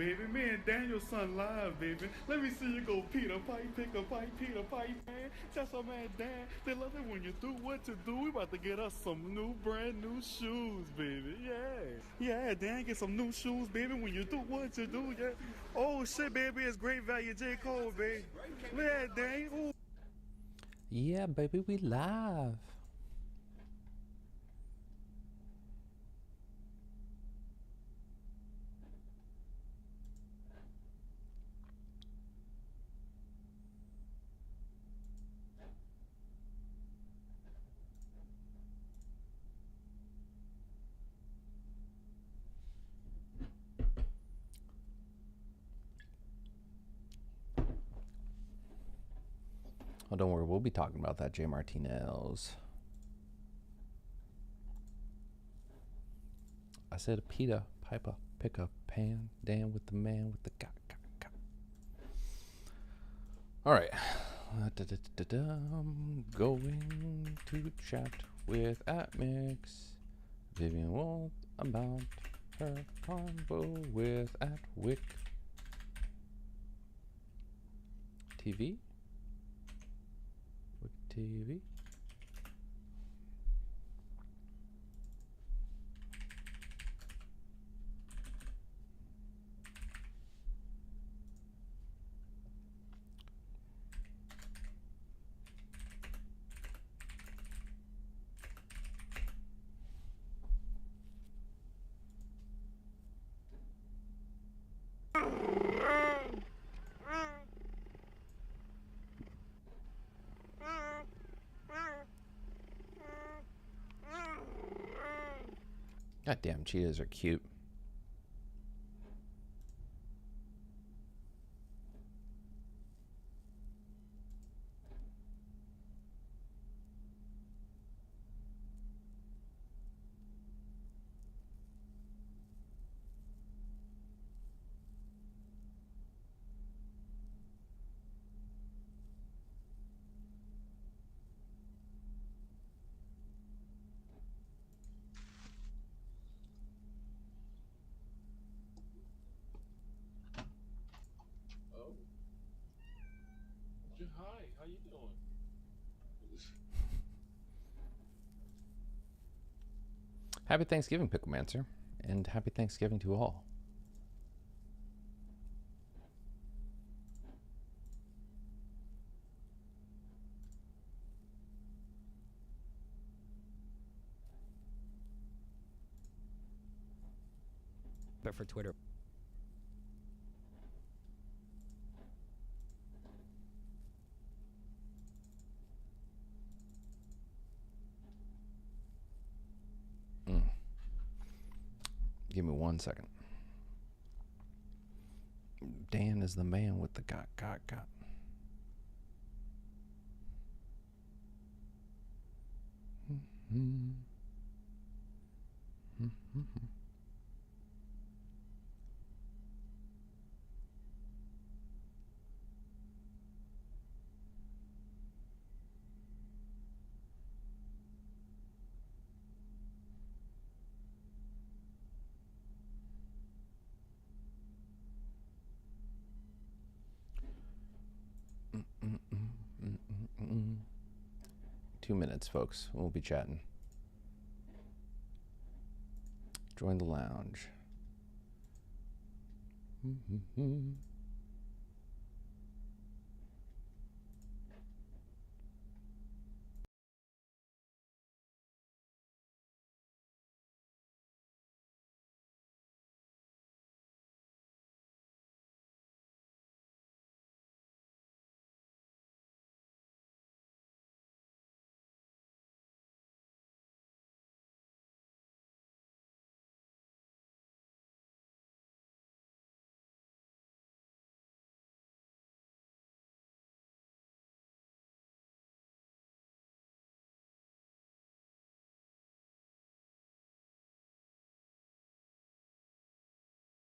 baby. Me and Daniel's son live, baby. Let me see you go Peter Pipe, pick a pipe, Peter Pipe, man. Tell some man, Dan, they love it when you do what to do. We about to get us some new, brand new shoes, baby. Yeah, Dan, get some new shoes, baby, when you do what you do, yeah. Oh, shit, baby, it's great value, J. Cole, baby. Yeah, Dan, ooh. Yeah, baby, we live. Oh, don't worry, we'll be talking about that, J. Martinez. I said Peter Piper, pick up pan, Dan with the man with the got. All right. Going to chat with @Mix Vivian Wulf about her convo with @Whick TV. Whick TV. Goddamn, cheetahs are cute. Hi, how you doing? Happy Thanksgiving, Picklemancer, and happy Thanksgiving to all. But for Twitter. Give me 1 second. Dan is the man with the got. Two minutes, folks. We'll be chatting. Join the lounge.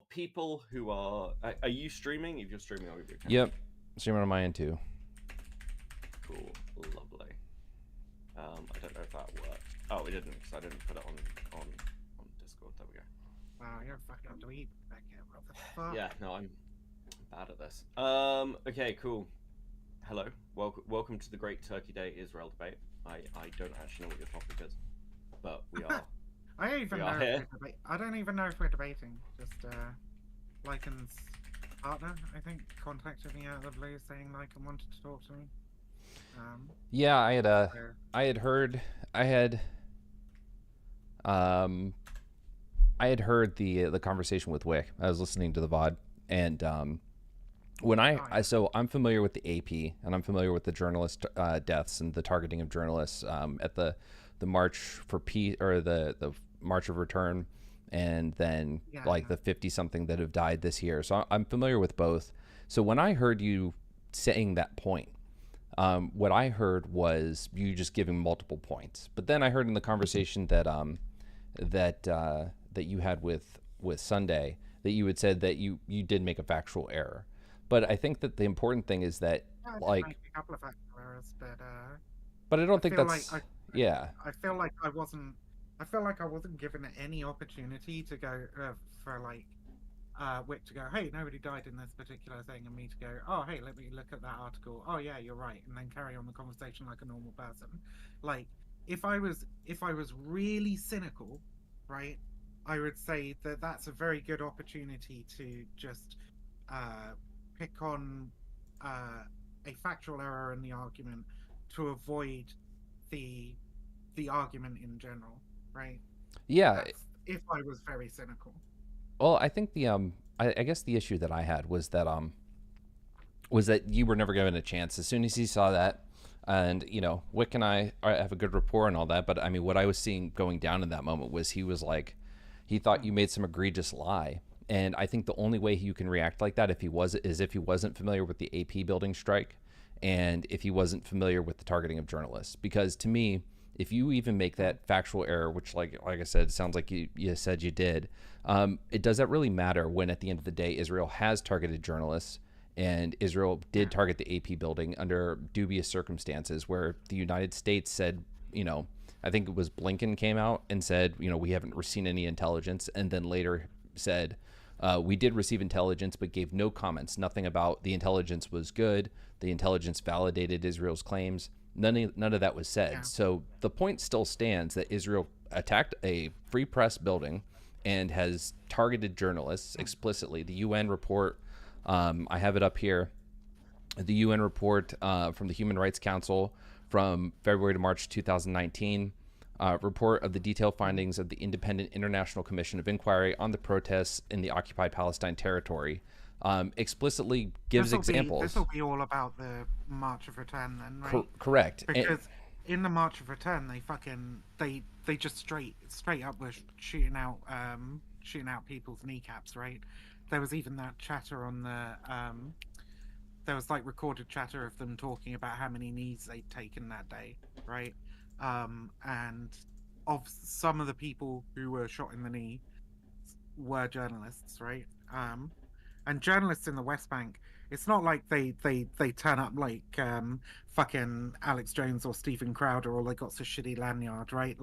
People who are you streaming? If you're streaming, I'll give you a camera. Yep, streaming on my end too. Cool, lovely. I don't know if that worked. Oh, it didn't, because I didn't put it on Discord. There we go. Wow, you're a fucking dweeb, Beckett. What the fuck? Yeah, no, I'm bad at this. Okay, cool. Hello, welcome to the Great Turkey Day Israel debate. I don't actually know what your topic is, but we are. I don't even We know are if here. I don't even know if we're debating. Just Lycan's partner, I think, contacted me out of the blue saying Lycan wanted to talk to me. Yeah, I had heard the conversation with Whick. I was listening to the VOD, and when so I'm familiar with the AP, and I'm familiar with the journalist deaths and the targeting of journalists at the March for Peace, or the March of Return, and then the 50 something that have died this year. So I'm familiar with both. So when I heard you saying that point, what I heard was you just giving multiple points. But then I heard in the conversation that that you had with Sunday that you had said that you did make a factual error. But I think that the important thing is that make a couple of factual errors, but I don't think feel that's like I feel like I wasn't given any opportunity to go for Whick to go, hey, nobody died in this particular thing, and me to go, oh, hey, let me look at that article. Oh yeah, you're right, and then carry on the conversation like a normal person. Like if I was really cynical, right, I would say that that's a very good opportunity to just pick on a factual error in the argument to avoid the argument in general, right? Yeah. That's if I was very cynical. Well, I think the I guess the issue that I had was that you were never given a chance. As soon as he saw that, and Whick and I have a good rapport and all that, but I mean, what I was seeing going down in that moment was he was like, he thought you made some egregious lie. And I think the only way you can react like that is if he wasn't familiar with the AP building strike, and if he wasn't familiar with the targeting of journalists. Because to me, if you even make that factual error, which like I said, it sounds like you said you did, it does that really matter when at the end of the day Israel has targeted journalists, and Israel did target the AP building under dubious circumstances where the United States said, I think it was Blinken came out and said, we haven't seen any intelligence, and then later said, we did receive intelligence, but gave no comments. Nothing about the intelligence was good. The intelligence validated Israel's claims. None of that was said. Yeah. So the point still stands that Israel attacked a free press building and has targeted journalists explicitly. The UN report, I have it up here. The UN report from the Human Rights Council from February to March 2019. Report of the detailed findings of the Independent International Commission of Inquiry on the protests in the occupied Palestine territory, explicitly gives examples. This will be all about the March of Return then, right? Correct. Because in the March of Return, they just straight up were shooting out people's kneecaps, right? There was even that chatter on the there was recorded chatter of them talking about how many knees they'd taken that day, right? And of some of the people who were shot in the knee were journalists, right? And journalists in the West Bank, it's not like they turn up like fucking Alex Jones or Stephen Crowder, or they got a shitty lanyard, right?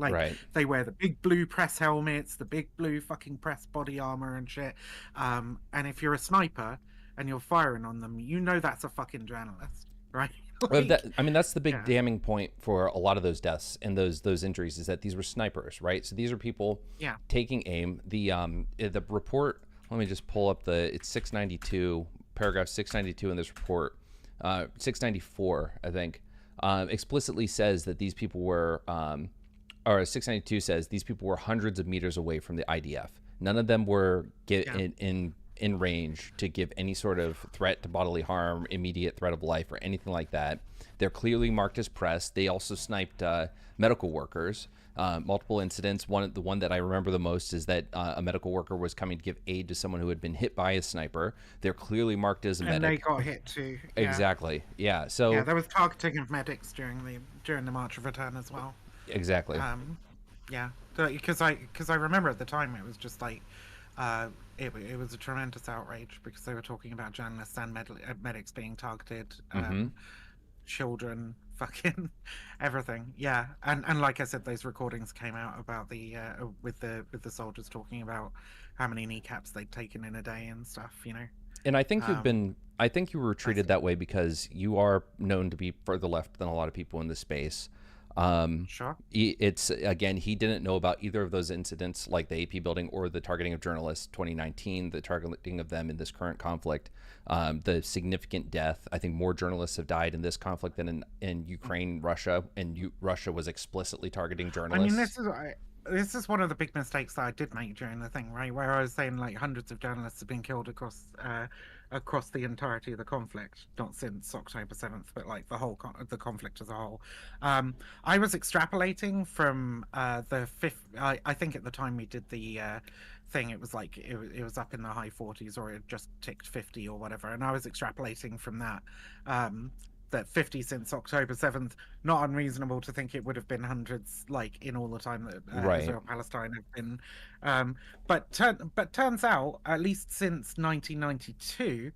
They wear the big blue press helmets, the big blue fucking press body armor and shit. And if you're a sniper and you're firing on them, that's a fucking journalist, right? That's the big damning point for a lot of those deaths and those injuries, is that these were snipers, right? So these are people taking aim. The report, let me just pull up it's 692, paragraph 692 in this report, 694, I think, explicitly says that these people were, or 692 says these people were hundreds of meters away from the IDF. None of them were in range to give any sort of threat to bodily harm, immediate threat of life, or anything like that. They're clearly marked as press. They also sniped medical workers. Multiple incidents. The one that I remember the most is that a medical worker was coming to give aid to someone who had been hit by a sniper. They're clearly marked as a medic. And they got hit too. Yeah. Exactly. Yeah. So there was targeting of medics during the March of Return as well. Exactly. Because I remember at the time it was just it was a tremendous outrage because they were talking about journalists and medics being targeted, children, fucking everything. Yeah, and like I said, those recordings came out about the with the soldiers talking about how many kneecaps they'd taken in a day and stuff. And I think Um, I think you were that's treated that way because you are known to be further left than a lot of people in this space. sure. It's again, he didn't know about either of those incidents, like the AP building or the targeting of journalists 2019, the targeting of them in this current conflict, the significant death. I think more journalists have died in this conflict than in Ukraine, Russia, and Russia was explicitly targeting I mean, journalists. this is one of the big mistakes that I did make during the thing, right? Where I was saying like hundreds of journalists have been killed across the entirety of the conflict, not since October 7th, but like the whole the conflict as a whole. I was extrapolating from the fifth. I think at the time we did the thing, it was like it was up in the high 40s, or it just ticked 50 or whatever, and I was extrapolating from that. That 50 since October 7th, not unreasonable to think it would have been hundreds, like in all the time that Right. Israel Palestine have been. But turns out, at least since 1992,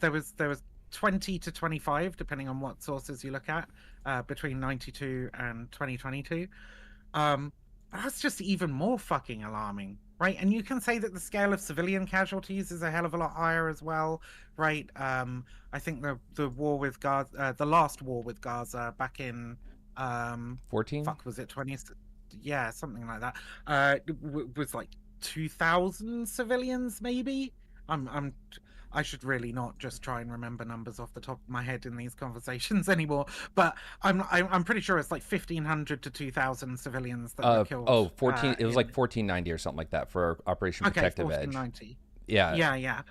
there was 20 to 25, depending on what sources you look at, between 92 and 2022. That's just even more fucking alarming, right? And you can say that the scale of civilian casualties is a hell of a lot higher as well, right? I think the war with Gaza, the last war with Gaza back in 14. fuck, was it 20? Yeah, something like that. Was like 2,000 civilians, maybe. I should really not just try and remember numbers off the top of my head in these conversations anymore. But I'm pretty sure it's like 1,500 to 2,000 civilians that were killed. 14. It was like 1490 or something like that for Operation Okay, Protective Edge. 1490. Yeah. Yeah.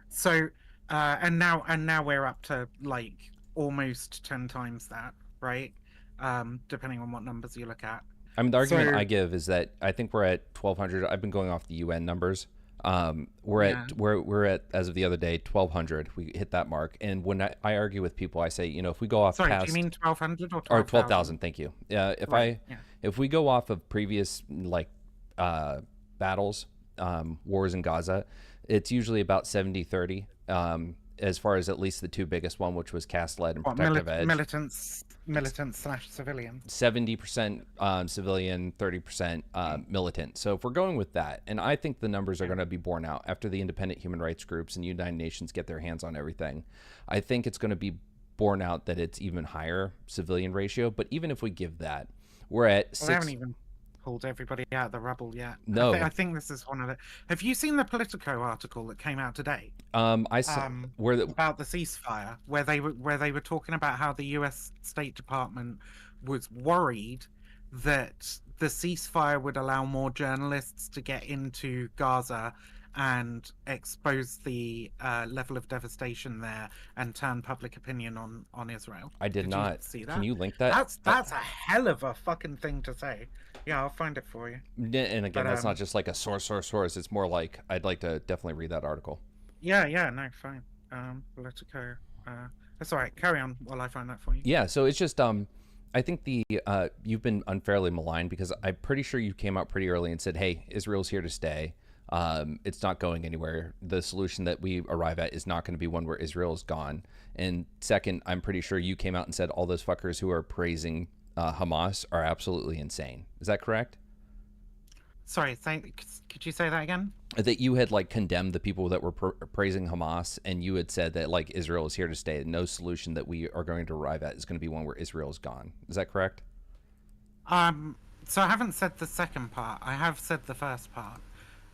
So, and now we're up to like almost 10 times that, right? Depending on what numbers you look at. I mean, the argument So- I give is that I think we're at 1,200. I've been going off the UN numbers. We're Yeah. at we're at, as of the other day, 1,200. We hit that mark. And when I argue with people, I say, if we go off Sorry, past, do you mean 1,200 or 12,000? 12,000, thank you. Right, yeah. If we go off of previous battles, wars in Gaza, it's usually about 70-30. As far as at least the two biggest one, which was Cast Lead and What, Protective Edge. militant/civilian? 70% civilian, 30% militant. So if we're going with that, and I think the numbers are going to be borne out after the independent human rights groups and United Nations get their hands on everything, I think it's going to be borne out that it's even higher civilian ratio. But even if we give that, we're at Well, six. they haven't even pulled everybody out of the rubble yet. No. I think this is one of the. Have you seen the Politico article that came out today? I saw where the About the ceasefire, where they were talking about how the U.S. State Department was worried that the ceasefire would allow more journalists to get into Gaza and expose the level of devastation there and turn public opinion on Israel. I did you not see that? Can you link that? That's a hell of a fucking thing to say. Yeah, I'll find it for you. And again, but, that's not just like a source. It's more like I'd like to definitely read that article. Yeah, no, fine. Politico. That's all right. Carry on while I find that for you. Yeah, so it's just I think you've been unfairly maligned because I'm pretty sure you came out pretty early and said, "Hey, Israel's here to stay. It's not going anywhere. The solution that we arrive at is not going to be one where Israel is gone." And second, I'm pretty sure you came out and said all those fuckers who are praising Hamas are absolutely insane. Is that correct? Sorry, could you say that again? That you had like condemned the people that were praising Hamas, and you had said that like Israel is here to stay. No solution that we are going to arrive at is going to be one where Israel is gone. Is that correct? So I haven't said the second part. I have said the first part.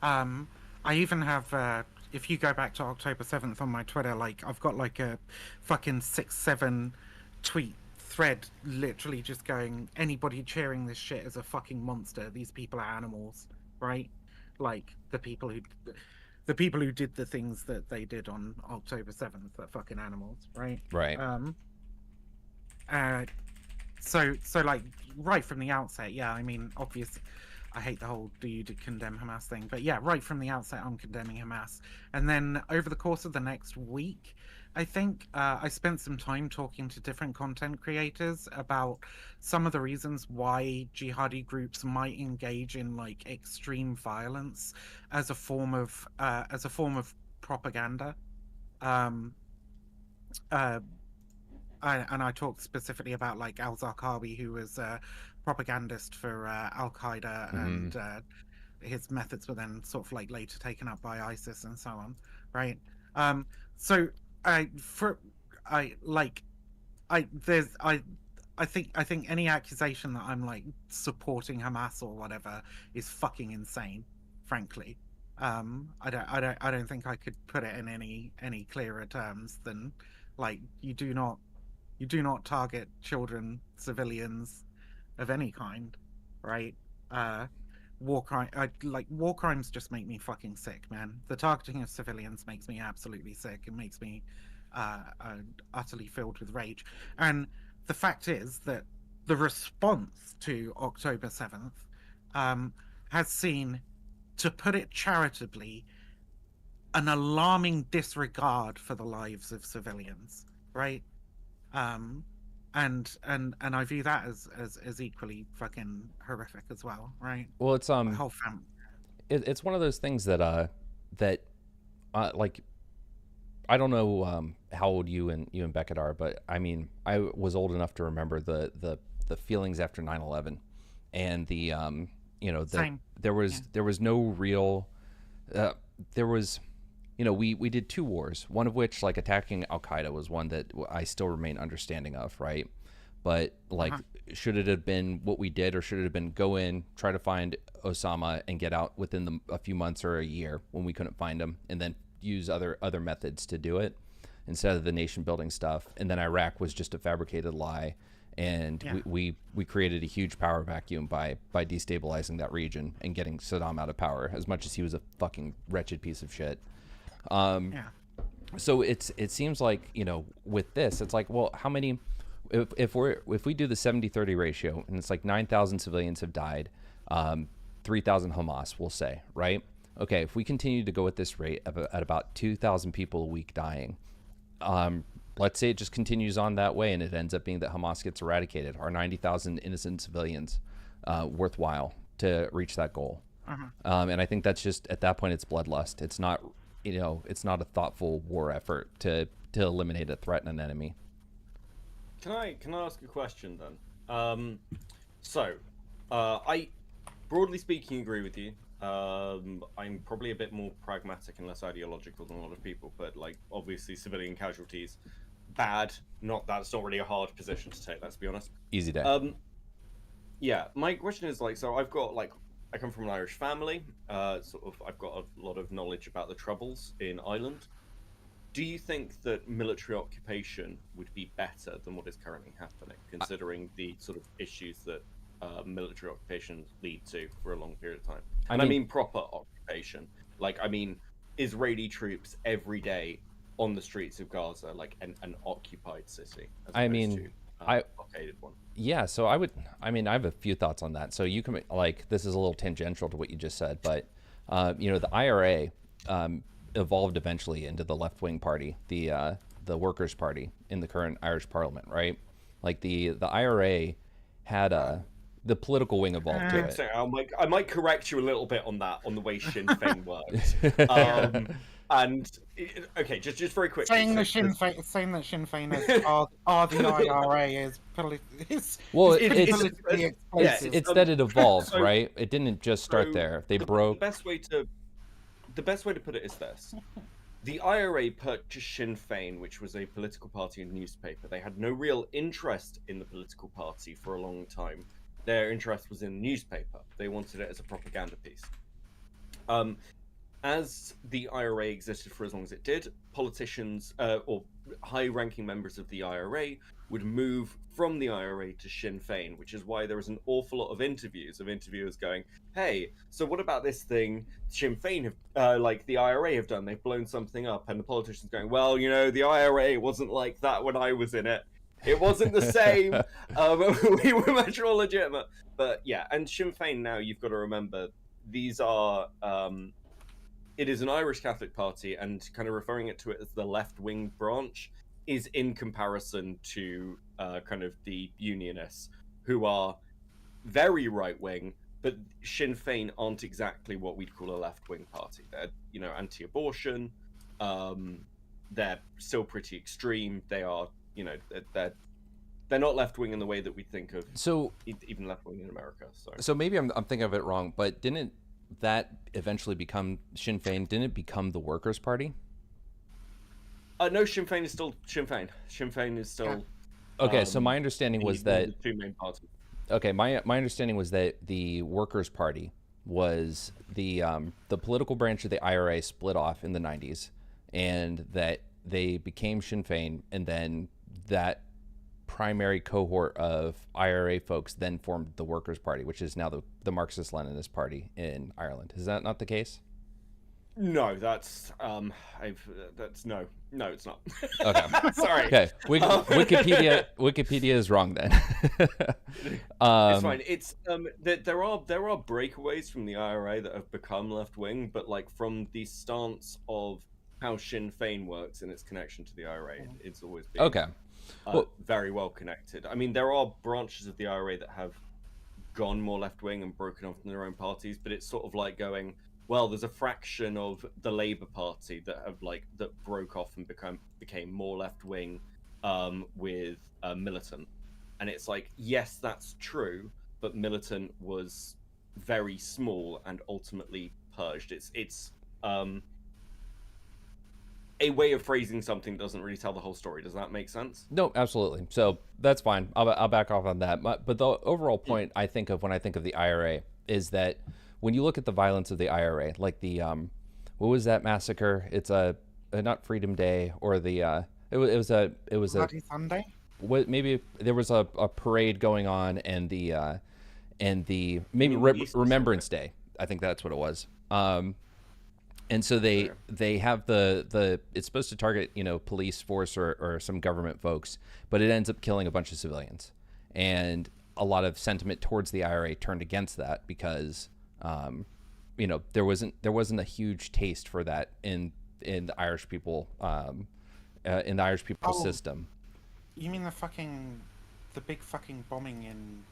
I even have. If you go back to October 7th on my Twitter, like I've got like a fucking 6-7 tweet thread, literally just going, anybody cheering this shit is a fucking monster. These people are animals, right? Like the people who did the things that they did on October 7th are fucking animals, right? Right. So like right from the outset, yeah, I mean, obviously, I hate the whole do you condemn Hamas thing, but yeah, right from the outset, I'm condemning Hamas. And then over the course of the next week, I think I spent some time talking to different content creators about some of the reasons why jihadi groups might engage in like extreme violence as a form of I talked specifically about like al-Zarqawi, who was a propagandist for Al-Qaeda, and his methods were then sort of like later taken up by ISIS and so on, right? So I for I like I there's I think any accusation that I'm like supporting Hamas or whatever is fucking insane, frankly. I don't think I could put it in any clearer terms than like you do not target children, civilians of any kind, right? War crimes just make me fucking sick, man. The targeting of civilians makes me absolutely sick. It makes me utterly filled with rage. And the fact is that the response to October 7th has seen, to put it charitably, an alarming disregard for the lives of civilians, right? And I view that as equally fucking horrific as well, right? Well, it's The whole family. it's one of those things that like, I don't know how old you and Beckett are, but I mean, I was old enough to remember the feelings after 9/11, and the Same. there was no real there was, we did two wars, one of which, like, attacking Al-Qaeda, was one that I still remain understanding of, right? But like, should it have been what we did, or should it have been go in, try to find Osama, and get out within a few months or a year when we couldn't find him, and then use other methods to do it instead of the nation building stuff? And then Iraq was just a fabricated lie, and we created a huge power vacuum by destabilizing that region and getting Saddam out of power, as much as he was a fucking wretched piece of shit. So it seems like, with this, it's like, well, how many, if we do the 70-30 ratio, and it's like 9,000 civilians have died, 3,000 Hamas, we'll say, right? Okay, if we continue to go at this rate at about 2,000 people a week dying, let's say it just continues on that way, and it ends up being that Hamas gets eradicated. Are 90,000 innocent civilians worthwhile to reach that goal? And I think that's just, at that point, it's bloodlust. It's not, it's not a thoughtful war effort to eliminate a threat and an enemy. Can I ask a question then? I, broadly speaking, agree with you. I'm probably a bit more pragmatic and less ideological than a lot of people, but like, obviously civilian casualties, bad. That's not really a hard position to take, let's be honest. Easy day. Yeah, my question is, like, so I come from an Irish family, I've got a lot of knowledge about the Troubles in Ireland. Do you think that military occupation would be better than what is currently happening, considering the sort of issues that military occupation lead to for a long period of time? And I mean proper occupation. Like, I mean Israeli troops every day on the streets of Gaza, like an occupied city, as opposed to blockaded one. Yeah, so I have a few thoughts on that. So you can, like, this is a little tangential to what you just said, but the IRA evolved eventually into the left-wing party, the Workers' Party in the current Irish Parliament, right? Like, the IRA had the political wing evolved to it. So I might correct you a little bit on that, on the way Sinn Féin works. And okay, just very quickly. Saying that Sinn Féin are the IRA is politically explosive. It's that it evolved, right? It didn't just start there. They broke. The best way to put it is this: the IRA purchased Sinn Féin, which was a political party and newspaper. They had no real interest in the political party for a long time. Their interest was in the newspaper. They wanted it as a propaganda piece. As the IRA existed for as long as it did, politicians or high-ranking members of the IRA would move from the IRA to Sinn Féin, which is why there was an awful lot of interviewers going, hey, so what about this thing Sinn Féin have, like the IRA have done? They've blown something up. And the politicians going, well, the IRA wasn't like that when I was in it. It wasn't the same. We were much more legitimate. But yeah, and Sinn Féin now, you've got to remember, these are... it is an Irish Catholic party, and kind of referring to it as the left-wing branch is in comparison to kind of the Unionists, who are very right-wing, but Sinn Féin aren't exactly what we'd call a left-wing party. They're, anti-abortion. They're still pretty extreme. They are you know, they're not left wing in the way that we think of. So Even left wing in America. So maybe I'm thinking of it wrong, but didn't that eventually become Sinn Féin? Didn't it become the Workers' Party? No, Sinn Féin is still Sinn Féin. Sinn Féin is still. Okay, so my understanding was that. The two main parties. Okay, my understanding was that the Workers' Party was the political branch of the IRA split off in the 90s, and that they became Sinn Féin, and then that primary cohort of IRA folks then formed the Workers' Party, which is now the Marxist-Leninist Party in Ireland. Is that not the case? No, that's no, it's not. Okay, sorry. Okay, Wikipedia is wrong then. It's fine. It's there are breakaways from the IRA that have become left wing, but like from the stance of how Sinn Féin works and its connection to the IRA, it's always been Okay. very well connected. I mean, there are branches of the IRA that have gone more left wing and broken off from their own parties, but it's sort of like going, well, there's a fraction of the Labour Party that have that broke off and became more left wing with Militant, and it's like, yes, that's true, but Militant was very small and ultimately purged. It's a way of phrasing something doesn't really tell the whole story. Does that make sense? No, absolutely. So that's fine. I'll back off on that. But the overall point I think of when I think of the IRA is that when you look at the violence of the IRA, like the what was that massacre? It's not Freedom Day or the it was a Bloody Sunday. What, maybe there was a parade going on and the maybe Remembrance Day. I think that's what it was. And so they have the it's supposed to target, you know, police force or some government folks, but it ends up killing a bunch of civilians, and a lot of sentiment towards the IRA turned against that because you know, there wasn't a huge taste for that in the Irish people in the Irish people system. You mean the big fucking bombing in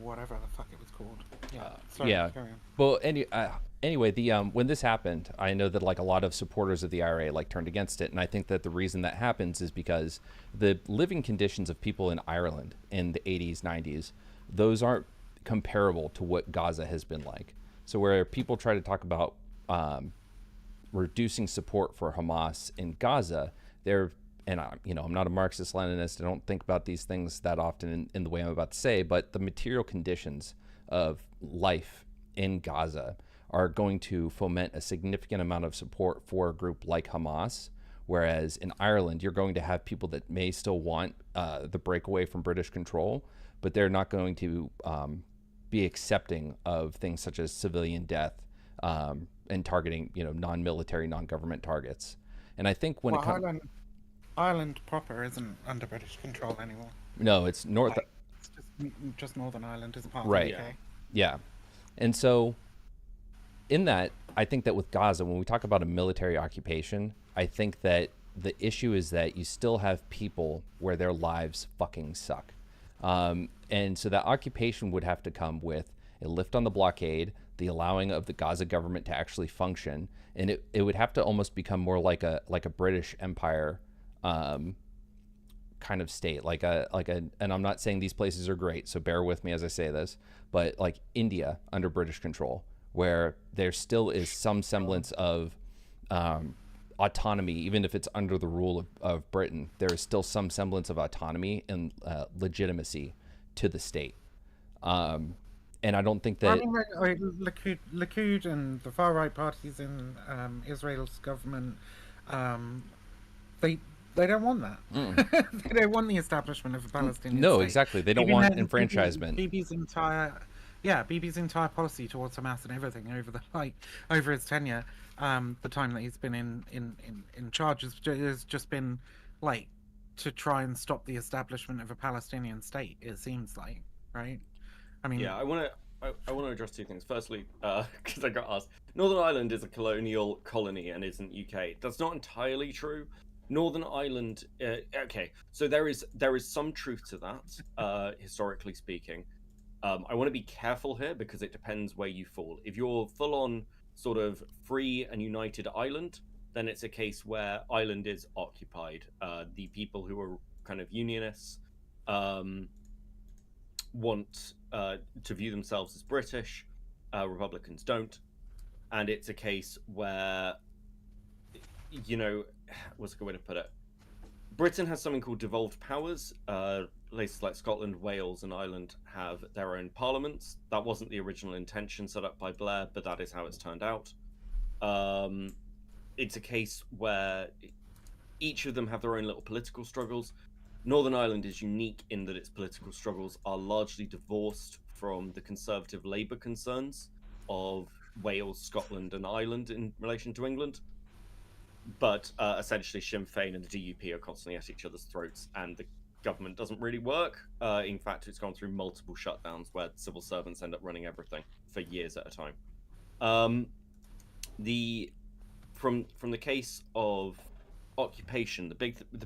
whatever the fuck it was called? Yeah. Sorry, yeah. Well, anyway, the when this happened, I know that like a lot of supporters of the IRA turned against it, and I think that the reason that happens is because the living conditions of people in Ireland in the 80s, 90s, those aren't comparable to what Gaza has been like. So where people try to talk about reducing support for Hamas in Gaza, and you know, I'm not a Marxist-Leninist. I don't think about these things that often in the way I'm about to say, but the material conditions of life in Gaza are going to foment a significant amount of support for a group like Hamas, whereas in Ireland, you're going to have people that may still want the breakaway from British control, but they're not going to be accepting of things such as civilian death and targeting, you know, non-military, non-government targets. And I think when it comes... Ireland proper isn't under British control anymore. No, it's north. It's just Northern Ireland is part right. of the UK. Yeah. And so in that, I think that with Gaza, when we talk about a military occupation, I think that the issue is that you still have people where their lives fucking suck. And so that occupation would have to come with a lift on the blockade, the allowing of the Gaza government to actually function, and it would have to almost become more like a British Empire kind of state, and I'm not saying these places are great, so bear with me as I say this, but like India under British control, where there still is some semblance of autonomy, even if it's under the rule of Britain, there is still some semblance of autonomy and legitimacy to the state. And I don't think that... I mean, Likud and the far-right parties in Israel's government, they don't want that. They don't want the establishment of a Palestinian state. Exactly. They don't want enfranchisement. Bibi's entire policy towards Hamas and everything over his tenure, the time that he's been in charge has just been to try and stop the establishment of a Palestinian state. It seems like, right? I mean, yeah, I want to address two things. Firstly, because I got asked, Northern Ireland is a colonial colony and isn't UK. That's not entirely true. Northern Ireland, okay, so there is some truth to that, historically speaking. I want to be careful here because it depends where you fall. If you're full on sort of free and united Ireland, then it's a case where Ireland is occupied. The people who are kind of unionists want to view themselves as British. Republicans don't, and it's a case where, what's a good way to put it? Britain has something called devolved powers. Places like Scotland, Wales, and Ireland have their own parliaments. That wasn't the original intention set up by Blair, but that is how it's turned out. It's a case where each of them have their own little political struggles. Northern Ireland is unique in that its political struggles are largely divorced from the conservative Labour concerns of Wales, Scotland, and Ireland in relation to England. But essentially, Sinn Féin and the DUP are constantly at each other's throats, and the government doesn't really work. In fact, it's gone through multiple shutdowns where civil servants end up running everything for years at a time. From the case of occupation, the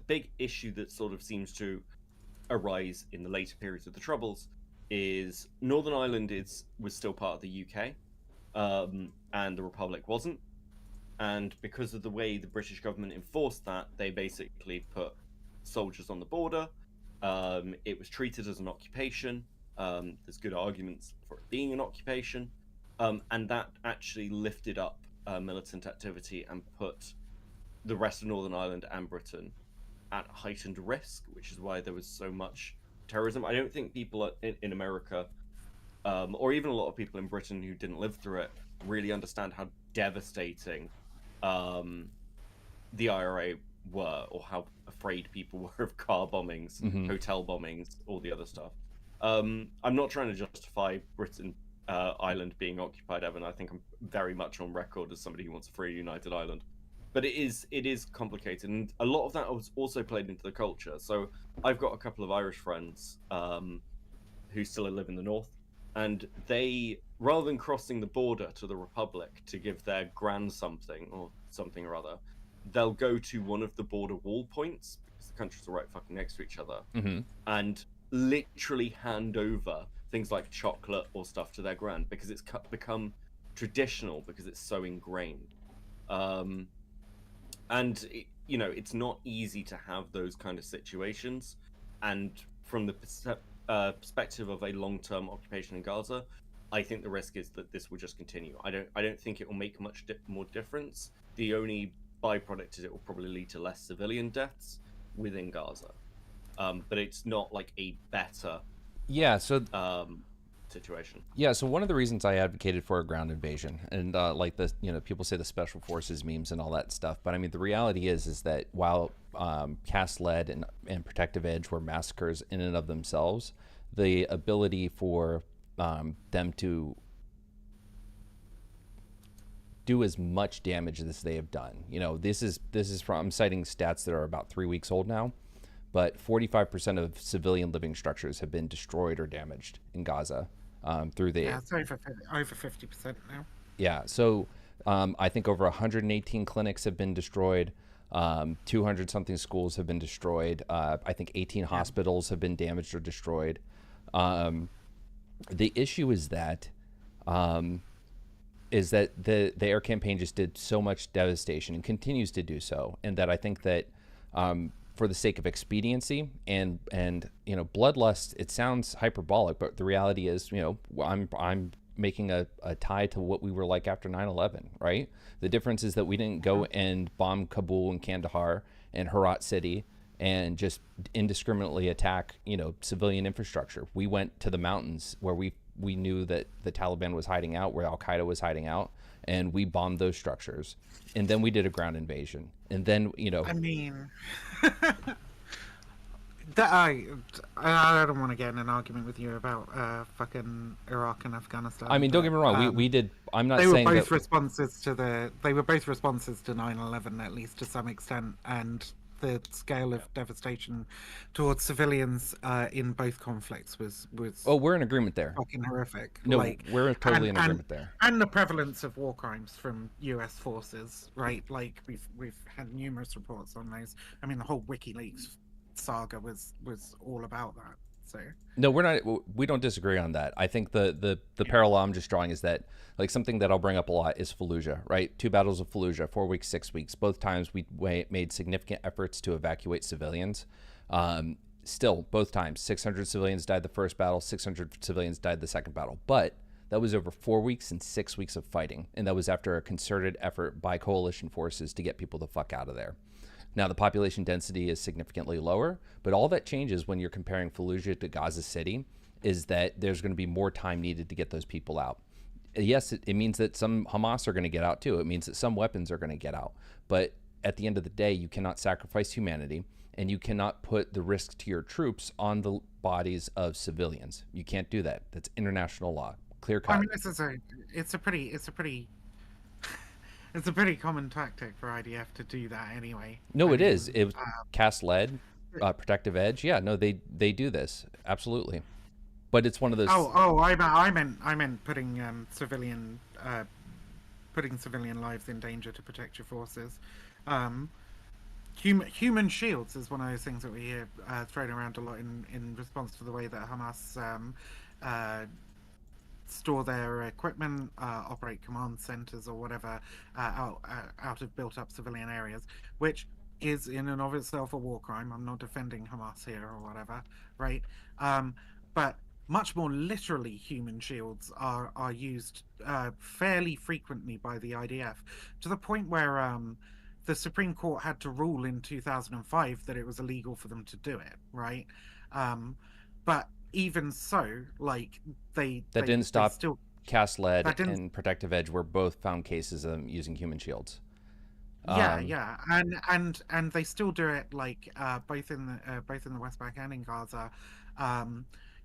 big issue that sort of seems to arise in the later periods of the Troubles is Northern Ireland was still part of the UK, and the Republic wasn't. And because of the way the British government enforced that, they basically put soldiers on the border. It was treated as an occupation. There's good arguments for it being an occupation. And that actually lifted up militant activity and put the rest of Northern Ireland and Britain at heightened risk, which is why there was so much terrorism. I don't think people in America, or even a lot of people in Britain who didn't live through it, really understand how devastating the IRA were, or how afraid people were of car bombings, hotel bombings, all the other stuff. I'm not trying to justify Ireland being occupied, Evan. I think I'm very much on record as somebody who wants a free united Ireland. But it is complicated, and a lot of that was also played into the culture. So I've got a couple of Irish friends who still live in the north, and they, rather than crossing the border to the Republic to give their grand something or other, they'll go to one of the border wall points, because the countries are right fucking next to each other, and literally hand over things like chocolate or stuff to their grand, because it's become traditional, because it's so ingrained. And it's not easy to have those kind of situations. And from the perspective of a long-term occupation in Gaza, I think the risk is that this will just continue. I don't think it will make much more difference. The only byproduct is it will probably lead to less civilian deaths within Gaza, but it's not like a better situation. Yeah, so one of the reasons I advocated for a ground invasion, and like people say the special forces memes and all that stuff, but I mean the reality is that while Cast Lead and Protective Edge were massacres in and of themselves, the ability for them to do as much damage as they have done, this is from, I'm citing stats that are about 3 weeks old now, but 45% of civilian living structures have been destroyed or damaged in Gaza. It's over 50% now. Yeah, so I think over 118 clinics have been destroyed. 200 something schools have been destroyed. I think 18 hospitals have been damaged or destroyed. The issue is that the air campaign just did so much devastation and continues to do so, and that I think that for the sake of expediency and bloodlust, it sounds hyperbolic, but the reality is, I'm making a tie to what we were like after 9/11, right? The difference is that we didn't go and bomb Kabul and Kandahar and Herat City and just indiscriminately attack, civilian infrastructure. We went to the mountains where we knew that the Taliban was hiding out, where Al Qaeda was hiding out, and we bombed those structures. And then we did a ground invasion. And then, I mean, I don't want to get in an argument with you about fucking Iraq and Afghanistan. I mean, don't get me wrong. We did. I'm not saying they were both responses to 9/11, at least to some extent, and the scale of devastation towards civilians in both conflicts was we're in agreement there. Fucking horrific. No, we're totally in agreement there. And the prevalence of war crimes from U.S. forces, right? Like we've had numerous reports on those. I mean, the whole WikiLeaks saga was all about that. So No, we don't disagree on that. I think the parallel I'm just drawing is that, like, something that I'll bring up a lot is Fallujah, right? 2 battles of Fallujah, 4 weeks, 6 weeks. Both times we made significant efforts to evacuate civilians. Still, both times, 600 civilians died the first battle, 600 civilians died the second battle. But that was over 4 weeks and 6 weeks of fighting, and that was after a concerted effort by coalition forces to get people the fuck out of there. Now, the population density is significantly lower, but all that changes when you're comparing Fallujah to Gaza City is that there's going to be more time needed to get those people out. Yes, it means that some Hamas are going to get out too. It means that some weapons are going to get out. But at the end of the day, you cannot sacrifice humanity, and you cannot put the risk to your troops on the bodies of civilians. You can't do that. That's international law. Clear cut. I mean, it's a pretty it's a pretty common tactic for IDF to do that anyway. No, it is. It was cast lead, protective edge. Yeah, no, they do this absolutely, but it's one of those. I meant putting civilian lives in danger to protect your forces. Human shields is one of those things that we hear thrown around a lot in response to the way that Hamas store their equipment, operate command centers or whatever out of built-up civilian areas, which is in and of itself a war crime. I'm not defending Hamas here or whatever, right? But much more literally, human shields are used fairly frequently by the IDF, to the point where the Supreme Court had to rule in 2005 that it was illegal for them to do it, right? But even so, like they didn't stop. Still, cast lead and protective edge were both found cases of using human shields. Yeah, and they still do it, like both in the West Bank and in Gaza,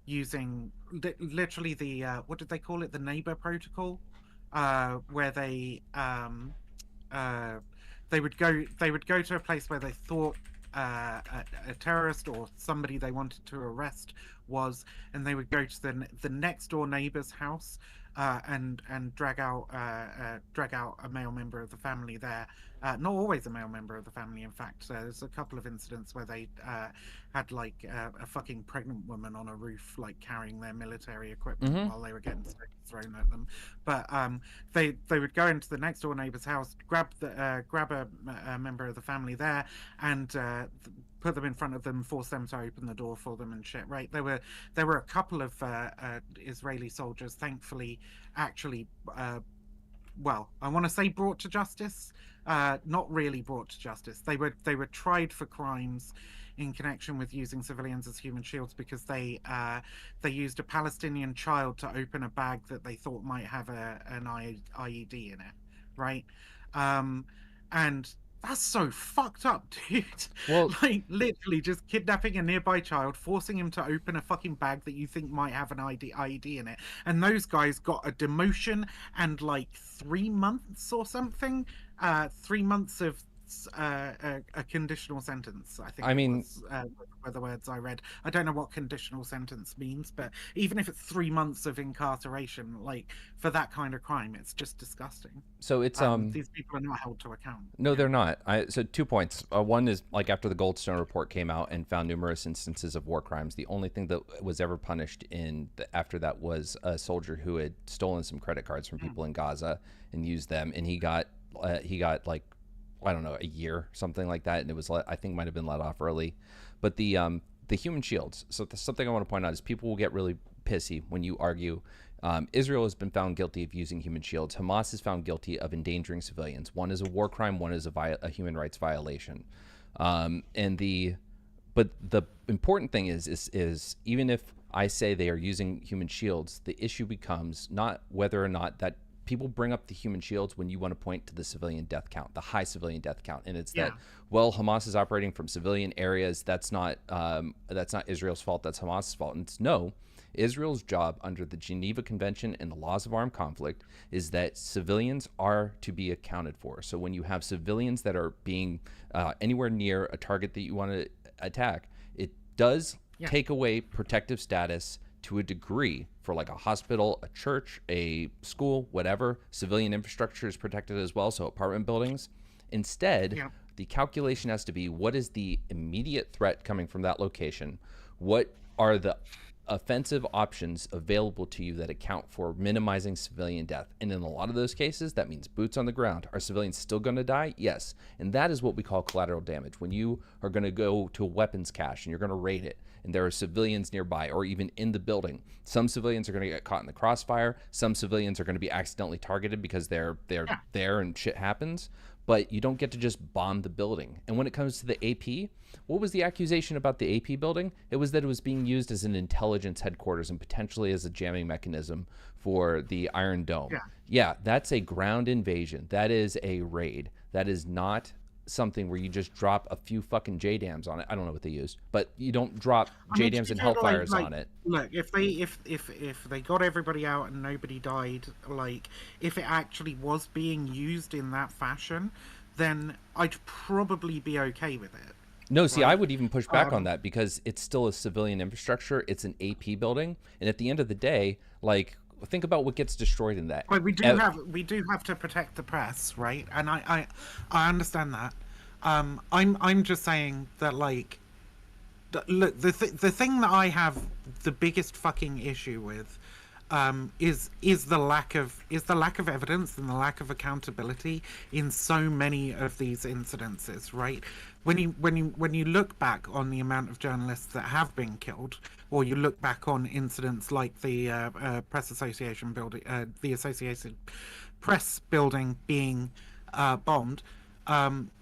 using literally the what did they call it, the neighbor protocol, where they would go to a place where they thought a terrorist or somebody they wanted to arrest was, and they would go to the next door neighbor's house and drag out a male member of the family there. Not always a male member of the family, in fact. There's a couple of incidents where they had like a fucking pregnant woman on a roof, like carrying their military equipment while they were getting stones thrown at them. But they would go into the next door neighbor's house, grab a member of the family there, and put them in front of them, force them to open the door for them and shit. Right? There were a couple of Israeli soldiers, thankfully, actually. Well, I want to say brought to justice. Not really brought to justice. They were tried for crimes in connection with using civilians as human shields, because they used a Palestinian child to open a bag that they thought might have an IED in it, right? And that's so fucked up, dude. Well, like literally just kidnapping a nearby child, forcing him to open a fucking bag that you think might have an IED in it. And those guys got a demotion and like 3 months or something. 3 months of a conditional sentence, I think. I mean, were the words I read. I don't know what conditional sentence means, but even if it's 3 months of incarceration, like for that kind of crime, it's just disgusting. So it's these people are not held to account. No, they're not. So 2 points. One is, like, after the Goldstone report came out and found numerous instances of war crimes, the only thing that was ever punished after that was a soldier who had stolen some credit cards from people in Gaza and used them, and he got like, I don't know, a year, something like that, and it was, I think, might have been let off early. But the human shields. So something I want to point out is people will get really pissy when you argue. Israel has been found guilty of using human shields. Hamas is found guilty of endangering civilians. One is a war crime. One is a human rights violation. But the important thing is even if I say they are using human shields, the issue becomes not whether or not that people bring up the human shields when you want to point to the civilian death count, the high civilian death count, and it's that, well, Hamas is operating from civilian areas. That's not Israel's fault. That's Hamas's fault. And it's no. Israel's job under the Geneva Convention and the laws of armed conflict is that civilians are to be accounted for. So when you have civilians that are being anywhere near a target that you want to attack, it does take away protective status to a degree for like a hospital, a church, a school, whatever. Civilian infrastructure is protected as well, so apartment buildings. Instead, the calculation has to be, what is the immediate threat coming from that location? What are the offensive options available to you that account for minimizing civilian death. And in a lot of those cases, that means boots on the ground. Are civilians still going to die? Yes. And that is what we call collateral damage. When you are going to go to a weapons cache and you're going to raid it, and there are civilians nearby or even in the building, some civilians are going to get caught in the crossfire. Some civilians are going to be accidentally targeted because they're there and shit happens. But you don't get to just bomb the building. And when it comes to the AP, what was the accusation about the AP building? It was that it was being used as an intelligence headquarters and potentially as a jamming mechanism for the Iron Dome. Yeah, that's a ground invasion. That is a raid. That is not something where you just drop a few fucking JDAMs on it. I don't know what they used, but you don't drop JDAMs and Hellfires on it. Look, if they got everybody out and nobody died, like if it actually was being used in that fashion, then I'd probably be okay with it. No, see, I would even push back on that because it's still a civilian infrastructure. It's an AP building, and at the end of the day, like, think about what gets destroyed in that. But we do have to protect the press, right? And I understand that. I'm just saying that, like, look, the thing that I have the biggest fucking issue with is the lack of evidence and the lack of accountability in so many of these incidences, right? When you look back on the amount of journalists that have been killed, or you look back on incidents like the Press Association building, the Associated Press building being bombed,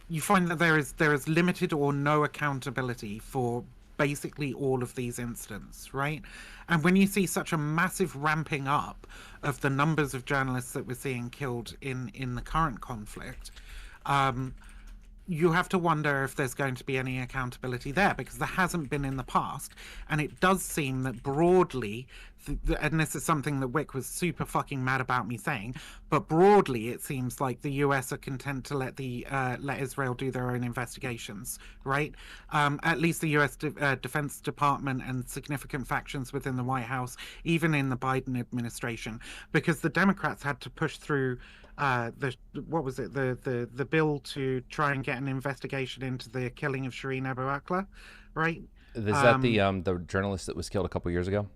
you find that there is limited or no accountability for basically all of these incidents, right? And when you see such a massive ramping up of the numbers of journalists that we're seeing killed in the current conflict, you have to wonder if there's going to be any accountability there, because there hasn't been in the past. And it does seem that broadly, and this is something that Whick was super fucking mad about me saying, but broadly it seems like the US are content to let Israel do their own investigations, right? At least the US Defense Department and significant factions within the White House, even in the Biden administration, because the Democrats had to push through the bill to try and get an investigation into the killing of Shireen Abu Akleh, right? Is that the journalist that was killed a couple years ago?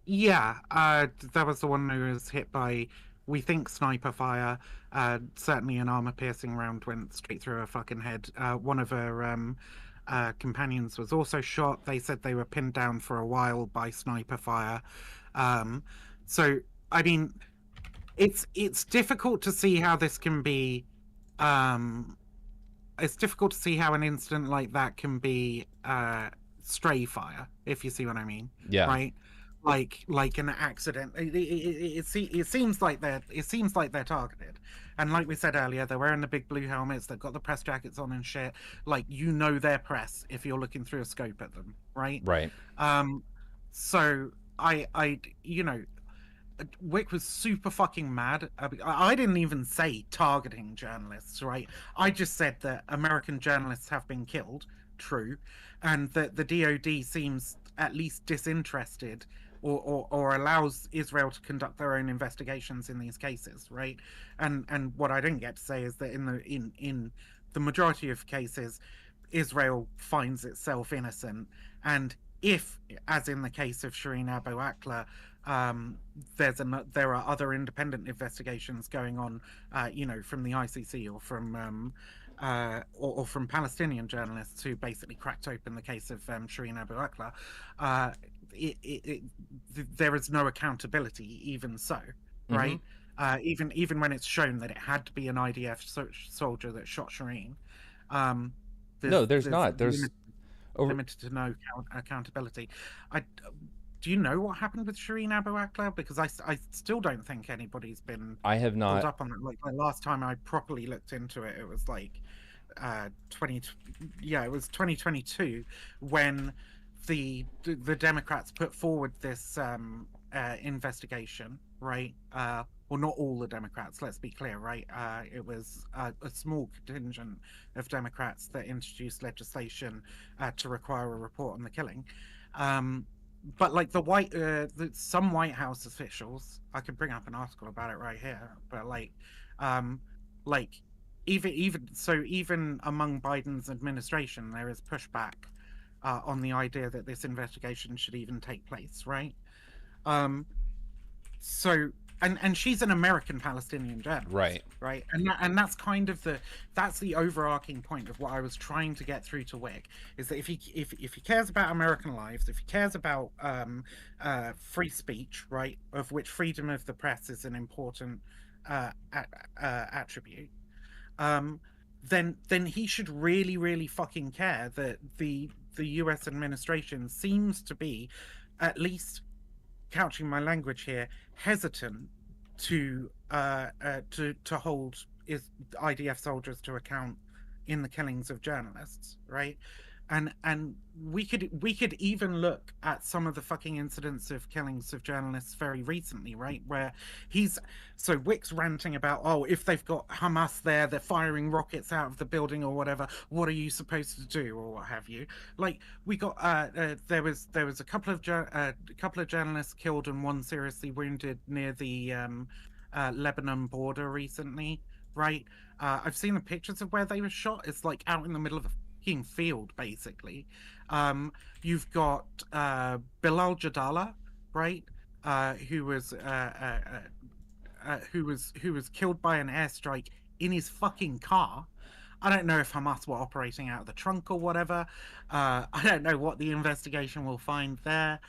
Yeah, that was the one who was hit by, we think, sniper fire. Certainly an armor-piercing round went straight through her fucking head. One of her companions was also shot. They said they were pinned down for a while by sniper fire. So, I mean, it's difficult to see how this can be. It's difficult to see how an incident like that can be stray fire, if you see what I mean. Yeah. Right. Like an accident. It seems like they're targeted, and like we said earlier, they're wearing the big blue helmets. They've got the press jackets on and shit. Like, you know, they're press if you're looking through a scope at them, right? Right. So I you know, Whick was super fucking mad. I didn't even say targeting journalists, right? I just said that American journalists have been killed, true, and that the DoD seems at least disinterested or allows Israel to conduct their own investigations in these cases, right? And what I didn't get to say is that in the majority of cases, Israel finds itself innocent, and if, as in the case of Shireen Abu Akleh, there are other independent investigations going on, you know, from the ICC or from Palestinian journalists who basically cracked open the case of Shireen Abu Akleh. There is no accountability, even so, right? Mm-hmm. Even when it's shown that it had to be an IDF soldier that shot Shireen. There's not. There's limited to no accountability. Do you know what happened with Shireen Abu Akleh? Because I still don't think anybody's been. I have not. Up on it. Like the last time I properly looked into it, it was like it was 2022 when the Democrats put forward this investigation, right? Well, not all the Democrats, let's be clear, right? It was a small contingent of Democrats that introduced legislation to require a report on the killing. But like some White House officials, I could bring up an article about it right here, but even among Biden's administration, there is pushback on the idea that this investigation should even take place, right? Um, so and she's an American Palestinian journalist, Right. right? And that's kind of that's the overarching point of what I was trying to get through to Wick, is that if he cares about American lives, if he cares about free speech, right, of which freedom of the press is an important attribute, then he should really fucking care that the U.S. administration seems to be, at least couching my language here, hesitant to hold IDF soldiers to account in the killings of journalists, right? And we could even look at some of the fucking incidents of killings of journalists very recently, right? Where Wick's ranting about, oh, if they've got Hamas there, they're firing rockets out of the building or whatever, what are you supposed to do, or what have you? Like, we got there was a couple of journalists killed and one seriously wounded near the Lebanon border recently, right? I've seen the pictures of where they were shot. It's like out in the middle of a field, basically. You've got Bilal Jadala, right? Who was killed by an airstrike in his fucking car. I don't know if Hamas were operating out of the trunk or whatever. I don't know what the investigation will find there.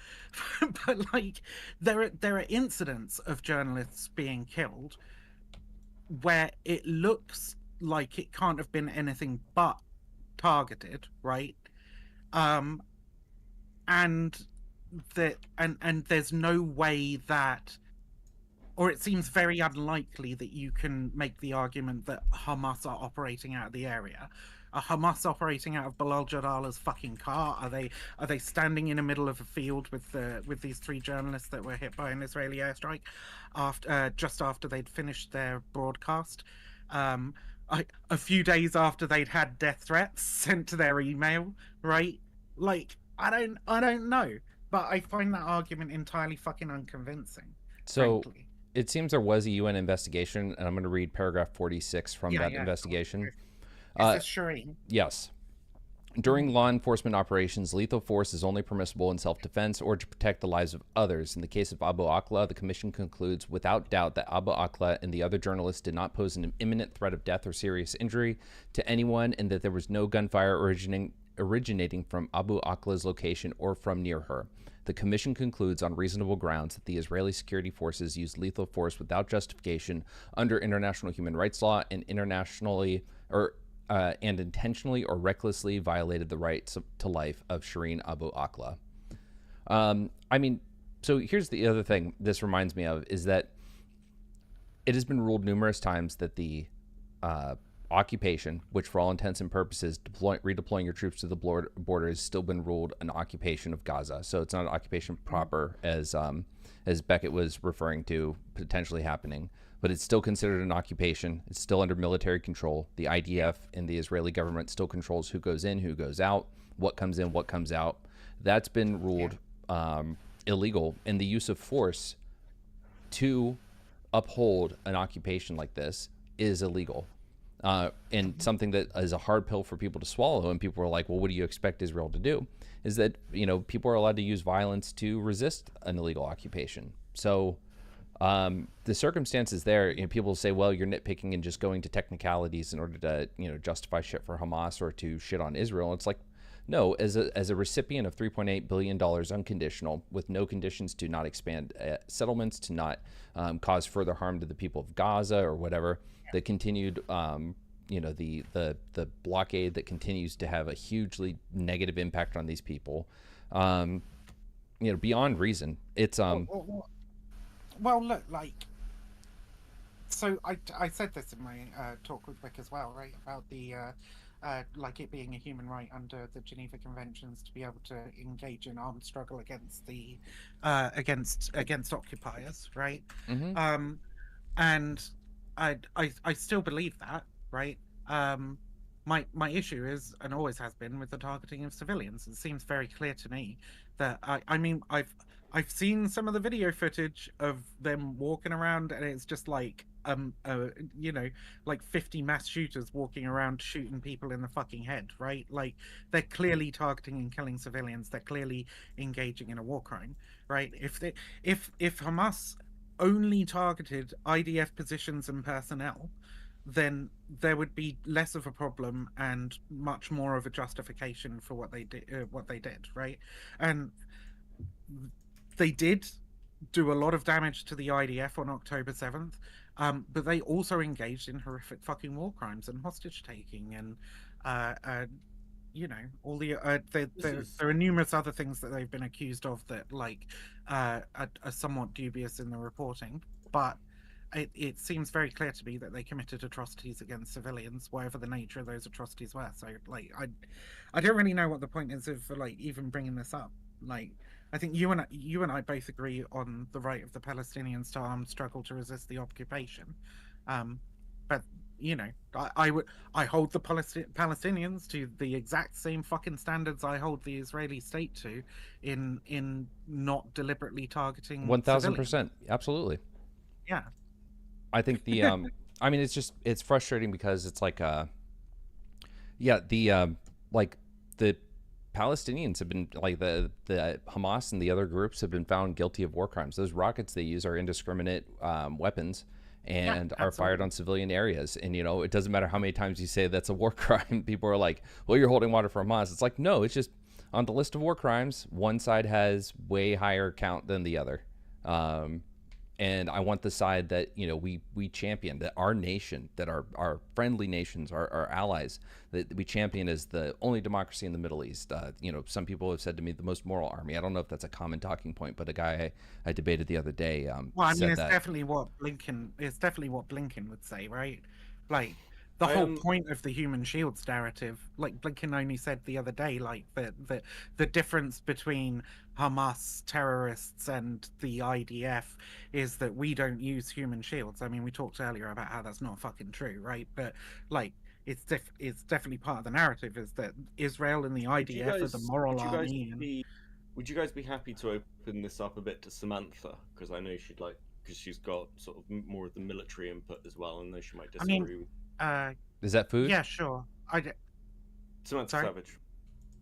But like, there are incidents of journalists being killed where it looks like it can't have been anything but targeted, right? And there's no way that, or it seems very unlikely that you can make the argument that Hamas are operating out of the area. Are Hamas operating out of Bilal Jadala's fucking car? Are they standing in the middle of a field with these three journalists that were hit by an Israeli airstrike just after they'd finished their broadcast? A few days after they'd had death threats sent to their email, right? Like, I don't know, but I find that argument entirely fucking unconvincing. So frankly. it seems there was a UN investigation, and I'm going to read paragraph 46 from that investigation. Is this Shireen? Yes. During law enforcement operations, lethal force is only permissible in self-defense or to protect the lives of others. In the case of Abu Akla, the commission concludes without doubt that Abu Akla and the other journalists did not pose an imminent threat of death or serious injury to anyone, and that there was no gunfire originating from Abu Akla's location or from near her. The commission concludes on reasonable grounds that the Israeli security forces used lethal force without justification under international human rights law and and intentionally or recklessly violated the rights to life of Shireen Abu Akla. I mean, so here's the other thing this reminds me of, is that it has been ruled numerous times that the occupation, which for all intents and purposes, redeploying your troops to the border, has still been ruled an occupation of Gaza. So it's not an occupation proper, as Beckett was referring to potentially happening. But it's still considered an occupation. It's still under military control. The IDF and the Israeli government still controls who goes in, who goes out, what comes in, what comes out. That's been ruled illegal. And the use of force to uphold an occupation like this is illegal. And something that is a hard pill for people to swallow. And people are like, well, what do you expect Israel to do? Is that, people are allowed to use violence to resist an illegal occupation. So the circumstances there, people say, well, you're nitpicking and just going to technicalities in order to, justify shit for Hamas or to shit on Israel. It's like, no, as a recipient of $3.8 billion unconditional, with no conditions to not expand settlements, to not cause further harm to the people of Gaza or whatever, the continued, the blockade that continues to have a hugely negative impact on these people, beyond reason. It's Well, look, like, so I said this in my talk with Whick as well, right? About the like it being a human right under the Geneva Conventions to be able to engage in armed struggle against the against occupiers, right? Mm-hmm. And I still believe that, right? My issue is, and always has been, with the targeting of civilians. It seems very clear to me that I mean I've seen some of the video footage of them walking around, and it's just like you know, like 50 mass shooters walking around shooting people in the fucking head, right? Like they're clearly targeting and killing civilians. They're clearly engaging in a war crime, right? If Hamas only targeted IDF positions and personnel, then there would be less of a problem and much more of a justification for what they did, right? And they did do a lot of damage to the IDF on October 7th, but they also engaged in horrific fucking war crimes and hostage taking and you know, all the there are numerous other things that they've been accused of that like are somewhat dubious in the reporting, but it seems very clear to me that they committed atrocities against civilians, whatever the nature of those atrocities were. So like I don't really know what the point is of like even bringing this up. Like I think you and I both agree on the right of the Palestinians to armed struggle to resist the occupation, but you know, I hold the Palestinians to the exact same fucking standards I hold the Israeli state to, in not deliberately targeting 1000%, absolutely. Yeah, I think the I mean, it's frustrating because it's like yeah, the like the Palestinians have been like the Hamas and the other groups have been found guilty of war crimes. Those rockets they use are indiscriminate weapons and are fired on civilian areas. And you know, it doesn't matter how many times you say that's a war crime. People are like, "Well, you're holding water for Hamas." It's like, no, it's just on the list of war crimes. One side has way higher count than the other. And I want the side that, you know, we champion, that our nation, that our friendly nations, our allies, that we champion as the only democracy in the Middle East. You know, some people have said to me the most moral army. I don't know if that's a common talking point, but a guy I debated the other day well, I mean, said it's that. definitely what Blinken would say, right? Like the whole point of the human shields narrative, like Blinken only said the other day, like the difference between Hamas terrorists and the IDF is that we don't use human shields. I mean, we talked earlier about how that's not fucking true, right? But like it's definitely part of the narrative is that Israel and the IDF are the moral army. Would you guys be happy to open this up a bit to Samantha? Because I know she'd like, because she's got sort of more of the military input as well, and though she might disagree. Is that food? Yeah, sure. Samantha Sorry? Savage.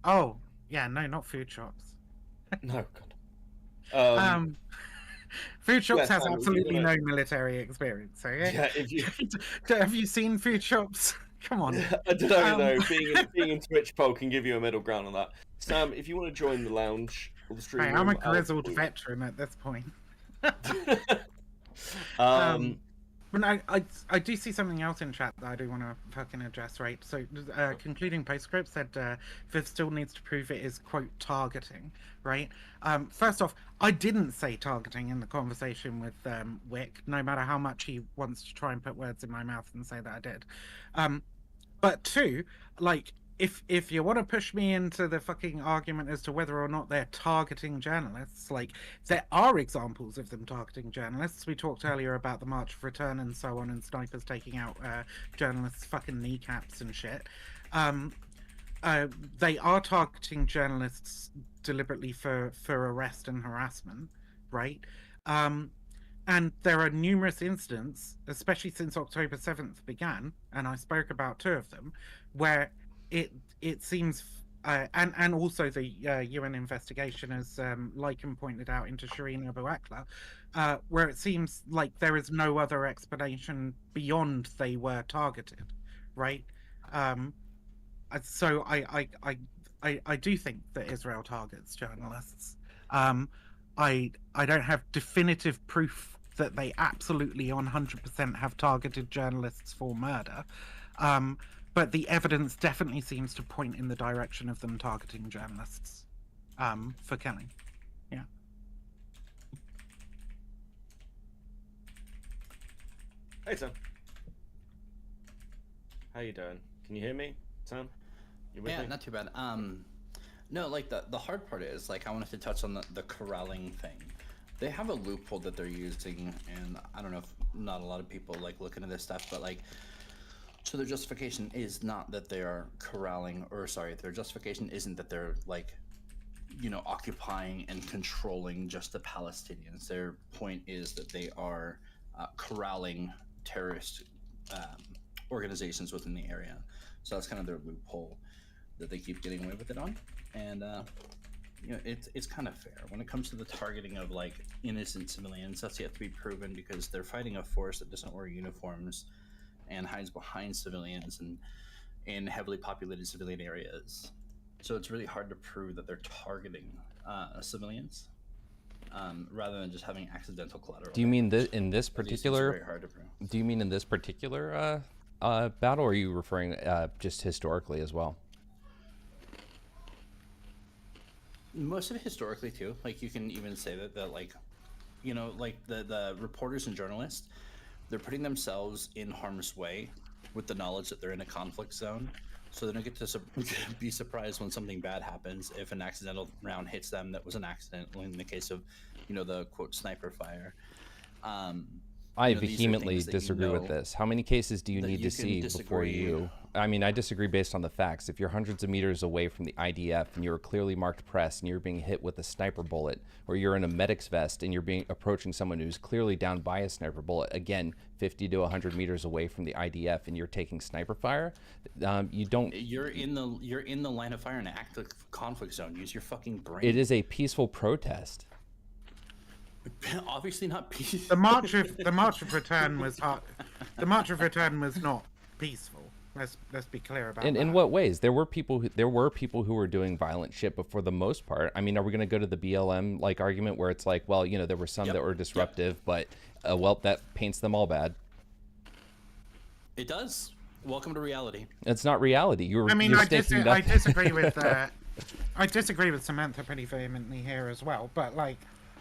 Oh, yeah, no, not food shops. No, God. Food shops has Sam, absolutely no military experience. So yeah, if you have you seen food shops? Come on. I don't know. Being in Twitch poll can give you a middle ground on that. Sam, if you want to join the lounge or the stream Hey, room, I'm a grizzled veteran at this point. But I do see something else in chat that I do want to fucking address, right? So, concluding postscript said Viv still needs to prove it is, quote, targeting, right? First off, I didn't say targeting in the conversation with Whick, no matter how much he wants to try and put words in my mouth and say that I did. But two, like, if you want to push me into the fucking argument as to whether or not they're targeting journalists, like there are examples of them targeting journalists. We talked earlier about the March of Return and so on, and snipers taking out journalists' fucking kneecaps and shit. They are targeting journalists deliberately for arrest and harassment, right? And there are numerous incidents, especially since October 7th began, and I spoke about two of them, where it seems, and also the UN investigation, as Lycan pointed out, into Shireen Abu Akleh, where it seems like there is no other explanation beyond they were targeted, right? So I do think that Israel targets journalists. I don't have definitive proof that they absolutely 100% have targeted journalists for murder. But the evidence definitely seems to point in the direction of them targeting journalists for killing. Yeah. Hey, Sam. How you doing? Can you hear me, Sam? You with me? Not too bad. No, like the hard part is, like, I wanted to touch on the corralling thing. They have a loophole that they're using, and I don't know if not a lot of people like look into this stuff, but like, so their justification is not that they are corralling, or sorry, their justification isn't that they're like occupying and controlling just the Palestinians. Their point is that they are corralling terrorist organizations within the area. So that's kind of their loophole that they keep getting away with it on. And it's kind of fair when it comes to the targeting of like innocent civilians. That's yet to be proven because they're fighting a force that doesn't wear uniforms and hides behind civilians and in heavily populated civilian areas. So it's really hard to prove that they're targeting civilians rather than just having accidental collateral. Do you mean in this particular? Very hard to prove. Do you mean in this particular battle, or are you referring just historically as well? Most of it historically too. Like you can even say that like, like the reporters and journalists, they're putting themselves in harm's way with the knowledge that they're in a conflict zone, so they don't get to be surprised when something bad happens. If an accidental round hits them, that was an accident. In the case of, the quote sniper fire. I vehemently disagree with this. How many cases do you need to see before you? I mean, I disagree based on the facts. If you're hundreds of meters away from the IDF and you're a clearly marked press and you're being hit with a sniper bullet, or you're in a medic's vest and you're approaching someone who's clearly down by a sniper bullet, again, 50 to 100 meters away from the IDF, and you're taking sniper fire, you don't. You're in the line of fire in an active conflict zone. Use your fucking brain. It is a peaceful protest. Obviously not peaceful. The March of Return was the March of Return was not peaceful. Let's be clear about that. In what ways? There were people who were doing violent shit, but for the most part, I mean, are we going to go to the BLM like argument where it's like, well, there were some that were disruptive, but well, that paints them all bad. It does. Welcome to reality. It's not reality. I disagree with I disagree with Samantha pretty vehemently here as well. But like,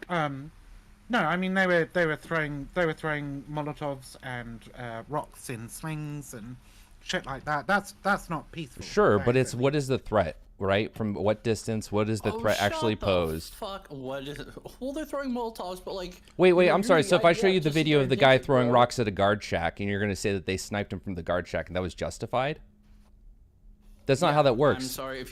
no, I mean they were throwing Molotovs and rocks in slings and shit like that. That's not peaceful. Sure, but it's what is the threat, right? From what distance? What is the threat actually posed? Fuck, what is it? Well, they're throwing Molotovs, but like. Wait, I'm sorry. So if I show you the video of the guy throwing rocks at a guard shack, and you're going to say that they sniped him from the guard shack, and that was justified? That's not how that works. I'm sorry,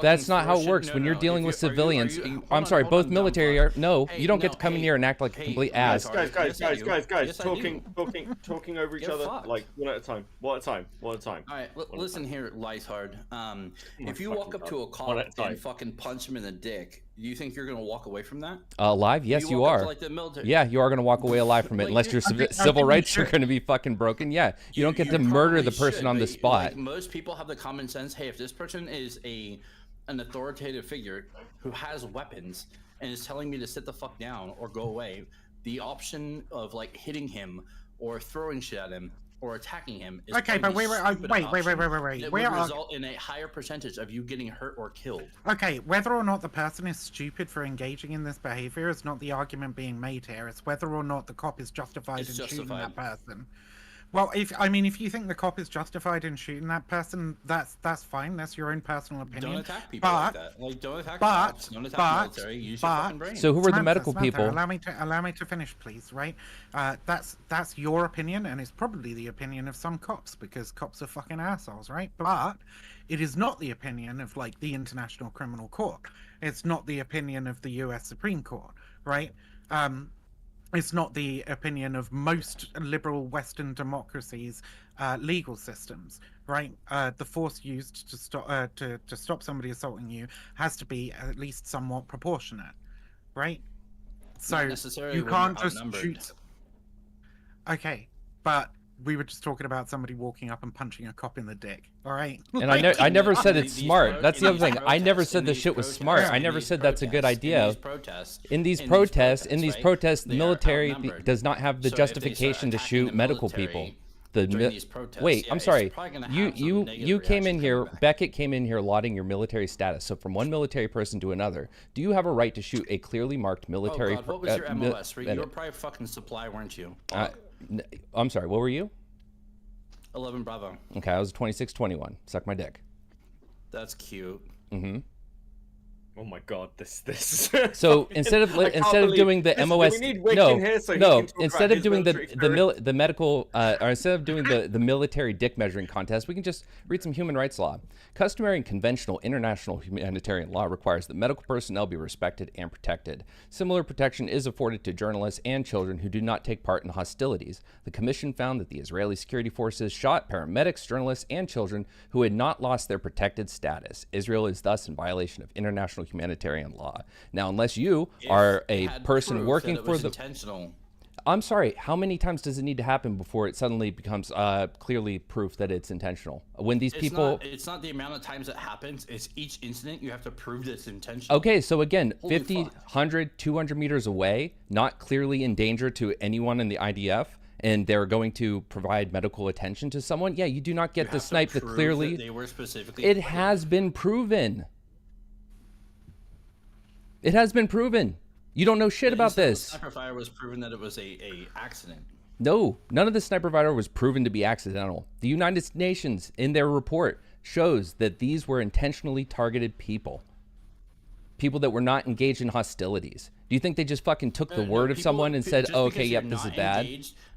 that's not how it works. When you're dealing with civilians, I'm sorry, both military are. No, you don't get to come in here and act like a complete ass. Guys, talking over each other, like one at a time. One at a time. All right, listen here, Lysard. If you walk up to a cop and fucking punch him in the dick, do you think you're gonna walk away from that? Alive? Yes, you are. Yeah, you are gonna walk away alive from it, unless your civil rights are gonna be fucking broken. Yeah, you don't get to murder the person on the spot. Like, most people have the common sense. Hey, if this person is an authoritative figure who has weapons and is telling me to sit the fuck down or go away, the option of like hitting him or throwing shit at him or attacking him is okay, but wait. It would result in a higher percentage of you getting hurt or killed. Okay, whether or not the person is stupid for engaging in this behavior is not the argument being made here. It's whether or not the cop is justified in shooting that person. Well, if you think the cop is justified in shooting that person, that's fine. That's your own personal opinion. Don't attack people like that. Like, don't attack cops. Don't attack military. Use your fucking brain. So who were the medical people? Allow me to finish, please. Right? That's your opinion, and it's probably the opinion of some cops because cops are fucking assholes, right? But it is not the opinion of like the International Criminal Court. It's not the opinion of the U.S. Supreme Court, right? It's not the opinion of most liberal Western democracies' legal systems, right? The force used to stop somebody assaulting you has to be at least somewhat proportionate, right? So you can't just shoot. Okay, but we were just talking about somebody walking up and punching a cop in the dick, all right? And I never said it's smart. That's the other thing. I never said the shit was smart. I never said that's a good idea. In these protests, the military does not have the justification to shoot medical people. Wait, I'm sorry. You came in here. Beckett came in here lauding your military status. So from one military person to another, do you have a right to shoot a clearly marked military? Oh God, what was your MOS? You were probably fucking supply, weren't you? I'm sorry, what were you? 11 Bravo. Okay, I was 2621. Suck my dick. That's cute. Mm-hmm. Oh my god, this. So instead of doing the MOS, we need Whick in here so he can talk instead about of doing his military the medical, or instead of doing the military dick measuring contest, we can just read some human rights law. Customary and conventional international humanitarian law requires that medical personnel be respected and protected. Similar protection is afforded to journalists and children who do not take part in hostilities. The commission found that the Israeli security forces shot paramedics, journalists, and children who had not lost their protected status. Israel is thus in violation of international humanitarian law. Now, unless you are a person working for the intentional. I'm sorry, how many times does it need to happen before it suddenly becomes clearly proof that it's intentional? When these people... It's not the amount of times it happens, it's each incident you have to prove that it's intentional. Okay, so again, Holy 50, fuck. 100, 200 meters away, not clearly in danger to anyone in the IDF, and they're going to provide medical attention to someone, yeah, you do not get to snipe that clearly... They were specifically... It has been proven. It has been proven. You don't know shit about this. Sniper fire was proven that it was a accident. No, none of the sniper fire was proven to be accidental. The United Nations, in their report, shows that these were intentionally targeted people. People that were not engaged in hostilities. Do you think they just fucking took the word of someone and said, oh, okay, yep, this is bad?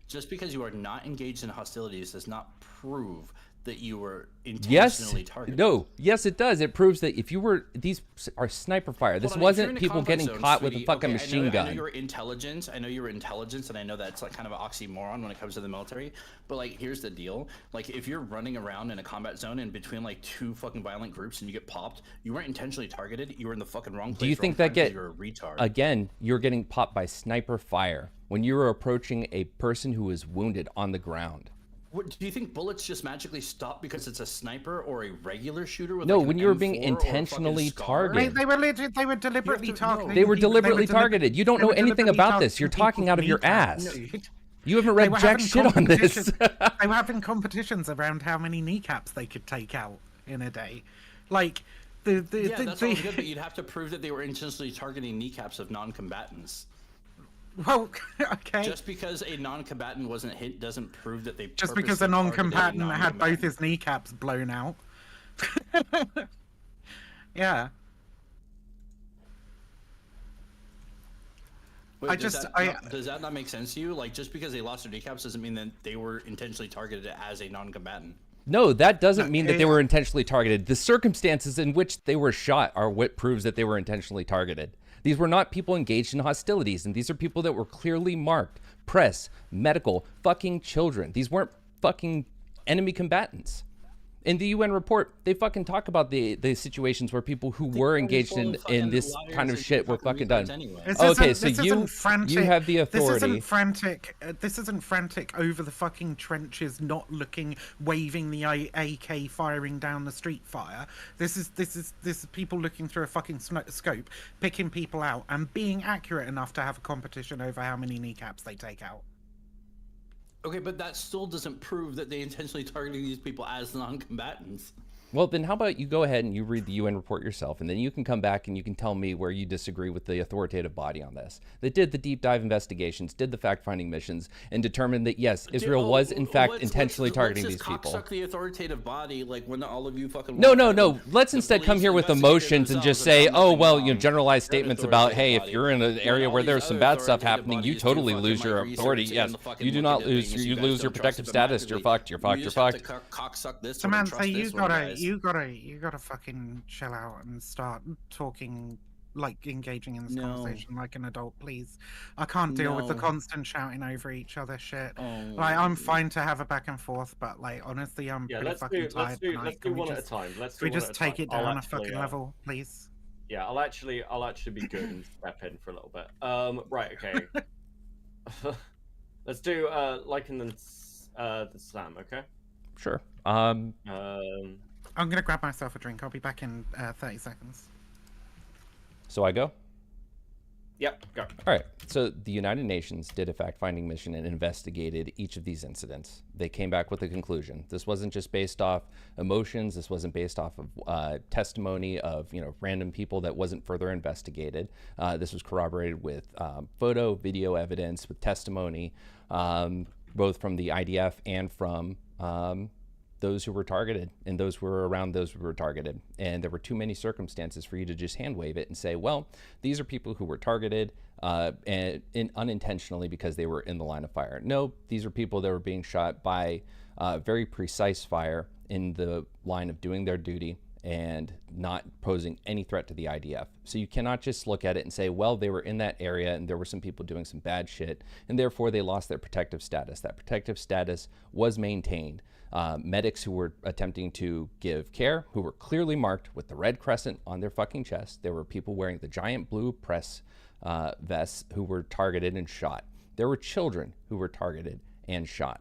Just because you are not engaged in hostilities does not prove that you were intentionally targeted. No, yes, it does. It proves that if you were, these are sniper fire. This wasn't people getting caught with a fucking machine gun. I know you're intelligence. I know you're intelligence, and I know that's like kind of an oxymoron when it comes to the military. But like, here's the deal: like, if you're running around in a combat zone in between like two fucking violent groups and you get popped, you weren't intentionally targeted. You were in the fucking wrong place. Do you think that you're a retard? Again, you're getting popped by sniper fire when you were approaching a person who was wounded on the ground? What, do you think bullets just magically stop because it's a sniper or a regular shooter? With No, like when an you were being M4 intentionally targeted. They were deliberately targeted. They were deliberately targeted. You don't know anything about this. You're talking out of your ass. You haven't read jack shit on this. They were having competitions around how many kneecaps they could take out in a day. Like, that's all good, but you'd have to prove that they were intentionally targeting kneecaps of non-combatants. Well, okay. Just because a non-combatant wasn't hit doesn't prove that they. Just because a non-combatant had both his kneecaps blown out. Yeah. Wait, does that not make sense to you? Like, just because they lost their kneecaps doesn't mean that they were intentionally targeted as a non-combatant. No, that doesn't mean that they were intentionally targeted. The circumstances in which they were shot are what proves that they were intentionally targeted. These were not people engaged in hostilities, and these are people that were clearly marked. Press, medical, fucking children. These weren't fucking enemy combatants. In the UN report, they fucking talk about the situations where people who were engaged in this kind of shit were fucking done. Anyway. Okay, so you have the authority. This isn't frantic over the fucking trenches, not looking, waving the AK, firing down the street fire. This is people looking through a fucking scope, picking people out, and being accurate enough to have a competition over how many kneecaps they take out. Okay, but that still doesn't prove that they intentionally targeted these people as non-combatants. Well, then how about you go ahead and you read the UN report yourself, and then you can come back and you can tell me where you disagree with the authoritative body on this. That did the deep dive investigations, did the fact-finding missions, and determined that, yes, Israel was, in fact, intentionally targeting these people. Let's the authoritative body, like when all of you fucking... No. Let's instead come here with emotions and just say, oh, well, you know, generalized statements about, hey, if you're in an area where there's some bad stuff happening, you totally lose your authority. Yes, you do not lose, you lose your protective status. You're fucked. Samantha, you gotta fucking chill out and start talking, like engaging in this conversation like an adult, please. I can't deal with the constant shouting over each other shit. Like, I'm fine to have a back and forth, but like honestly, I'm pretty fucking tired tonight. Let's do one at a time. Can we just take it down a fucking level, please? Yeah, I'll actually be good and step in for a little bit. Right, okay. Let's do like and then the slam, okay? Sure. I'm gonna grab myself a drink. I'll be back in 30 seconds. So I go? Yep, go. All right. So the United Nations did a fact-finding mission and investigated each of these incidents. They came back with a conclusion. This wasn't just based off emotions. This wasn't based off of testimony of random people that wasn't further investigated. This was corroborated with photo, video evidence, with testimony, both from the IDF and from those who were targeted and those who were around those who were targeted. And there were too many circumstances for you to just hand wave it and say, well, these are people who were targeted and unintentionally because they were in the line of fire. No, these are people that were being shot by very precise fire in the line of doing their duty and not posing any threat to the IDF. So you cannot just look at it and say, well, they were in that area and there were some people doing some bad shit and therefore they lost their protective status. That protective status was maintained. Medics who were attempting to give care, who were clearly marked with the red crescent on their fucking chest. There were people wearing the giant blue press vests who were targeted and shot. There were children who were targeted and shot.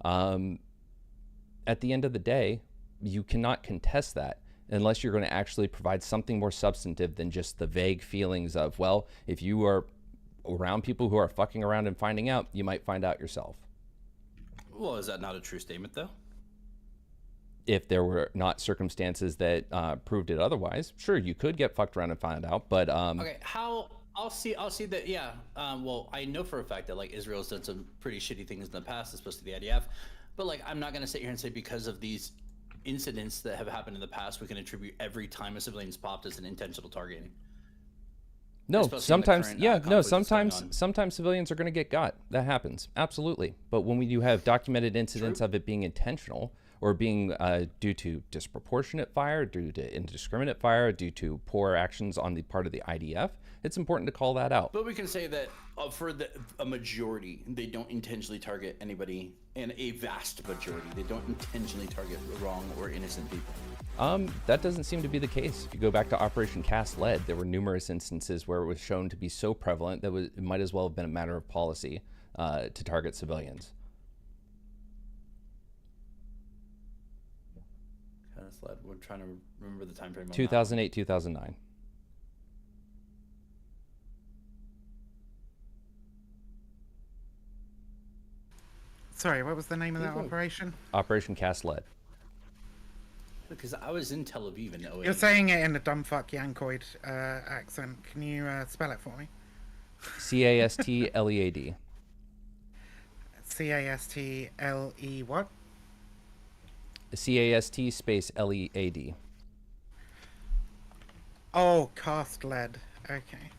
At the end of the day, you cannot contest that unless you're going to actually provide something more substantive than just the vague feelings of, well, if you are around people who are fucking around and finding out, you might find out yourself. Well, is that not a true statement, though? If there were not circumstances that proved it otherwise, sure, you could get fucked around and find out, but... Okay, how... I'll see that, yeah. Well, I know for a fact that, like, Israel's done some pretty shitty things in the past, especially the IDF, but, like, I'm not going to sit here and say because of these incidents that have happened in the past, we can attribute every time a civilian's popped as an intentional targeting. No, sometimes, sometimes civilians are going to get got. That happens, absolutely. But when you have documented incidents of it being intentional or being due to disproportionate fire, due to indiscriminate fire, due to poor actions on the part of the IDF, it's important to call that out. But we can say that for a majority, they don't intentionally target anybody, and a vast majority, they don't intentionally target wrong or innocent people. That doesn't seem to be the case. If you go back to Operation Cast Lead, there were numerous instances where it was shown to be so prevalent that it might as well have been a matter of policy to target civilians. Cast Lead, we're trying to remember the time frame. 2008, 2009. Sorry, what was the name of that operation? Operation Cast Lead. Because I was in Tel Aviv in 08. You're saying it in a dumbfuck Yankoid accent. Can you spell it for me? C-A-S-T-L-E-A-D. C-A-S-T-L-E what? C-A-S-T space L-E-A-D. Oh, Cast Lead. Okay.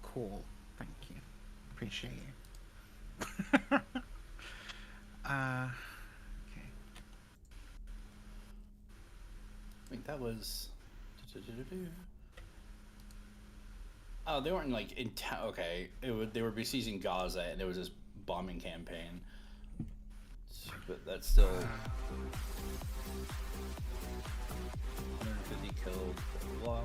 Cool. Thank you. Appreciate you. Okay. I think that was. Oh, they weren't like in town. Okay, they were besieging Gaza, and there was this bombing campaign. But that's still 150 killed. Blah.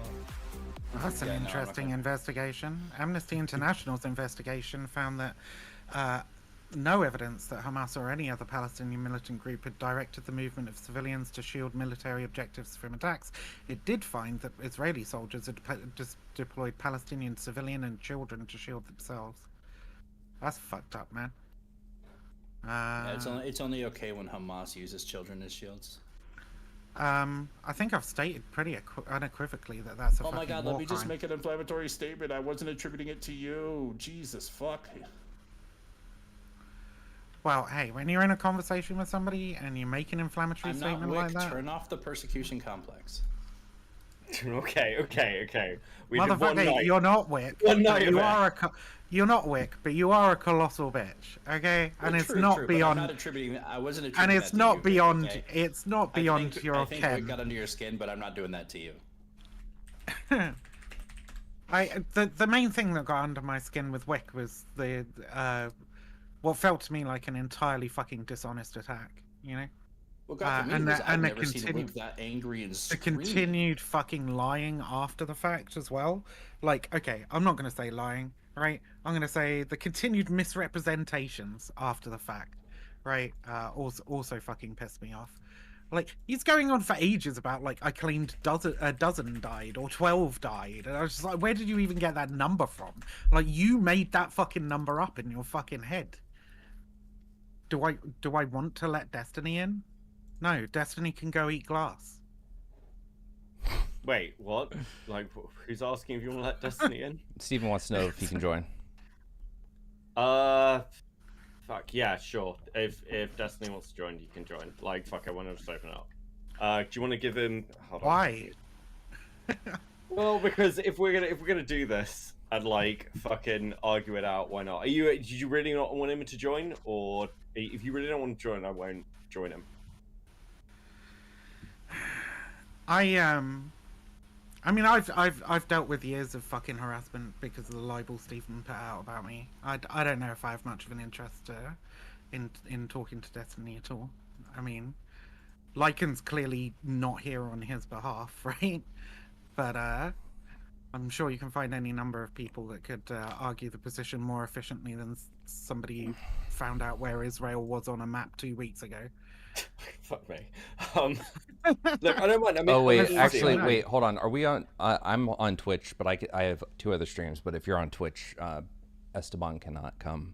That's an interesting investigation. Amnesty International's investigation found that no evidence that Hamas or any other Palestinian militant group had directed the movement of civilians to shield military objectives from attacks. It did find that Israeli soldiers had deployed Palestinian civilian and children to shield themselves. That's fucked up, man. Yeah, it's only okay when Hamas uses children as shields. I think I've stated pretty unequivocally that that's a fucking war crime. Oh my god, let me just make an inflammatory statement. I wasn't attributing it to you. Jesus, fuck. Well, hey, when you're in a conversation with somebody and you make an inflammatory statement like that... Turn off the persecution complex. Okay. Motherfucker, you're not Whick. You're not Whick, but you are a colossal bitch, okay? And it's not beyond... I'm not attributing... I wasn't and attributing it's that not to you, beyond... okay? It's not beyond your I think ken. Whick got under your skin, but I'm not doing that to you. The main thing that got under my skin with Whick was the... what felt to me like an entirely fucking dishonest attack, you know? Well, God, for me, I've never seen Whick that angry and screaming. The continued fucking lying after the fact as well. Like, okay, I'm not going to say lying, right? I'm going to say the continued misrepresentations after the fact, right? Also fucking pissed me off. Like, he's going on for ages about, like, I claimed a dozen died or 12 died. And I was just like, where did you even get that number from? Like, you made that fucking number up in your fucking head. Do I want to let Destiny in? No, Destiny can go eat glass. Wait, what? Like, who's asking if you want to let Destiny in? Steven wants to know if he can join. I fuck yeah, sure. If Destiny wants to join, you can join. Like, fuck, I want to just open it up. Do you want to give him? Hold on. Why? Well, because if we're gonna do this and like fucking argue it out, why not? Did you really not want him to join, or if you really don't want to join, I won't join him. I mean, I've dealt with years of fucking harassment because of the libel Stephen put out about me. I don't know if I have much of an interest in talking to Destiny at all. I mean, Lycan's clearly not here on his behalf, right? But I'm sure you can find any number of people that could argue the position more efficiently than somebody who found out where Israel was on a map 2 weeks ago. Fuck me. Look, I don't mind. I mean, Oh wait, easy. actually, wait, hold on. Are we on? I'm on Twitch, but I have 2 other streams. But if you're on Twitch, Esteban cannot come.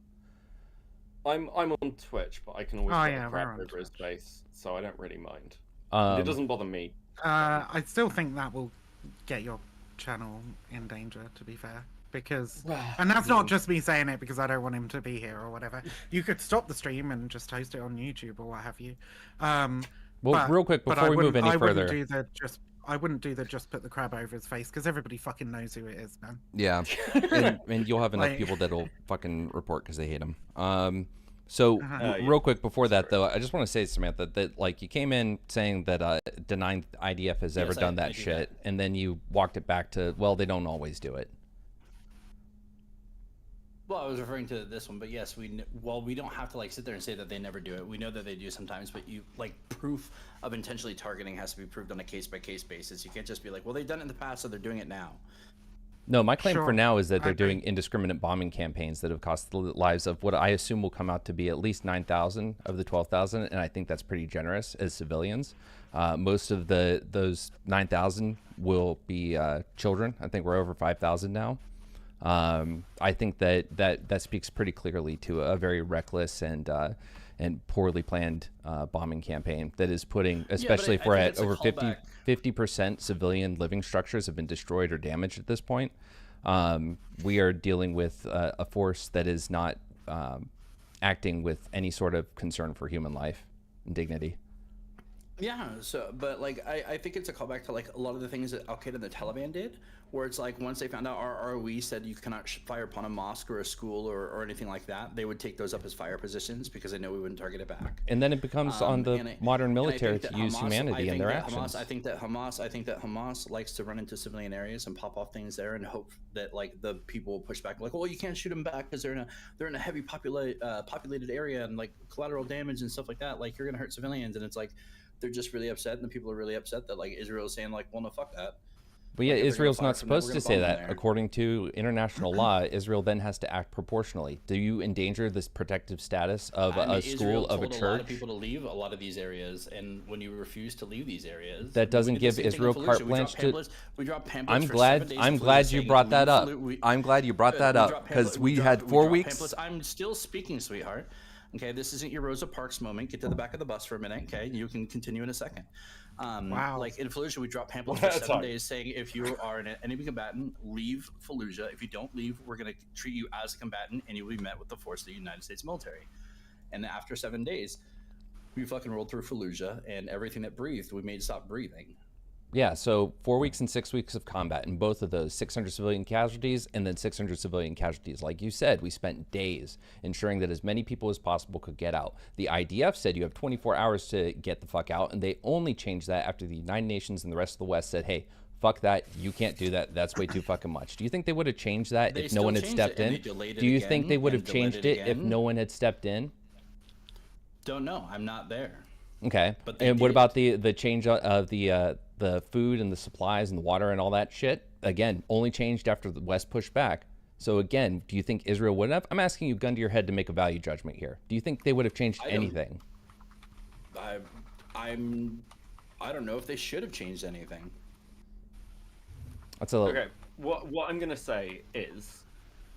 I'm on Twitch, but I can always crap over his face, so I don't really mind. It doesn't bother me. I still think that will get your channel in danger, to be fair. Because, and that's not just me saying it because I don't want him to be here or whatever. You could stop the stream and just host it on YouTube or what have you. Real quick before we move any further, I wouldn't do the just put the crab over his face because everybody fucking knows who it is, man. Yeah, and you'll have enough people that'll fucking report because they hate him. Real quick before that though, I just want to say, Samantha, that like you came in saying that denying IDF has ever done that shit, and then you walked it back to, well, they don't always do it. Well, I was referring to this one, but yes, we don't have to like sit there and say that they never do it. We know that they do sometimes, but you like proof of intentionally targeting has to be proved on a case by case basis. You can't just be like, well, they've done it in the past, so they're doing it now. No, my claim for now is that they're doing indiscriminate bombing campaigns that have cost the lives of what I assume will come out to be at least 9,000 of the 12,000, and I think that's pretty generous as civilians. Most of those 9,000 will be children. I think we're over 5,000 now. I think that speaks pretty clearly to a very reckless and poorly planned bombing campaign that is putting, especially if we're at over 50% civilian living structures have been destroyed or damaged at this point. We are dealing with a force that is not acting with any sort of concern for human life and dignity. Yeah, but like I think it's a callback to like a lot of the things that Al Qaeda and the Taliban did, where it's like once they found out our ROE said you cannot fire upon a mosque or a school or anything like that, they would take those up as fire positions because they know we wouldn't target it back. And then it becomes on the modern military to use humanity in their actions. I think that Hamas likes to run into civilian areas and pop off things there and hope that like the people will push back, like, well, you can't shoot them back because they're in a heavy populated area and like collateral damage and stuff like that. Like you're gonna hurt civilians, and it's like they're just really upset, and the people are really upset that like Israel's saying like, well, no, fuck that. But yeah, Israel's not supposed to say that. According to international law, Israel then has to act proportionally. Do you endanger this protective status of a school, of a church? A lot of people to leave a lot of these areas, and when you refuse to leave these areas, that doesn't give Israel carte blanche to. We dropped pamphlets. I'm glad you brought that up. I'm glad you brought that up because we had 4 weeks. I'm still speaking, sweetheart. Okay, this isn't your Rosa Parks moment. Get to the back of the bus for a minute, okay? You can continue in a second. Wow. Like in Fallujah, we dropped pamphlets for 7 days saying if you are an enemy combatant, leave Fallujah. If you don't leave, we're going to treat you as a combatant and you will be met with the force of the United States military. And after 7 days, we fucking rolled through Fallujah, and everything that breathed, we made stop breathing. Yeah, so 4 weeks and 6 weeks of combat, and both of those 600 civilian casualties and then 600 civilian casualties. Like you said, we spent days ensuring that as many people as possible could get out. The IDF said you have 24 hours to get the fuck out, and they only changed that after the United Nations and the rest of the West said, hey, fuck that, you can't do that, that's way too fucking much. Do you think they would have changed that if no one had stepped in? Do you think they would have changed it if no one had stepped in? Don't know, I'm not there. Okay, and what about the change of the food and the supplies and the water and all that shit? Again, only changed after the West pushed back. So again, do you think Israel would have? I'm asking you, gun to your head, to make a value judgment here. Do you think they would have changed anything? I don't know if they should have changed anything. That's a little... Okay. What I'm gonna say is,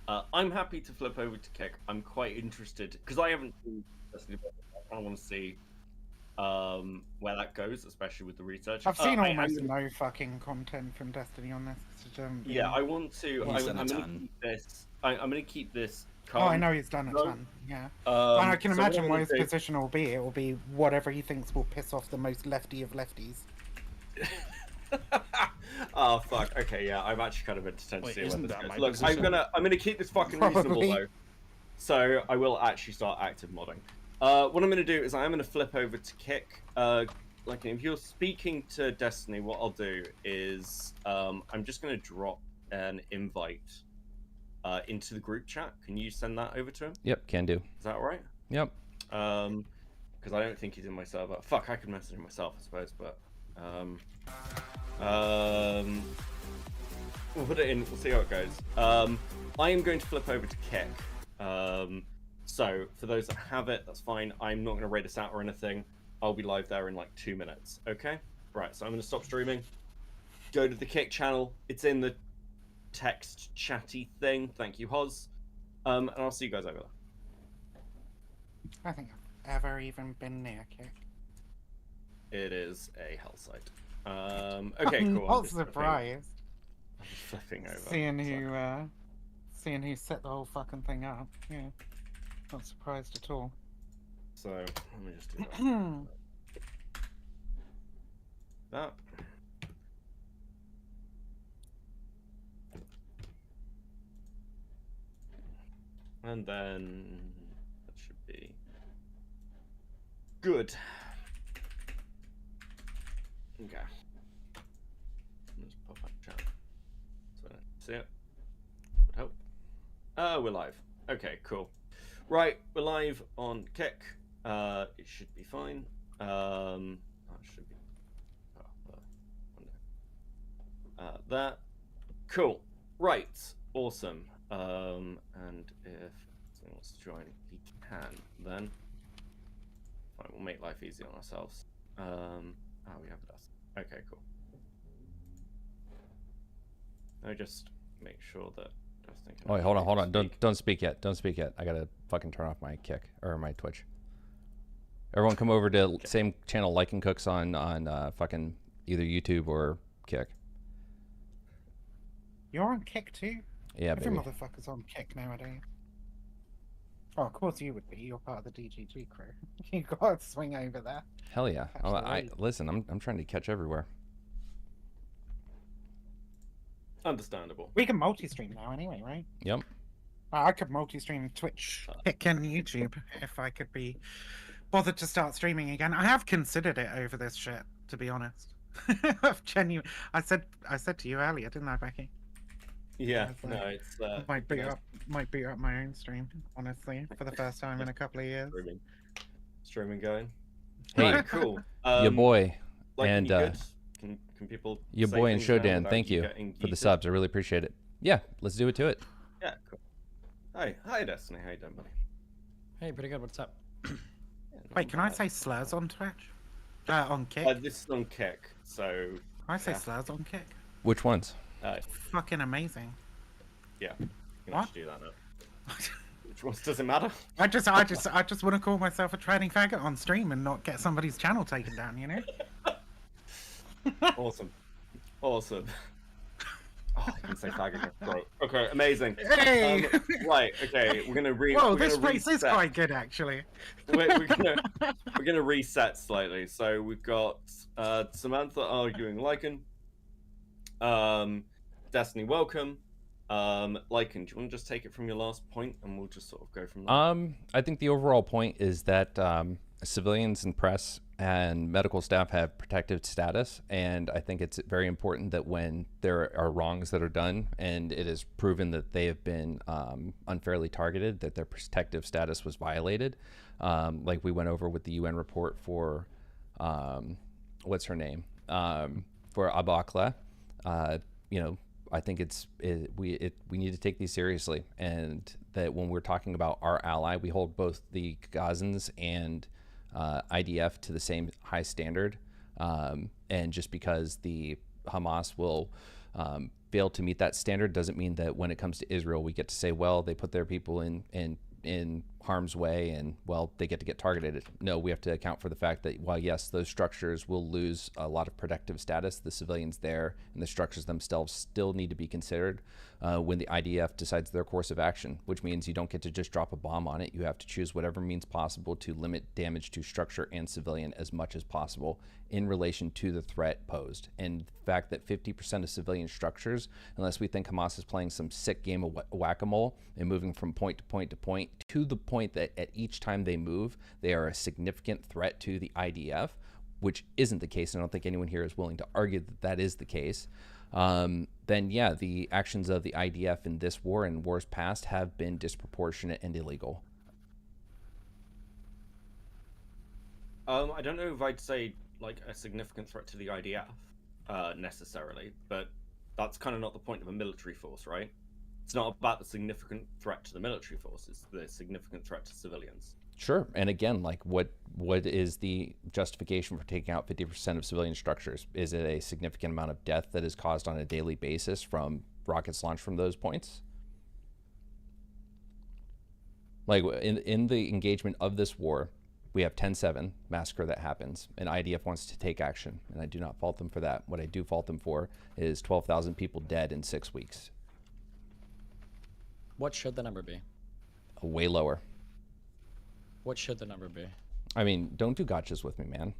I'm happy to flip over to Kick. I'm quite interested because I haven't seen Destiny. I want to see where that goes, especially with the research. I've seen almost no fucking content from Destiny on this. Yeah, I want to. I'm going to keep this. I'm going to keep this Oh, I know he's done a ton. Yeah, and I can so what imagine I'm what gonna his do- position will be. It will be whatever he thinks will piss off the most lefty of lefties. Oh fuck. Okay, yeah, I'm actually kind of entertained to Wait, see where isn't this that goes. my Look, position? I'm gonna keep this fucking reasonable Probably. though. So I will actually start active modding. What I'm gonna do is I'm gonna flip over to Kick. Like if you're speaking to Destiny, what I'll do is I'm just gonna drop an invite into the group chat. Can you send that over to him? Yep, can do. Is that all right? Yep. Because I don't think he's in my server. Fuck, I could message him myself, I suppose, but we'll put it in. We'll see how it goes. I am going to flip over to Kick. So for those that have it, that's fine. I'm not going to raid us out or anything. I'll be live there in like 2 minutes. Okay. Right. So I'm going to stop streaming. Go to the Kick channel. It's in the text chatty thing. Thank you, Hoz. And I'll see you guys over there. I think I've ever even been near Kick. It is a hell site. Okay, I'm cool. not surprised. I'm just flipping over. Seeing who set the whole fucking thing up. Yeah, not surprised at all. So let me just do that. That. And then that should be good. Okay. Let's pop up chat. So see it. That would help. We're live. Okay, cool. Right, we're live on Kick. It should be fine. That should be that. Cool. Right. Awesome. And if someone wants to join, he can then. Fine, we'll make life easy on ourselves. We have that. Okay, cool. Now just make sure that Dustin can Oh, wait, hold on. speak. Don't speak yet. Don't speak yet. I gotta fucking turn off my Kick or my Twitch. Everyone, come over to same channel, Like and Cooks on fucking either YouTube or Kick. You're on Kick too? Yeah, Every baby. motherfucker's on Kick nowadays. Oh, of course you would be. You're part of the DGG crew. You gotta swing over there. Hell yeah. Absolutely. Listen. I'm trying to catch everywhere. Understandable. We can multi-stream now anyway, right? Yep. I could multi-stream Twitch, Kick, and YouTube if I could be bothered to start streaming again. I have considered it over this shit, to be honest. I said to you earlier, didn't I, Becky? Yeah, It's like- no, it's Might boot no, up my own stream, honestly, for the first time in a couple of years. streaming going. Hey, Right, cool. your boy like, and you good? Can people? your say boy and things now Shodan, without thank you getting for the geeted? subs. I really appreciate it. Yeah, let's do it to it. Yeah, cool. Hi, Destiny. How you doing, buddy? Hey, pretty good. What's up? Yeah, not Wait, can I bad. say slurs on Twitch? On Kick? This is on Kick, so Can I say yeah. slurs on Kick? Which ones? Fucking amazing. yeah, you can What? actually do that now. Which ones does it matter? I just want to call myself a tranny faggot on stream and not get somebody's channel taken down, you know? Awesome. Oh, I can say faggot, bro. Okay, amazing. Hey! Right, okay, we're gonna Whoa, we're this gonna place is reset. quite good, actually. we're gonna reset slightly. So we've got Samantha arguing Lycan. Destiny, welcome. Lycan, do you want to just take it from your last point, and we'll just sort of go from there? I think the overall point is that civilians and press and medical staff have protective status, and I think it's very important that when there are wrongs that are done and it is proven that they have been unfairly targeted, that their protective status was violated. Like we went over with the UN report for what's her name, for Abakla. I think we need to take these seriously, and that when we're talking about our ally, we hold both the Gazans and IDF to the same high standard. And just because the Hamas will fail to meet that standard doesn't mean that when it comes to Israel, we get to say, well, they put their people in harm's way and, well, they get targeted. No, we have to account for the fact that while, yes, those structures will lose a lot of protective status, the civilians there and the structures themselves still need to be considered when the IDF decides their course of action, which means you don't get to just drop a bomb on it. You have to choose whatever means possible to limit damage to structure and civilian as much as possible in relation to the threat posed. And the fact that 50% of civilian structures, unless we think Hamas is playing some sick game of whack-a-mole and moving from point to point to the point that at each time they move, they are a significant threat to the IDF, which isn't the case. And I don't think anyone here is willing to argue that that is the case. Then yeah, the actions of the IDF in this war and wars past have been disproportionate and illegal. I don't know if I'd say like a significant threat to the IDF necessarily, but that's kind of not the point of a military force, right? It's not about the significant threat to the military force, it's the significant threat to civilians. Sure. And again, like what is the justification for taking out 50% of civilian structures? Is it a significant amount of death that is caused on a daily basis from rockets launched from those points? Like in the engagement of this war, we have 10-7 massacre that happens, and IDF wants to take action, and I do not fault them for that. What I do fault them for is 12,000 people dead in 6 weeks. What should the number be? Way lower. What should the number be? I mean, don't do gotchas with me, man.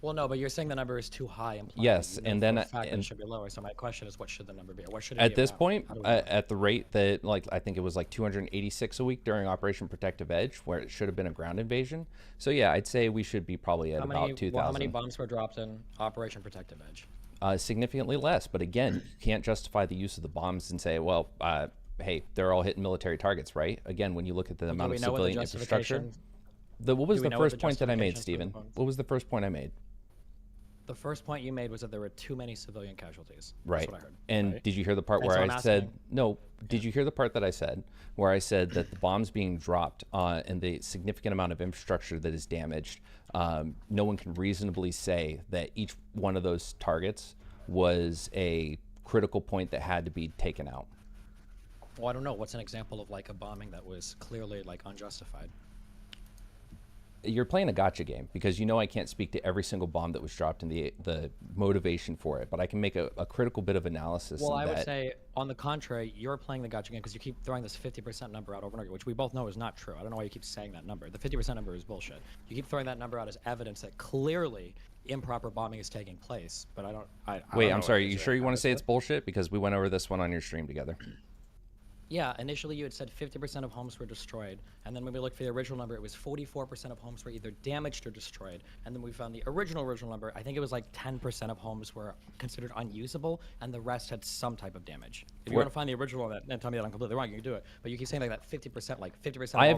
Well, no, but you're saying the number is too high. Implying Yes, that you know and then for a fact and it should be lower. So my question is, what should the number be? Or what should it at be this around? point, How do we know? at the rate that, like, I think it was like 286 a week during Operation Protective Edge, where it should have been a ground invasion. So yeah, I'd say we should be probably at about 2,000. How many bombs were dropped in Operation Protective Edge? Significantly less, but again, you can't justify the use of the bombs and say, well, hey, they're all hitting military targets, right? Again, when you look at the amount of civilian infrastructure. What was the first point that I made, Stephen? What was the first point I made? The first point you made was that there were too many civilian casualties. Right. That's what I heard. And right? did you hear the part And where so I I'm said, asking- no, did you hear the part that I said, where I said that the bombs being dropped and the significant amount of infrastructure that is damaged, no one can reasonably say that each one of those targets was a critical point that had to be taken out? Well, I don't know. What's an example of like a bombing that was clearly like unjustified? You're playing a gotcha game because you know I can't speak to every single bomb that was dropped and the motivation for it, but I can make a critical bit of analysis. Well, I would say, on the contrary, you're playing the gotcha game because you keep throwing this 50% number out over and over, which we both know is not true. I don't know why you keep saying that number. The 50% number is bullshit. You keep throwing that number out as evidence that clearly improper bombing is taking place, but I don't. Wait, I'm sorry. You sure you want to say it's bullshit? Because we went over this one on your stream together. Yeah, initially you had said 50% of homes were destroyed, and then when we looked for the original number, it was 44% of homes were either damaged or destroyed, and then we found the original number. I think it was like 10% of homes were considered unusable, and the rest had some type of damage. If you want to find the original one and tell me that I'm completely wrong, you can do it. But you keep saying like that 50%, like 50%. I have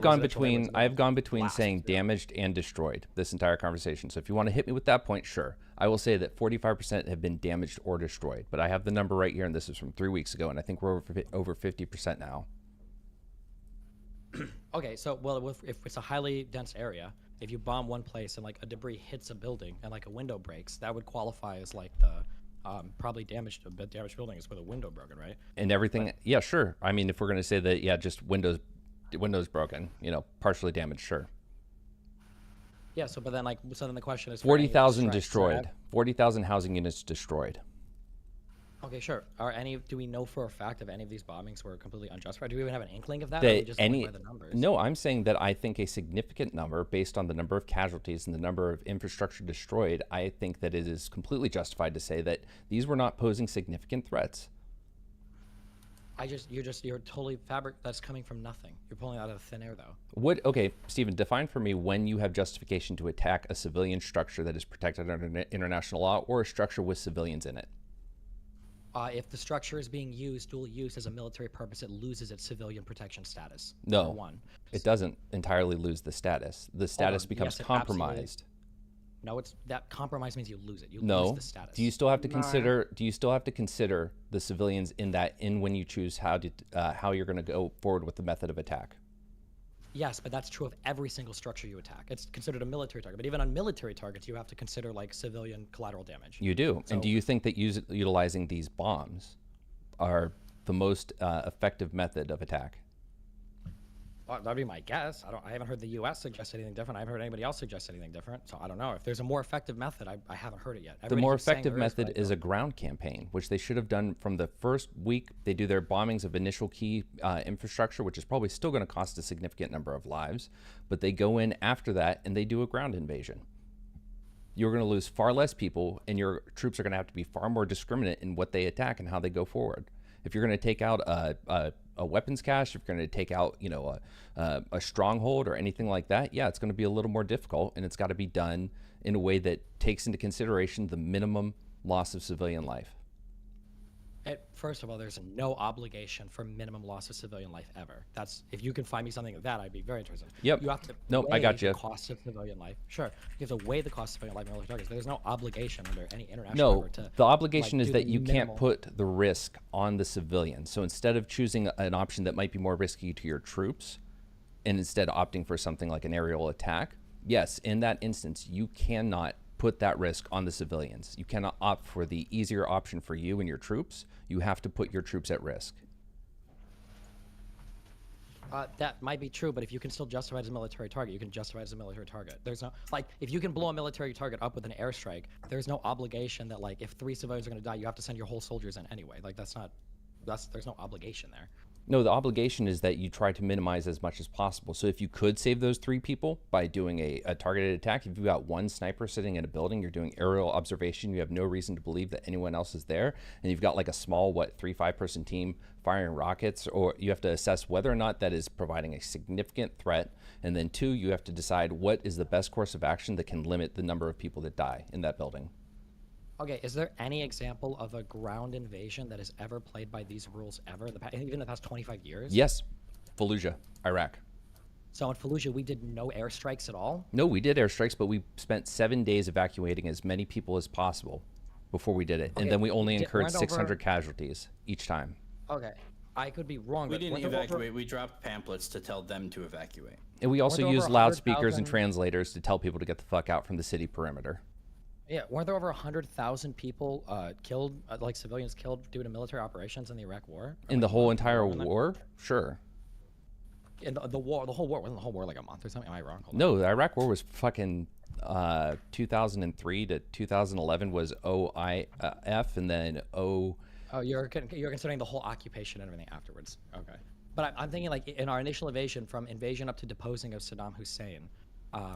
gone between saying damaged and destroyed this entire conversation. So if you want to hit me with that point, sure. I will say that 45% have been damaged or destroyed, but I have the number right here, and this is from 3 weeks ago, and I think we're over 50% now. Okay, so if it's a highly dense area, if you bomb one place and like a debris hits a building and like a window breaks, that would qualify as like the probably damaged building is with a window broken, right? And everything, yeah, sure. I mean, if we're going to say that, yeah, just windows broken, partially damaged, sure. Yeah, so then the question is 40,000 destroyed. 40,000 housing units destroyed. Okay, sure. Do we know for a fact if any of these bombings were completely unjustified? Do we even have an inkling of that? Or are we just going by the numbers? No, I'm saying that I think a significant number, based on the number of casualties and the number of infrastructure destroyed, I think that it is completely justified to say that these were not posing significant threats. You're totally that's coming from nothing. You're pulling out of thin air, though. Okay, Stephen, define for me when you have justification to attack a civilian structure that is protected under international law or a structure with civilians in it. If the structure is being dual use as a military purpose, it loses its civilian protection status. No, it doesn't entirely lose the status. The status becomes compromised. No, that compromise means you lose it. You lose the status. Do you still have to consider? Do you still have to consider the civilians in when you choose how you're going to go forward with the method of attack? Yes, but that's true of every single structure you attack. It's considered a military target, but even on military targets, you have to consider like civilian collateral damage. You do. And do you think that utilizing these bombs are the most effective method of attack? that'd be my guess. I haven't heard the U.S. suggest anything different. I haven't heard anybody else suggest anything different. So I don't know if there's a more effective method. I haven't heard it yet. The Everybody more keeps saying effective there method but is I a ground campaign, which they should have done from the first week. They do their bombings of initial key infrastructure, which is probably still going to cost a significant number of lives. But they go in after that and they do a ground invasion. You're going to lose far less people, and your troops are going to have to be far more discriminate in what they attack and how they go forward. If you're going to take out a weapons cache, if you're going to take out, you know, a stronghold or anything like that, yeah, it's going to be a little more difficult, and it's got to be done in a way that takes into consideration the minimum loss of civilian life. First of all, there's no obligation for minimum loss of civilian life ever. That's if you can find me something like that, I'd be very interested. Yep. You have to Nope, I weigh got you. the cost of civilian life. Sure. You have to weigh the cost of civilian life in military targets. There's no obligation under any international No, effort to, the obligation like, is do that the you can't minimal- put the risk on the civilian. So instead of choosing an option that might be more risky to your troops, and instead opting for something like an aerial attack, yes, in that instance, you cannot put that risk on the civilians. You cannot opt for the easier option for you and your troops. You have to put your troops at risk. That might be true, but if you can still justify it as a military target, you can justify it as a military target. There's no, like, if you can blow a military target up with an airstrike, there's no obligation that, like, if 3 civilians are going to die, you have to send your whole soldiers in anyway. Like, there's no obligation there. No, the obligation is that you try to minimize as much as possible. So if you could save those 3 people by doing a targeted attack, if you've got 1 sniper sitting in a building, you're doing aerial observation, you have no reason to believe that anyone else is there, and you've got like a small, 3-5 person team firing rockets, or you have to assess whether or not that is providing a significant threat, and then 2, you have to decide what is the best course of action that can limit the number of people that die in that building. Okay, is there any example of a ground invasion that has ever played by these rules ever, even in the past 25 years? Yes, Fallujah, Iraq. So in Fallujah, we did no airstrikes at all? No, we did airstrikes, but we spent 7 days evacuating as many people as possible before we did it. Okay, And then we only incurred weren't 600 over- casualties each time. Okay, I could be wrong, We but didn't weren't there over- evacuate. We dropped pamphlets to tell them to evacuate. And we also there over used loudspeakers 100,000 and translators to tell people to get the fuck out from the city perimeter. Yeah, weren't there over 100,000 people killed, like civilians killed due to military operations in the Iraq War? In the whole entire war? Sure. In the war, the whole war, wasn't the whole war like a month or something? Am I wrong? Hold on. No, the Iraq War was fucking 2003 to 2011 was OIF, and then Oh, you're considering the whole occupation and everything afterwards. Okay. But I'm thinking like in our initial invasion, from invasion up to deposing of Saddam Hussein.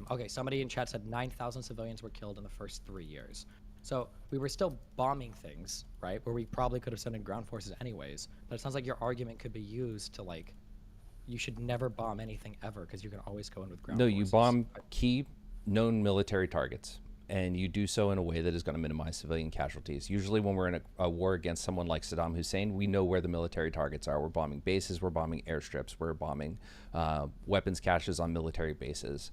Okay, somebody in chat said 9,000 civilians were killed in the first 3 years. So we were still bombing things, right? Where we probably could have sent in ground forces anyways. But it sounds like your argument could be used to like, you should never bomb anything ever because you can always go in with ground no, forces. you bomb key known military targets, and you do so in a way that is going to minimize civilian casualties. Usually when we're in a war against someone like Saddam Hussein, we know where the military targets are. We're bombing bases, we're bombing airstrips, we're bombing weapons caches on military bases.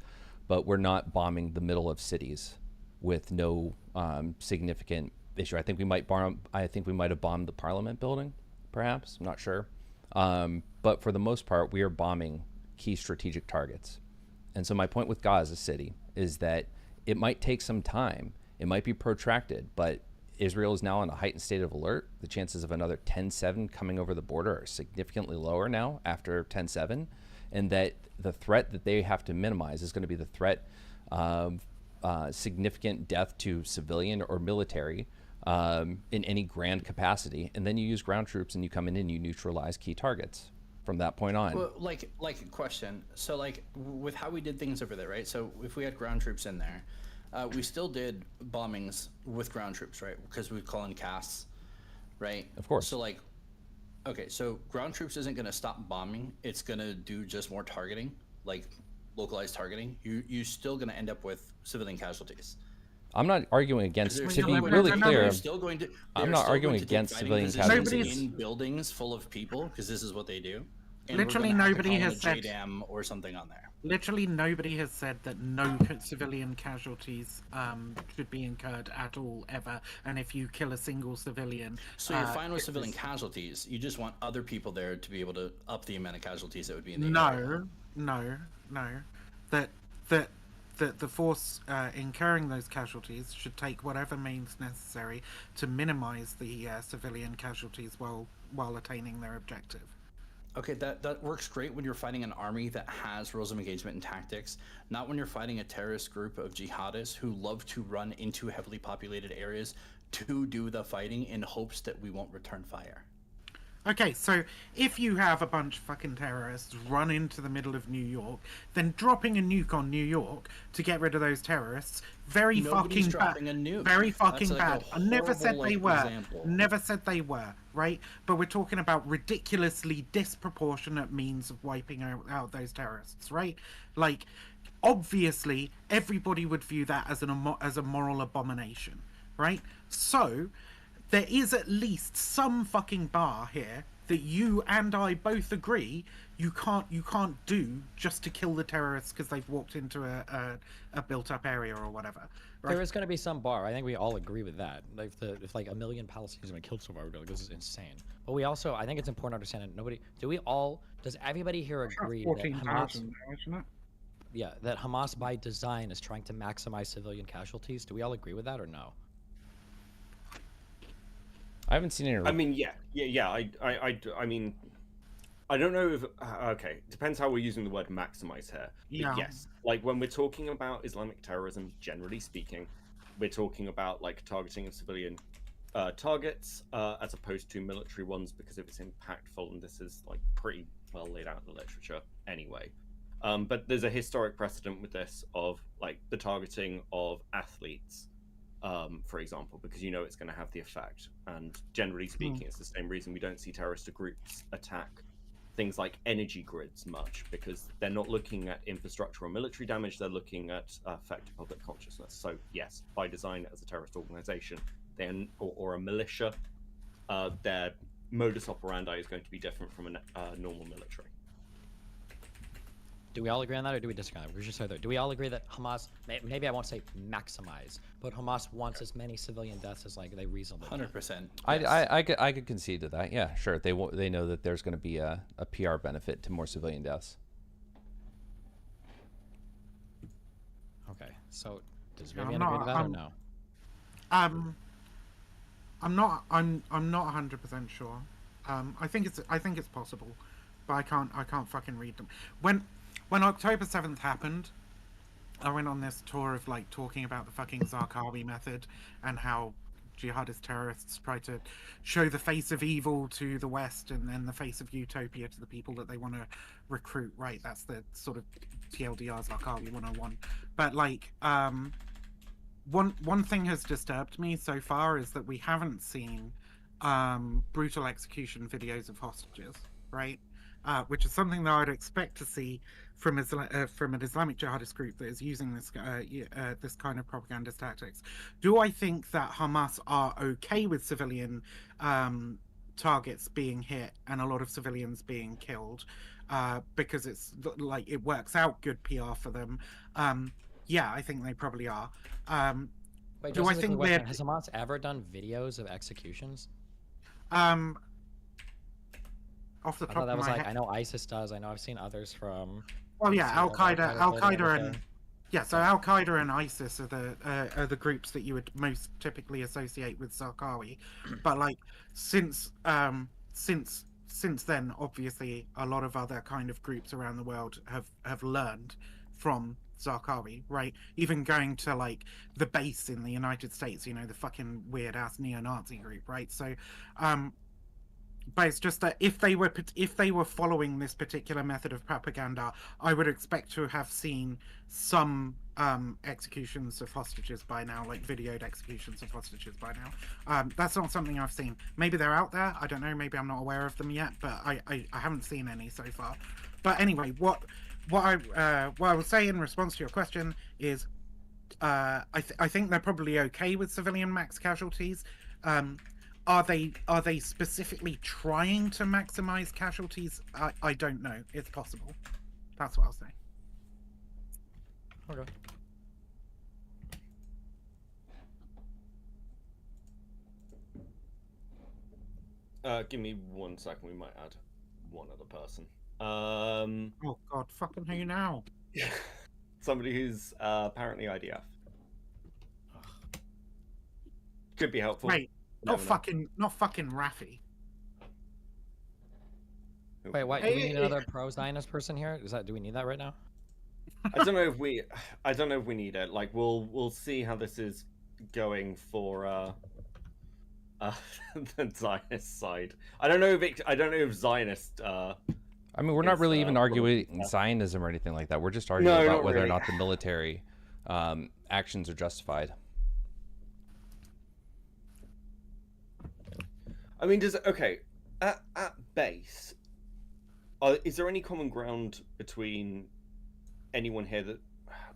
But we're not bombing the middle of cities with no significant issue. I think we might have bombed the Parliament building, perhaps. I'm not sure. But for the most part, we are bombing key strategic targets. And so my point with Gaza City is that it might take some time. It might be protracted, but Israel is now in a heightened state of alert. The chances of another 10-7 coming over the border are significantly lower now after 10-7. And that the threat that they have to minimize is going to be the threat of significant death to civilian or military in any grand capacity. And then you use ground troops and you come in and you neutralize key targets from that point on. Well, like a question. So like with how we did things over there, right? So if we had ground troops in there, we still did bombings with ground troops, right? Because we call in casts, right? Of course. So like, okay, so ground troops isn't going to stop bombing. It's going to do just more targeting, like localized targeting. You're still going to end up with civilian casualties. I'm not arguing against, They're to still be going really to- clear, they're still going to- I'm they're not still arguing going to take against fighting civilian positions casualties. in buildings full of people, because this is what they do. And Literally we're gonna have to nobody call in has a said- JDAM or something on there. Literally nobody has said that no civilian casualties should be incurred at all, ever. And if you kill a single civilian... So you're fine with it civilian is- casualties. You just want other people there to be able to up the amount of casualties that would be in the area. No. That the force incurring those casualties should take whatever means necessary to minimize the civilian casualties while attaining their objective. Okay, that works great when you're fighting an army that has rules of engagement and tactics, not when you're fighting a terrorist group of jihadists who love to run into heavily populated areas to do the fighting in hopes that we won't return fire. Okay, so if you have a bunch of fucking terrorists run into the middle of New York, then dropping a nuke on New York to get rid of those terrorists, Nobody's fucking dropping bad. a nuke. Very fucking That's like bad. a I never said horrible, they like, were. example. Never said they were, right? But we're talking about ridiculously disproportionate means of wiping out those terrorists, right? Like, obviously, everybody would view that as as a moral abomination, right? So there is at least some fucking bar here that you and I both agree you can't do just to kill the terrorists because they've walked into a built up area or whatever. Right? There is going to be some bar. I think we all agree with that. Like if like 1 million Palestinians have been killed so far, we're like, this is insane. But we also, I think it's important to understand that does everybody here agree that Hamas, 14,000 now, isn't it? yeah, that Hamas by design is trying to maximize civilian casualties? Do we all agree with that or no? I haven't seen any. I mean, yeah. I mean, I don't know if okay. Depends how we're using the word maximize here. But Yeah. yes, like when we're talking about Islamic terrorism, generally speaking, we're talking about like targeting of civilian targets as opposed to military ones because if it's impactful, and this is like pretty well laid out in the literature anyway. But there's a historic precedent with this of like the targeting of athletes. For example, because you know it's going to have the effect. And generally speaking, it's the same reason we don't see terrorist groups attack things like energy grids much, because they're not looking at infrastructure or military damage, they're looking at effective public consciousness. So yes, by design as a terrorist organization, or a militia, their modus operandi is going to be different from a normal military. Do we all agree on that, or do we disagree on that? We should say that. Do we all agree that Hamas, maybe I won't say maximize, but Hamas wants as many civilian deaths as like they reasonably can? 100%. I could concede to that. Yeah, sure. They know that there's going to be a PR benefit to more civilian deaths. Okay, so does Yeah, Vivian agree to that or no? I'm not 100% sure. I think it's possible, but I can't fucking read them. When October 7th happened, I went on this tour of like talking about the fucking Zarqawi method and how jihadist terrorists try to show the face of evil to the West and then the face of utopia to the people that they want to recruit. Right, that's the sort of TLDR Zarqawi 101. But like, one thing has disturbed me so far is that we haven't seen brutal execution videos of hostages, right? Which is something that I'd expect to see from an Islamic jihadist group that is using this this kind of propagandist tactics. Do I think that Hamas are okay with civilian targets being hit and a lot of civilians being killed because it's like it works out good PR for them? Yeah, I think they probably are. Wait, do I think that has Hamas ever done videos of executions? Off the I top thought that of was my like, head. I know ISIS does. I know I've seen others from. Well, yeah, Al Qaeda, and so Al Qaeda and ISIS are the groups that you would most typically associate with Zarqawi, but like since then, obviously, a lot of other kind of groups around the world have learned from Zarqawi, right? Even going to like the base in the United States, you know, the fucking weird ass neo-Nazi group, right? So, but it's just that if they were following this particular method of propaganda, I would expect to have seen some executions of hostages by now, like videoed executions of hostages by now. That's not something I've seen. Maybe they're out there. I don't know. Maybe I'm not aware of them yet, but I haven't seen any so far. But anyway, what I will say in response to your question is, I think they're probably okay with civilian max casualties. Are they specifically trying to maximize casualties? I don't know. It's possible. That's what I'll say. Okay. Give me 1 second. We might add one other person. Oh God, fucking who now? Somebody who's apparently IDF. Could be helpful. Wait, Never not fucking Rafi. Wait, why do we need another pro-Zionist person here? Do we need that right now? I don't know if we need it. Like we'll see how this is going for the Zionist side. I don't know if Zionist. I mean, we're not really even arguing Zionism or anything like that. We're just arguing No, about not whether or really. not the military actions are justified. I mean, at base, is there any common ground between anyone here that,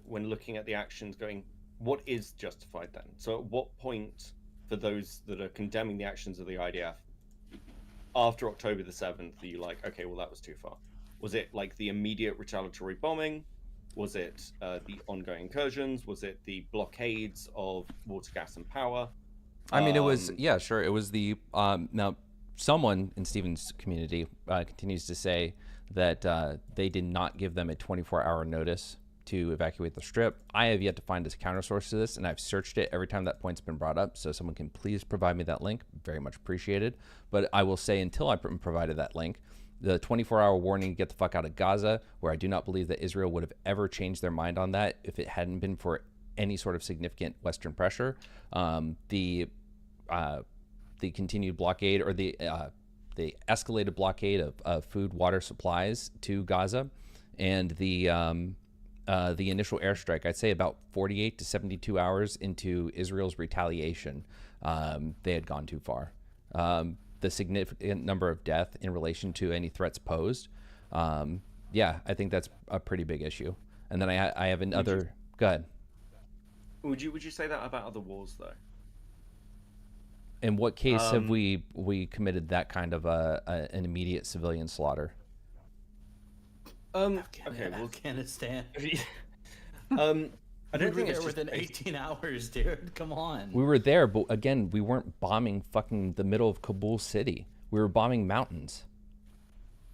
when looking at the actions, going, what is justified then? So, at what point, for those that are condemning the actions of the IDF after October the 7th, are you like, okay, well, that was too far? Was it like the immediate retaliatory bombing? Was it the ongoing incursions? Was it the blockades of water, gas, and power? I mean, it was, yeah, sure. It was the, now, someone in Stephen's community continues to say that they did not give them a 24-hour notice to evacuate the strip. I have yet to find a counter source to this, and I've searched it every time that point's been brought up, so someone can please provide me that link. Very much appreciated. But I will say, until I provided that link, the 24-hour warning, get the fuck out of Gaza, where I do not believe that Israel would have ever changed their mind on that if it hadn't been for any sort of significant Western pressure. The continued blockade, or the escalated blockade of food, water, supplies to Gaza, and the initial airstrike, I'd say about 48 to 72 hours into Israel's retaliation, they had gone too far. The significant number of death in relation to any threats posed, yeah, I think that's a pretty big issue. And then I have another. Go ahead. Would you say that about other wars though? In what case have we committed that kind of an immediate civilian slaughter? Okay, well, Afghanistan. I don't think there it's just within 18 hours, dude. Come on. We were there, but again, we weren't bombing fucking the middle of Kabul city. We were bombing mountains.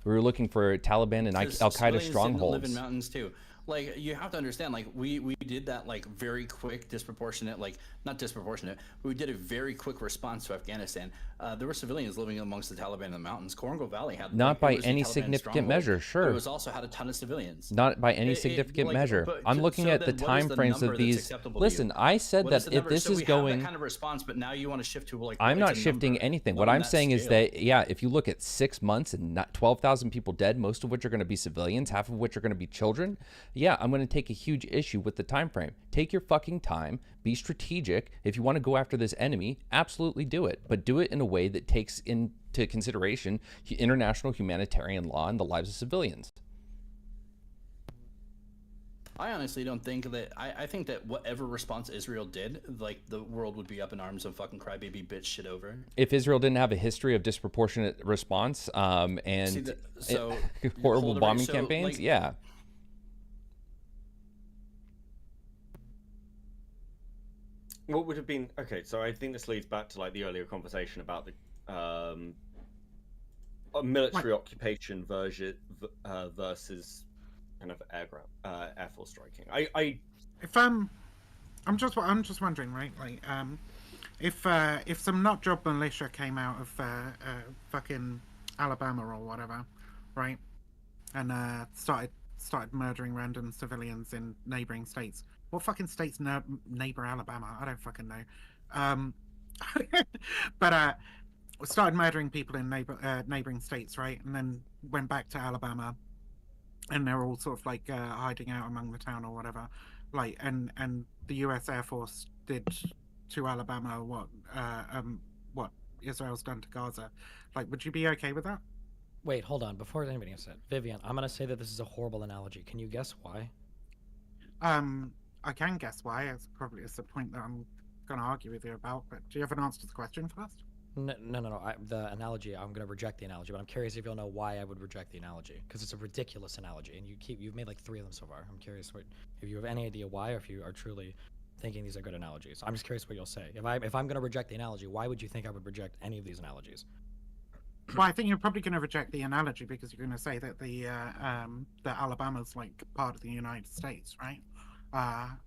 We were looking for Taliban and Al Qaeda strongholds. Live in mountains too. Like, you have to understand, like, we did that, like, very quick, disproportionate, like, not disproportionate, but we did a very quick response to Afghanistan. There were civilians living amongst the Taliban in the mountains. Korangal Valley had... Not it by was a any Taliban significant stronghold, measure, but sure. it was also had a ton of civilians. Not by any significant measure. I'm looking at the time frames of these. Listen, I said that if this is going... We have that kind of response, but now you want to shift to, like... I'm not shifting anything. What I'm saying is that, yeah, if you look at 6 months and 12,000 people dead, most of which are going to be civilians, half of which are going to be children, yeah, I'm going to take a huge issue with the time frame. Take your fucking time, be strategic. If you want to go after this enemy, absolutely do it, but do it in a way that takes into consideration international humanitarian law and the lives of civilians. I honestly don't think that... I think that whatever response Israel did, like, the world would be up in arms and fucking crybaby bitch shit over. If Israel didn't have a history of disproportionate response and horrible bombing campaigns, like, yeah. What would have been... Okay, so I think this leads back to, like, the earlier conversation about the military occupation versus kind of air force striking. If I'm just wondering, right? Like, if some nut job militia came out of fucking Alabama or whatever, right, and started murdering random civilians in neighboring states. What fucking states neighbor Alabama? I don't fucking know. But started murdering people in neighboring states, right, and then went back to Alabama. And they're all sort of like hiding out among the town or whatever, like, and the U.S. Air Force did to Alabama what Israel's done to Gaza. Like, would you be okay with that? Wait, hold on. Before anybody gets it, Vivian, I'm gonna say that this is a horrible analogy. Can you guess why? I can guess why. It's the point that I'm gonna argue with you about. But do you have an answer to the question first? No. The analogy, I'm going to reject the analogy, but I'm curious if you'll know why I would reject the analogy, because it's a ridiculous analogy, and you've made like 3 of them so far. I'm curious if you have any idea why, or if you are truly thinking these are good analogies. I'm just curious what you'll say. If I'm going to reject the analogy, why would you think I would reject any of these analogies? Well, I think you're probably going to reject the analogy because you're going to say that that Alabama's like part of the United States, right?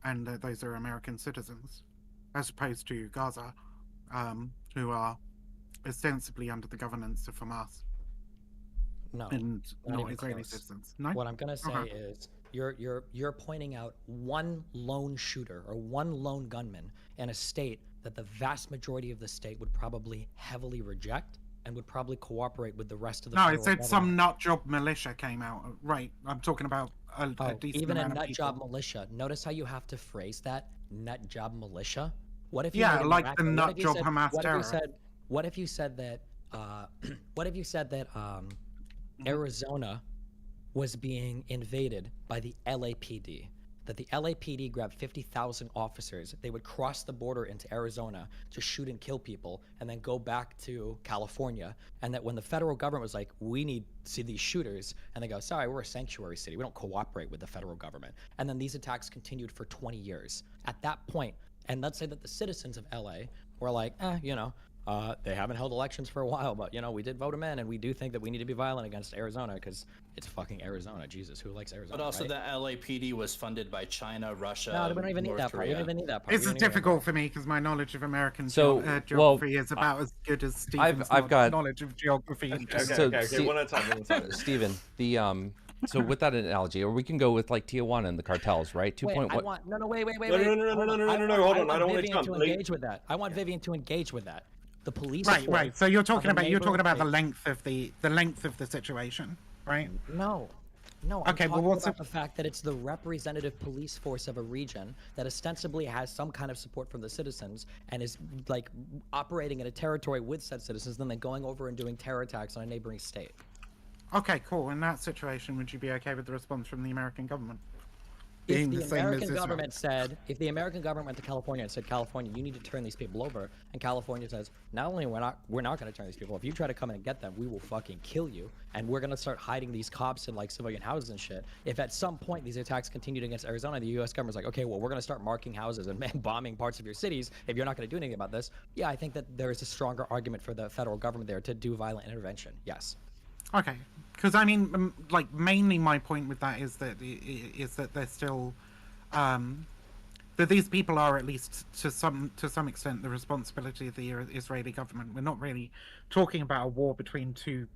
And that those are American citizens, as opposed to Gaza, who are ostensibly under the governance of Hamas. No, and not not even Israeli close. citizens. No. What I'm gonna say Okay. is you're pointing out one lone shooter or one lone gunman in a state that the vast majority of the state would probably heavily reject and would probably cooperate with the rest of the No, federal it said government. some nut job militia came out. Right. I'm talking about a Oh, decent even a amount of nut people. job militia. Notice how you have to phrase that nut job militia. What if you Yeah, made a like miracle- the what nut if you job said- Hamas what if you terrorists. said what if you said that what if you said that Arizona was being invaded by the LAPD? That the LAPD grabbed 50,000 officers, they would cross the border into Arizona to shoot and kill people, and then go back to California. And that when the federal government was like, we need to see these shooters, and they go, sorry, we're a sanctuary city, we don't cooperate with the federal government. And then these attacks continued for 20 years. At that point, and let's say that the citizens of LA were like, they haven't held elections for a while, but we did vote them in, and we do think that we need to be violent against Arizona because it's fucking Arizona. Jesus, who likes Arizona? But also, right? the LAPD was funded by China, Russia. No, we don't even need North that part. We Korea. don't even need that part. This We is don't even need that difficult for me because my knowledge of American So, geography is about as good as Stephen's I've got- knowledge of geography. Okay, So, okay, Steve- one at a time. One at a time. Steven, so with that analogy, or we can go with like Tijuana and the cartels, right? Wait, 2.1. I want no, wait. No, hold on. I don't want to Vivian jump. to engage with that. I want Vivian to engage with that. The police. Right, force right. So you're talking of a about the neighboring length of the length of the situation, right? state. No. I'm Okay, well, talking what's about the fact that it's the representative police force of a region that ostensibly has some kind of support from the citizens and is like operating in a territory with said citizens, then going over and doing terror attacks on a neighboring state. Okay, cool. In that situation, would you be okay with the response from the American government? If Being the the same as American Israel? government said, if the American government went to California and said, California, you need to turn these people over, and California says, not only we're not going to turn these people, if you try to come in and get them, we will fucking kill you, and we're going to start hiding these cops in like civilian houses and shit. If at some point these attacks continued against Arizona, the U.S. government's like, okay, well, we're going to start marking houses and bombing parts of your cities if you're not going to do anything about this. Yeah, I think that there is a stronger argument for the federal government there to do violent intervention. Yes. Okay, because I mean, like mainly my point with that is that they're still, that these people are at least to some extent the responsibility of the Israeli government. We're not really talking about a war between two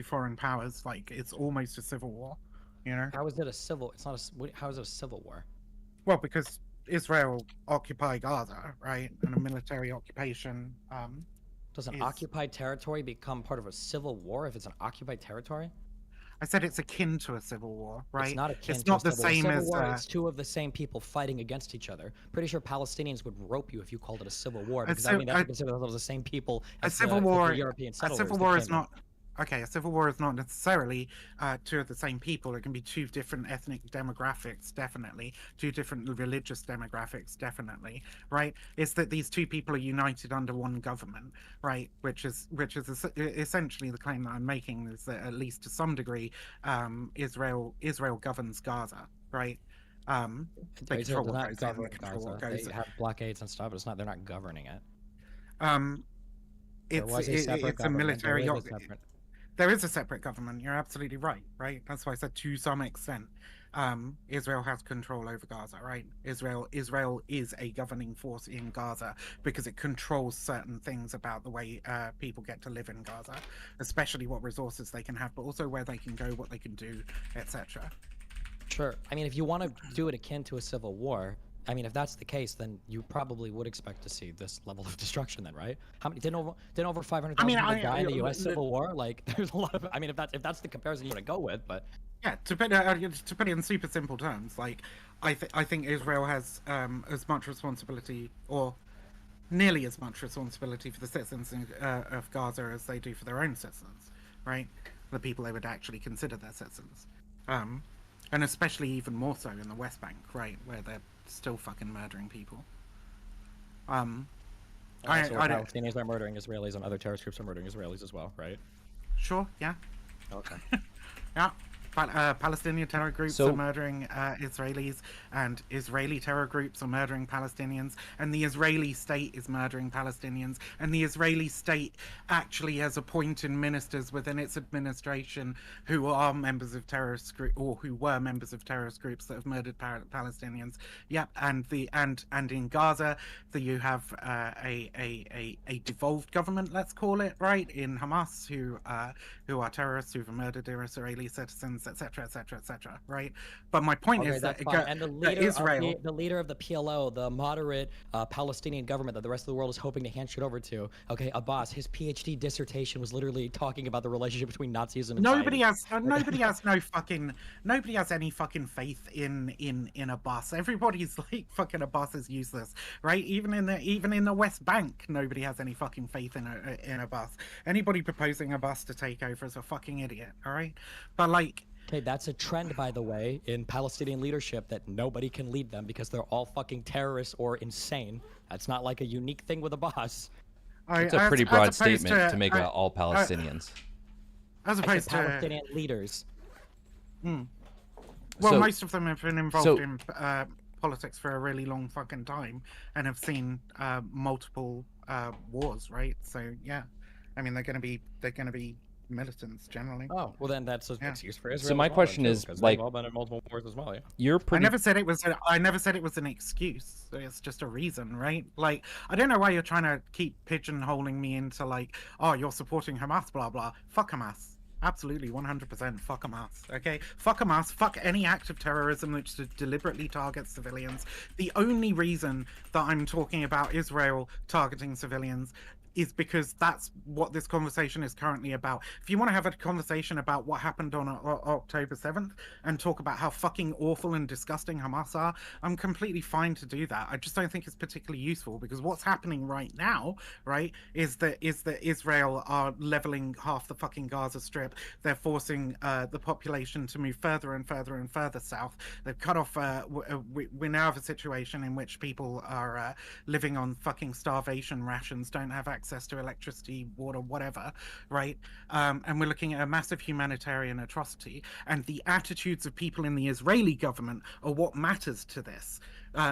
foreign powers. Like it's almost a civil war, you know. How is it a civil? It's not a. How is it a civil war? Well, because Israel occupied Gaza, right, and a military occupation. Does an is- occupied territory become part of a civil war if it's an occupied territory? I said it's akin to a civil war, right? It's not akin It's to not a the civil war. same Civil as. war, it's two of the same people fighting against each other. Pretty sure Palestinians would rope you if you called it a civil war because I mean they consider themselves the same people as civil the war. European A settlers. civil that war came is in. not. Okay, a civil war is not necessarily two of the same people. It can be two different ethnic demographics, definitely. Two different religious demographics, definitely. Right? It's that these two people are united under one government, right? Which is essentially the claim that I'm making is that at least to some degree, Israel governs Gaza, right? They Israel control does what not goes in, they govern control what Gaza. goes. They have blockades and stuff, but it's not. They're not governing it. It's was a separate it's a government, military. there is a separate- There is a separate government. You're absolutely right. Right. That's why I said to some extent, Israel has control over Gaza. Right. Israel is a governing force in Gaza because it controls certain things about the way people get to live in Gaza, especially what resources they can have, but also where they can go, what they can do, etc. Sure. I mean, if you want to do it akin to a civil war, I mean, if that's the case, then you probably would expect to see this level of destruction. Then, right? How many didn't over 500,000 people die in the U.S. Civil War? Like, there's a lot of. I mean, if that's the comparison you want to go with, but Yeah, to put it in super simple terms, like I think Israel has as much responsibility, or nearly as much responsibility, for the citizens of Gaza as they do for their own citizens, right? The people they would actually consider their citizens, and especially even more so in the West Bank, right, where they're still fucking murdering people. also Palestinians are murdering Israelis and other terrorist groups are murdering Israelis as well, right? Sure, yeah, Okay. yeah. Palestinian terror groups So- are murdering Israelis, and Israeli terror groups are murdering Palestinians, and the Israeli state is murdering Palestinians, and the Israeli state actually has appointed ministers within its administration who are members of terrorist group, or who were members of terrorist groups that have murdered Palestinians. Yep, and in Gaza, you have a devolved government, let's call it, right, in Hamas, who are terrorists who've murdered Israeli citizens, etc., etc., etc. Right? But my point Okay, is that, that's fine. And the leader Israel, of the leader of the PLO, the moderate Palestinian government that the rest of the world is hoping to hand shit over to. Okay, Abbas, his PhD dissertation was literally talking about the relationship between Nazism and nobody Zionism. nobody has any fucking faith in Abbas. Everybody's like, fucking Abbas is useless, right? Even in the West Bank, nobody has any fucking faith in Abbas. Anybody proposing Abbas to take over is a fucking idiot, all right? But like, Okay, that's a trend, by the way, in Palestinian leadership, that nobody can lead them because they're all fucking terrorists or insane. That's not like a unique thing with Abbas. It's a pretty broad statement to make about all Palestinians. As I opposed said to Palestinian leaders. well, So- most of them have been involved in politics for a really long fucking time and have seen multiple wars, right? So yeah, I mean they're gonna be militants generally. Oh, well then that's an excuse for Israel. So my as well, question then, too, is, 'cause like- they've all been in multiple wars as well. Yeah. You're I pretty. never said it was an excuse. It's just a reason, right? Like, I don't know why you're trying to keep pigeonholing me into like, oh, you're supporting Hamas, blah blah. Fuck Hamas. Absolutely, 100%. Fuck Hamas. Okay, fuck Hamas. Fuck any act of terrorism which deliberately targets civilians. The only reason that I'm talking about Israel targeting civilians is because that's what this conversation is currently about. If you want to have a conversation about what happened on October 7th and talk about how fucking awful and disgusting Hamas are, I'm completely fine to do that. I just don't think it's particularly useful, because what's happening right now, right, is that Israel are leveling half the fucking Gaza Strip. They're forcing the population to move further and further and further south. They've cut off. We now have a situation in which people are living on fucking starvation rations, don't have access to electricity, water, whatever, right? And we're looking at a massive humanitarian atrocity, and the attitudes of people in the Israeli government are what matters to this.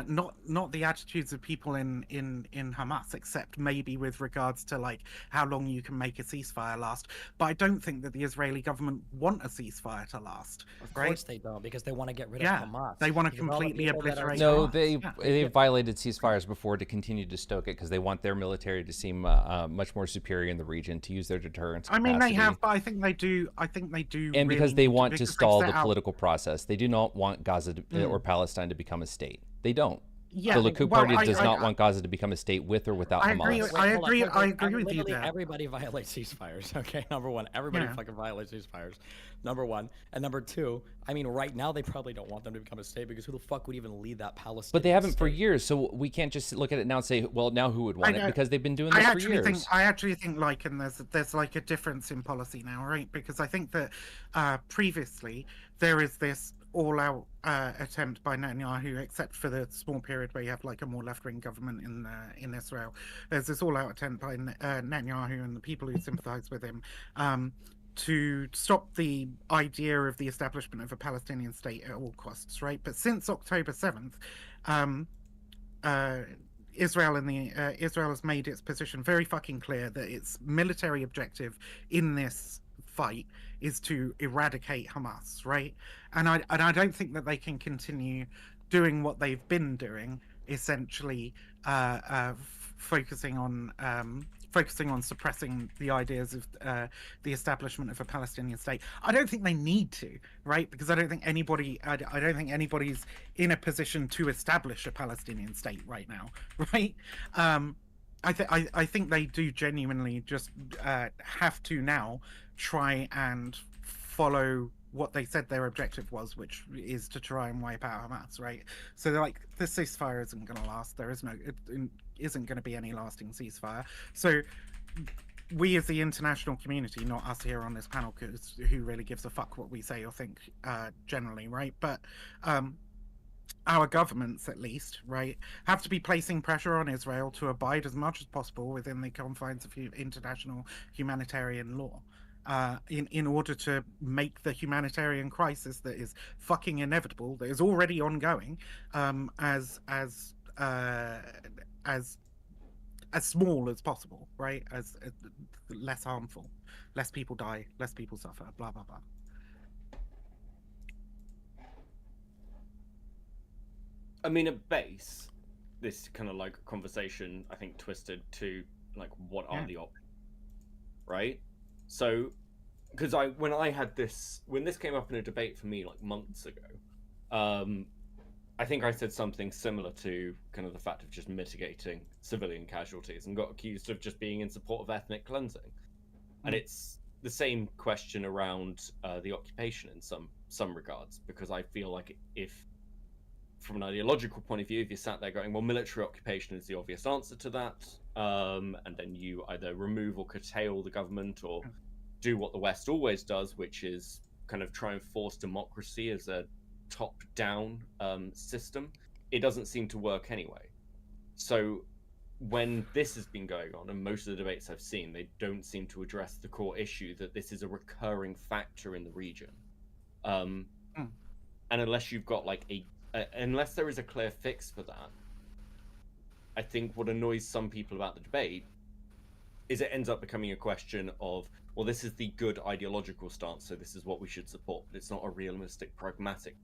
Not the attitudes of people in Hamas, except maybe with regards to like how long you can make a ceasefire last. But I don't think that the Israeli government want a ceasefire to last. Of right? course they don't, because they want to get rid Yeah, of Hamas. they want to Because all the completely people that are obliterate No, Hamas. they violated ceasefires before to continue to stoke it because they want their military to seem much more superior in the region, to use their deterrence I mean, they capacity. have, but I think they do. And because really they need want to because they've stall set the out- political process. They do not want Gaza or Palestine to become a state. They don't. Yeah, the Likud well, party does I- not want Gaza to become a state with or without I Hamas. agree- Wait, I hold on, agree- wait, I wait, agree with you literally there. Everybody violates ceasefires. Okay, number one, everybody Yeah. fucking violates ceasefires. Number one, and number two, I mean, right now they probably don't want them to become a state, because who the fuck would even lead that Palestinian? But they haven't for state? years, so we can't just look at it now and say, well, now who would want it? know. Because they've been doing this for years. I actually think, like, and there's like a difference in policy now, right? Because I think that previously there is this all-out attempt by Netanyahu, except for the small period where you have like a more left-wing government in Israel. There's this all-out attempt by Netanyahu and the people who sympathize with him to stop the idea of the establishment of a Palestinian state at all costs, right? But since October 7th, Israel has made its position very fucking clear that its military objective in this fight is to eradicate Hamas, right? And I don't think that they can continue doing what they've been doing, essentially focusing on suppressing the ideas of the establishment of a Palestinian state. I don't think they need to, right? Because I don't think anybody's in a position to establish a Palestinian state right now, right? I think they do genuinely just have to now try and follow what they said their objective was, which is to try and wipe out Hamas, right? So they're like, this ceasefire isn't going to last. There is it isn't going to be any lasting ceasefire. So we as the international community, not us here on this panel, because who really gives a fuck what we say or think generally, right? But our governments, at least, right, have to be placing pressure on Israel to abide as much as possible within the confines of international humanitarian law. in order to make the humanitarian crisis that is fucking inevitable, that is already ongoing, as small as possible, right? As less harmful, less people die, less people suffer, blah blah blah. I mean, at base, this kind of like conversation, I think, twisted to like, what are the options, right? So, because when this came up in a debate for me like months ago, I think I said something similar to kind of the fact of just mitigating civilian casualties, and got accused of just being in support of ethnic cleansing. And it's the same question around the occupation in some regards, because I feel like if, from an ideological point of view, if you sat there going, well, military occupation is the obvious answer to that, and then you either remove or curtail the government, or do what the West always does, which is kind of try and force democracy as a top-down system, it doesn't seem to work anyway. So when this has been going on, and most of the debates I've seen, they don't seem to address the core issue that this is a recurring factor in the region. And unless you've got like unless there is a clear fix for that, I think what annoys some people about the debate is it ends up becoming a question of, well, this is the good ideological stance, so this is what we should support, but it's not a realistic, pragmatic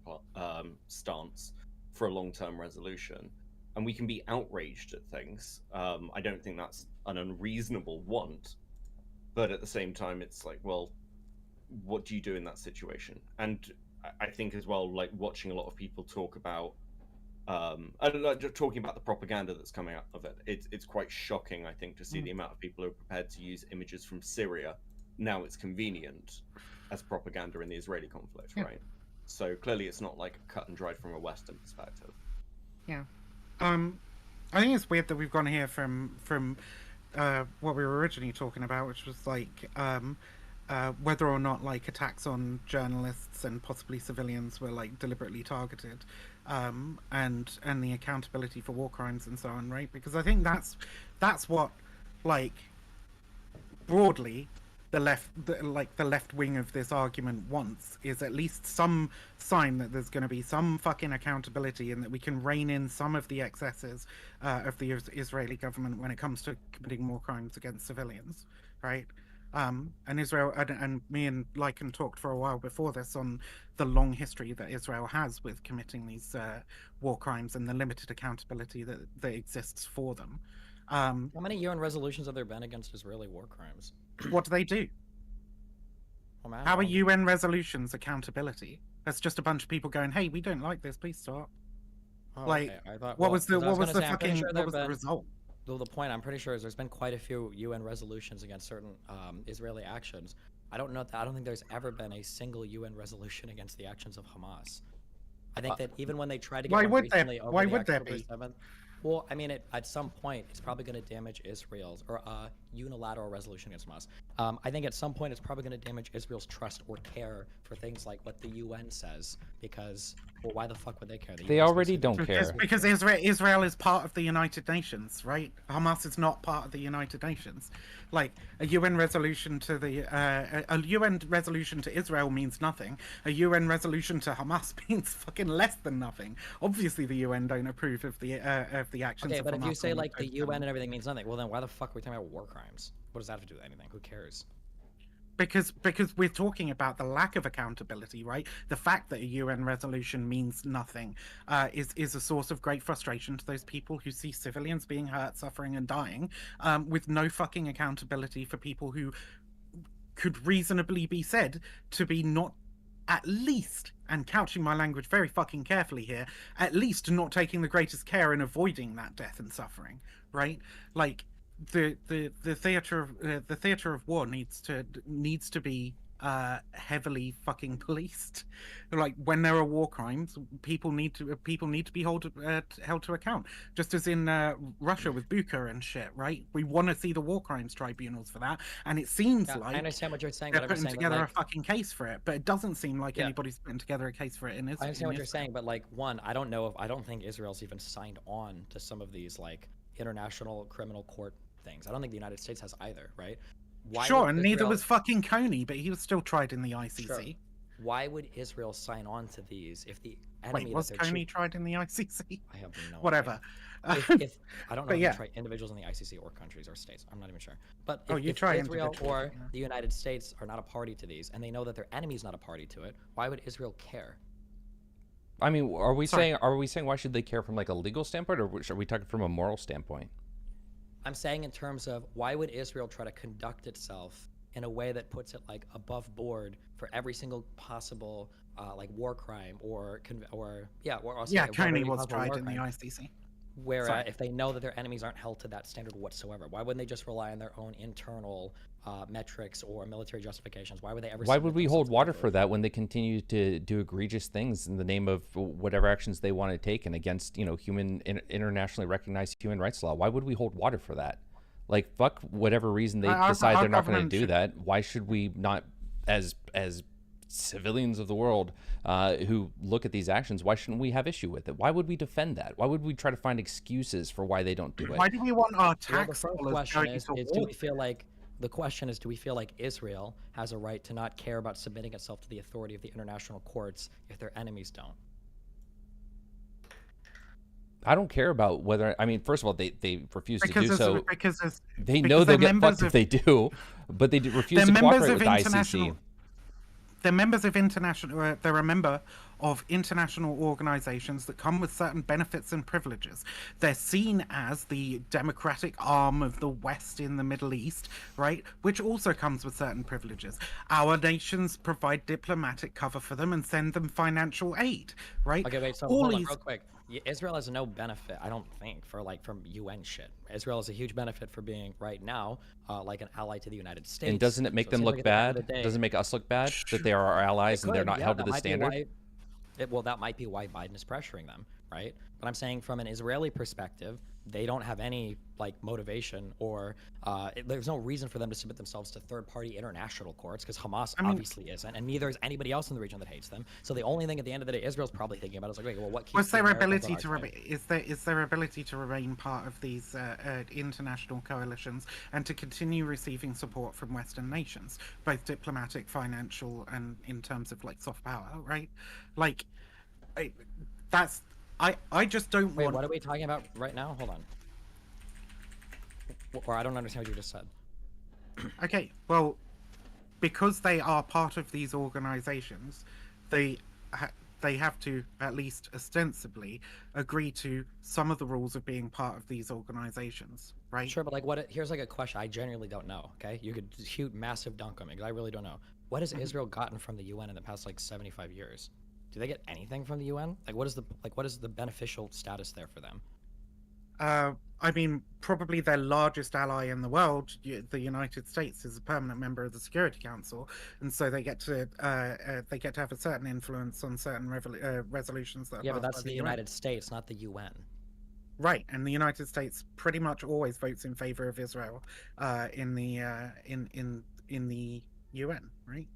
stance for a long-term resolution. And we can be outraged at things. I don't think that's an unreasonable want, but at the same time, it's like, well, what do you do in that situation? And I think as well, like watching a lot of people talk about, talking about the propaganda that's coming out of it, it's quite shocking, I think, to see the amount of people who are prepared to use images from Syria. Now it's convenient as propaganda in the Israeli conflict, right? So clearly it's not like cut and dried from a Western perspective. Yeah. I think it's weird that we've gone here from what we were originally talking about, which was like whether or not like attacks on journalists and possibly civilians were like deliberately targeted, and the accountability for war crimes and so on, right? Because I think that's what, like, broadly the left wing of this argument wants, is at least some sign that there's going to be some fucking accountability, and that we can rein in some of the excesses of the Israeli government when it comes to committing more crimes against civilians, right? And Israel and me and Lycan talked for a while before this on the long history that Israel has with committing these war crimes and the limited accountability that exists for them. How many UN resolutions have there been against Israeli war crimes? What do they do? Well, How are UN resolutions accountability? That's just a bunch of people going, "Hey, we don't like this. Please stop." Oh, Like, okay. I thought, what was the what the result? Well, the point I'm pretty sure is there's been quite a few UN resolutions against certain Israeli actions. I don't think there's ever been a single UN resolution against the actions of Hamas. I think that even when they tried to get Why one would there? recently over Why the would there October be? 7th, well, I mean, at some point, it's probably going to damage Israel's, or unilateral resolution against Hamas. I think at some point, it's probably going to damage Israel's trust or care for things like what the UN says, because, well, why the fuck would they care? They already don't care. Because Israel is part of the United Nations, right? Hamas is not part of the United Nations. Like, a UN resolution to a UN resolution to Israel means nothing. A UN resolution to Hamas means fucking less than nothing. Obviously, the UN don't approve of the actions Okay, of but Hamas. if you say on like the October 7th. UN and everything means nothing, well then why the fuck are we talking about war crimes? What does that have to do with anything? Who cares? Because we're talking about the lack of accountability, right? The fact that a UN resolution means nothing is a source of great frustration to those people who see civilians being hurt, suffering, and dying, with no fucking accountability for people who could reasonably be said to be not, at least, and couching my language very fucking carefully here, at least not taking the greatest care in avoiding that death and suffering, right? Like, the theater of war needs to be heavily fucking policed. Like, when there are war crimes, people need to be held to account. Just as in Russia with Bucha and shit, right? We want to see the war crimes tribunals for that, and it seems like I understand what you're saying, they're but I'm putting saying together like, a fucking case for it. But it doesn't seem like Yeah. anybody's putting together a case for it in Israel. I understand what you're saying, but like, one, I don't think Israel's even signed on to some of these like international criminal court things. I don't think the United States has either, right? Why Sure, would and neither Israel- was fucking Coney, but he was still tried in the ICC. Sure. Why would Israel sign on to these if the enemy Wait, was that they're Coney tried in the ICC? I have no Whatever. idea. If I don't know But if yeah. you try individuals in the ICC or countries or states. I'm not even sure. But Oh, if, you if try Israel individuals, or yeah. the United States are not a party to these, and they know that their enemy's not a party to it, why would Israel care? I mean, are we Sorry. saying why should they care from like a legal standpoint, or are we talking from a moral standpoint? I'm saying in terms of why would Israel try to conduct itself in a way that puts it like above board for every single possible like war crime or also Yeah, like, Coney every was possible tried war in the crime, ICC. where Sorry. if they know that their enemies aren't held to that standard whatsoever, why wouldn't they just rely on their own internal metrics or military justifications? Why would they ever? Why submit would we themselves hold to water that? for that when they continue to do egregious things in the name of whatever actions they want to take and against, you know, internationally recognized human rights law? Why would we hold water for that? Like, fuck whatever reason they decide they're not going to do that. Why should we not, as civilians of the world who look at these actions, why shouldn't we have issue with it? Why would we defend that? Why would we try to find excuses for why they don't do it? Why do we want our Well, the tax first dollars question going is, to do war? we feel like the question is, do we feel like Israel has a right to not care about submitting itself to the authority of the international courts if their enemies don't? I don't care about whether, I mean, first of all, they refuse to do so. They know because they'll they're get fucked members if they do, but they refuse they're to members cooperate of with the international. ICC. They're members of international. They're a member of international organizations that come with certain benefits and privileges. They're seen as the democratic arm of the West in the Middle East, right? Which also comes with certain privileges. Our nations provide diplomatic cover for them and send them financial aid, right? Okay, wait. So All hold on, these- real quick. Israel has no benefit, I don't think, from UN shit. Israel is a huge benefit for being right now like an ally to the United States. And doesn't it make So them seems look like at the end of bad? the day- Doesn't it make us look bad that they are our allies and they're Could, not yeah, held to that the might be standard? why- that might be why Biden is pressuring them, right? But I'm saying from an Israeli perspective, they don't have any like motivation or there's no reason for them to submit themselves to third-party international courts because Hamas obviously isn't, and neither is anybody else in the region that hates them. So the only thing at the end of the day Israel's probably thinking about is like, wait, well, what keeps Was the their Americans ability on our to side? is their ability to remain part of these international coalitions and to continue receiving support from Western nations, both diplomatic, financial, and in terms of like soft power, right? Like, I just don't Wait, want. what are we talking about right now? Hold on. Or I don't understand what you just said. Okay, well, because they are part of these organizations, they have to, at least ostensibly, agree to some of the rules of being part of these organizations, right? Sure, but like, here's like a question I genuinely don't know. Okay, you could shoot massive dunk on me because I really don't know. What has Israel gotten from the UN in the past like 75 years? Do they get anything from the UN? Like, what is the beneficial status there for them? I mean, probably their largest ally in the world, the United States, is a permanent member of the Security Council, and so they get to have a certain influence on certain resolutions that. Yeah, but are passed that's by the UN. United States, not the UN. Right, and the United States pretty much always votes in favor of Israel in the UN, right?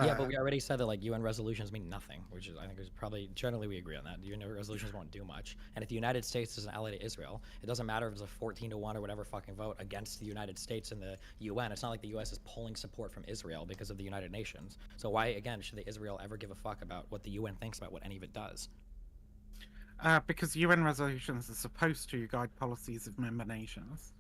Yeah, but we already said that like UN resolutions mean nothing, which is I think is probably generally we agree on that. UN resolutions won't do much, and if the United States is an ally to Israel, it doesn't matter if it's a 14-1 or whatever fucking vote against the United States in the UN. It's not like the U.S. is pulling support from Israel because of the United Nations. So why again should the Israel ever give a fuck about what the UN thinks about what any of it does? Because UN resolutions are supposed to guide policies of member nations.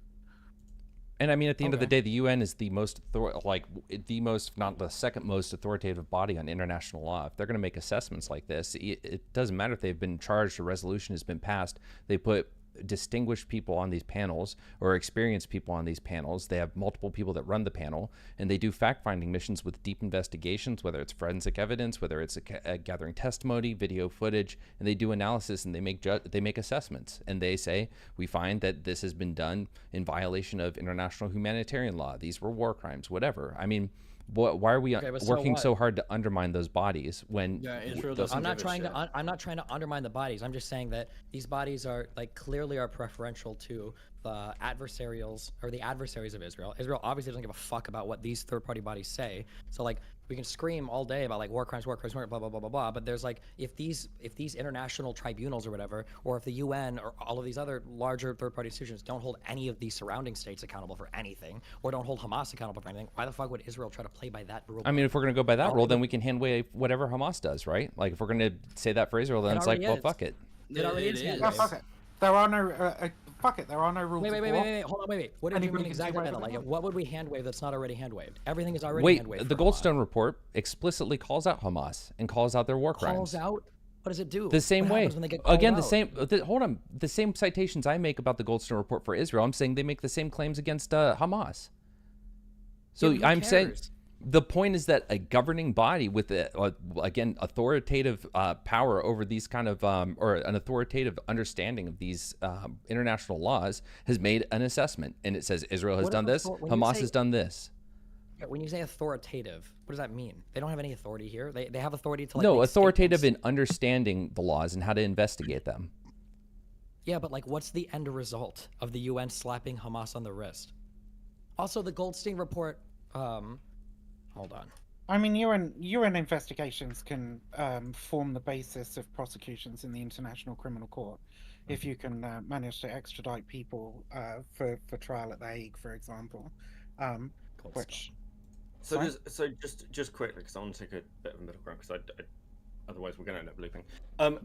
And I mean, at the end of the Okay. day, the UN is the most, the most, if not the second most authoritative body on international law. If they're going to make assessments like this, it doesn't matter if they've been charged, a resolution has been passed. They put distinguished people on these panels or experienced people on these panels. They have multiple people that run the panel, and they do fact-finding missions with deep investigations, whether it's forensic evidence, whether it's gathering testimony, video footage, and they do analysis and they make assessments. And they say, we find that this has been done in violation of international humanitarian law. These were war crimes, whatever. I mean, why are we Okay, but so working what? so hard to undermine those bodies when Yeah, Israel doesn't I'm not give a trying shit. to. I'm not trying to undermine the bodies. I'm just saying that these bodies are like clearly are preferential to the adversaries of Israel. Israel obviously doesn't give a fuck about what these third-party bodies say. So like we can scream all day about like war crimes, blah blah blah blah blah. But there's like if these international tribunals or whatever, or if the UN or all of these other larger third-party institutions don't hold any of these surrounding states accountable for anything, or don't hold Hamas accountable for anything, why the fuck would Israel try to play by that rule? I mean, if we're gonna go by that rule, then we can hand wave whatever Hamas does, right? Like if we're gonna say that for Israel, then it's like, well, fuck it. It already is. Yeah, fuck it. There are no fuck it. There are no rules. Wait. Hold on, wait. What did you mean exactly by that? Like, what would we hand wave that's not already hand waved? Everything is already hand waved. The Goldstone report explicitly calls out Hamas and calls out their war crimes. Calls out? What does it do? The same what way. When they get called out? Hold on. The same citations I make about the Goldstone report for Israel, I'm saying they make the same claims against Hamas. So Yeah, I'm saying the point is that a governing body with again authoritative power over these kind of or an authoritative understanding of these international laws has made an assessment, and it says Israel has done this, Hamas has done this. When you say authoritative, what does that mean? They don't have any authority here. They have authority to like no make authoritative statements. in understanding the laws and how to investigate them. Yeah, but like, what's the end result of the UN slapping Hamas on the wrist? Also, the Goldstein report. Hold on. I mean, UN investigations can form the basis of prosecutions in the International Criminal Court if you can manage to extradite people for trial at The Hague, for example. Which. So just quickly, because I want to take a bit of a middle ground, because otherwise we're going to end up looping.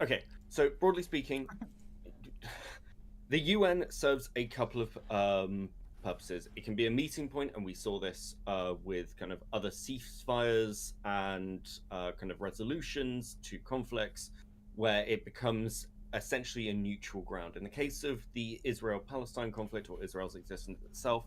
Okay, so broadly speaking, the UN serves a couple of purposes. It can be a meeting point, and we saw this with kind of other ceasefires and kind of resolutions to conflicts, where it becomes essentially a neutral ground. In the case of the Israel-Palestine conflict, or Israel's existence itself,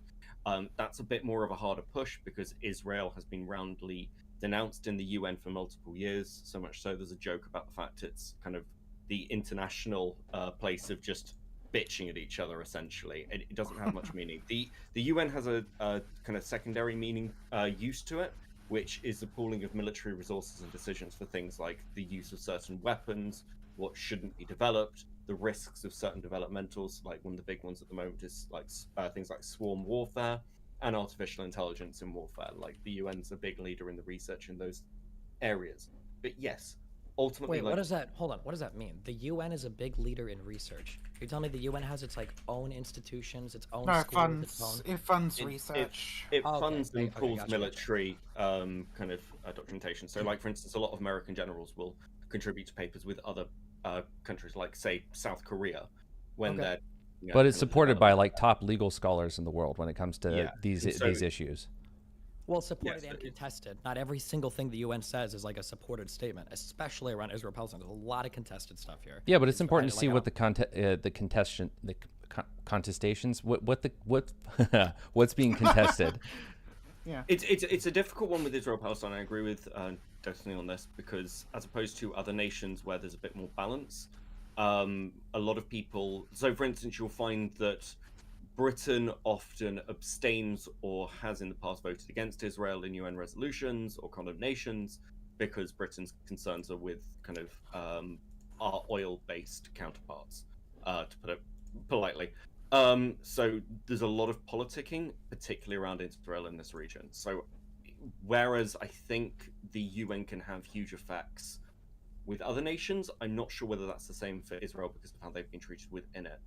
that's a bit more of a harder push, because Israel has been roundly denounced in the UN for multiple years, so much so there's a joke about the fact it's kind of the international place of just bitching at each other, essentially. It doesn't have much meaning. The UN has a kind of secondary meaning use to it, which is the pooling of military resources and decisions for things like the use of certain weapons, what shouldn't be developed, the risks of certain developmentals. Like one of the big ones at the moment is like things like swarm warfare and artificial intelligence in warfare. Like the UN's a big leader in the research in those areas. But yes, ultimately, Wait, what does that? Hold on. What does that mean? The UN is a big leader in research. You're telling me the UN has its like own institutions, its own schools, it funds research. It funds and pools military kind of documentation. So, like for instance, a lot of American generals will contribute to papers with other countries, like say South Korea, when they're. But it's supported by like top legal scholars in the world when it comes to these issues. Well, supported and contested. Not every single thing the UN says is like a supported statement, especially around Israel-Palestine. There's a lot of contested stuff here. Yeah, but it's important to see what the contestations, what's being contested. Yeah, it's a difficult one with Israel-Palestine. I agree with Destiny on this, because as opposed to other nations where there's a bit more balance, a lot of people. So, for instance, you'll find that Britain often abstains or has in the past voted against Israel in UN resolutions or condemnations, because Britain's concerns are with kind of our oil-based counterparts, to put it politely. So there's a lot of politicking, particularly around Israel in this region. So whereas I think the UN can have huge effects with other nations, I'm not sure whether that's the same for Israel because of how they've been treated within it.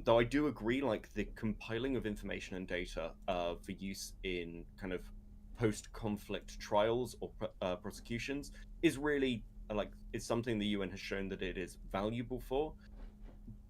Though I do agree, like the compiling of information and data for use in kind of post-conflict trials or prosecutions is really it's something the UN has shown that it is valuable for.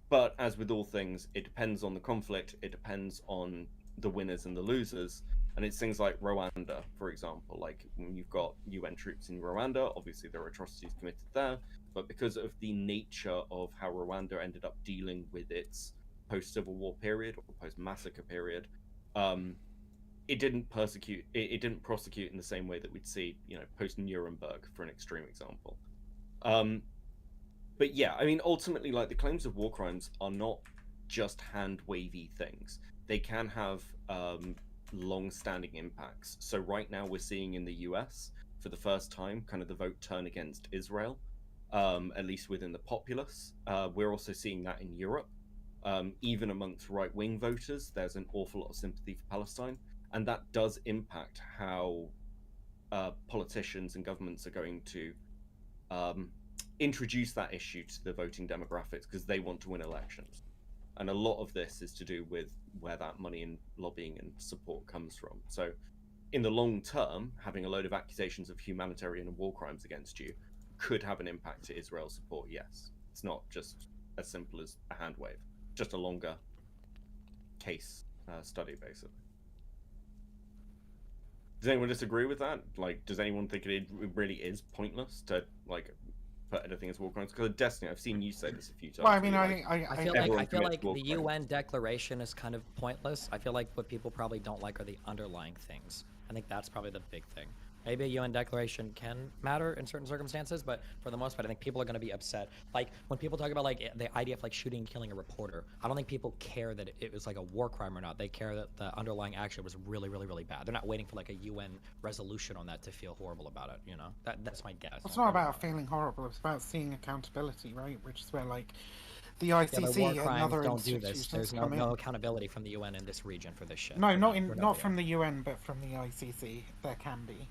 But as with all things, it depends on the conflict. It depends on the winners and the losers. And it's things like Rwanda, for example. Like when you've got UN troops in Rwanda, obviously there are atrocities committed there. But because of the nature of how Rwanda ended up dealing with its post-Civil War period or post-massacre period, it didn't prosecute in the same way that we'd see, post-Nuremberg, for an extreme example. But yeah, I mean, ultimately, like the claims of war crimes are not just hand-wavy things. They can have long-standing impacts. So right now we're seeing in the US, for the first time, kind of the vote turn against Israel, at least within the populace. We're also seeing that in Europe. Even amongst right-wing voters, there's an awful lot of sympathy for Palestine. And that does impact how politicians and governments are going to introduce that issue to the voting demographics because they want to win elections. And a lot of this is to do with where that money and lobbying and support comes from. So in the long term, having a load of accusations of humanitarian and war crimes against you could have an impact to Israel's support, yes. It's not just as simple as a hand wave, just a longer case study, basically. Does anyone disagree with that? Like, does anyone think it really is pointless to, like, put anything as war crimes? Because Destiny, I've seen you say this a few times. Well, I mean, I feel everyone like commits war the crimes. UN declaration is kind of pointless. I feel like what people probably don't like are the underlying things. I think that's probably the big thing. Maybe a UN declaration can matter in certain circumstances, but for the most part, I think people are going to be upset. Like, when people talk about, like, the idea of, like, shooting and killing a reporter, I don't think people care that it was, like, a war crime or not. They care that the underlying action was really, really, really bad. They're not waiting for, like, a UN resolution on that to feel horrible about it, you know? That's my guess. It's not about feeling horrible. It's about seeing accountability, right? Which is where, like, the Yeah, but ICC war and crimes other don't do institutions this. There's come in. no accountability from the UN in this region for this shit. No, We're not not from there. the UN, but from the ICC. There can be,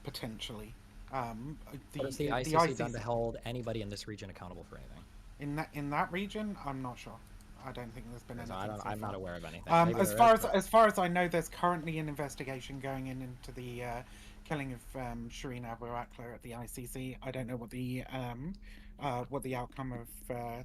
potentially. What has the ICC done to hold anybody in this region accountable for anything? in that region, I'm not sure. I don't think there's been anything. I'm not aware of anything. Maybe As there far is, as but- far as I know, there's currently an investigation going into the killing of Shireen Abu Akleh at the ICC. I don't know what the outcome of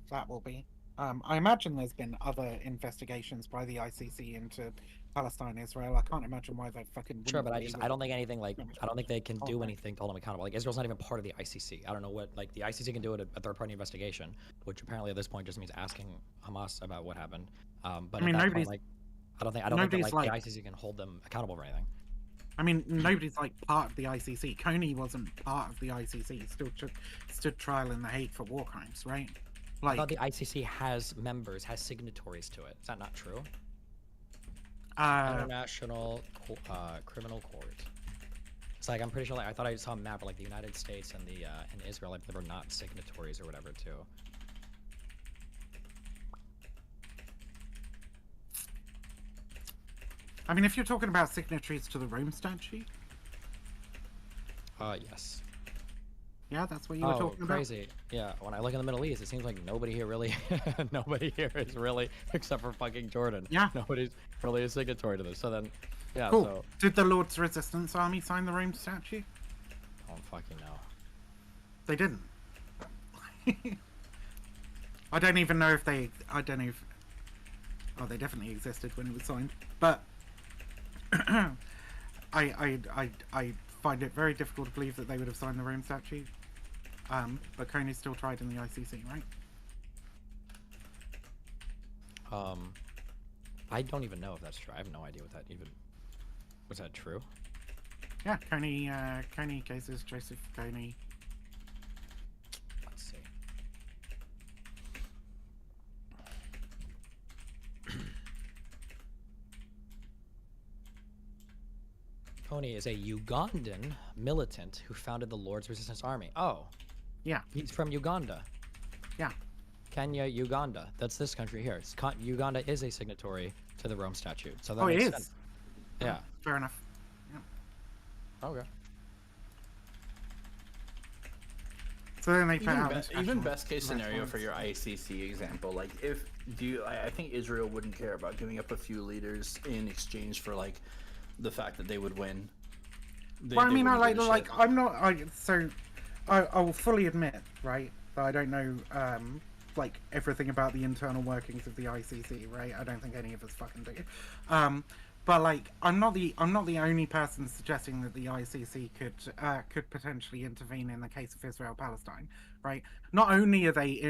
that will be. I imagine there's been other investigations by the ICC into Palestine, Israel. I can't imagine why they fucking. Sure, but wouldn't I don't think anything like so much I don't think they can do Okay. anything to hold them accountable. Like, Israel's not even part of the ICC. I don't know what, like, the ICC can do it a third-party investigation, which apparently at this point just means asking Hamas about what happened. But I mean, at that nobody's- point, like, I don't think that, nobody's like, like- the ICC can hold them accountable for anything. I mean, nobody's like part of the ICC. Coney wasn't part of the ICC. He still stood trial in The Hague for war crimes, right? I Like, thought the ICC has members, has signatories to it. Is that not true? International Criminal Court. It's like, I'm pretty sure, like, I thought I saw a map of, like, the United States and the and Israel, like, they were not signatories or whatever too. I mean, if you're talking about signatories to the Rome Statute, Yes. yeah, that's what you were talking about. Crazy. Yeah, when I look in the Middle East, it seems like nobody here really, nobody here is really, except for fucking Jordan. Yeah. Nobody's really a signatory to this. So then, yeah, Cool. so, Did the Lord's Resistance Army sign the Rome Statute? I don't fucking know. They didn't. I don't even know if they. I don't know if. Oh, they definitely existed when it was signed, but I find it very difficult to believe that they would have signed the Rome Statute. But Coney's still tried in the ICC, right? I don't even know if that's true. I have no idea what that even, was that true? Yeah, Coney cases, Joseph Coney. Let's see. Coney is a Ugandan militant who founded the Lord's Resistance Army. Oh, Yeah, he's from Uganda. yeah. Kenya, Uganda. That's this country here. Uganda is a signatory to the Rome Statute. So that Oh, it makes is. sense. Yeah. Fair enough. Okay. So then they put Even, out even international best case scenario for reference. your ICC example, like I think Israel wouldn't care about giving up a few leaders in exchange for like the fact that they would win. Well, I mean, I wouldn't give a like shit. I'm not. I will fully admit, right, that I don't know like everything about the internal workings of the ICC, right? I don't think any of us fucking do. But like, I'm not the only person suggesting that the ICC could potentially intervene in the case of Israel Palestine, right? Not only are they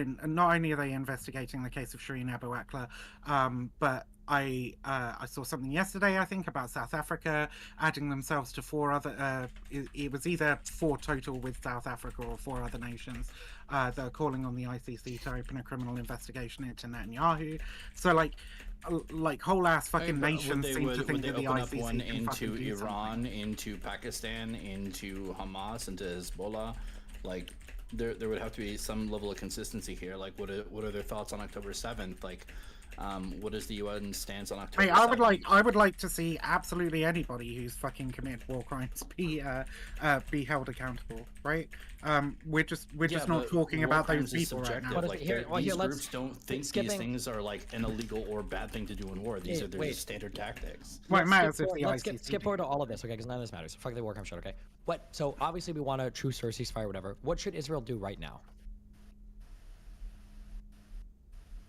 investigating the case of Shireen Abu Akleh, but I saw something yesterday, I think, about South Africa adding themselves to 4 other. It was either 4 total with South Africa or 4 other nations that are calling on the ICC to open a criminal investigation into Netanyahu. So like whole ass fucking nations seem to think that the open up ICC one can fucking into do Iran, something. into Pakistan, into Hamas, into Hezbollah, like there would have to be some level of consistency here. Like, what are their thoughts on October 7th? Like, what is the UN stance on October? I would like to see absolutely anybody who's fucking committed war crimes be held accountable, right? We're just not talking about those people right now. Like, these groups don't think these things are like an illegal or bad thing to do in war. These are just standard tactics. What matters if the Let's skip forward to all of this, okay? Because none of this matters. Fuck the war crime shit, okay? So obviously we want a truce or a ceasefire, or whatever. What should Israel do right now?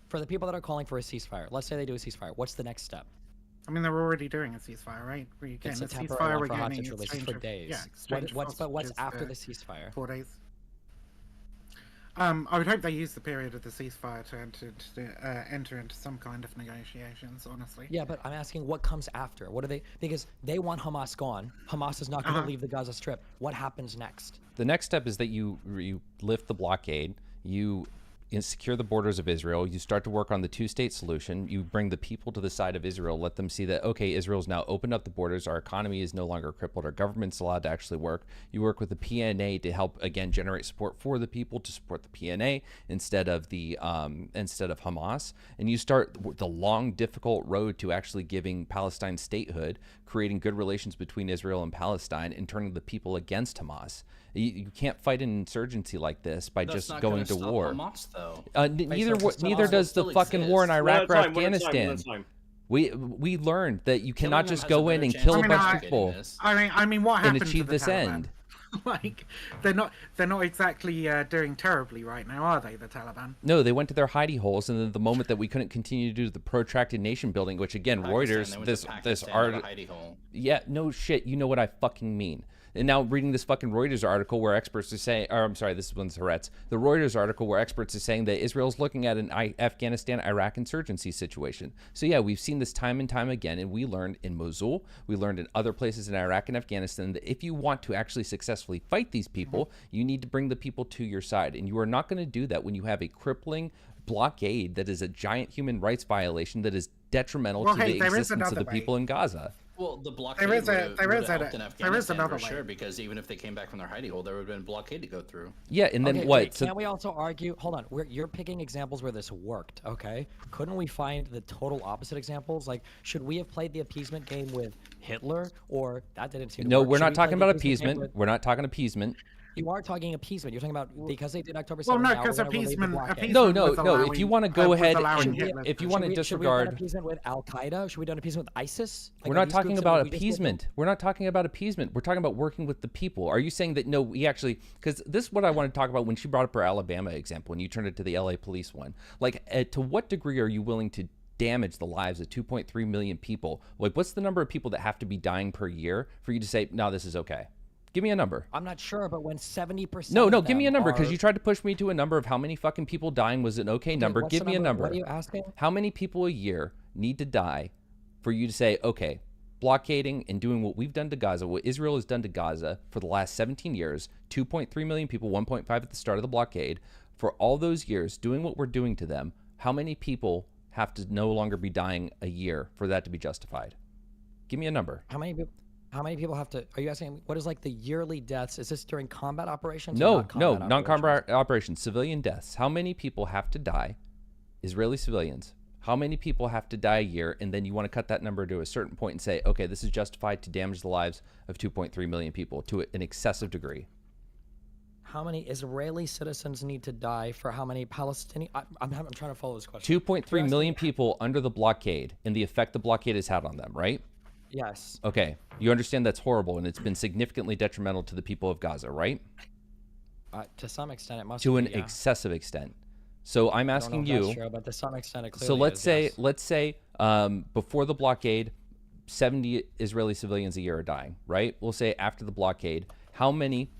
For the people that are calling for a ceasefire, let's say they do a ceasefire. What's the next step? I mean, they're already doing a ceasefire, right? We're getting a ceasefire. We're getting releases for days. Yeah. What's after the ceasefire? 4 days. I would hope they use the period of the ceasefire to enter into some kind of negotiations. Honestly. Yeah, but I'm asking what comes after. What are they? Because they want Hamas gone. Hamas is not going to leave the Gaza Strip. What happens next? The next step is that you lift the blockade. You secure the borders of Israel. You start to work on the two-state solution. You bring the people to the side of Israel. Let them see that, okay, Israel's now opened up the borders. Our economy is no longer crippled. Our government's allowed to actually work. You work with the PNA to help, again, generate support for the people, to support the PNA instead of Hamas. And you start the long, difficult road to actually giving Palestine statehood, creating good relations between Israel and Palestine, and turning the people against Hamas. You can't fight an insurgency like this by just going to war. Hamas, though. Neither does the fucking war in Iraq or Afghanistan. We learned that you cannot just go in and kill a bunch of people. I mean, what happened and achieve to this end? Like, they're not exactly doing terribly right now, are they? The Taliban? No, they went to their hidey holes, and then the moment that we couldn't continue to do the protracted nation building, which again, Reuters, this art, yeah, no shit, you know what I fucking mean. And now reading this fucking Reuters article where experts are saying, or I'm sorry, this one's Haaretz, the Reuters article where experts are saying that Israel's looking at an Afghanistan-Iraq insurgency situation. So yeah, we've seen this time and time again, and we learned in Mosul, we learned in other places in Iraq and Afghanistan that if you want to actually successfully fight these people, you need to bring the people to your side. And you are not going to do that when you have a crippling blockade that is a giant human rights violation that is detrimental to the existence of the people in Gaza. Well, the blockade would have helped in Afghanistan for sure, because even if they came back from their hidey hole, there would have been a blockade to go through. Yeah, and then what? Can we also argue? Hold on, you're picking examples where this worked, okay? Couldn't we find the total opposite examples? Like, should we have played the appeasement game with Hitler, or that didn't seem to No, work? we're not talking about appeasement. We're not talking appeasement. You are talking appeasement. You're talking about because they did October 7th. Well, no, because appeasement. No. If you want to go ahead, if you want to disregard, should we have done appeasement with Al Qaeda? Should we have done appeasement with ISIS? Like, we're not talking about appeasement. We're not talking about appeasement. We're talking about working with the people. Are you saying that no? We actually, because this is what I want to talk about when she brought up her Alabama example, and you turned it to the LA police one. Like, to what degree are you willing to damage the lives of 2.3 million people? Like, what's the number of people that have to be dying per year for you to say, no, this is okay? Give me a number. I'm not sure, but when 70%. No, give me a number, because you tried to push me to a number of how many fucking people dying was an okay number. Give me a number. What are you asking? How many people a year need to die for you to say, okay, blockading and doing what we've done to Gaza, what Israel has done to Gaza for the last 17 years, 2.3 million people, 1.5 at the start of the blockade, for all those years, doing what we're doing to them, how many people have to no longer be dying a year for that to be justified? Give me a number. How many people have to? Are you asking what is like the yearly deaths? Is this during combat operations? No, non-combat operations, civilian deaths. How many people have to die? Israeli civilians. How many people have to die a year? And then you want to cut that number to a certain point and say, okay, this is justified to damage the lives of 2.3 million people to an excessive degree. How many Israeli citizens need to die for how many Palestinian? I'm trying to follow this question. 2.3 million people under the blockade and the effect the blockade has had on them, right? Yes. Okay. You understand that's horrible and it's been significantly detrimental to the people of Gaza, right? To some extent, it must to be, an excessive extent. So I'm asking you. That's true, but to some extent, it clearly so let's is, say before the blockade, 70 Israeli civilians a year are dying, right? We'll say after the blockade, how many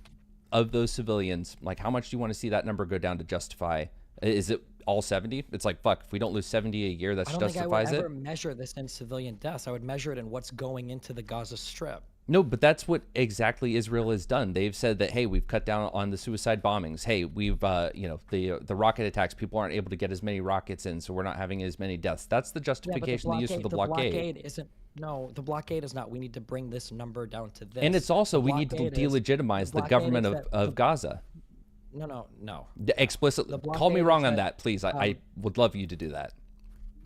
of those civilians, like how much do you want to see that number go down to justify? Is it all 70? It's like, fuck, if we don't lose 70 a year, that justifies it? I don't think I would ever measure this in civilian deaths. I would measure it in what's going into the Gaza Strip. No, but that's what exactly Israel has done. They've said that, hey, we've cut down on the suicide bombings. Hey, we've, the rocket attacks, people aren't able to get as many rockets in, so we're not having as many deaths. That's the justification they use for the blockade. The blockade isn't, no, the blockade is not, we need to bring this number down to this. And it's also, we need to delegitimize the government of Gaza. No. Explicitly, The call me blockade wrong on said, that, please. I would love you to do that.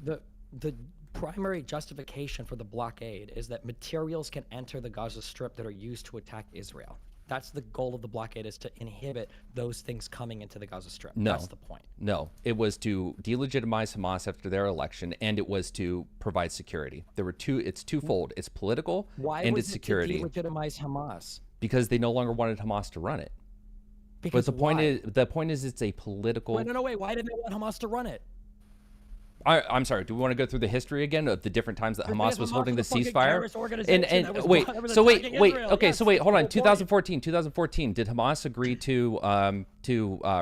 The primary justification for the blockade is that materials can enter the Gaza Strip that are used to attack Israel. That's the goal of the blockade, is to inhibit those things coming into the Gaza Strip. No. That's the point. No, it was to delegitimize Hamas after their election, and it was to provide security. There were two. It's twofold. It's political Why and was it's it security. to delegitimize Hamas? Because they no longer wanted Hamas to run it. Because But the point is, it's a political. Wait, no. Why did they want Hamas to run it? I'm sorry. Do we want to go through the history again of the different times that Hamas was holding the ceasefire? And wait. Okay. So wait. Hold on. 2014. Did Hamas agree to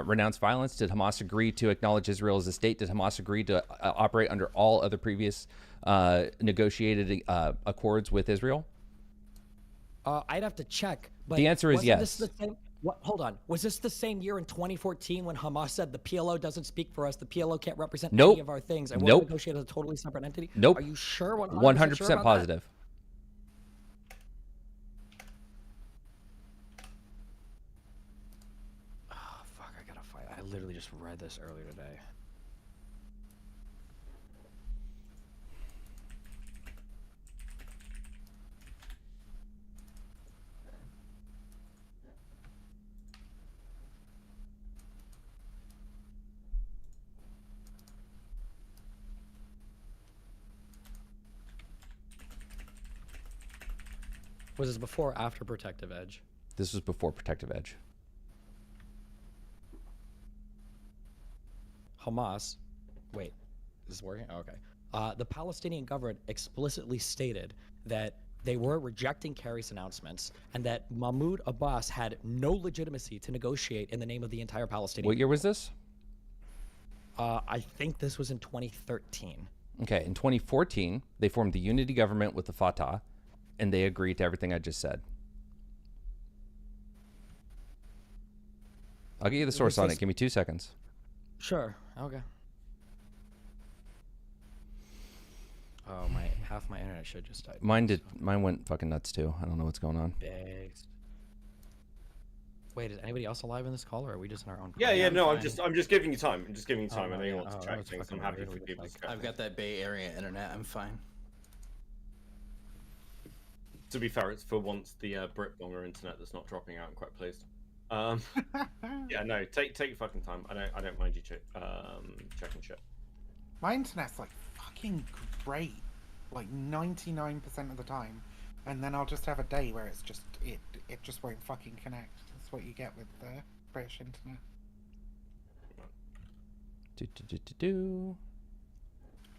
renounce violence? Did Hamas agree to acknowledge Israel as a state? Did Hamas agree to operate under all other previous negotiated accords with Israel? I'd have to check. But The answer is wasn't yes. This the same, hold on. Was this the same year in 2014 when Hamas said the PLO doesn't speak for us, the PLO can't represent Nope. any of our things, and Nope. we'll negotiate as a totally separate entity? Nope. Are you sure? 100% sure about positive. That? Oh, fuck, I gotta fight. I literally just read this earlier today. Was this before or after Protective Edge? This was before Protective Edge. Hamas, wait, is this working? Oh, okay. The Palestinian government explicitly stated that they were rejecting Kerry's announcements and that Mahmoud Abbas had no legitimacy to negotiate in the name of the entire Palestinian. What year was this? I think this was in 2013. Okay, in 2014, they formed the unity government with the Fatah, and they agreed to everything I just said. I'll get you the source on it. Give me 2 seconds. Sure. Okay. Oh, half my internet should just died. Mine went fucking nuts too. I don't know what's going on. Based. Wait, is anybody else alive in this call, or are we just in our own? Yeah. No, I'm fine. just giving you time. I'm just giving you time. Oh, I know you yeah. want to Oh, track that's things. I'm fucking happy weird. for people. I've got that Bay Area internet. I'm fine. To be fair, it's for once the Britbonger internet that's not dropping out. I'm quite pleased. Yeah, no, take your fucking time. I don't mind you checking shit. My internet's like fucking great, like 99% of the time, and then I'll just have a day where it's just it just won't fucking connect. That's what you get with the British internet.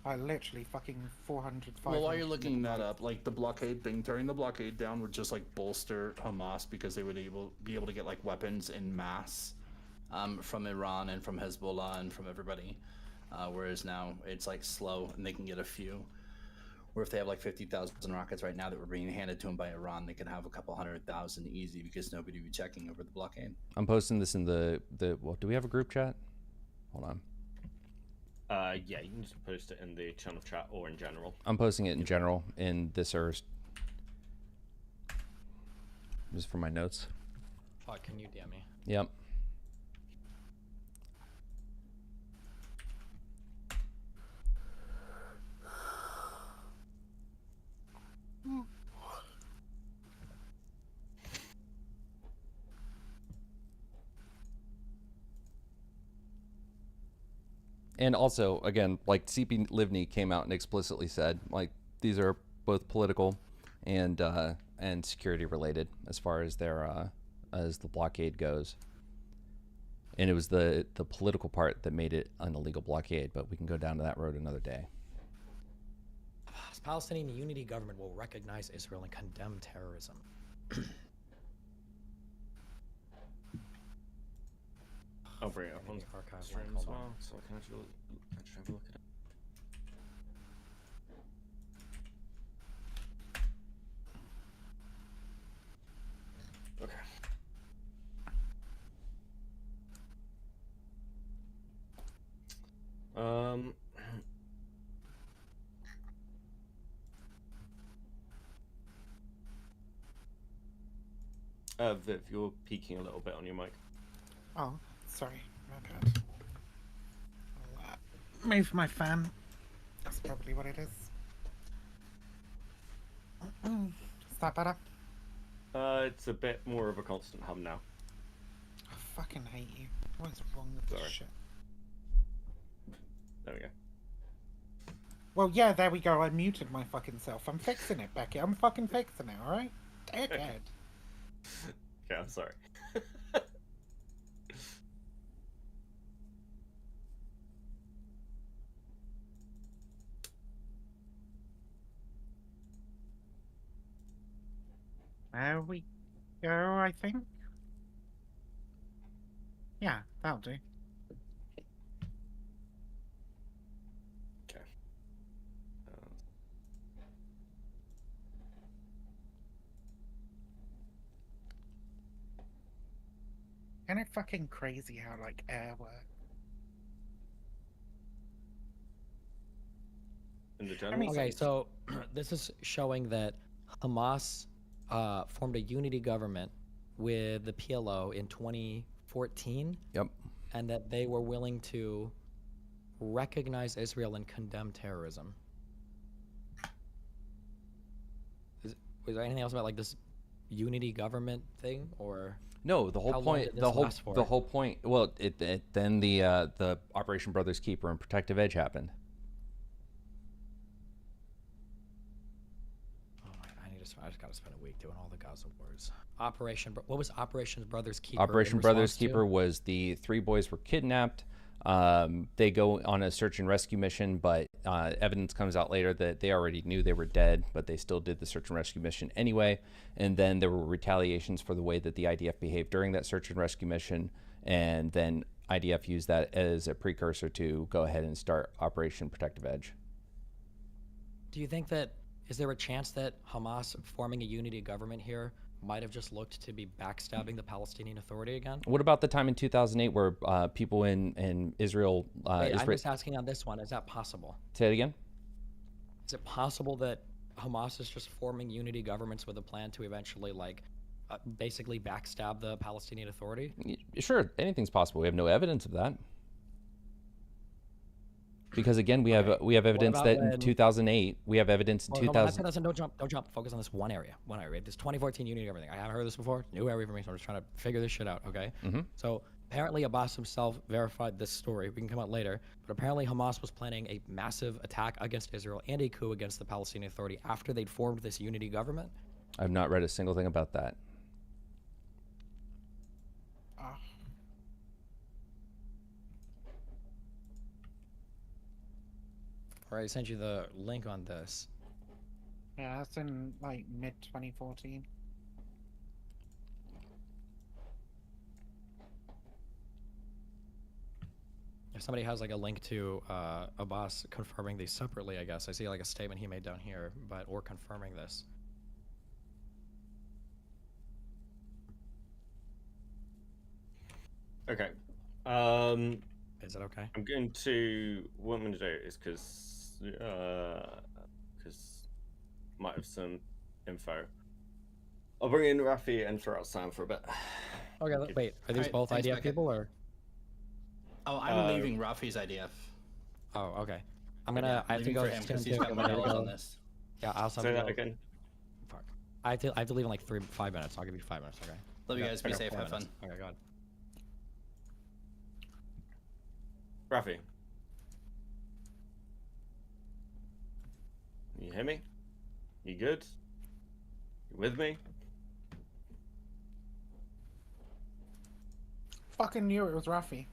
I literally fucking 400. Well, while you're looking that up, like the blockade thing, tearing the blockade down would just like bolster Hamas because they would be able to get like weapons in mass From Iran and from Hezbollah and from everybody. Whereas now it's like slow and they can get a few. Or if they have like 50,000 rockets right now that were being handed to them by Iran, they can have a couple 100,000 easy because nobody would be checking over the blockade. I'm posting this in the well, do we have a group chat? Hold on. Yeah, you can just post it in the channel chat or in general. I'm posting it in general in this just for my notes. Fuck, can you DM me? Yep. And also, again, like CP Livni came out and explicitly said, like, these are both political and security related as far as their as the blockade goes. And it was the political part that made it an illegal blockade, but we can go down to that road another day. The Palestinian Unity Government will recognize Israel and condemn terrorism. I'll bring it up on the archive stream link, as hold on. well, so I can actually have a look at it. Okay. Viv, you're peeking a little bit on your mic. Oh, Sorry, my bad. I'll, move my fan. That's probably what it is. Is that better? It's a bit more of a constant hum now. I fucking hate you. What is wrong with this Sorry. shit? There we go. Well, yeah, there we go. I muted my fucking self. I'm fixing it, Becky. I'm fucking fixing it, alright? Dickhead. Okay, I'm sorry. There we go, I think. Yeah, that'll do. Okay. Isn't it fucking crazy how, like, air works? In the general I mean, Okay, sense. so this is showing that Hamas formed a unity government with the PLO in 2014, Yep. and that they were willing to recognize Israel and condemn terrorism. Was there anything else about like this unity government thing, or No, the How whole long point. did this The whole. last for? The whole point. Well, then the Operation Brothers Keeper and Protective Edge happened. oh I just gotta spend a week doing all the Gaza wars. What was Operation Brothers Keeper? Operation in Brothers response to? Keeper was the 3 boys were kidnapped. They go on a search and rescue mission, but evidence comes out later that they already knew they were dead, but they still did the search and rescue mission anyway. And then there were retaliations for the way that the IDF behaved during that search and rescue mission. And then IDF used that as a precursor to go ahead and start Operation Protective Edge. Do you think that is there a chance that Hamas forming a unity government here might have just looked to be backstabbing the Palestinian Authority again? What about the time in 2008 where people in Israel... Wait, I'm just asking on this one, is that possible? Say it again? Is it possible that Hamas is just forming unity governments with a plan to eventually, like, basically backstab the Palestinian Authority? Sure, anything's possible. We have no evidence of that. Because again, we have evidence about that in when- 2008, we have evidence in Hold on, 2000. don't jump. Focus on this one area. This 2014 unity government thing. I haven't heard this before. New area for me, so I'm just trying to figure this shit out, okay? Mhm. So apparently Abbas himself verified this story. We can come out later. But apparently Hamas was planning a massive attack against Israel and a coup against the Palestinian Authority after they'd formed this unity government. I've not read a single thing about that. All right, I sent you the link on this. Yeah, that's in like mid 2014. If somebody has like a link to Abbas confirming these separately, I guess. I see like a statement he made down here, or confirming this. Okay. Is it okay? I'm going to. What I'm going to do is because might have some info. I'll bring in Rafi and throw out Sam for a bit. Okay, wait. Are these Alright, both thanks, IDF Beckett. people or? Oh, I'm leaving Rafi's IDF. Oh, okay. I have to Leaving go. for him because he's too, got I'm my gonna knowledge go- on this. Yeah, I'll Say that again. Fuck. I have to leave in like 5 minutes. I'll give you 5 minutes. Okay. Love you Yeah, guys. Be I got safe. 4 Have fun. minutes. Okay, go ahead. Rafi. You hear me? You good? You with me? Fucking knew it was Rafi.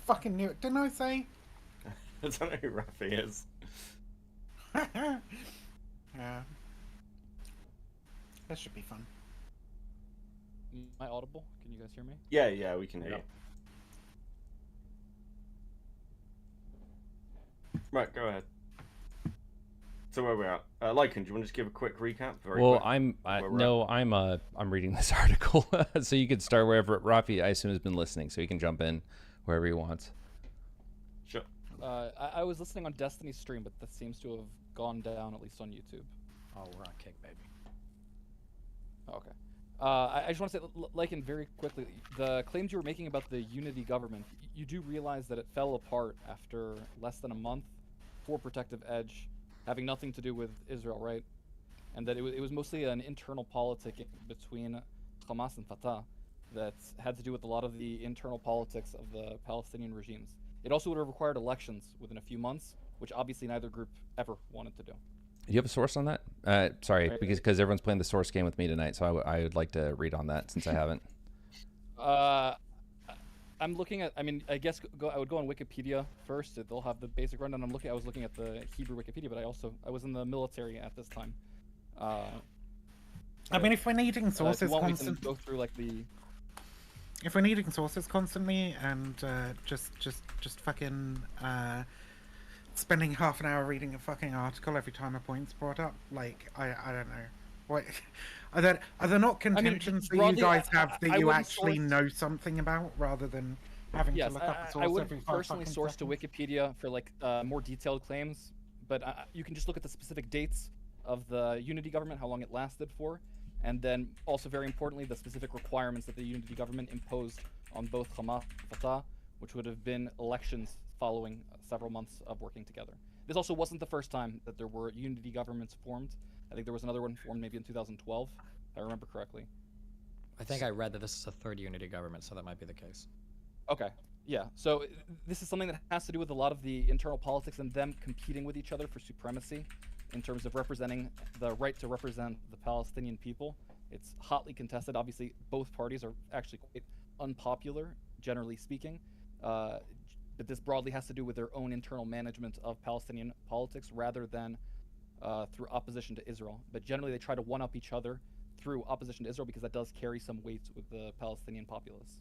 Fucking knew it. Didn't I say? I don't know who Rafi is. Yeah. That should be fun. Am I audible? Can you guys hear me? Yeah, we can hear Yep. you. Right, go ahead. So where we're at? Lycan, do you want to just give a quick recap? Very Well, quick? Where we're no, I'm reading this article, so you could start wherever. Rafi, I assume, has been listening, so he can jump in wherever he wants. Sure. I was listening on Destiny's stream, but that seems to have gone down, at least on YouTube. Oh, we're on kick, baby. Okay. I just want to say, like, in very quickly, the claims you were making about the unity government, you do realize that it fell apart after less than a month for Protective Edge, having nothing to do with Israel, right? And that it was mostly an internal politic between Hamas and Fatah that had to do with a lot of the internal politics of the Palestinian regimes. It also would have required elections within a few months, which obviously neither group ever wanted to do. Do you have a source on that? Sorry, because everyone's playing the source game with me tonight, so I would like to read on that since I haven't. I'm looking at. I mean, I guess I would go on Wikipedia first. They'll have the basic rundown. I was looking at the Hebrew Wikipedia, but I was in the military at this time. I mean, if we're needing sources we can constantly, go through like the. if we're needing sources constantly, and just fucking spending half an hour reading a fucking article every time a point's brought up, like I don't know. What are there not contentions that you guys have that you actually know something about rather than having to look up a source I would every 5 personally fucking source to seconds? Wikipedia for like more detailed claims, but you can just look at the specific dates of the unity government, how long it lasted for, and then also very importantly the specific requirements that the unity government imposed on both Hamas and Fatah, which would have been elections following several months of working together. This also wasn't the first time that there were unity governments formed. I think there was another one formed maybe in 2012, if I remember correctly. I think I read that this is a third unity government, so that might be the case. Okay, yeah. So this is something that has to do with a lot of the internal politics and them competing with each other for supremacy in terms of representing the right to represent the Palestinian people. It's hotly contested. Obviously, both parties are actually quite unpopular, generally speaking. But this broadly has to do with their own internal management of Palestinian politics rather than through opposition to Israel. But generally, they try to one-up each other through opposition to Israel because that does carry some weight with the Palestinian populace.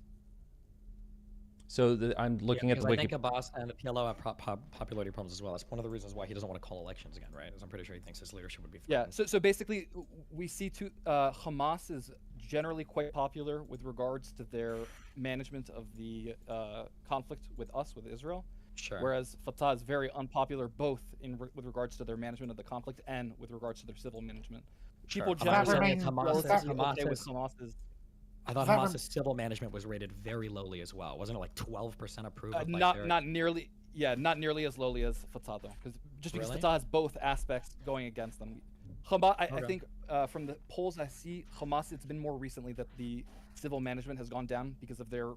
So I'm looking at the I think Abbas and the PLO have popularity problems as well. That's one of the reasons why he doesn't want to call elections again, right? As I'm pretty sure he thinks his leadership would be threatened. Yeah, so basically, we see Hamas is generally quite popular with regards to their management of the conflict with us, with Israel. Sure. Whereas Fatah is very unpopular both with regards to their management of the conflict and with regards to their civil management. People generally okay with Hamas's. I thought Hamas's civil management was rated very lowly as well. Wasn't it like 12% approved? Not nearly as lowly as Fatah though, because Fatah has both aspects going against them. Hamas, I think from the polls I see, Hamas, it's been more recently that the civil management has gone down because of the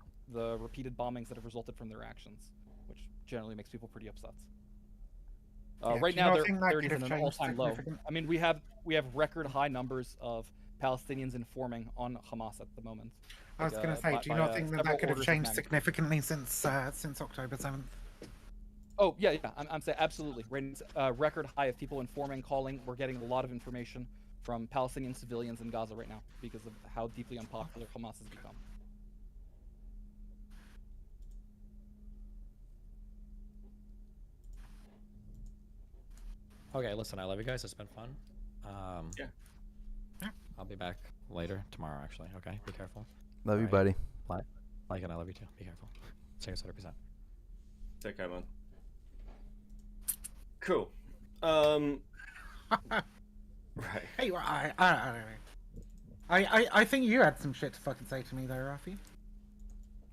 repeated bombings that have resulted from their actions, which generally makes people pretty upset. Right now they're at an all-time low. I mean, we have record high numbers of Palestinians informing on Hamas at the moment. I was going to say, do you not think that could have changed significantly since October 7th? Oh yeah. I'm saying absolutely. Record high of people informing, calling. We're getting a lot of information from Palestinian civilians in Gaza right now because of how deeply unpopular Hamas has become. Okay, listen, I love you guys. It's been fun. Yeah. I'll be back later tomorrow, actually. Okay, be careful. Love you, buddy. Like, and I love you too. Be careful. Say 100%. Take care, man. Cool. Right. Hey, I think you had some shit to fucking say to me though, Rafi.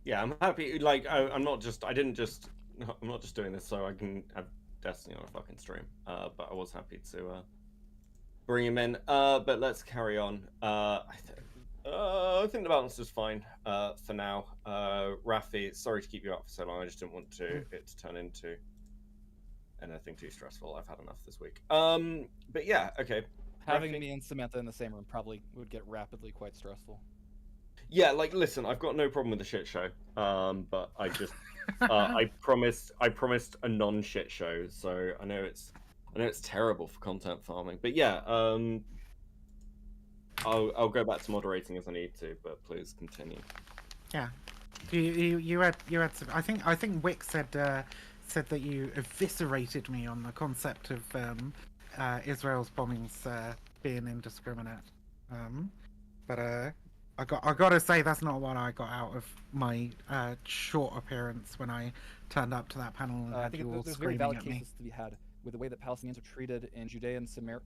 Yeah, I'm happy. Like, I'm not just doing this so I can have Destiny on a fucking stream. But I was happy to bring him in. But let's carry on. I think the balance is fine for now. Rafi, sorry to keep you up for so long. I just didn't want it to turn into anything too stressful. I've had enough this week. But yeah, okay. Having me and Samantha in the same room probably would get rapidly quite stressful. Yeah, like, listen, I've got no problem with the shit show. But I just, I promised a non-shit show, so I know it's terrible for content farming. But yeah, I'll go back to moderating as I need to, but please continue. Yeah, you had some, I think Whick said that you eviscerated me on the concept of Israel's bombings being indiscriminate. But I gotta say that's not what I got out of my short appearance when I turned up to that panel and I had you think all there's very screaming valid at me. cases to be had with the way that Palestinians are treated in Judea and Samaria.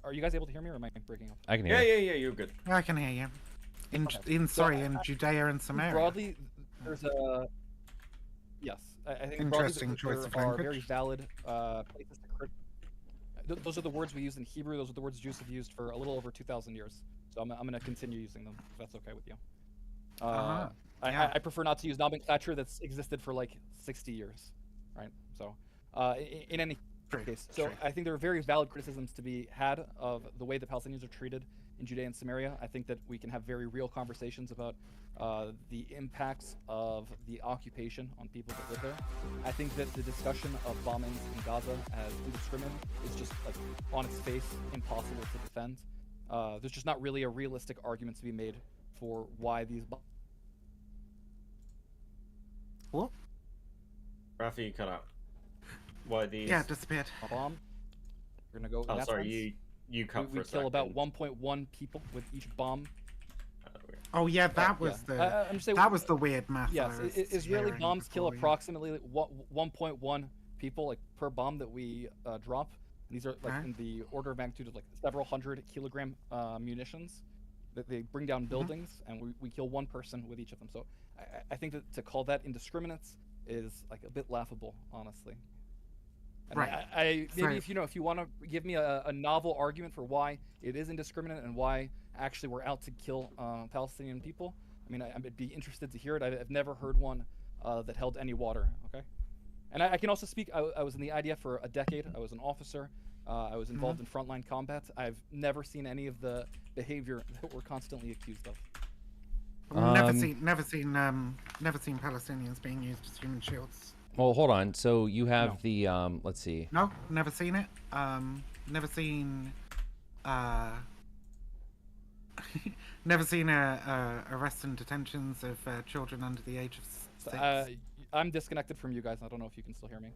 Are you guys able to hear me, or am I breaking up? I can hear. Yeah, you're good. I can hear you. In Judea and Samaria. Broadly, there's a yes. I think Interesting broadly, choice there of are language. very valid places to those are the words we use in Hebrew. Those are the words Jews have used for a little over 2,000 years. So I'm going to continue using them, if that's okay with you. Yeah. I prefer not to use nomenclature that's existed for like 60 years, right? So in any case, so I think there are very valid criticisms to be had of the way the Palestinians are treated in Judea and Samaria. I think that we can have very real conversations about the impacts of the occupation on people that live there. I think that the discussion of bombings in Gaza as indiscriminate is just like on its face impossible to defend. There's just not really a realistic argument to be made for why these What? Rafi, you cut out. Why these? Yeah, disappeared. bomb. We're gonna go. Oh, that sorry, sense. you cut for We a kill second. about 1.1 people with each bomb. Oh yeah, that was I'm just saying, that was the weird math. Yes, I was Israeli hearing bombs kill before, yeah. approximately 1.1 people like per bomb that we drop. These are like in the order of magnitude of like several hundred kilogram munitions that they bring down buildings, and we kill one person with each of them. So I think that to call that indiscriminates is like a bit laughable, honestly. And Right. maybe if you want to give me a novel argument for why it is indiscriminate and why actually we're out to kill Palestinian people, I mean, I'd be interested to hear it. I've never heard one that held any water. Okay, and I can also speak. I was in the IDF for a decade. I was an officer. I was involved in frontline combat. I've never seen any of the behavior that we're constantly accused of. Never seen Palestinians being used as human shields. Well, hold on. So you have the let's see. No, never seen it. Never seen. Never seen arrests and detentions of children under the age of 6. I'm disconnected from you guys. I don't know if you can still hear me.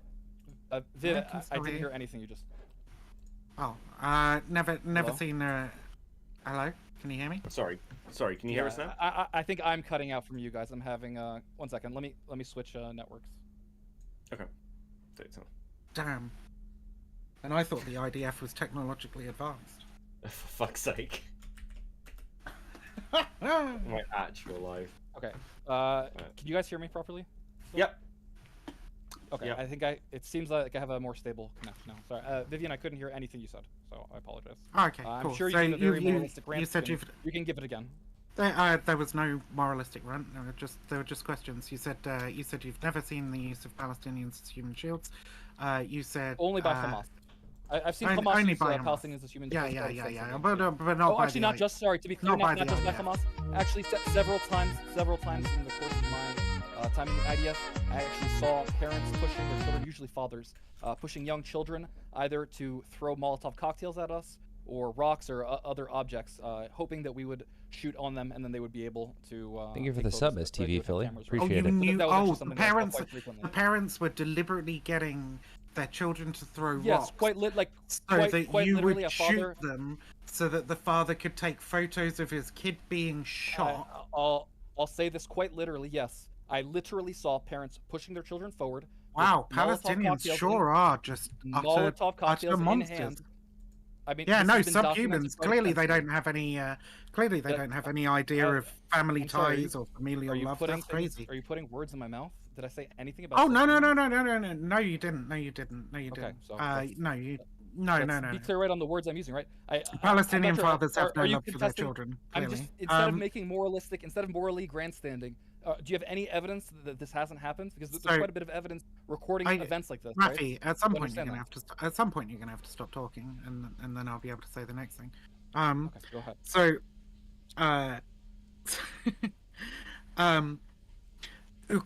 Viv, I didn't hear anything you just. Oh, never Hello? seen. Hello, can you hear me? Sorry, can you hear us now? I think I'm cutting out from you guys. I'm having 1 second. Let me switch networks. Okay. Take your time. Damn. And I thought the IDF was technologically advanced. For fuck's sake. My actual life. Okay. Can you guys hear me properly? Yep. Okay. Yep. I think it seems like I have a more stable connection now. Sorry, Vivian, I couldn't hear anything you said, so I apologize. Okay, I'm cool. sure So you gave a very moralistic rant. you said you can give it again. There was no moralistic rant. There were just questions. You said you've never seen the use of Palestinians as human shields. You said Only by Hamas. I've seen only Hamas use by Hamas. Palestinians as human shields. Yeah. But not by actually, the not just. Sorry, to be clear, not not by just the by IDF. Hamas. Actually, several times in the course of my time in the IDF, I actually saw parents pushing their children, usually fathers, pushing young children either to throw Molotov cocktails at us or rocks or other objects, hoping that we would shoot on them and then they would be able to. Thank you for take the photos sub, with STV with Philly. cameras, Appreciate you it. knew. That was actually Oh, something that I saw quite frequently. the parents were deliberately getting their children to throw Yes, rocks. quite so that quite you literally would a father. shoot them, so that the father could take photos of his kid being shot. I'll say this quite literally. Yes, I literally saw parents pushing their children forward. Wow, with Molotov Palestinians cocktails sure are just Molotov cocktails in monsters. hand. I mean, Yeah, this no, has been documented subhumans. quite Clearly, they extensively. don't have any. Clearly, they don't have any idea of family I'm sorry, ties or familial Are you love. putting That's crazy. Are you putting words in my mouth? Did I say anything about? Oh no, subhumans? no, you didn't. No, you didn't. No, you Okay, didn't. so let's- No, you. Let's be clear right on the words I'm using, right? Palestinian I'm not sure, fathers have no are you love for their contesting- children. I'm Clearly. just instead of making moralistic, instead of morally grandstanding, do you have any evidence that this hasn't happened? Because there's quite a bit of evidence recording events like this. Rafi, right? at some You point you're understand gonna that? have to. At some point you're gonna have to stop talking, and then I'll be able to say the next thing. Okay, go ahead. So, your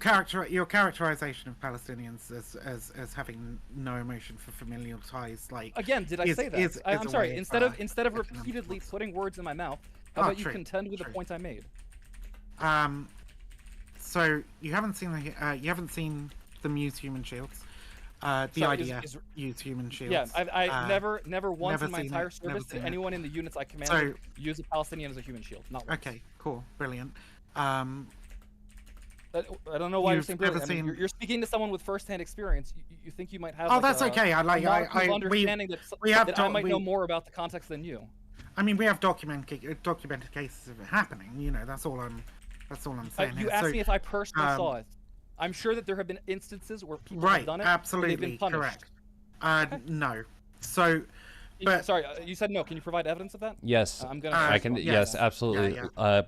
characterization of Palestinians as having no emotion for familial ties, like Again, did I say that? I'm sorry. Instead of repeatedly putting words in my mouth, how about you contend with the point I made? So you haven't seen them use human shields. The IDF use human shields. Yeah, I never once never in my seen entire it, service never did seen anyone in the units I commanded use a Palestinian as a human shield. Not once. Okay, cool, brilliant. I don't know why you're You've saying never brilliant. I mean, seen- you're speaking to someone with first-hand experience. You think you might have. Oh, like that's okay. I understanding we that I might know more about the context than you. I mean, we have documented cases of it happening. You know, that's all I'm saying. You here. asked So, me if I personally saw it. I'm sure that there have been instances where people right, have done it. absolutely They've been punished. correct. No. So, but Sorry, you said no. Can you provide evidence of that? Yes, I'm gonna. I can. Yes, absolutely. yeah.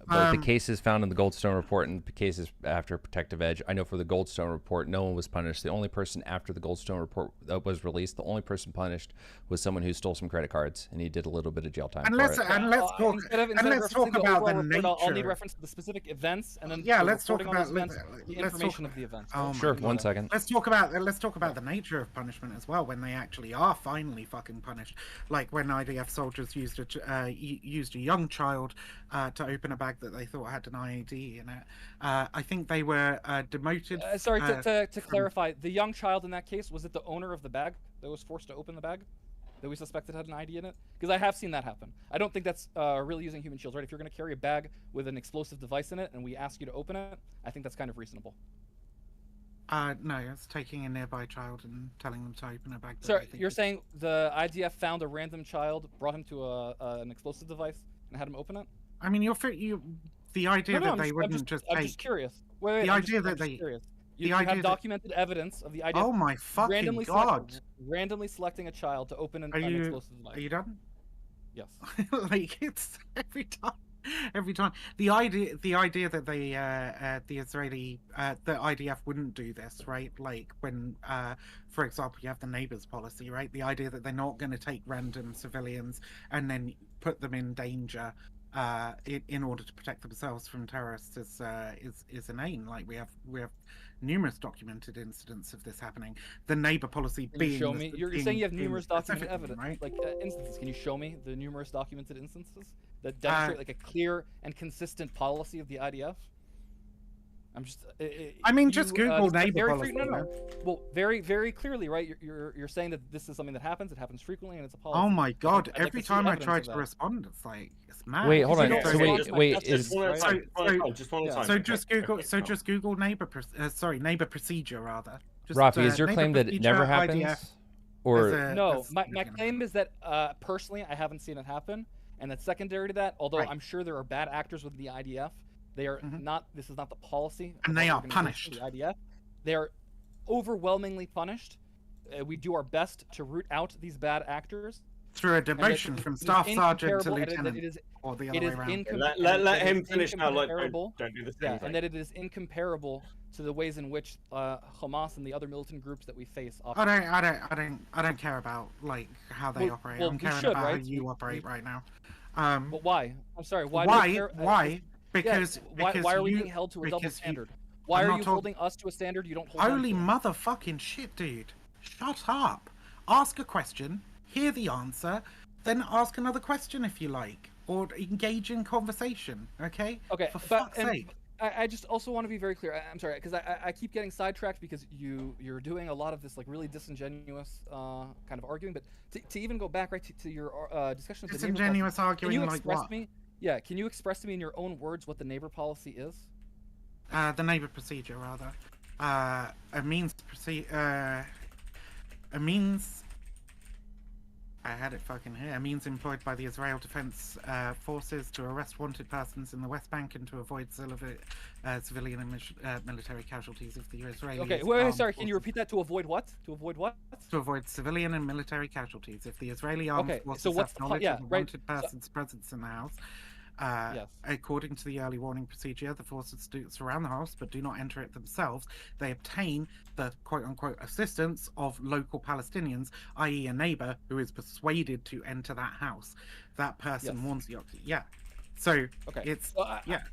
The cases found in the Goldstone report and the cases after Protective Edge, I know for the Goldstone report, no one was punished. The only person after the Goldstone report was released, the only person punished was someone who stole some credit cards, and he did a little bit of jail time for it. Let's talk about the nature. I'll need reference to the specific events, and then let's talk about the information of the events. Sure, 1 second. Let's talk about the nature of punishment as well. When they actually are finally fucking punished, like when IDF soldiers used a young child to open a bag that they thought had an IED in it. I think they were demoted. Sorry, to clarify, the young child in that case, was it the owner of the bag that was forced to open the bag that we suspected had an ID in it? Because I have seen that happen. I don't think that's really using human shields, right? If you're going to carry a bag with an explosive device in it and we ask you to open it, I think that's kind of reasonable. No, it's taking a nearby child and telling them to open a bag. Sorry, you're saying the IDF found a random child, brought him to an explosive device, and had him open it? I mean, the idea that they wouldn't just take. I'm just curious. Wait, the idea that they. You have documented evidence of the idea. Oh my fucking god! Randomly selecting a child to open an explosive device. Are you done? Yes. Like it's every time. The idea that the Israeli, the IDF wouldn't do this, right? Like when, for example, you have the neighbors policy, right? The idea that they're not going to take random civilians and then put them in danger. In order to protect themselves from terrorists is inane. Like we have numerous documented incidents of this happening. The neighbor policy Can you show me? You're saying you have numerous documented evidence, right? Like instances. Can you show me the numerous documented instances that demonstrate like a clear and consistent policy of the IDF? I'm just. I mean, just Google neighbor policy. Well, very, very clearly, right? You're saying that this is something that happens. It happens frequently, and it's a policy. Oh my god! Every time I try to respond, it's like it's mad. Wait, hold on. So just Google. So just Google neighbor procedure rather. Rafi, is your claim that it never happens? IDF, or no? My claim is that personally, I haven't seen it happen, and that secondary to that, although I'm sure there are bad actors within the IDF. They are not. This is not the policy. And they are punished. The IDF. They are overwhelmingly punished. We do our best to root out these bad actors through a demotion from staff sergeant to lieutenant, or the other way around. Let him finish now. Don't do this. Yeah, and that it is incomparable to the ways in which Hamas and the other militant groups that we face. I don't care about like how they operate. I'm caring about how you operate right now. But why? I'm sorry. Why? Because why are we being held to a double standard? Why are you holding us to a standard you don't hold? Holy motherfucking shit, dude! Shut up. Ask a question, hear the answer, then ask another question if you like, or engage in conversation. Okay. Okay. For fuck's sake. I just also want to be very clear. I'm sorry, because I keep getting sidetracked because you're doing a lot of this like really disingenuous kind of arguing. But to even go back right to your discussion of the disingenuous arguing like what? Yeah, can you express to me in your own words what the neighbor policy is? The neighbor procedure, rather. A means. I had it fucking here. A means employed by the Israel Defense Forces to arrest wanted persons in the West Bank and to avoid civilian and military casualties of the Israeli. Okay, wait, sorry. Can you repeat that? To avoid what? To avoid what? To avoid civilian and military casualties if the Israeli armed forces have knowledge of the wanted person's presence in the house. Yes. According to the early warning procedure, the forces surround the house but do not enter it themselves. They obtain the quote-unquote assistance of local Palestinians, i.e. a neighbor who is persuaded to enter that house. That person warns the occupant. Yeah. So it's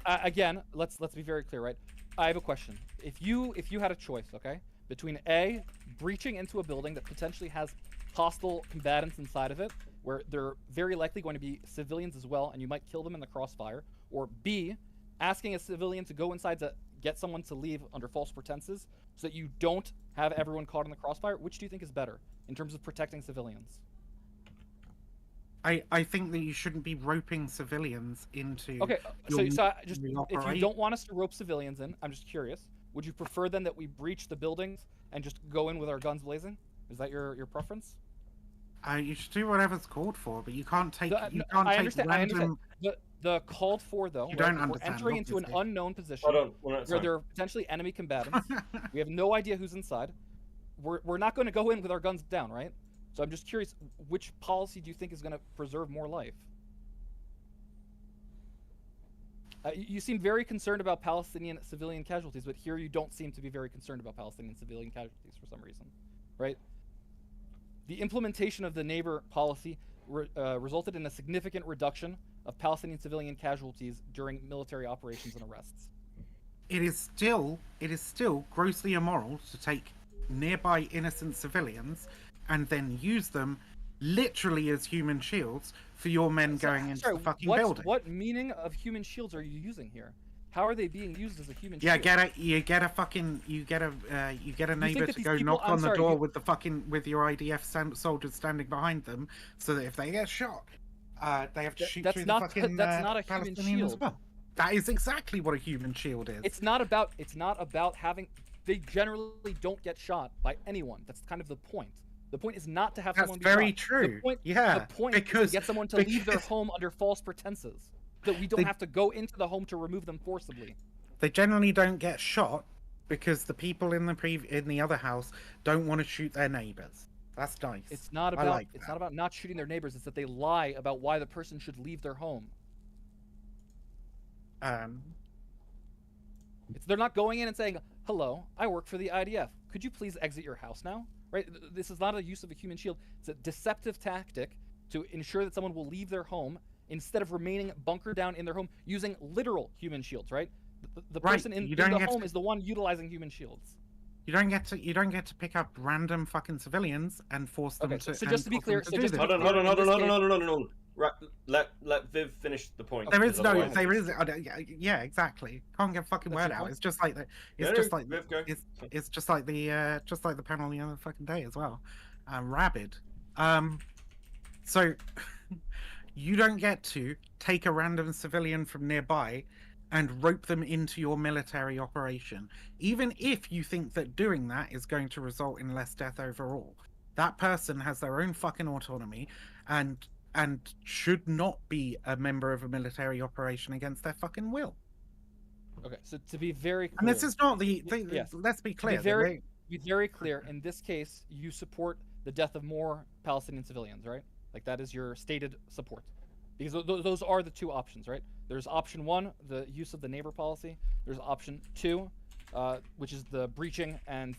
again, let's be very clear, right? I have a question. If you had a choice, okay, between A, breaching into a building that potentially has hostile combatants inside of it, where they're very likely going to be civilians as well, and you might kill them in the crossfire, or B, asking a civilian to go inside to get someone to leave under false pretenses so that you don't have everyone caught in the crossfire, which do you think is better in terms of protecting civilians? I think that you shouldn't be roping civilians into. Okay, so just if you don't want us to rope civilians in, I'm just curious. Would you prefer then that we breach the buildings and just go in with our guns blazing? Is that your preference? You should do whatever's called for, but you can't take The- you no, can't I take understand. I random. understand. The called for though, You right? don't If we're understand, entering into an obviously. unknown position Hold on, one at a where time. there are potentially enemy combatants. We have no idea who's inside. We're not going to go in with our guns down, right? So I'm just curious, which policy do you think is going to preserve more life? You seem very concerned about Palestinian civilian casualties, but here you don't seem to be very concerned about Palestinian civilian casualties for some reason, right? The implementation of the neighbor policy resulted in a significant reduction of Palestinian civilian casualties during military operations and arrests. It is still grossly immoral to take nearby innocent civilians and then use them literally as human shields for your men going into the fucking building. What meaning of human shields are you using here? How are they being used as a human Yeah, shield? you get a neighbor that to these go people- knock I'm on the sorry, door you- with your IDF soldiers standing behind them, so that if they get shot, they have to shoot that's through not- the fucking that's not a human Palestinians as shield. well. That is exactly what a human shield is. It's not about having. They generally don't get shot by anyone. That's kind of the point. The point is not to have That's someone be very shot. true. The point, Yeah, the point because- is to get someone to leave their because- home under false pretenses. That we don't They- have to go into the home to remove them forcibly. They generally don't get shot because the people in the other house don't want to shoot their neighbors. That's nice. It's not I about like it's that. not about not shooting their neighbors. It's that they lie about why the person should leave their home. They're not going in and saying, "Hello, I work for the IDF. Could you please exit your house now?" Right? This is not a use of a human shield. It's a deceptive tactic to ensure that someone will leave their home instead of remaining bunkered down in their home using literal human shields. Right? The Right, person in you the don't get home to- is the one utilizing human shields. You don't get to pick up random fucking civilians and force them Okay, to. so just to be and force clear, them so do just to this. be Hold on. in this case- Right, let Viv finish the point. There is because no. otherwise There it's- is. Yeah, exactly. Can't get fucking That's word your out. point? It's just like the. It's No, just no, like Viv, go. it's just like the panel the other fucking day as well. Rabid. So you don't get to take a random civilian from nearby and rope them into your military operation, even if you think that doing that is going to result in less death overall. That person has their own fucking autonomy and should not be a member of a military operation against their fucking will. Okay, so to be very clear, And this is not yes. let's be clear. Be very clear. In this case, you support the death of more Palestinian civilians, right? Like that is your stated support, because those are the two options, right? There's option one, the use of the neighbor policy. There's option two, which is the breaching and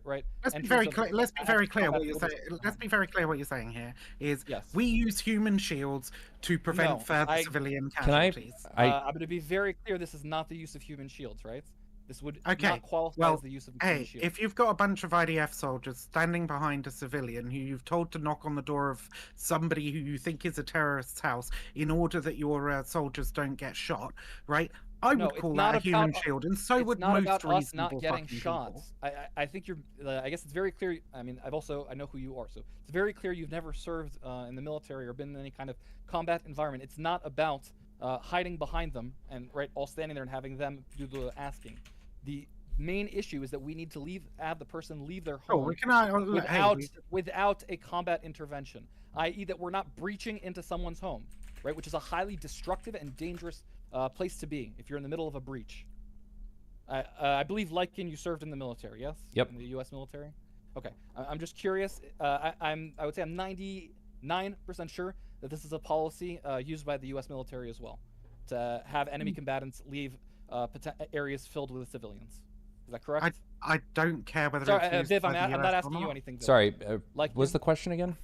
right. Let's be entrance very of- clear. Let's be very clear combat what you're field. saying. Let's be very clear what you're saying here is Yes. we use human shields to prevent No, further I- civilian Can I? casualties. I'm going to be very clear. This is not the use of human shields, right? This would Okay, not qualify well, as the use of human Hey, shields. if you've got a bunch of IDF soldiers standing behind a civilian who you've told to knock on the door of somebody who you think is a terrorist's house in order that your soldiers don't get shot, right? I No, would it's call not that a human about- shield, and so it's would not most about us not reasonable getting fucking shots. people. I think you're. I guess it's very clear. I mean, I know who you are, so it's very clear you've never served in the military or been in any kind of combat environment. It's not about hiding behind them and all standing there and having them do the asking. The main issue is that we need to have the person leave their Oh, home we can. without a combat intervention, i.e., that we're not breaching into someone's home, right? Which is a highly destructive and dangerous place to be if you're in the middle of a breach. I believe, Lycan, you served in the military, yes? Yep. In the U.S. military. Okay. I'm just curious. I would say I'm 99% sure that this is a policy used by the U.S. military as well, to have enemy combatants leave areas filled with civilians. Is that correct? I don't care whether Sorry, it's used Viv, by I'm the not US or asking you not. anything. Viv. Sorry, Like what's you- the question again?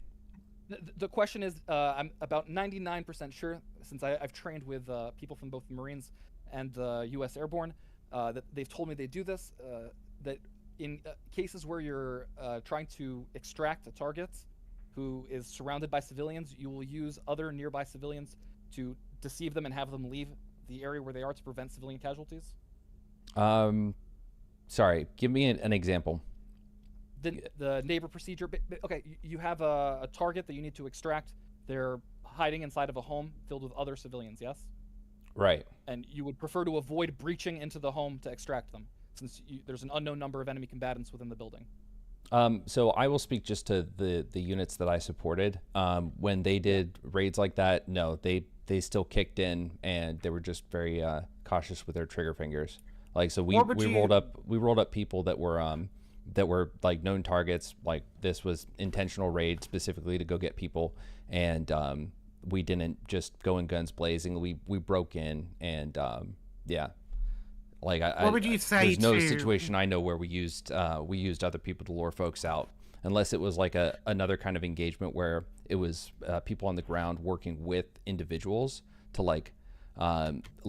The question is, I'm about 99% sure, since I've trained with people from both the Marines and the U.S. Airborne, that they've told me they do this, that in cases where you're trying to extract a target who is surrounded by civilians, you will use other nearby civilians to deceive them and have them leave the area where they are to prevent civilian casualties. Sorry, give me an example. The neighbor procedure. Okay, you have a target that you need to extract. They're hiding inside of a home filled with other civilians, yes? Right. And you would prefer to avoid breaching into the home to extract them, since there's an unknown number of enemy combatants within the building. So I will speak just to the units that I supported. When they did raids like that, no, they still kicked in, and they were just very cautious with their trigger fingers. Like, so we rolled up people that were like known targets. Like, this was intentional raid specifically to go get people, and we didn't just go in guns blazing. We broke in, and yeah. Like, what would you say? There's no situation I know where we used other people to lure folks out, unless it was like another kind of engagement where it was people on the ground working with individuals to like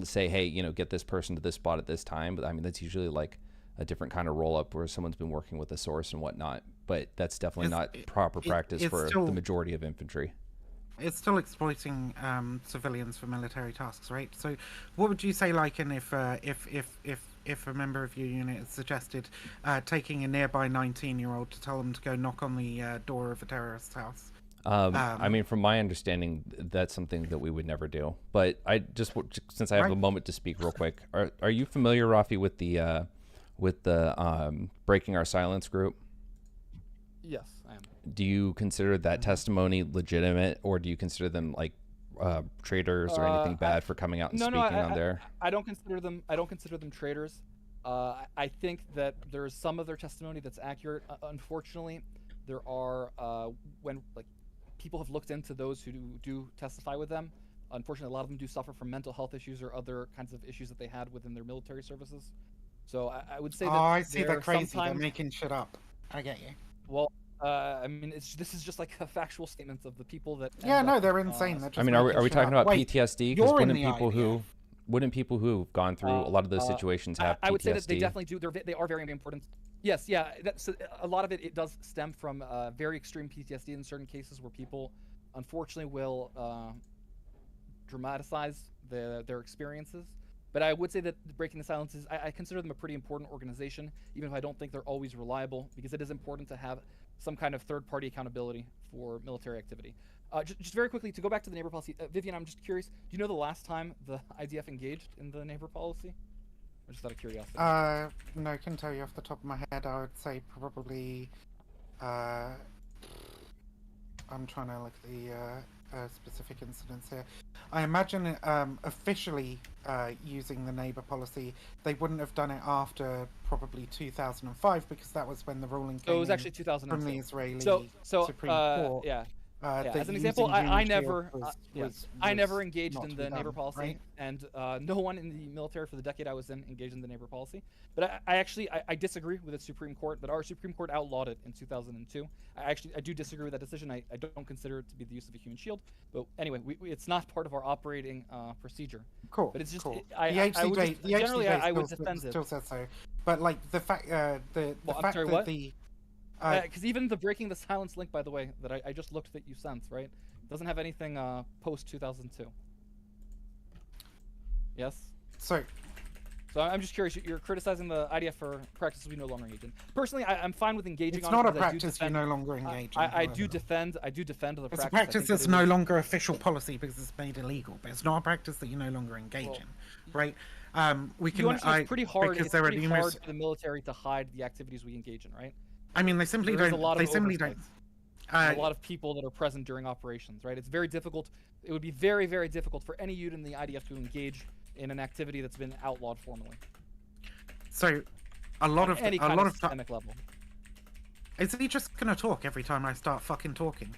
say, hey, you know, get this person to this spot at this time. But I mean, that's usually like a different kind of roll up where someone's been working with a source and whatnot. But that's definitely not proper practice for the majority of infantry. It's still exploiting civilians for military tasks, right? So, what would you say, like, and if a member of your unit suggested taking a nearby 19-year-old to tell them to go knock on the door of a terrorist's house? I mean, from my understanding, that's something that we would never do. But I just, since I have a moment to speak real quick, are you familiar, Rafi, with the Breaking Our Silence group? Yes, I am. Do you consider that testimony legitimate, or do you consider them like traitors or anything bad for coming out and speaking on there? I don't consider them. I don't consider them traitors. I think that there is some of their testimony that's accurate. Unfortunately, there are when like people have looked into those who do testify with them. Unfortunately, a lot of them do suffer from mental health issues or other kinds of issues that they had within their military services. So I would say that. Oh, I see. They're crazy. They're making shit up. I get you. Well, I mean, this is just like a factual statement of the people that. Yeah, no, they're insane. They're just I mean, are we talking about PTSD? Because wouldn't people who've gone through a lot of those situations have PTSD? I would say that they definitely do. They are very important. Yes, yeah. That's a lot of it does stem from very extreme PTSD in certain cases where people, unfortunately, will dramatize their experiences. But I would say that Breaking the Silence is, I consider them a pretty important organization, even if I don't think they're always reliable, because it is important to have some kind of third-party accountability for military activity. Just very quickly, to go back to the neighbor policy, Vivian, I'm just curious, do you know the last time the IDF engaged in the neighbor policy? Just out of curiosity. No, I can tell you off the top of my head. I would say probably, I'm trying to look at the specific incidents here. I imagine officially using the neighbor policy, they wouldn't have done it after probably 2005 because that was when the ruling came it was actually 2002 from the Israeli Supreme Court. Yeah. As an example, I never engaged in the neighbor policy, right? And no one in the military for the decade I was in engaged in the neighbor policy. But I disagree with the Supreme Court, but our Supreme Court outlawed it in 2002. I do disagree with that decision. I don't consider it to be the use of a human shield. But anyway, it's not part of our operating procedure. Cool. But it's just cool. I would defend it. Still says so. But like the fact because even the Breaking the Silence link, by the way, that I just looked that you sent, right, doesn't have anything post 2002. Yes. So I'm just curious. You're criticizing the IDF for practices we no longer engage in. Personally, I'm fine with engaging. It's not a practice you no longer engage in. I do defend the practice. It's a practice that's no longer official policy because it's made illegal, but it's not a practice that you no longer engage in, right? We can. It's pretty hard. It's pretty hard for the military to hide the activities we engage in, right? I mean, they simply don't. They simply don't. A lot of people that are present during operations, right? It's very difficult. It would be very, very difficult for any unit in the IDF to engage in an activity that's been outlawed formally. So, a lot of systemic level. Is he just gonna talk every time I start fucking talking?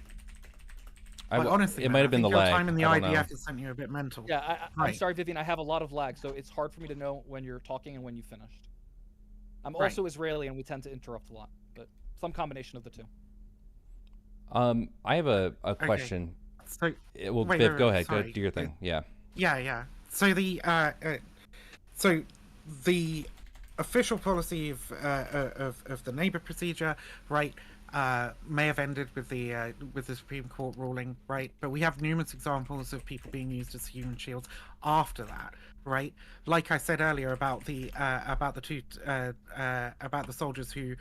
Honestly, it might have been the lag. Your time in the IDF has sent you a bit mental. Yeah, I'm sorry, Vivian. I have a lot of lag, so it's hard for me to know when you're talking and when you finished. I'm also Israeli, and we tend to interrupt a lot, but some combination of the two. I have a question. So, Viv, go ahead. Go do your thing. Yeah. Yeah. So the official policy of the neighbor procedure, right, may have ended with the Supreme Court ruling, right? But we have numerous examples of people being used as human shields after that, right? Like I said earlier about the soldiers who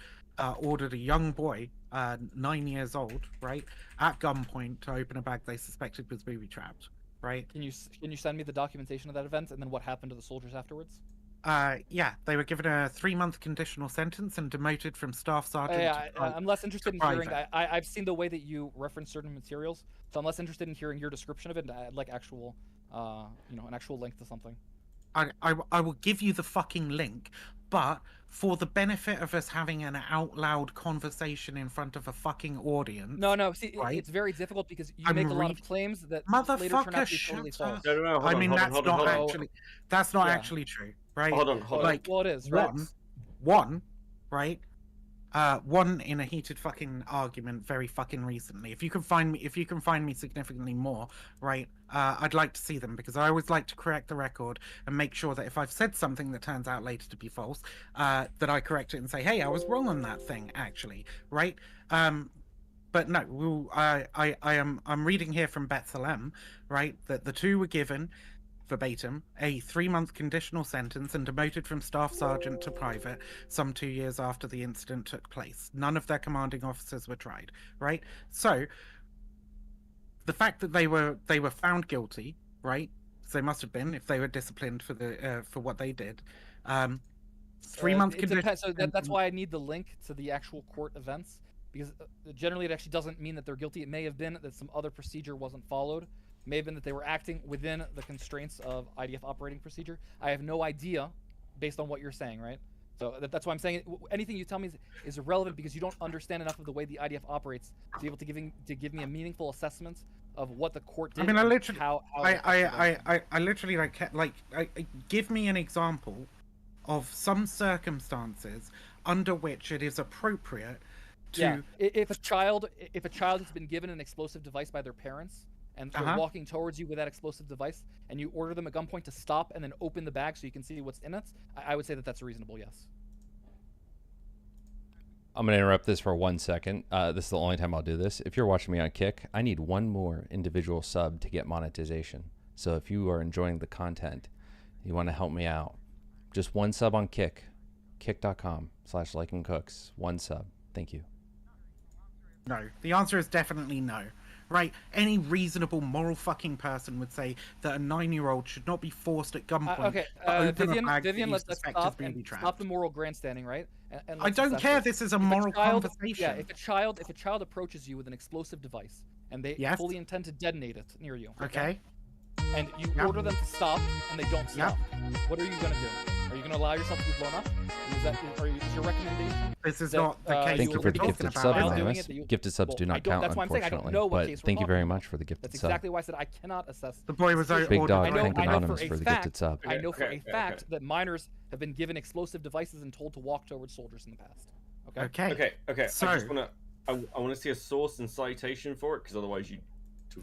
ordered a young boy, 9 years old, right, at gunpoint to open a bag they suspected was booby trapped, right? Can you send me the documentation of that event and then what happened to the soldiers afterwards? Yeah, they were given a 3-month conditional sentence and demoted from staff sergeant I'm less interested in private. hearing. I've seen the way that you reference certain materials, so I'm less interested in hearing your description of it. And I'd like actual, an actual link to something. I will give you the fucking link, but for the benefit of us having an out loud conversation in front of a fucking audience. No. See, right? it's very difficult because you I'm make a lot of claims that later turn Motherfucker, out to be totally shut false. up. No, Oh, hold on, That's not Yeah. actually true, right? hold on. Like, Well, it is, right? one, right? One in a heated fucking argument very fucking recently. If you can find me significantly more, right? I'd like to see them because I always like to correct the record and make sure that if I've said something that turns out later to be false, that I correct it and say, hey, I was wrong on that thing actually, right? But no, I'm reading here from Bethlehem, right? That the two were given verbatim a 3-month conditional sentence and demoted from staff sergeant to private some 2 years after the incident took place. None of their commanding officers were tried, right? So the fact that they were found guilty, right? So they must have been if they were disciplined for what they did. 3-month conditional. So that's why I need the link to the actual court events, because generally it actually doesn't mean that they're guilty. It may have been that some other procedure wasn't followed. May have been that they were acting within the constraints of IDF operating procedure. I have no idea, based on what you're saying, right? So that's why I'm saying anything you tell me is irrelevant because you don't understand enough of the way the IDF operates to be able to give me a meaningful assessment of what the court did. I mean, I literally, I literally give me an example of some circumstances under which it is appropriate to. Yeah. If a child has been given an explosive device by their parents, and they're walking towards you with that explosive device, and you order them at gunpoint to stop and then open the bag so you can see what's in it, I would say that that's reasonable, yes. I'm going to interrupt this for 1 second. This is the only time I'll do this. If you're watching me on Kick, I need one more individual sub to get monetization. So if you are enjoying the content, you want to help me out, just one sub on Kick, kick.com/likingcooks, one sub. Thank you. No, the answer is definitely no. Right? Any reasonable moral fucking person would say that a 9-year-old should not be forced at gunpoint Okay, to open Vivian, a bag let's suspect stop is booby and trapped. stop the moral grandstanding, right? And I let's don't assess care. This is a moral conversation. Yeah, if a child approaches you with an explosive device and they Yes. fully intend to detonate it near you, Okay. and you Yep. order them to stop and they don't stop, what are you gonna do? Are you gonna allow yourself to be blown up? Is your recommendation? This is that, not the case. Thank you we're for the talking gifted about sub, now. Anonymous. Gifted subs do not count, that's why I'm saying I don't unfortunately. know what But case we're thank you very talking much for the gifted That's sub. exactly why I said I cannot assess. The boy was situation. Big ordered dog, by thank the- Anonymous for a for the fact- gifted sub. I know for a Okay. fact that minors have been given explosive devices and told to walk towards soldiers in the past. Okay. Okay. Okay. So- I just want to see a source and citation for it, because otherwise you're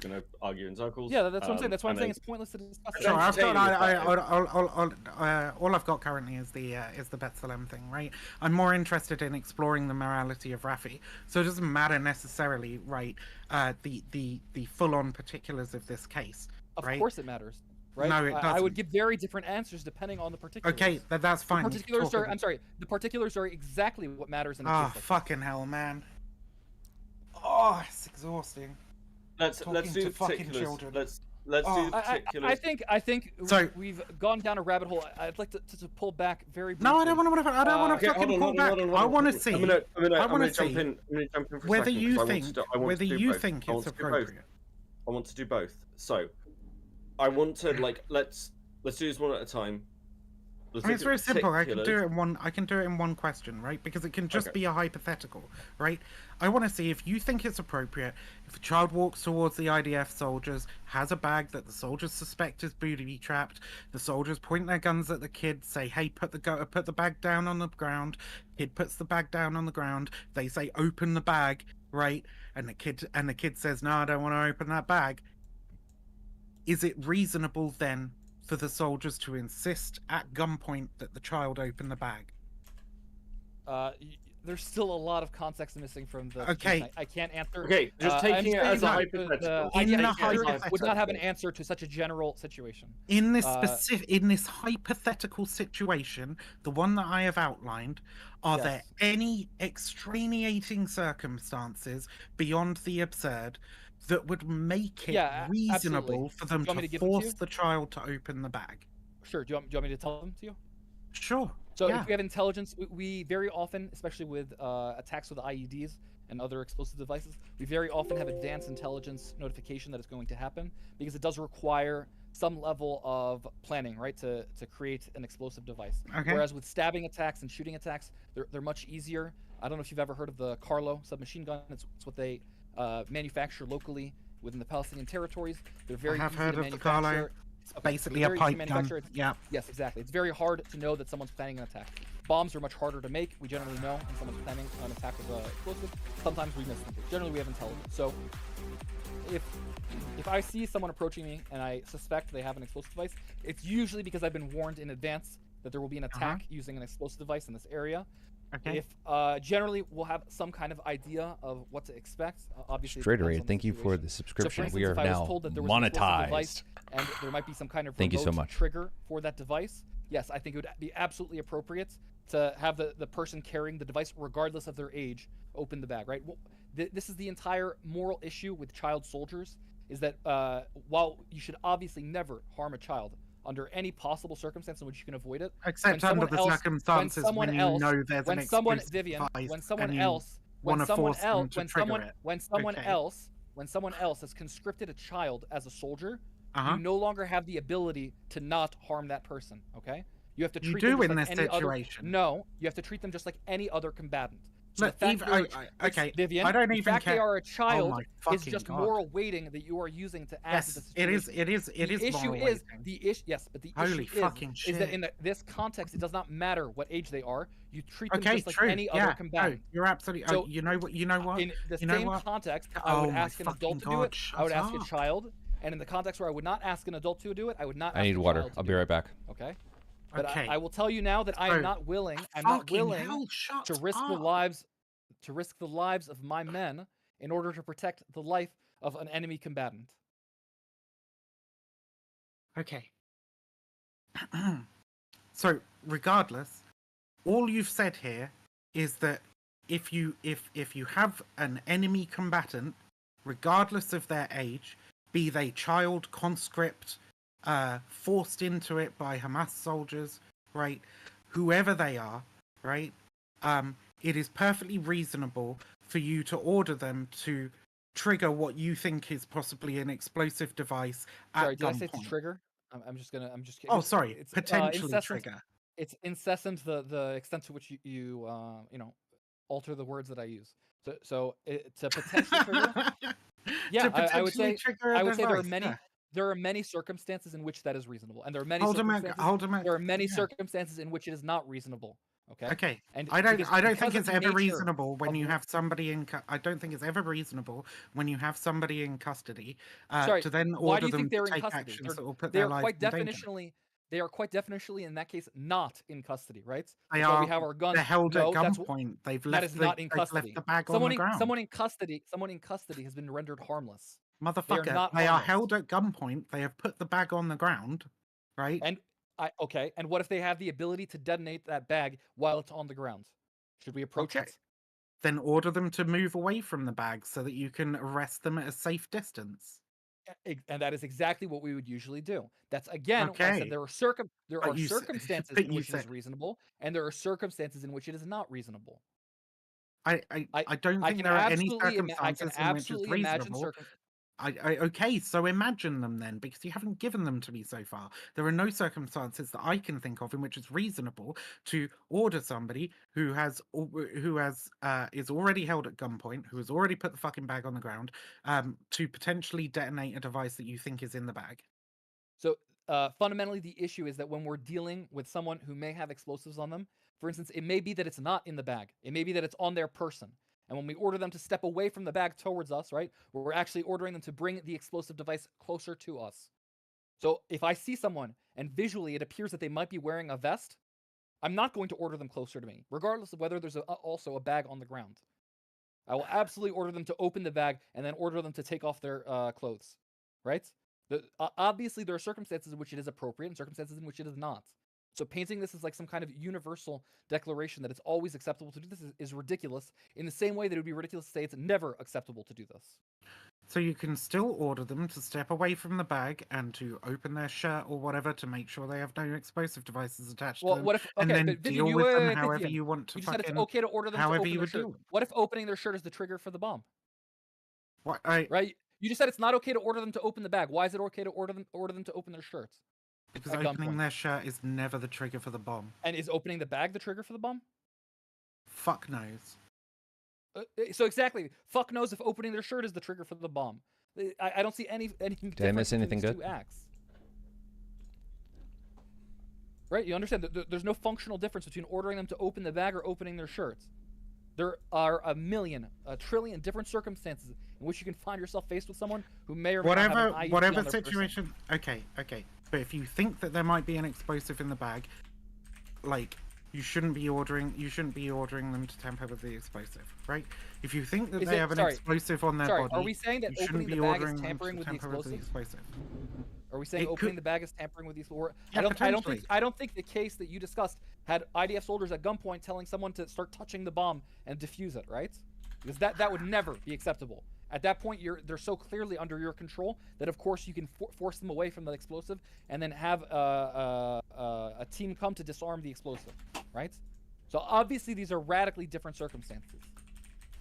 going to argue in circles. Yeah, that's what I'm saying. That's why I'm and saying then- it's pointless to discuss. Sure, Sure, I've got, entertaining all I've got currently is the Bethlehem thing, right? I'm more interested in exploring the morality of Raffi, so it doesn't matter necessarily, right? The full-on particulars of this case, Of right? course it matters, right? No, it I would doesn't. give very different answers depending on the particulars. Okay, that's fine. The we can particulars talk are. about- I'm sorry. The particulars are exactly what matters in a Oh, case like this. fucking hell, man. Oh, it's exhausting. Let's talking do to the fucking particulars. children. Let's Oh. do the particulars. I think So- we've gone down a rabbit hole. I'd like to pull back very briefly. No, I don't want to. I don't want Okay, to fucking hold pull on, back. hold on, I hold on. want to see. I'm gonna I wanna jump see in. I'm gonna jump in for a whether second, you 'cause I want think to do- I want whether to do you both. think I want it's to do both. appropriate. I want to do both. So, I want to let's do this one at a time. Let's I mean, it's look very at simple. I can do particulars. it in one. I can do it in one question, right? Because it can just Okay. be a hypothetical, right? I want to see if you think it's appropriate. If a child walks towards the IDF soldiers, has a bag that the soldiers suspect is booby trapped, the soldiers point their guns at the kid, say, "Hey, put the bag down on the ground." Kid puts the bag down on the ground. They say, "Open the bag," right? And the kid says, "No, I don't want to open that bag." Is it reasonable then for the soldiers to insist at gunpoint that the child open the bag? There's still a lot of context missing from the. Okay. I can't answer. Okay, just I'm taking it saying as a that hypothetical. the In IDF the soldier hypothetical. would not have an answer to such a general situation. In this in this hypothetical situation, the one that I have outlined, are there Yes. any extraneating circumstances beyond the absurd that would make it Yeah, reasonable absolutely. for them Do you want me to to give them to force you? the child to open the bag? Sure. Do you want me to tell them to you? Sure. So yeah. if we have intelligence, we very often, especially with attacks with IEDs and other explosive devices, we very often have advanced intelligence notification that it's going to happen, because it does require some level of planning, right, to create an explosive device. Okay. Whereas with stabbing attacks and shooting attacks, they're much easier. I don't know if you've ever heard of the Carlo submachine gun. It's what they manufacture locally within the Palestinian territories. They're very I have easy heard to of the Carlo. manufacture. Okay, Basically they're a very easy to pipe gun. manufacture. Yeah. Yes, exactly. It's very hard to know that someone's planning an attack. Bombs are much harder to make. We generally know when someone's planning an attack with an explosive. Sometimes we miss them. But generally, we have intelligence. So if I see someone approaching me and I suspect they have an explosive device, it's usually because I've been warned in advance that there will be an attack using an explosive device in this area. Okay. If generally we'll have some kind of idea of what to expect. Obviously, it Straight depends away. on Thank you for situation. the So, subscription. instance, We are if I was now told that there was an explosive device monetized. and there might be some kind of Thank you so remote much. trigger for that device, yes, I think it would be absolutely appropriate to have the person carrying the device, regardless of their age, open the bag, right? Well, this is the entire moral issue with child soldiers, is that while you should obviously never harm a child under any possible circumstance in which you can avoid it, Except under the circumstances when you know there's an explosive device when someone and you else want to force them to trigger it. when someone Okay. else has conscripted a child as a soldier, Uh-huh. you no longer have the ability to not harm that person. Okay, you have to You treat do them just in like this any situation. other. No, you have to treat them just like any other combatant. So Look, the fact even, they are okay, Vivian, I don't the even fact care. they are a Oh child my is fucking just God. moral weighting that you are using to add to the Yes, it is. situation. It is. It The is issue moral is weighting. the issue. Yes, but the Holy issue fucking is that shit. in this context, it does not matter what age they are. You treat them Okay, just like true. any yeah, other combatant. No, you're absolutely. So, you know what? You know what? In the You know same what? context, I would Oh my ask an adult to fucking do it. God, I would shut ask a up. child, and in the context where I would not ask an adult to do it, I would not. I ask need a water. child to I'll do be it. right back. Okay. But Okay. I will tell you now that I am So, not willing. I'm not fucking willing hell, shut to risk the up. lives of my men in order to protect the life of an enemy combatant. Okay. So, regardless, all you've said here is that if you have an enemy combatant, regardless of their age, be they child, conscript, forced into it by Hamas soldiers, right? Whoever they are, right? It is perfectly reasonable for you to order them to trigger what you think is possibly an explosive device at Sorry, did I say to gunpoint. trigger? I'm just kidding. Oh, sorry, It's potentially incessant. trigger. It's incessant the extent to which you alter the words that I use. So to potentially trigger. Yeah, To I would say potentially trigger a I would say there are device, many yeah. there are many circumstances in which that is reasonable, and there are many Hold a minute, circumstances hold a minute. there are many Yeah. circumstances in which it is not reasonable. Okay. Okay. And I don't because think of it's the ever nature reasonable when of you the- have somebody in I don't think it's ever reasonable when you have somebody in custody Sorry, to then why order do you them think they're to in take custody? actions that will put They their are lives quite in danger. definitionally they are quite definitionally in that case not in custody, right? They That's why are. we have our guns. They're held No, at that's gunpoint. They've that left is not in they've left custody. the bag on Someone the ground. someone in custody has been rendered harmless. Motherfucker, not they are harmless. held at gunpoint. They have put the bag on the ground, right? And okay, and what if they have the ability to detonate that bag while it's on the ground? Should we approach Okay. it? Then order them to move away from the bag so that you can arrest them at a safe distance. And that is exactly what we would usually do. That's again why I Okay. said there are But you said- circumstances but in you which it is said- reasonable, and there are circumstances in which it is not reasonable. I don't I think can there are any absolutely circumstances in which it's imagine reasonable. Okay, so imagine them then, because you haven't given them to me so far. There are no circumstances that I can think of in which it's reasonable to order somebody who is already held at gunpoint, who has already put the fucking bag on the ground, to potentially detonate a device that you think is in the bag. So fundamentally, the issue is that when we're dealing with someone who may have explosives on them, for instance, it may be that it's not in the bag. It may be that it's on their person. And when we order them to step away from the bag towards us, right, we're actually ordering them to bring the explosive device closer to us. So if I see someone and visually it appears that they might be wearing a vest, I'm not going to order them closer to me, regardless of whether there's also a bag on the ground. I will absolutely order them to open the bag and then order them to take off their clothes, right? Obviously, there are circumstances in which it is appropriate and circumstances in which it is not. So painting this as like some kind of universal declaration that it's always acceptable to do this is ridiculous, in the same way that it would be ridiculous to say it's never acceptable to do this. So you can still order them to step away from the bag and to open their shirt or whatever to make sure they have no explosive devices attached to them. What if, okay, and then but Vivian, deal you, with them wait, however Vivian, you want to you just said it's fucking... okay to order them to however open you their would shirt. do it. What if opening their shirt is the trigger for the bomb? What, Right? You just said it's not okay to order them to open the bag. Why is it okay to order them to open their shirts? Because at opening gunpoint? their shirt is never the trigger for the bomb. And is opening the bag the trigger for the bomb? Fuck knows. So exactly, fuck knows if opening their shirt is the trigger for the bomb. I don't see any. Did I miss anything good? Two acts. Right? You understand that there's no functional difference between ordering them to open the bag or opening their shirts. There are a trillion different circumstances in which you can find yourself faced with someone who may or may not have an IED on whatever their situation. person. Okay. But if you think that there might be an explosive in the bag, like you shouldn't be ordering them to tamper with the explosive, right? If you think that they have an explosive on their body, are we saying that you shouldn't opening be the bag ordering is them tampering to with the tamper with the explosive? explosive. Are we saying It opening could- the bag is tampering with these? Or Yeah, I don't think the case that you discussed had IDF soldiers at gunpoint telling someone to start touching the bomb and defuse it, right? Because that would never be acceptable. At that point, they're so clearly under your control that of course you can force them away from the explosive and then have a team come to disarm the explosive, right? So obviously these are radically different circumstances.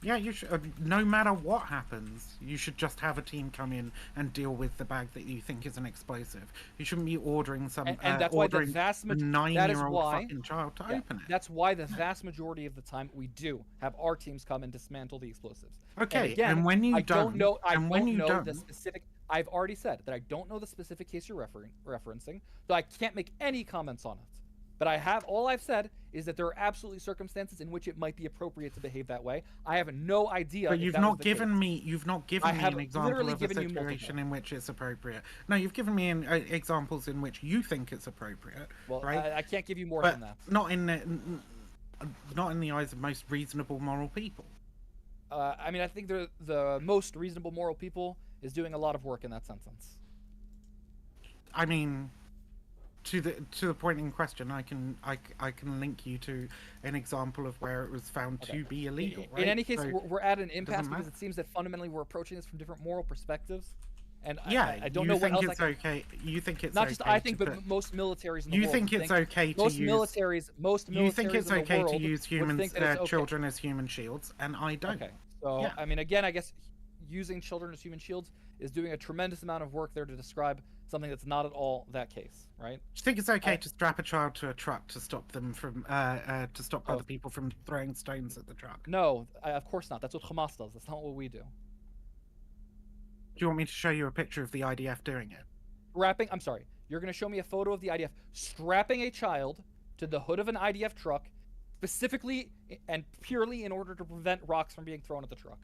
Yeah, you should. No matter what happens, you should just have a team come in and deal with the bag that you think is an explosive. You shouldn't be ordering some And that's why the ordering vast a majority. 9-year-old fucking child to open it. That's why the vast majority of the time we do have our teams come and dismantle the explosives. Okay, again, and when you I don't know. I and when don't you know don't, the specific. I've already said that I don't know the specific case you're referencing, so I can't make any comments on it. But all I've said is that there are absolutely circumstances in which it might be appropriate to behave that way. I have no idea. But if you've that not was the given case. me an example literally of a given you situation multiple. in which it's appropriate. No, you've given me examples in which you think it's appropriate. Well, right? I can't give you more but than that. not in the eyes of most reasonable moral people. I mean, I think the most reasonable moral people is doing a lot of work in that sentence. I mean, to the point in question, I can link you to an example of where it was found to be illegal. Right? In any case, So, we're at an impasse doesn't because matter. it seems that fundamentally we're approaching this from different moral perspectives, and yeah, I don't you know what think else it's okay. You think it's Not okay just I think, to but put- most militaries in the you world think would it's okay to most use militaries. Most militaries you think it's in the okay to world use would think that it's okay. children as human shields, and I don't. Okay, so Yeah. I mean, again, I guess using children as human shields is doing a tremendous amount of work there to describe something that's not at all that case, right? Do you think it's okay to strap a child to a truck to stop them from to stop other people from throwing stones at the truck? No, of course not. That's what Hamas does. That's not what we do. Do you want me to show you a picture of the IDF doing it? I'm sorry. You're going to show me a photo of the IDF strapping a child to the hood of an IDF truck, specifically and purely in order to prevent rocks from being thrown at the truck.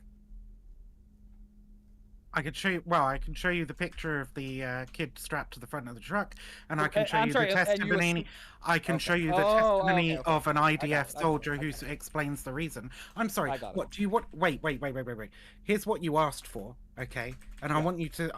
I can show you. Well, I can show you the picture of the kid strapped to the front of the truck, and I can show I'm you sorry, the and you testimony. I can show you the testimony of an IDF soldier who explains the reason. I'm sorry. What do you want? Wait. Here's what you asked for, okay? And I want you to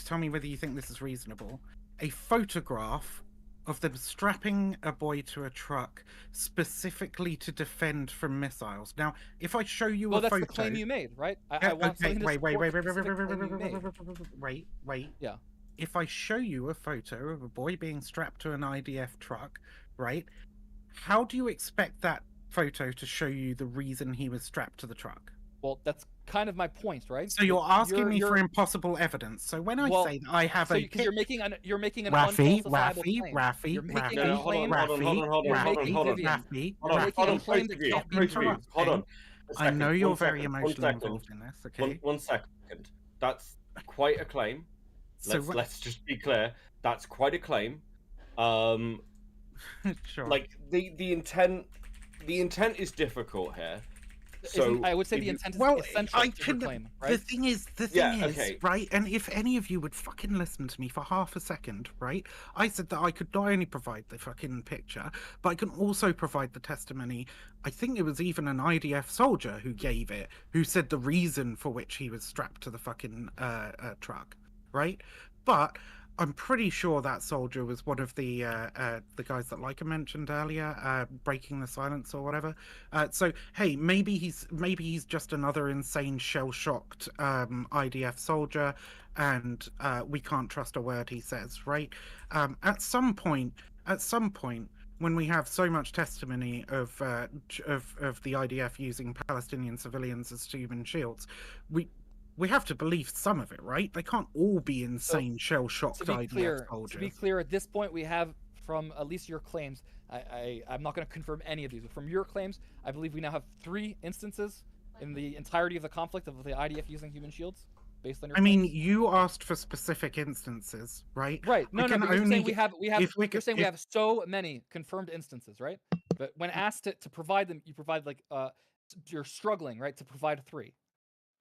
tell me whether you think this is reasonable. A photograph of them strapping a boy to a truck specifically to defend from missiles. Now, if I show you a that's photo, the claim you made, right? Yeah, I want okay, something to support the specific claim you made. wait. Yeah. If I show you a photo of a boy being strapped to an IDF truck, right? How do you expect that photo to show you the reason he was strapped to the truck? Well, that's kind of my point, right? So you're asking me for impossible evidence. So when I say that I have because you're making an Rafi, unfalsifiable claim. You're making a claim. Hold on. I know you're very emotionally involved in this. Okay. One second. That's quite a claim. Let's just be clear. That's quite a claim. Sure. Like the intent is difficult here. So I would say the intent is essential to the claim, right? The thing is, right? And if any of you would fucking listen to me for half a second, right? I said that I could not only provide the fucking picture, but I can also provide the testimony. I think it was even an IDF soldier who gave it, who said the reason for which he was strapped to the fucking truck, right? But I'm pretty sure that soldier was one of the guys that Leica mentioned earlier, breaking the silence or whatever. So hey, maybe he's just another insane shell-shocked IDF soldier, and we can't trust a word he says, right? At some point, when we have so much testimony of the IDF using Palestinian civilians as human shields, we have to believe some of it, right? They can't all be insane shell-shocked IDF soldiers. To be clear, at this point, we have, from at least your claims, I'm not going to confirm any of these, but from your claims, I believe we now have 3 instances in the entirety of the conflict of the IDF using human shields, based on your claims. You asked for specific instances, right? Right. No, but you're saying we have you're saying we if- have so many confirmed instances, right? But when asked to provide them, you provide like you're struggling, right, to provide 3.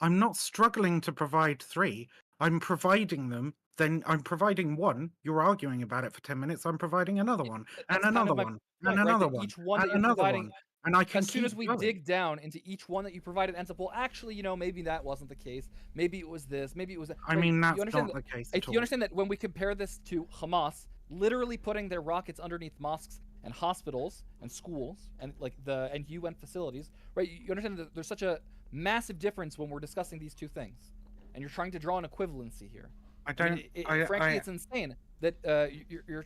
I'm not struggling to provide 3. I'm providing them. Then I'm providing 1. You're arguing about it for 10 minutes. I'm providing another one, and another one, and another one, Each one and that you're another providing, one. And I can as soon keep as we going. dig down into each one that you provided, ends up, well, actually, maybe that wasn't the case. Maybe it was this. Maybe it was that. I mean, that's not the case at all. You understand that when we compare this to Hamas, literally putting their rockets underneath mosques and hospitals and schools and and UN facilities, right? You understand that there's such a massive difference when we're discussing these two things, and you're trying to draw an equivalency here. Frankly, it's insane that you're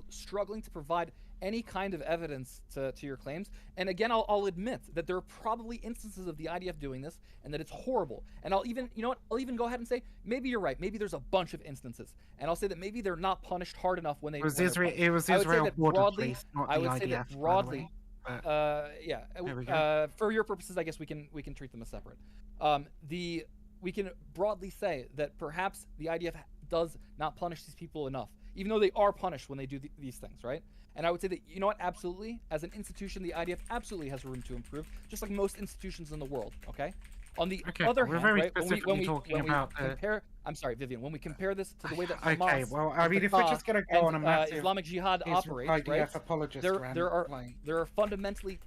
struggling to provide any kind of evidence to your claims. And again, I'll admit that there are probably instances of the IDF doing this, and that it's horrible. And I'll even go ahead and say maybe you're right. Maybe there's a bunch of instances, and I'll say that maybe they're not punished hard enough when they. It was Israel border police, not the IDF. I would say that broadly. For your purposes, I guess we can treat them as separate. We can broadly say that perhaps the IDF does not punish these people enough, even though they are punished when they do these things, right? And I would say that, absolutely, as an institution, the IDF absolutely has room to improve, just like most institutions in the world, okay? On the other hand, right, I'm sorry, Vivian, when we compare this to the way that Hamas, if we're just going to go on a massive Islamic Jihad operates, right, there are fundamentally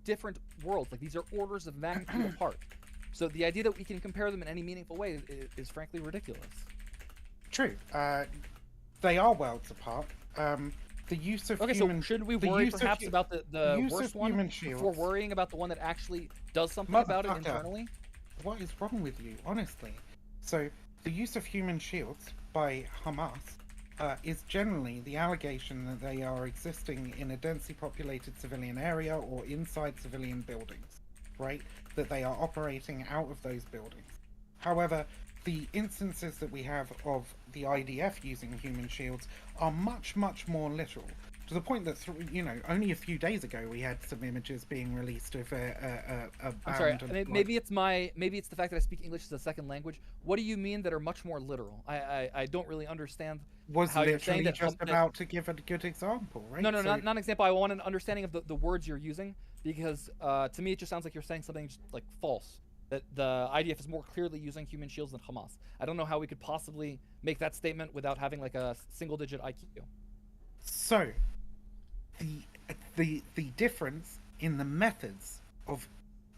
different worlds. Like, these are orders of magnitude apart. So the idea that we can compare them in any meaningful way is frankly ridiculous. True. They are worlds apart. The use of so should we worry perhaps about the worst one before worrying about the one that actually does something about it internally? What is wrong with you, honestly? So the use of human shields by Hamas is generally the allegation that they are existing in a densely populated civilian area or inside civilian buildings, right? That they are operating out of those buildings. However, the instances that we have of the IDF using human shields are much, much more literal. To the point that, only a few days ago we had some images being released of a I'm sorry, maybe it's the fact that I speak English as a second language. What do you mean that are much more literal? I don't really understand. Was literally just about to give a good example, right? No, not an example. I want an understanding of the words you're using, because to me it just sounds like you're saying something just like false. That the IDF is more clearly using human shields than Hamas. I don't know how we could possibly make that statement without having like a single-digit IQ. So, the difference in the methods of,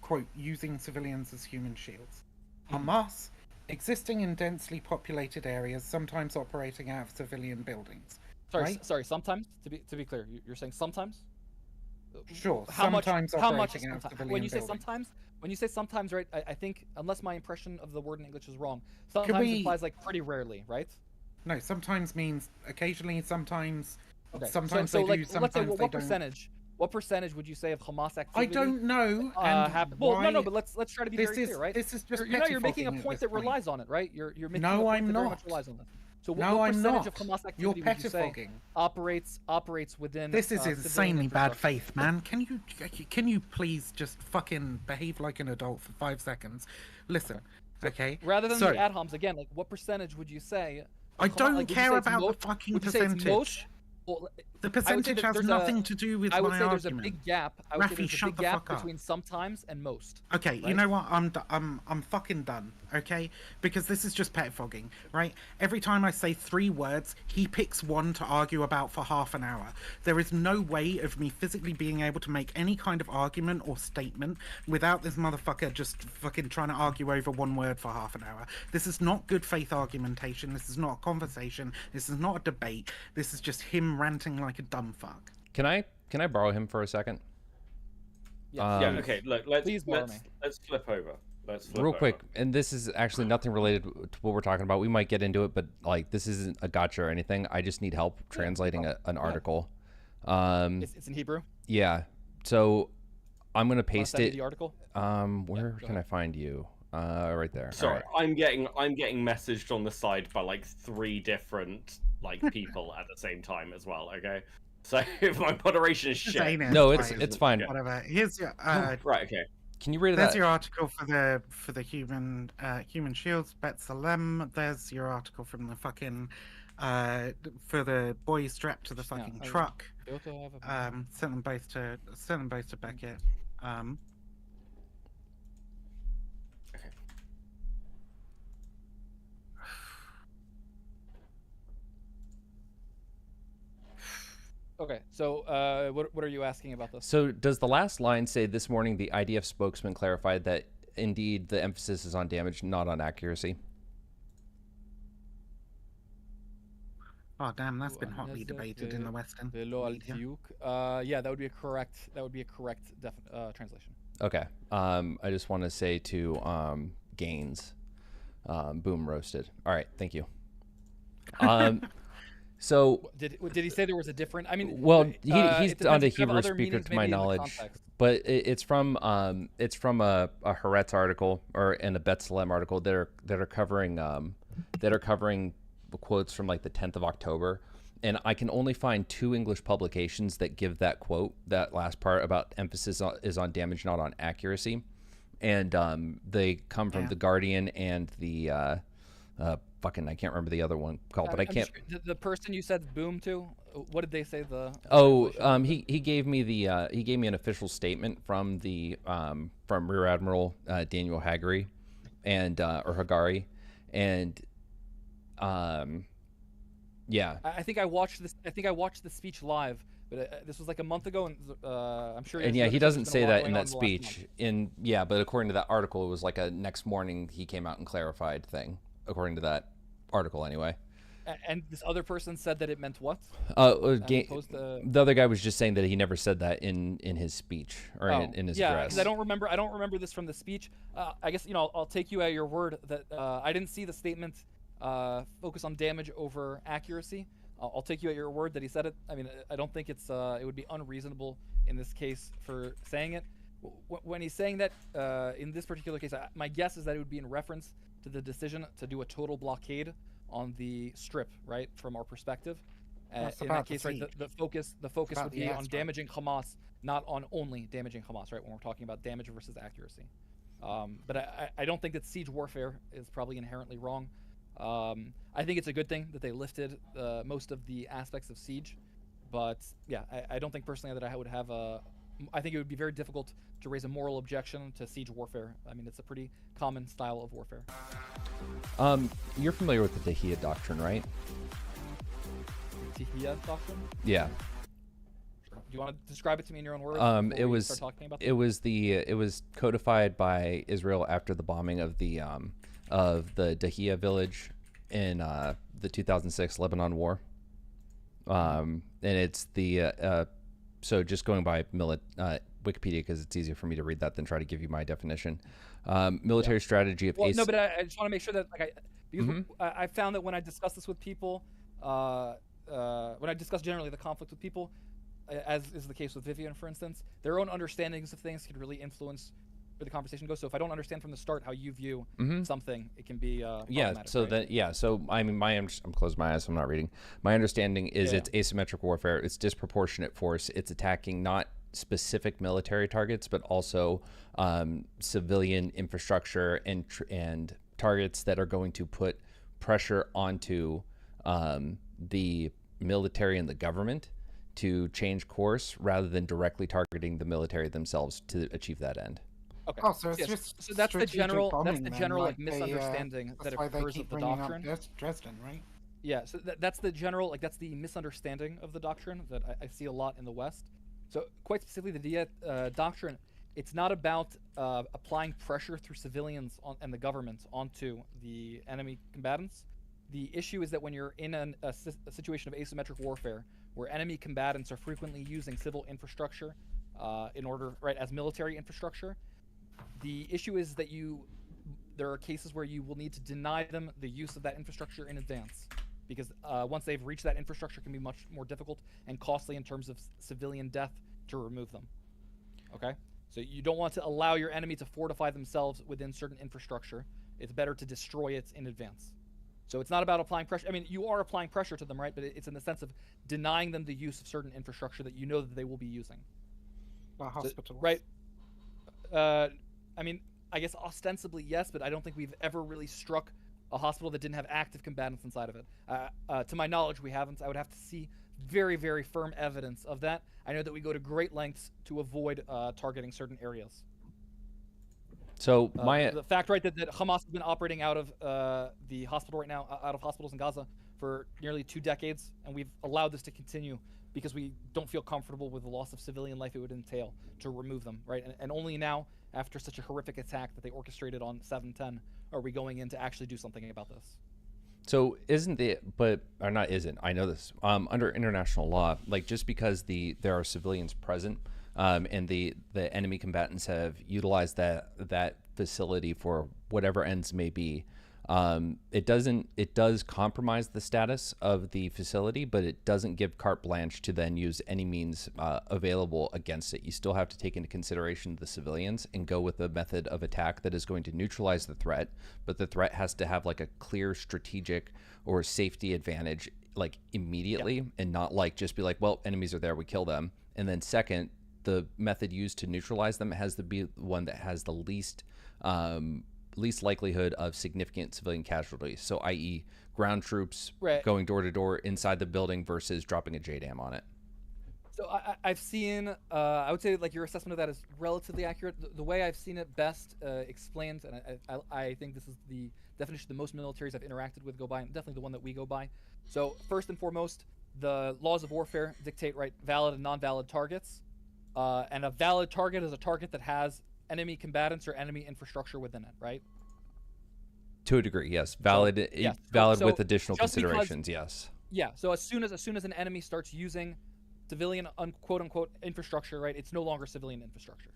quote, using civilians as human shields. Hamas, existing in densely populated areas, sometimes operating out of civilian buildings. Sorry. Sometimes, to be clear, you're saying sometimes. Sure. How much? Out of civilian when you say buildings. sometimes, right? I think, unless my impression of the word in English is wrong, sometimes implies like pretty rarely, right? No, sometimes means occasionally. Sometimes. Okay. Sometimes so they do. Sometimes let's say, they what don't. percentage? What percentage would you say of Hamas activity? I don't know. But let's try to be very clear, right? This is just you're making a point that relies on it, right? You're making a point that very much relies on this. So what percentage of Hamas activity would you say operates within? This is insanely bad faith, man. Can you please just fucking behave like an adult for 5 seconds? Listen, okay. Rather than the ad-homs, again, like what percentage would you say? I don't care about the fucking percentage. The I would say percentage that has there's nothing to do with I would my say there's a argument. big gap. I would say Rafi, there's a shut big the gap fuck up. between sometimes and most. Okay, you right? know what? I'm fucking done. Okay, because this is just pettifogging, right? Every time I say 3 words, he picks one to argue about for half an hour. There is no way of me physically being able to make any kind of argument or statement without this motherfucker just fucking trying to argue over 1 word for half an hour. This is not good faith argumentation. This is not a conversation. This is not a debate. This is just him ranting like a dumb fuck. Can I borrow him for a second? Yes. Yeah. Okay. Look. Let's Please borrow me. let's flip over. Let's flip Real over. quick, and this is actually nothing related to what we're talking about. We might get into it, but like this isn't a gotcha or anything. I just need help translating an article. It's in Hebrew. Yeah. So I'm gonna Wanna paste send me it. the article. Where go can I find you? Right there. Sorry, All right. I'm getting messaged on the side by like 3 different like people at the same time as well. Okay, so if my moderation is Just shit, ain't it, No, fine. it's fine. Whatever. Here's your right? Okay. Can you read there's that? your article for the human shields, Betsalem. There's your article from the fucking for the boy strapped to the fucking I- truck. They also have a- Sent them both to Beckett. Okay, so what are you asking about this? So does the last line say this morning the IDF spokesman clarified that indeed the emphasis is on damage, not on accuracy? Oh damn, that's been hotly debated in the Western media. Yeah, that would be a correct. Translation. Okay. I just want to say to Gaines, boom roasted. All right, thank you. So Did he say there was a different? I mean, well, it he's depends on a if you have Hebrew other speaker, meanings to my maybe in the knowledge, context. but it's from a Haaretz article and a Betsalem article that are covering quotes from like the 10th of October, and I can only find 2 English publications that give that quote, that last part about emphasis is on damage, not on accuracy, and they come from the Guardian and the fucking I can't remember the other one called, but I can't. The person you said boom to, what did they say? He gave me an official statement from the from Rear Admiral Daniel Hagari, and or Hagari, and yeah. I think I watched this. I think I watched the speech live, but this was like a month ago, and I'm sure. And yeah, he doesn't say that in that speech. But according to that article, it was like a next morning he came out and clarified thing. According to that article, anyway. And this other person said that it meant what? The other guy was just saying that he never said that in his speech or in his address. Yeah, because I don't remember this from the speech. I guess I'll take you at your word that I didn't see the statement focus on damage over accuracy. I'll take you at your word that he said it. I mean, I don't think it would be unreasonable in this case for saying it. When he's saying that in this particular case, my guess is that it would be in reference to the decision to do a total blockade on the strip, right, from our perspective. In that case, right, the focus would be on damaging Hamas, not on only damaging Hamas, right, when we're talking about damage versus accuracy. But I don't think that siege warfare is probably inherently wrong. I think it's a good thing that they lifted most of the aspects of siege, but yeah, I don't think personally that I would have I think it would be very difficult to raise a moral objection to siege warfare. I mean, it's a pretty common style of warfare. You're familiar with the Dahiyya doctrine, right? Dahiyya doctrine? Yeah. Do you want to describe it to me in your own words? It was codified by Israel after the bombing of the Dahiyya village in the 2006 Lebanon war. And it's so just going by Wikipedia, because it's easier for me to read that than try to give you my definition. Military strategy of no, but I just want to make sure that because I found that when I discuss this with people, when I discuss generally the conflict with people, as is the case with Vivian, for instance, their own understandings of things can really influence where the conversation goes. So if I don't understand from the start how you view something, it can be So I mean, I'm closing my eyes, so I'm not reading. My understanding is it's asymmetric warfare. It's disproportionate force. It's attacking not specific military targets, but also civilian infrastructure and targets that are going to put pressure onto the military and the government to change course rather than directly targeting the military themselves to achieve that end. Okay. Oh, so it's Yes, just so that's the strategic general bombing then, like they, misunderstanding that that's why they occurs keep of the bringing doctrine. up Dresden, right? Yeah, so that's the general, like that's the misunderstanding of the doctrine that I see a lot in the West. So quite specifically, the doctrine, it's not about applying pressure through civilians and the government onto the enemy combatants. The issue is that when you're in a situation of asymmetric warfare, where enemy combatants are frequently using civil infrastructure in order, right, as military infrastructure, the issue is that there are cases where you will need to deny them the use of that infrastructure in advance, because once they've reached that infrastructure, it can be much more difficult and costly in terms of civilian death to remove them. Okay? So you don't want to allow your enemy to fortify themselves within certain infrastructure. It's better to destroy it in advance. So it's not about applying pressure. I mean, you are applying pressure to them, right? But it's in the sense of denying them the use of certain infrastructure that you know that they will be using. Hospitals. Right. I mean, I guess ostensibly yes, but I don't think we've ever really struck a hospital that didn't have active combatants inside of it. To my knowledge, we haven't. I would have to see very, very firm evidence of that. I know that we go to great lengths to avoid targeting certain areas. So the fact, right, that Hamas has been operating out of the hospital right now, out of hospitals in Gaza for nearly 2 decades, and we've allowed this to continue because we don't feel comfortable with the loss of civilian life it would entail to remove them, right? And only now, after such a horrific attack that they orchestrated on 7/10, are we going in to actually do something about this. So I know this, under international law, like just because there are civilians present, and the enemy combatants have utilized that facility for whatever ends may be, it does compromise the status of the facility, but it doesn't give carte blanche to then use any means available against it. You still have to take into consideration the civilians and go with a method of attack that is going to neutralize the threat, but the threat has to have like a clear strategic or safety advantage like immediately, and not like just be like, well, enemies are there, we kill them. And then second, the method used to neutralize them has to be one that has the least likelihood of significant civilian casualties. So i.e. ground troops going door to door inside the building versus dropping a JDAM on it. So I've seen, I would say like your assessment of that is relatively accurate. The way I've seen it best explained, and I think this is the definition the most militaries I've interacted with go by, and definitely the one that we go by. So first and foremost, the laws of warfare dictate, right, valid and non-valid targets. And a valid target is a target that has enemy combatants or enemy infrastructure within it, right? To a degree, yes. Valid, valid with additional considerations, yes. Yeah. So as soon as an enemy starts using civilian quote unquote infrastructure, right, it's no longer civilian infrastructure.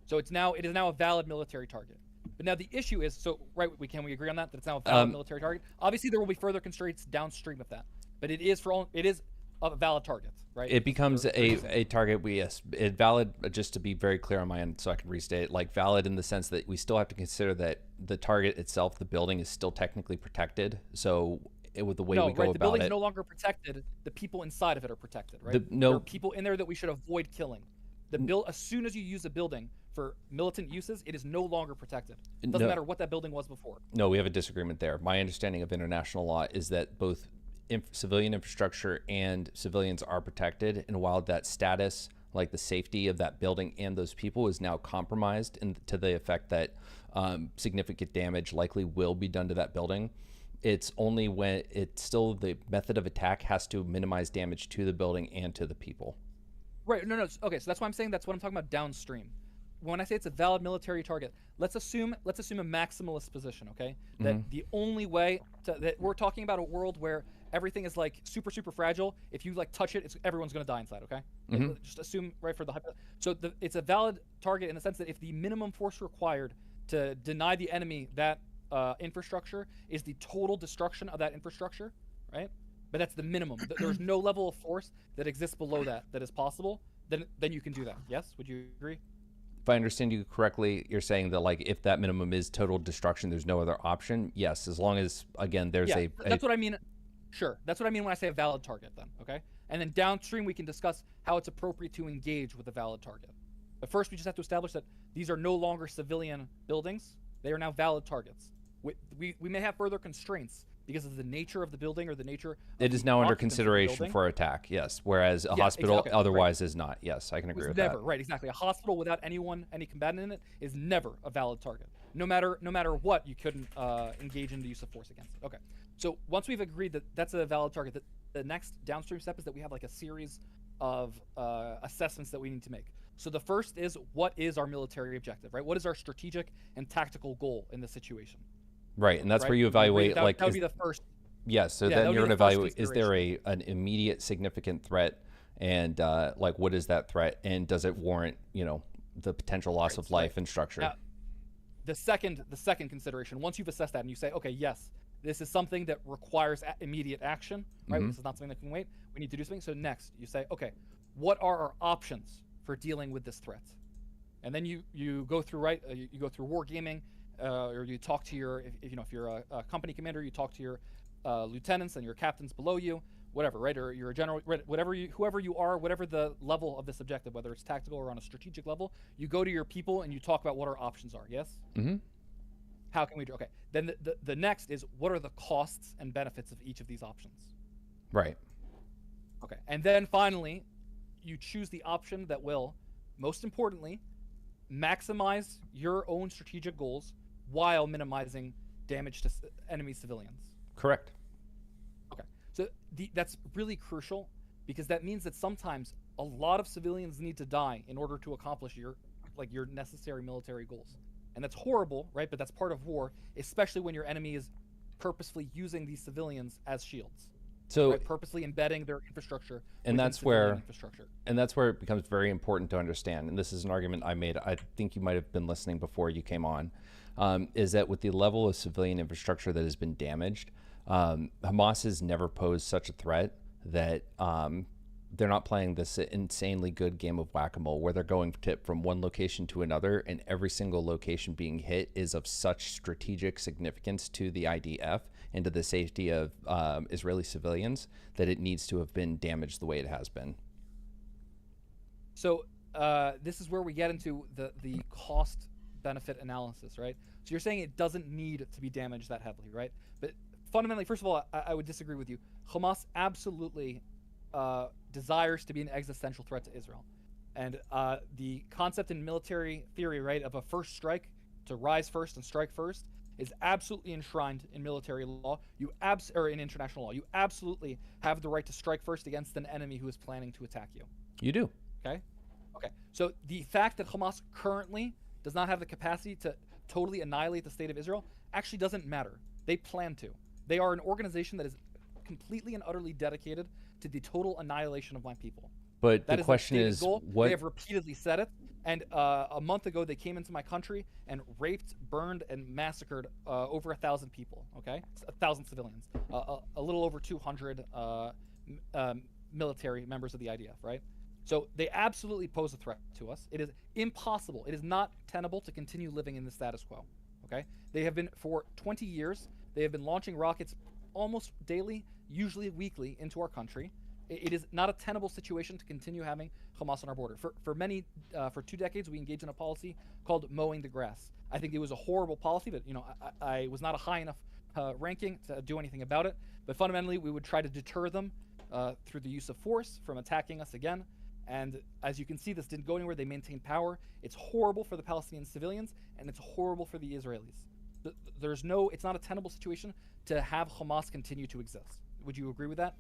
So it is now a valid military target. But now the issue is, so right, can we agree on that it's now a valid military target? Obviously, there will be further constraints downstream of that, but it is a valid target, right? It becomes a target. It valid, just to be very clear on my end, so I can restate it, like valid in the sense that we still have to consider that the target itself, the building, is still technically protected. So with the way we go the about building's it, no longer protected. The people inside of it are protected, right? There are people in there that we should avoid killing. As soon as you use a building for militant uses, it is no longer protected. It doesn't matter what that building was before. No, we have a disagreement there. My understanding of international law is that both civilian infrastructure and civilians are protected, and while that status, like the safety of that building and those people, is now compromised to the effect that significant damage likely will be done to that building, it's only when the method of attack has to minimize damage to the building and to the people. Right. No. Okay. So that's why I'm saying that's what I'm talking about downstream. When I say it's a valid military target, let's assume a maximalist position, okay? That the only way that we're talking about a world where everything is like super, super fragile. If you like touch it, everyone's going to die inside, okay? Like, just assume, right, for the so it's a valid target in the sense that if the minimum force required to deny the enemy that infrastructure is the total destruction of that infrastructure, right? But that's the minimum. There's no level of force that exists below that is possible. Then you can do that. Yes? Would you agree? If I understand you correctly, you're saying that like if that minimum is total destruction, there's no other option. Yes, as long as again there's that's what I mean. Sure, that's what I mean when I say a valid target. Then okay, and then downstream we can discuss how it's appropriate to engage with a valid target. But first we just have to establish that these are no longer civilian buildings; they are now valid targets. We may have further constraints because of the nature of the building or the nature. It is now under consideration for attack. Yes, whereas a hospital exactly, otherwise is not. Yes, I can agree with never, that. Right, exactly. A hospital without any combatant in it is never a valid target. No matter what, you couldn't engage in the use of force against it. Okay. So once we've agreed that that's a valid target, the next downstream step is that we have like a series of assessments that we need to make. So the first is, what is our military objective, right? What is our strategic and tactical goal in this situation? Right, and that's where you evaluate, that would be the first. Yes, so then you're going to evaluate, is there an immediate significant threat, and like, what is that threat, and does it warrant, the potential loss of life and structure? Now, the second consideration, once you've assessed that and you say, okay, yes, this is something that requires immediate action, right? This is not something that can wait. We need to do something. So next, you say, okay, what are our options for dealing with this threat? And then you go through, you go through wargaming, or you talk to your, if you're a company commander, you talk to your lieutenants and your captains below you, whatever, right? Or you're a general, whoever you are, whatever the level of this objective, whether it's tactical or on a strategic level, you go to your people and you talk about what our options are. Yes. Mm-hmm. How can we do? Okay. Then the next is, what are the costs and benefits of each of these options? Right. Okay. And then finally, you choose the option that will, most importantly, maximize your own strategic goals while minimizing damage to enemy civilians. Correct. Okay. So that's really crucial, because that means that sometimes a lot of civilians need to die in order to accomplish your necessary military goals. And that's horrible, right? But that's part of war, especially when your enemy is purposefully using these civilians as shields. So purposely embedding their infrastructure. And that's where it becomes very important to understand. And this is an argument I made. I think you might have been listening before you came on. Is that with the level of civilian infrastructure that has been damaged, Hamas has never posed such a threat that they're not playing this insanely good game of whack-a-mole where they're going from one location to another, and every single location being hit is of such strategic significance to the IDF and to the safety of Israeli civilians that it needs to have been damaged the way it has been. So this is where we get into the cost-benefit analysis, right? So you're saying it doesn't need to be damaged that heavily, right? But fundamentally, first of all, I would disagree with you. Hamas absolutely desires to be an existential threat to Israel. And the concept in military theory, right, of a first strike, to rise first and strike first, is absolutely enshrined in military law. Or in international law. You absolutely have the right to strike first against an enemy who is planning to attack you. You do. Okay? So the fact that Hamas currently does not have the capacity to totally annihilate the state of Israel actually doesn't matter. They plan to. They are an organization that is completely and utterly dedicated to the total annihilation of my people. But the question is, what? They have repeatedly said it. And a month ago, they came into my country and raped, burned, and massacred over 1,000 people. Okay, 1,000 civilians, a little over 200 military members of the IDF. Right. So they absolutely pose a threat to us. It is impossible. It is not tenable to continue living in the status quo. Okay. They have been, for 20 years, they have been launching rockets almost daily, usually weekly, into our country. It is not a tenable situation to continue having Hamas on our border. For 2 decades, we engaged in a policy called mowing the grass. I think it was a horrible policy, but I was not a high enough ranking to do anything about it. But fundamentally, we would try to deter them through the use of force from attacking us again. And as you can see, this didn't go anywhere. They maintained power. It's horrible for the Palestinian civilians, and it's horrible for the Israelis. It's not a tenable situation to have Hamas continue to exist. Would you agree with that?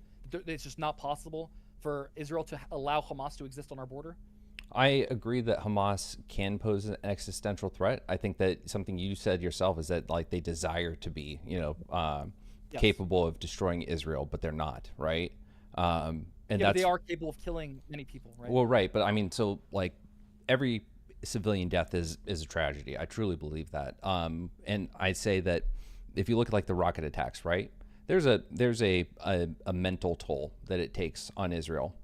It's just not possible for Israel to allow Hamas to exist on our border? I agree that Hamas can pose an existential threat. I think that something you said yourself is that they desire to be, yes, capable of destroying Israel, but they're not, right? They are capable of killing many people, right? Well, right, but I mean, so every civilian death is a tragedy. I truly believe that. And I say that if you look at the rocket attacks, right? There's a mental toll that it takes on Israel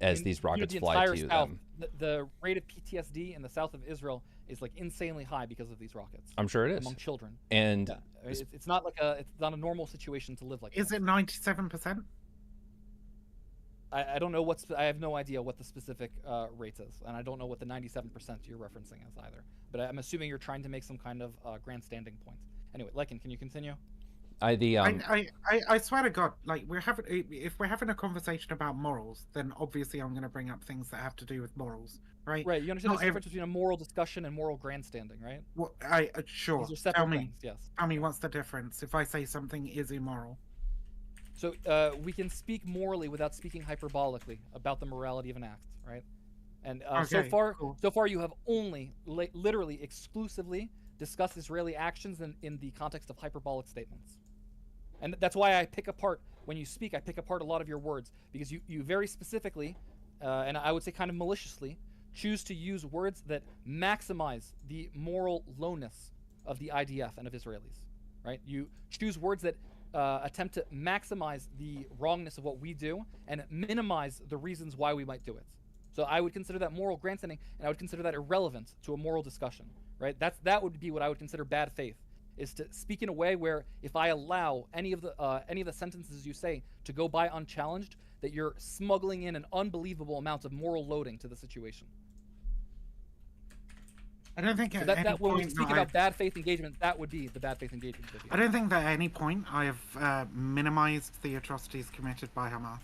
as these rockets fly to them. The rate of PTSD in the south of Israel is insanely high because of these rockets. I'm sure it is among children. And it's not it's not a normal situation to live like. Is it 97%? I don't know I have no idea what the specific rate is, and I don't know what the 97% you're referencing is either. But I'm assuming you're trying to make some kind of grandstanding point. Anyway, Lycan, can you continue? I swear to God, like if we're having a conversation about morals, then obviously I'm going to bring up things that have to do with morals, right? Right. You understand Not the difference between a moral discussion and moral grandstanding, right? What sure. These are separate Tell me, things. Yes. tell me what's the difference if I say something is immoral? So we can speak morally without speaking hyperbolically about the morality of an act, right? And so Okay, far, cool. you have only literally exclusively discussed Israeli actions in the context of hyperbolic statements. And that's why I pick apart, when you speak, I pick apart a lot of your words, because you very specifically, and I would say kind of maliciously, choose to use words that maximize the moral lowness of the IDF and of Israelis, right? You choose words that attempt to maximize the wrongness of what we do and minimize the reasons why we might do it. So I would consider that moral grandstanding, and I would consider that irrelevant to a moral discussion, right? That would be what I would consider bad faith, is to speak in a way where if I allow any of the sentences you say to go by unchallenged, that you're smuggling in an unbelievable amount of moral loading to the situation. I don't think So at that any when we point speak about bad faith engagement, that would be the bad faith engagement. I don't think that at any point I have minimized the atrocities committed by Hamas.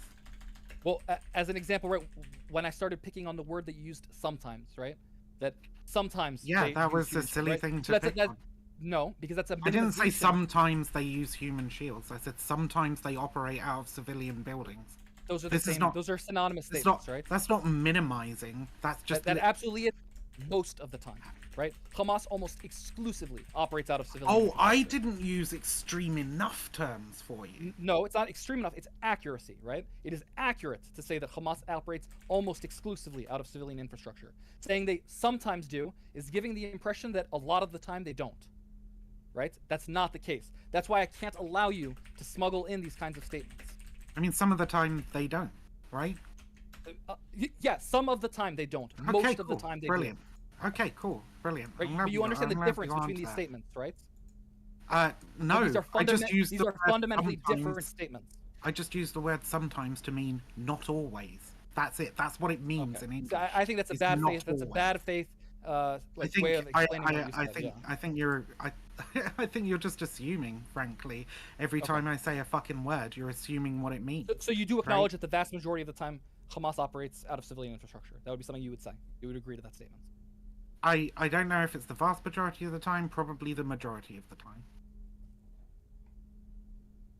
Well, as an example, right, when I started picking on the word that you used sometimes, right? That sometimes. Yeah, they that use was a human silly shield, right? thing So to pick on. No, because that's a I didn't say minimization. sometimes they use human shields. I said sometimes they operate out of civilian buildings. Those are the This is same. not- Those are synonymous It's statements, not. right? That's not minimizing. That's just. That absolutely is most of the time, right? Hamas almost exclusively operates out of civilian. Oh, I infrastructure. didn't use extreme enough terms for you. No, it's not extreme enough. It's accuracy, right? It is accurate to say that Hamas operates almost exclusively out of civilian infrastructure. Saying they sometimes do is giving the impression that a lot of the time they don't, right? That's not the case. That's why I can't allow you to smuggle in these kinds of statements. I mean, some of the time they don't, right? Yeah, some of the time they don't. Okay, Most cool. of the time they Brilliant. do. Okay, cool. Brilliant. Right? I'm But glad you understand I'm the glad difference we got between onto these that. statements, right? No, These are, I just used these the are word fundamentally different sometimes. statements. I just used the word sometimes to mean not always. That's it. That's what it means Okay. in English. So I think that's a It's bad not faith. That's a always. bad faith way of explaining what you said. I think you're I think you're just assuming, frankly. Every time I say a fucking word, you're assuming what it means. So you do acknowledge that the vast majority of the time Hamas operates out of civilian infrastructure. That would be something you would say. You would agree to that statement. I don't know if it's the vast majority of the time, probably the majority of the time.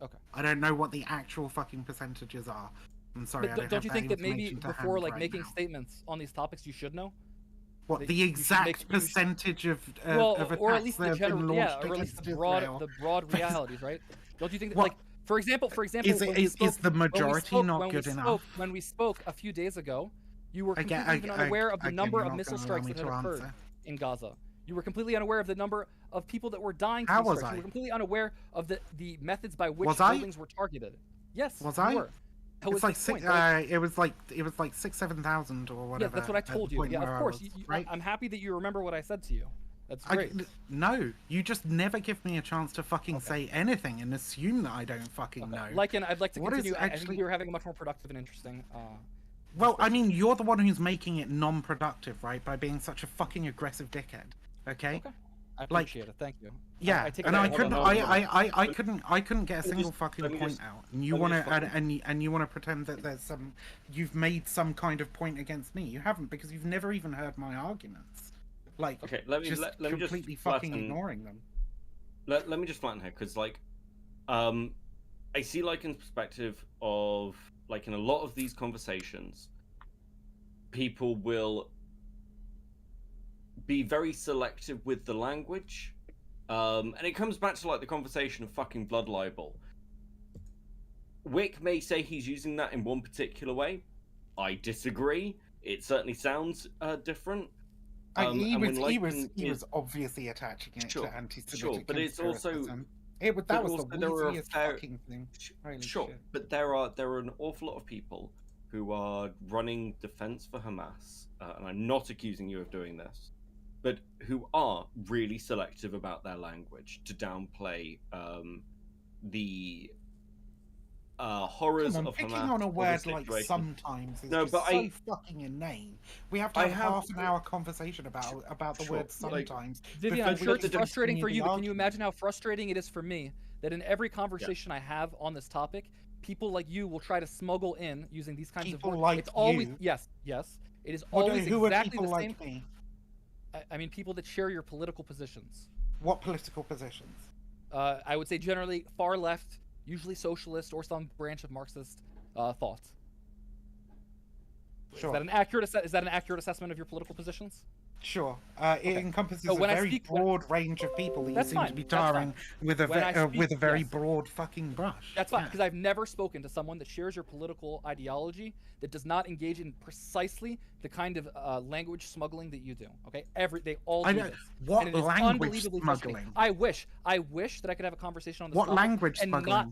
Okay. I don't know what the actual fucking percentages are. I'm sorry, I But don't you have think that maybe information to before hand like right making now. statements on these topics you should know? What that the you should exact percentage of attacks or at least that the have general, been yeah, launched or at least against the Israel? broad realities, right? Don't you think that, What? like, for example, Is when we is spoke- the when we majority spoke- not when we good spoke- enough? When we spoke a few days ago, you were I get- completely even unaware of the again, number you're of not missile gonna allow strikes me that had to occurred answer. in Gaza. You were completely unaware of the number of people that were dying to How these was strikes. I? You were completely unaware of the methods by which Was I? buildings were targeted. Yes, Was you I? were. That was It's like the six, point. it was like 6,000-7,000 or Yeah, whatever. that's what I at the told you. point Yeah, where of I course. was, right? I'm happy that you remember what I said to you. That's great. No, you just never give me a chance to fucking say anything and assume that I don't fucking know. Lycan, I'd like to What is continue. I think actually- you were having a much more productive and interesting. Well, I mean, you're the one who's making it non-productive, right? By being such a fucking aggressive dickhead. Okay. Okay. I Like- appreciate it. Thank you. Yeah, I take and it I back. couldn't, hold on. I couldn't get a single just- fucking let me point just- out, and you let me want just to, fucking- and you want to pretend that there's some, you've made some kind of point against me. You haven't, because you've never even heard my arguments. Like, Okay, let me just let me just completely fucking flatten- ignoring them. Let me just flatten here, because like, I see like in perspective of like in a lot of these conversations, people will be very selective with the language, and it comes back to like the conversation of fucking blood libel. Whick may say he's using that in one particular way. I disagree. It certainly sounds different. He and when was Lycan is- obviously attaching it Sure, to anti-Semitic sure, but it's also- conspiracism. That but was also the there are a wheeziest fair- fucking thing. Holy Sure, shit. but there are an awful lot of people who are running defense for Hamas, and I'm not accusing you of doing this, but who are really selective about their language to downplay the horrors Come on, of picking Hamas. on a of the word like situation. sometimes is No, just but so I- fucking inane. We have to I have have- half an hour conversation about the Sure, word like, sometimes. Vivian, before I'm we sure get it's to frustrating for continue you, the but can you argument. imagine how frustrating it is for me that in every conversation I have on this topic, people like you will try to smuggle in using these kinds People of words. like It's always you? yes. It is What do- always who are exactly people the like same. me? I mean, people that share your political positions. What political positions? I would say generally far left, usually socialist or some branch of Marxist thoughts. Sure. Is that an accurate assessment of your political positions? Sure. It encompasses So a when I very speak- broad range of people that you That's seem to fine, be that's fine. tarring with a When I speak- with a very yes. broad fucking brush. That's fine, Yeah. because I've never spoken to someone that shares your political ideology that does not engage in precisely the kind of language smuggling that you do. Okay, they all I do know- this. what And it is language unbelievably frustrating. smuggling? I wish that I could have a conversation on this. What topic language and smuggling? not-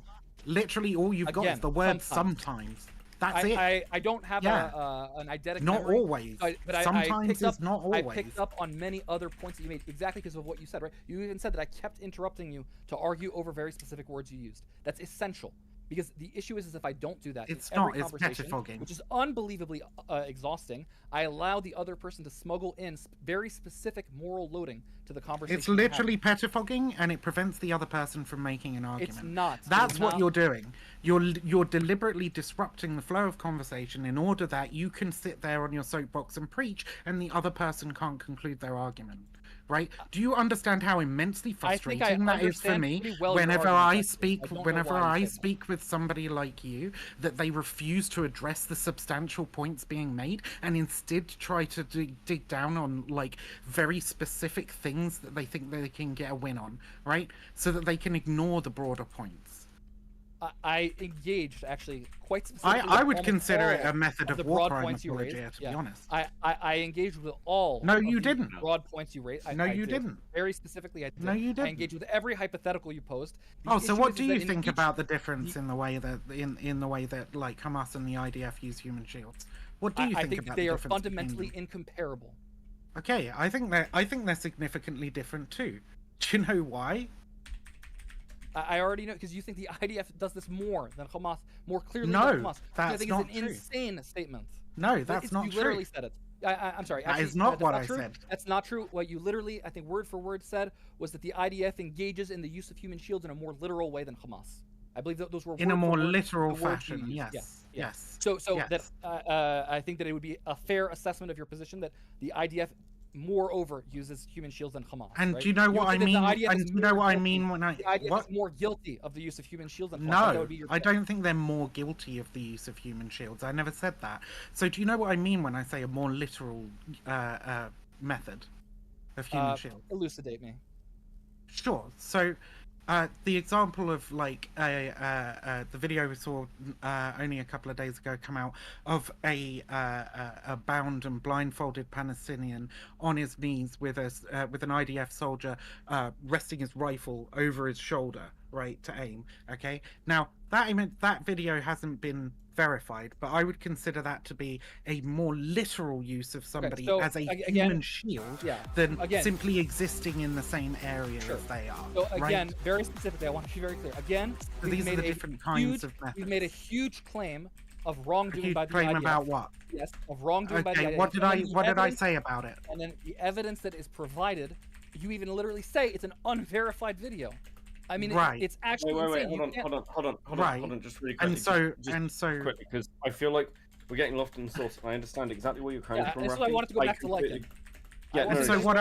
Literally, all you've got is Again, the word sometimes. sometimes. That's it. I don't have Yeah. an eidetic Not memory, always. but I Sometimes picked is up, not I always. picked up on many other points that you made exactly because of what you said, right? You even said that I kept interrupting you to argue over very specific words you used. That's essential. Because the issue is if I don't do that in It's every not, it's conversation, pettifogging. which is unbelievably exhausting, I allow the other person to smuggle in very specific moral loading to the conversation. It's we're having. literally pettifogging, and it prevents the other person from making an argument. It's not. It That's is what not. you're doing. You're deliberately disrupting the flow of conversation in order that you can sit there on your soapbox and preach, and the other person can't conclude their argument. Right? Do you understand how immensely I think I frustrating that is for understand me? pretty well your Whenever argument, I actually. speak, I don't know whenever why you I say that. speak with somebody like you, that they refuse to address the substantial points being made, and instead try to dig down on like very specific things that they think they can get a win on, right? So that they can ignore the broader points. I engaged actually quite specifically. I with would almost consider it all a method of the war broad crime points you raised. apologia, to be Yeah. honest. I engaged with all. No, of you the didn't. Broad points you raised. No, I you did. didn't. Very specifically, I did. No, you I didn't. engaged with every hypothetical you posed. The Oh, so issue what is do that you in think each- about the difference in the way that in the way that like Hamas and the IDF use human shields? What do you I think think about they the are difference between fundamentally them? incomparable. Okay, I think they're significantly different too. Do you know why? I already know because you think the IDF does this more than Hamas, more clearly No, than Hamas. Which I that's think not is an true. insane statement. No, that's not you true. literally said it. I'm sorry. That Actually, is not that's what I true. said. That's not true. What you literally, I think, word for word said was that the IDF engages in the use of human shields in a more literal way than Hamas. I believe that those were In a word for more word literal the words you fashion, used. yes. Yeah. Yes. So yes. that I think that it would be a fair assessment of your position that the IDF moreover uses human shields than Hamas. And right? do you know what I would say that mean? the IDF And is do you know more what I guilty- mean when I the IDF what? is more guilty of the use of human shields than Hamas. That No, would be your I point. don't think they're more guilty of the use of human shields. I never said that. So do you know what I mean when I say a more literal method of human shields? Elucidate me. Sure. So, the example of like the video we saw only a couple of days ago come out of a bound and blindfolded Palestinian on his knees with an IDF soldier resting his rifle over his shoulder, right, to aim. Okay. Now that video hasn't been verified, but I would consider that to be a more literal use of somebody so, as a again, human shield yeah, than again- simply existing in the same area Sure. as they are. So again, right? very specifically, I want to be very clear. Again, So we've these are made the a different kinds huge, of we've made a methods. huge claim of A wrongdoing huge by the claim IDF. about what? Yes, of wrongdoing by the Okay, IDF. what did And I then the what did I evidence- say about it? And then the evidence that is provided, you even literally say it's an unverified video. I mean, Right. it's actually Wait, insane. You can't- hold on, Right. just really quickly. And so just quickly, because I feel like we're getting lost in the source. I understand exactly where you're coming Yeah, from. that's why I Rafi. wanted to go back to completely- Lycan. Yeah, I no, wanted And to so just- what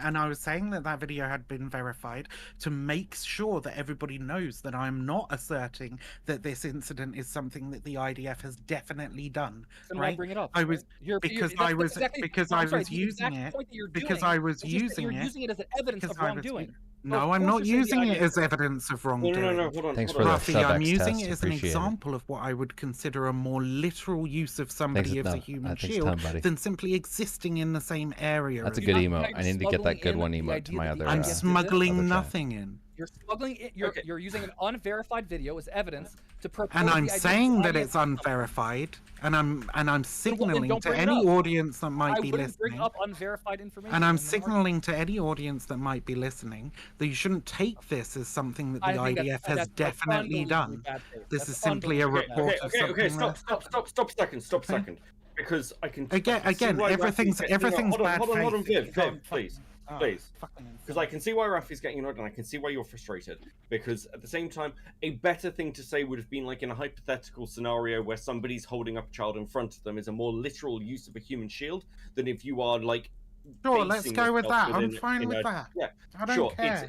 and I was saying that video had been verified to make sure that everybody knows that I'm not asserting that this incident is something that the IDF has definitely done. Then why Right? bring it up? I was You're- because that's- I that's was exactly- because no, I I'm sorry, was the using exact it point that you're because doing I was is just that using you're it using it as an evidence because of I was. wrongdoing. No, I'm not using it as evidence of wrongdoing. No, hold on. Thanks hold for on. the Rafi, sub I'm X using test, it as an appreciate it. example of what I would consider a more literal use of somebody as a human Thanks, shield Tom, buddy. than simply existing in the same area. That's a as good them. emote. I need to get that good one The emote to idea my that the other. I'm IDF did this? smuggling other chat. nothing in. You're smuggling it. Okay. You're using an unverified video as evidence to propose And I'm the idea saying the that IDF it's unverified, and I'm signaling don't to bring it any up. audience that might I be wouldn't bring listening, up unverified information. and I'm in the market. signaling to any audience that might be listening that you shouldn't take this as something that the I think IDF has that's definitely unbelievably done. bad faith. This That's is simply a unbelievably bad report faith. of Okay, something stop a second. Okay. Because I can Again, see why Rafi everything's gets- no, everything's hold on, bad hold on, faith. Viv, please. Oh, Please. fucking Because I insane. can see why Rafi's getting annoyed, and I can see why you're frustrated. Because at the same time, a better thing to say would have been like in a hypothetical scenario where somebody's holding up a child in front of them is a more literal use of a human shield than if you are like. Sure, let's basing go with yourself that. I'm within- fine in with a- that. Yeah, I don't sure. care.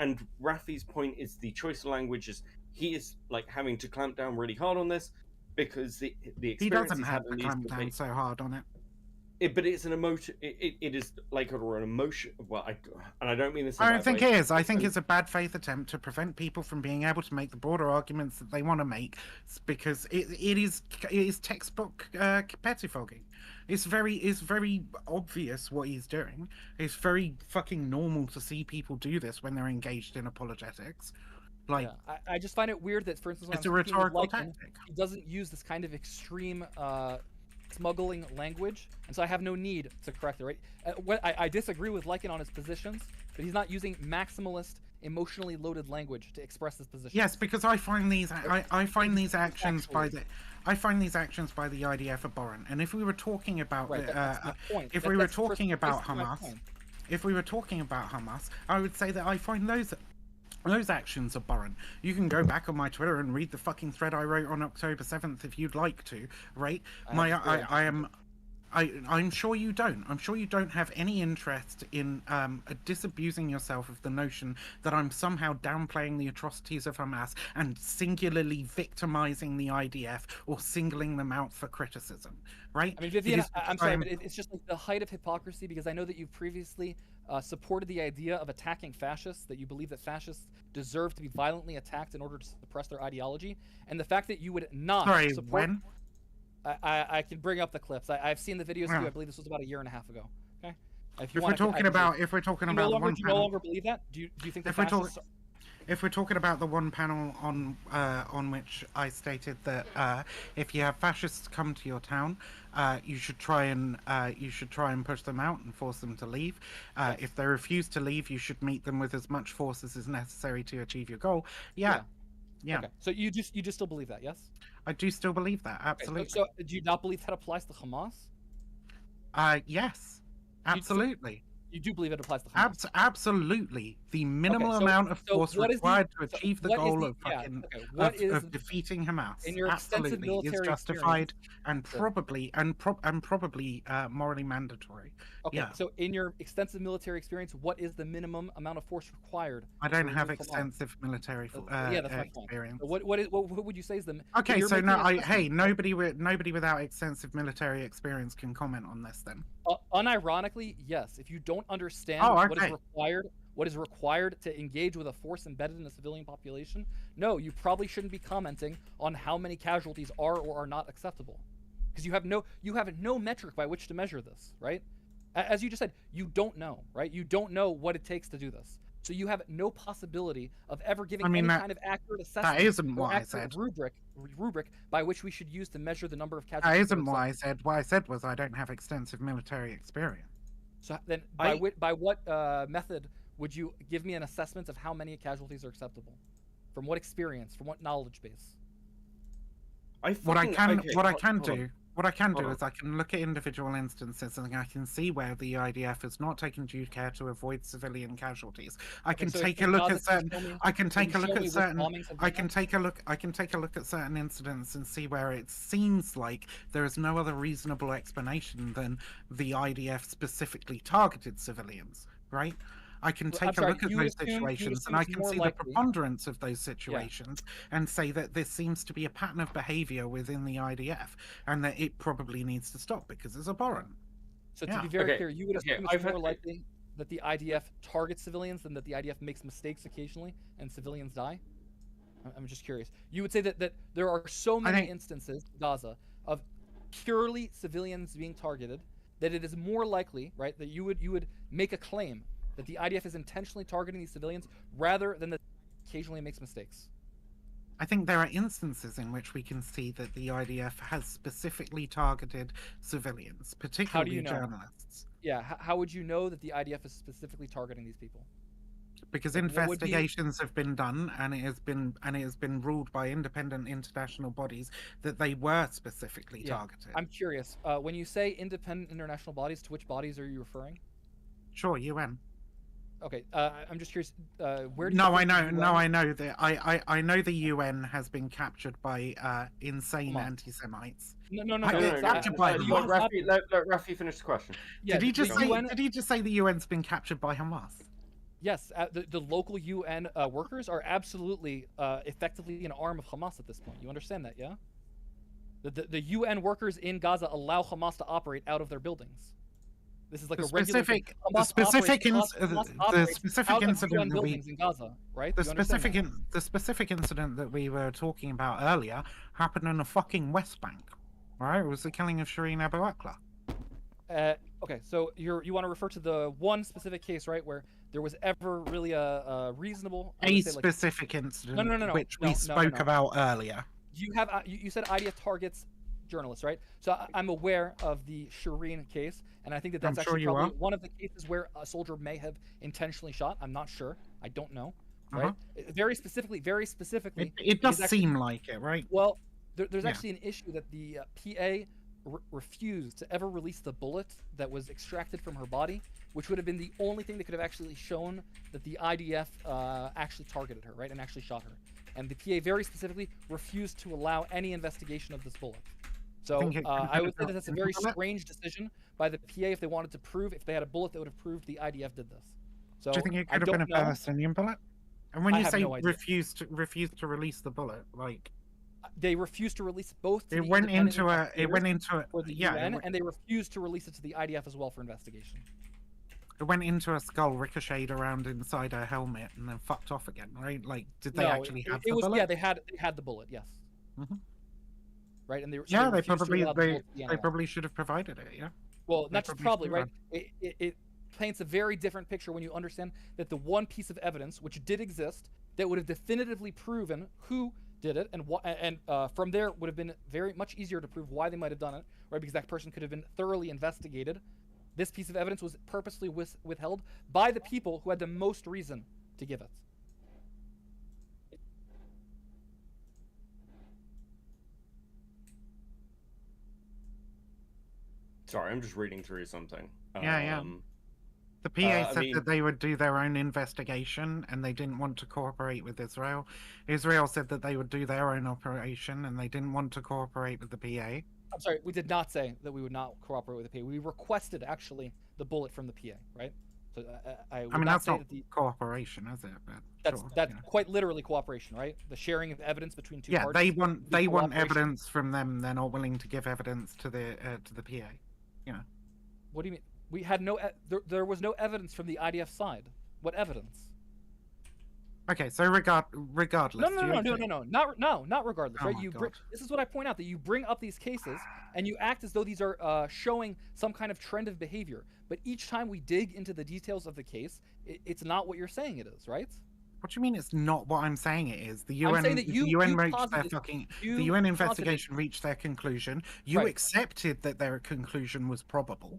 And Rafi's point is the choice of language is he is like having to clamp down really hard on this because the He experience doesn't he's have had to in these clamp down debates. so hard on it. But it's an emotion. It is like an emotion. Well, I don't mean this. In I a don't bad think way. it is. I think it's a bad faith attempt to prevent people from being able to make the broader arguments that they want to make, because it is textbook pettifogging. It's very obvious what he's doing. It's very fucking normal to see people do this when they're engaged in apologetics. Like, Yeah, I just find it weird that, for instance, when it's I'm a speaking with rhetorical Lycan, tactic. he doesn't use this kind of extreme smuggling language, and so I have no need to correct it, right? I disagree with Lycan on his positions, but he's not using maximalist, emotionally loaded language to express his position. Yes, because I find these actions by the IDF abhorrent. And if we were talking about Right, that's my point. if we were talking about Hamas, I would say that I find those actions abhorrent. You can go back on my Twitter and read the fucking thread I wrote on October 7th if you'd like to, right? I'm sure you don't. I'm sure you don't have any interest in disabusing yourself of the notion that I'm somehow downplaying the atrocities of Hamas and singularly victimizing the IDF or singling them out for criticism, right? I mean, Vivian, I'm sorry, but it's just like the height of hypocrisy, because I know that you've previously supported the idea of attacking fascists, that you believe that fascists deserve to be violently attacked in order to suppress their ideology, and the fact that you would not support... when? I can bring up the clips. I've seen the videos too. Yeah. I believe this was about a year and a half ago. Okay. If we're talking about the one do you no panel, longer believe that? Do you think the if we're fascists? if we're talking about the one panel on which I stated that if you have fascists come to your town, you should try and push them out and force them to leave. Yes. If they refuse to leave, you should meet them with as much force as is necessary to achieve your goal. Yeah. Okay. So you just still believe that? Yes. I do still believe that. Absolutely. Okay, so do you not believe that applies to Hamas? Yes. Absolutely. You do believe it applies to Hamas? Absolutely. The minimal Okay, so- amount of so force what is the- required to so achieve the what is goal the- of yeah, fucking okay, what is- of defeating Hamas in your extensive absolutely is military justified and Sure. probably morally mandatory. Okay. Yeah. So in your extensive military experience, what is the minimum amount of force required? I don't to have remove Hamas? extensive military Yeah, that's my point. experience. So what would you say is the? Okay, you're so making no, an assessment. nobody without extensive military experience can comment on this then. Unironically, yes. If you don't understand Oh, what is okay. required to engage with a force embedded in the civilian population, no, you probably shouldn't be commenting on how many casualties are or are not acceptable, because you have no metric by which to measure this, right? As you just said, you don't know, right? You don't know what it takes to do this, so you have no possibility of ever giving any kind of accurate assessment. That isn't or what I accurate said. rubric by which we should use to measure the number of That casualties. isn't what I said. What I said was I don't have extensive military experience. So then, by what method would you give me an assessment of how many casualties are acceptable? From what experience? From what knowledge base? What I can do Hold on. is I can look at individual instances and I can see where the IDF has not taken due care to avoid civilian casualties. I can so take in a look Gaza, at certain. can you show me- I can can you take a look show at me what certain. bombings have I been can take a look. I can take a look at certain incidents and see where it seems like there is no other reasonable explanation than the IDF specifically targeted civilians. Right. I can Well, I'm take a sorry, look at you would those assume- you would situations and assume I it's can more see likely- the preponderance of those situations and say that this seems to be a pattern of behavior within the IDF and that it probably needs to stop because it's abhorrent. So Yeah. to be very Okay, clear, you would okay, assume it's I've more had- likely that the IDF targets civilians than that the IDF makes mistakes occasionally and civilians die? I'm just curious. You would say that there are so many think- instances in Gaza of purely civilians being targeted that it is more likely, right, that you would make a claim that the IDF is intentionally targeting these civilians rather than that it occasionally makes mistakes. I think there are instances in which we can see that the IDF has specifically targeted civilians, particularly know? journalists, Yeah, how would you know that the IDF is specifically targeting these people? because What would be- investigations have been done and it has been ruled by independent international bodies that they were specifically Yeah, targeted. I'm curious. When you say independent international bodies, to which bodies are you referring? Sure, UN. Okay, I'm just curious. Where do you No, think I know. the No, UN I know that. I know the UN has been captured by insane Hamas. anti-Semites. No. It's captured by the Hamas. UN is not- Let Rafi finish the question. Yeah, Did he the just say? UN Did he just say the UN's been captured by Hamas? Yes, the local UN workers are absolutely effectively an arm of Hamas at this point. You understand that, yeah? The UN workers in Gaza allow Hamas to operate out of their buildings. This is like The a regular thing. specific, Hamas the specific, operates- ins- Hamas the operates specific out of incident UN that we, buildings in Gaza, right? the You understand specific, that? the specific incident that we were talking about earlier happened in the fucking West Bank. All right, it was the killing of Shireen Abu Akleh. Okay, so you want to refer to the one specific case, right, where there was ever really a reasonable I A would say, like, specific incident, no, which no, we no, spoke no. about earlier. You have you said IDF targets journalists, right? So I'm aware of the Shireen case, and I think that that's I'm sure actually you probably are. one of the cases where a soldier may have intentionally shot. I'm not sure. I don't know. Right? Very specifically. It does actually- seem like it, right? Well, there's Yeah. actually an issue that the PA refused to ever release the bullet that was extracted from her body, which would have been the only thing that could have actually shown that the IDF actually targeted her, right, and actually shot her. And the PA very specifically refused to allow any investigation of this bullet. So think it I would say could've that that's a been very bullet? strange decision by the PA if they wanted to prove, if they had a bullet that would have proved the IDF did this. So Do you think it I could have been a don't know. Palestinian bullet? And when I you have say no idea. refused to release the bullet, like They refused to release both. To it the went independent into a, it went investigators into a, for the yeah, UN, and they refused to release it to the IDF as well for investigation. it went into a skull, ricocheted around inside her helmet, and then fucked off again, right? Like, did they No, actually have it the was bullet? yeah, they had the bullet, yes. Mhm. Right, and they Yeah, they refused to probably allow the bullet to be they analyzed. probably should have provided it. Yeah. Well, they not just probably probably, should right? It paints a very different picture when you understand that the one piece of evidence which did exist that would have definitively proven who did it and from there would have been very much easier to prove why they might have done it, right? Because that person could have been thoroughly investigated. This piece of evidence was purposely withheld by the people who had the most reason to give it. Sorry, I'm just reading through something. Yeah. The PA I said mean- that they would do their own investigation and they didn't want to cooperate with Israel. Israel said that they would do their own operation and they didn't want to cooperate with the PA. I'm sorry, we did not say that we would not cooperate with the PA. We requested actually the bullet from the PA, right? So I would I mean, not that's say not that the cooperation, is it? But that's sure, that's you know. quite literally cooperation, right? The sharing of evidence between two Yeah, parties. they want cooperation. evidence from them. They're not willing to give evidence to the PA. You know. What do you mean? We had there was no evidence from the IDF side. What evidence? Okay, so regardless. No, do no, you no, no, think- not regardless, Oh right? my God. This is what I point out, that you bring up these cases and you act as though these are showing some kind of trend of behavior. But each time we dig into the details of the case, it's not what you're saying it is, right? What do you mean? It's not what I'm saying. It is the I'm UN. saying that The you UN reached their posited- fucking. you The UN posited- investigation reached their conclusion. You Right. accepted that their conclusion was probable.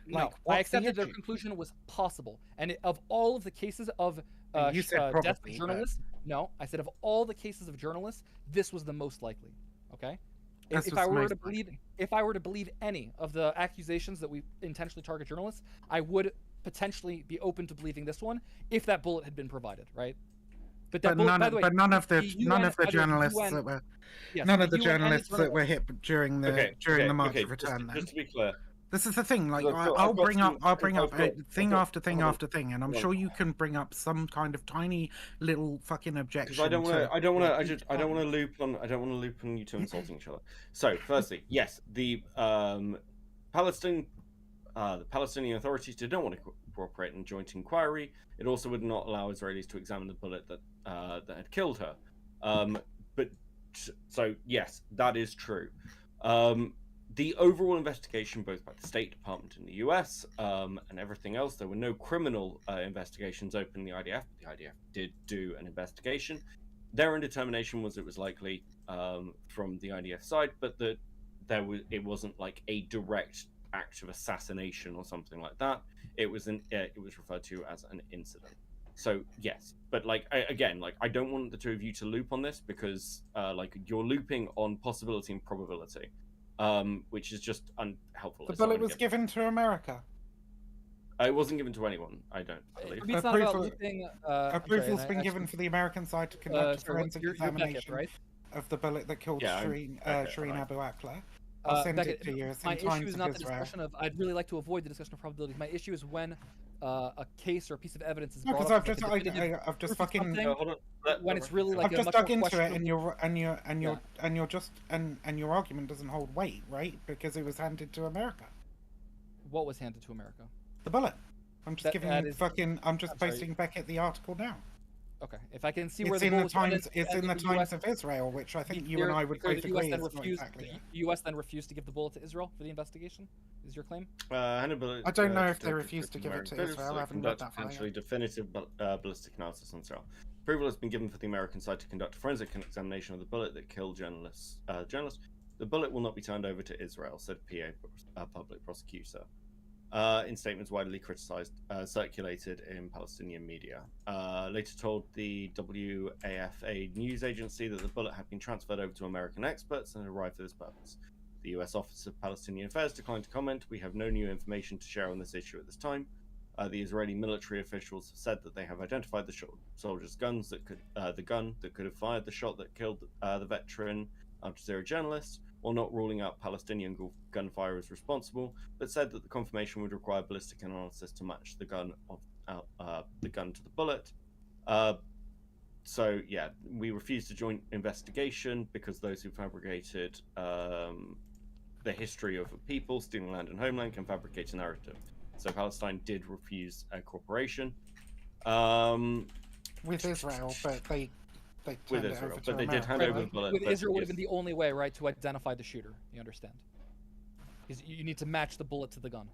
No, Like, I what's the accepted their issue? conclusion was possible. And of all of the cases of You said death of probably, but- journalists, no, I said of all the cases of journalists, this was the most likely. Okay. This If was I the were most to believe, likely. if I were to believe any of the accusations that we intentionally target journalists, I would potentially be open to believing this one if that bullet had been provided, right? But that But bullet, none, by the way, none of the UN none of the by the way, journalists UN that were yes, none of the UN and journalists that were Okay, journalists- hit during the March of Return. Just to be clear, This is the thing. Like, Look, so I'll I've got bring up I've thing got- after thing hold on. after thing, and I'm Hold on. sure you can bring up some kind of tiny little fucking objection. because I don't want to, to. I don't want to. like, I just. I don't want to loop on. I don't want to loop on you two insulting each other. So, firstly, yes, the Palestinian authorities did not want to cooperate in joint inquiry. It also would not allow Israelis to examine the bullet that had killed her. So yes, that is true. The overall investigation, both by the State Department in the US and everything else, there were no criminal investigations open in the IDF. The IDF did do an investigation. Their determination was it was likely from the IDF side, but that it wasn't like a direct act of assassination or something like that. It was referred to as an incident. So yes, but I don't want the two of you to loop on this because you're looping on possibility and probability. Which is just unhelpful. The It's not bullet gonna was get- given to America. It wasn't given to anyone, I don't believe. For me, it's not about Approval- looking. I'm sorry, Approval's and been I- given for the American side to conduct a sorry, forensic you're Beckett, examination right? of the bullet that killed Yeah, I'm Shireen, Beckett, Shireen right. Abu Akla. I'll send Beckett, it to you. It's my in issue Times is of not the Israel. discussion of. I'd really like to avoid the discussion of probabilities. My issue is when a case or a piece of evidence is No, brought because up I've as, just, like, a definitive I've just proof of fucking, something, Hold on. when it's really like I've a just much dug more into it, and questionable- your argument doesn't hold weight, right? Because it was handed to America. What was handed to America? The bullet. I'm just giving that you is- fucking. I'm just I'm sorry. posting Beckett the article now. Okay, if I can see where It's the in bullet the was handed, Times. It's and in the US Times of Israel, which I think you and I would clear both the US agree then is not refused. exactly it. The U.S. then refused to give the bullet to Israel for the investigation. Is your claim? Hannibal, I don't know if they detected refused to give it to American Israel. I haven't read conduct that far yet. potentially definitive ballistic analysis on Israel. Approval has been given for the American side to conduct a forensic examination of the bullet that killed journalists. The bullet will not be turned over to Israel, said PA public prosecutor. In statements widely criticized, circulated in Palestinian media. Later told the WAFA news agency that the bullet had been transferred over to American experts and arrived for this purpose. The US Office of Palestinian Affairs declined to comment. We have no new information to share on this issue at this time. The Israeli military officials have said that they have identified the soldiers' guns that could, the gun that could have fired the shot that killed the veteran Al Jazeera journalist, while not ruling out Palestinian gunfire as responsible, but said that the confirmation would require ballistic analysis to match the gun to the bullet. So yeah, we refused a joint investigation because those who fabricated the history of a people stealing land and homeland can fabricate a narrative. So Palestine did refuse a cooperation With Israel, but they with turned it Israel, over to but they did America, hand over the right? bullet. With but Israel would yes. have been the only way, right, to identify the shooter. You understand? Because you need to match the bullet to the gun.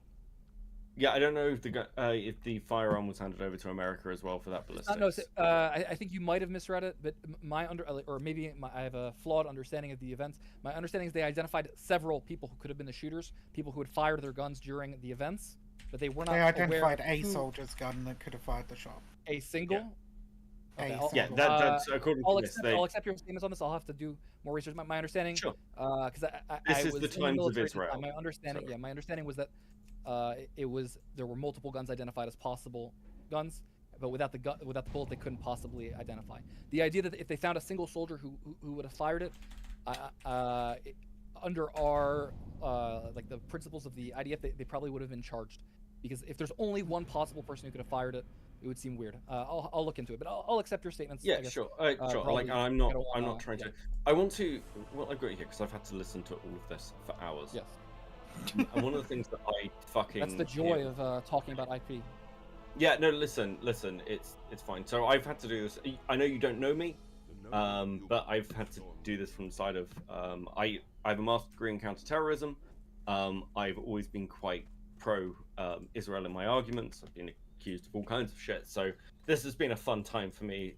Yeah, I don't know if the firearm was handed over to America as well for that ballistics. No, I think you might have misread it, but I have a flawed understanding of the events. My understanding is they identified several people who could have been the shooters, people who had fired their guns during the events, but they were not They identified aware a of who, soldier's gun that could have fired the shot. a single. Yeah. Okay, A I'll- Yeah, single. that's according I'll to this. accept, I'll accept your statements on this. I'll have to do more research. My understanding, Sure. Because This I is was the in Times of military at the Israel, time. My understanding, so- yeah, my understanding was that there were multiple guns identified as possible guns, but without the bullet, they couldn't possibly identify. The idea that if they found a single soldier who would have fired it, under our like the principles of the IDF, they probably would have been charged, because if there's only one possible person who could have fired it, it would seem weird. I'll look into it, but I'll accept your statements. Yeah, I guess. sure. Sure. probably Like, I'm not. I don't I'm wanna- not trying yeah. to. I want to. Well, I've got you here because I've had to listen to all of this for hours. Yes, And one of the things that I fucking. that's the joy of talking about IP. Yeah. No. Listen. It's fine. So I've had to do this. I know you don't know me, but I've had to do this from the side of. I have a master's degree in counterterrorism. I've always been quite pro Israel in my arguments. I've been accused of all kinds of shit. So this has been a fun time for me.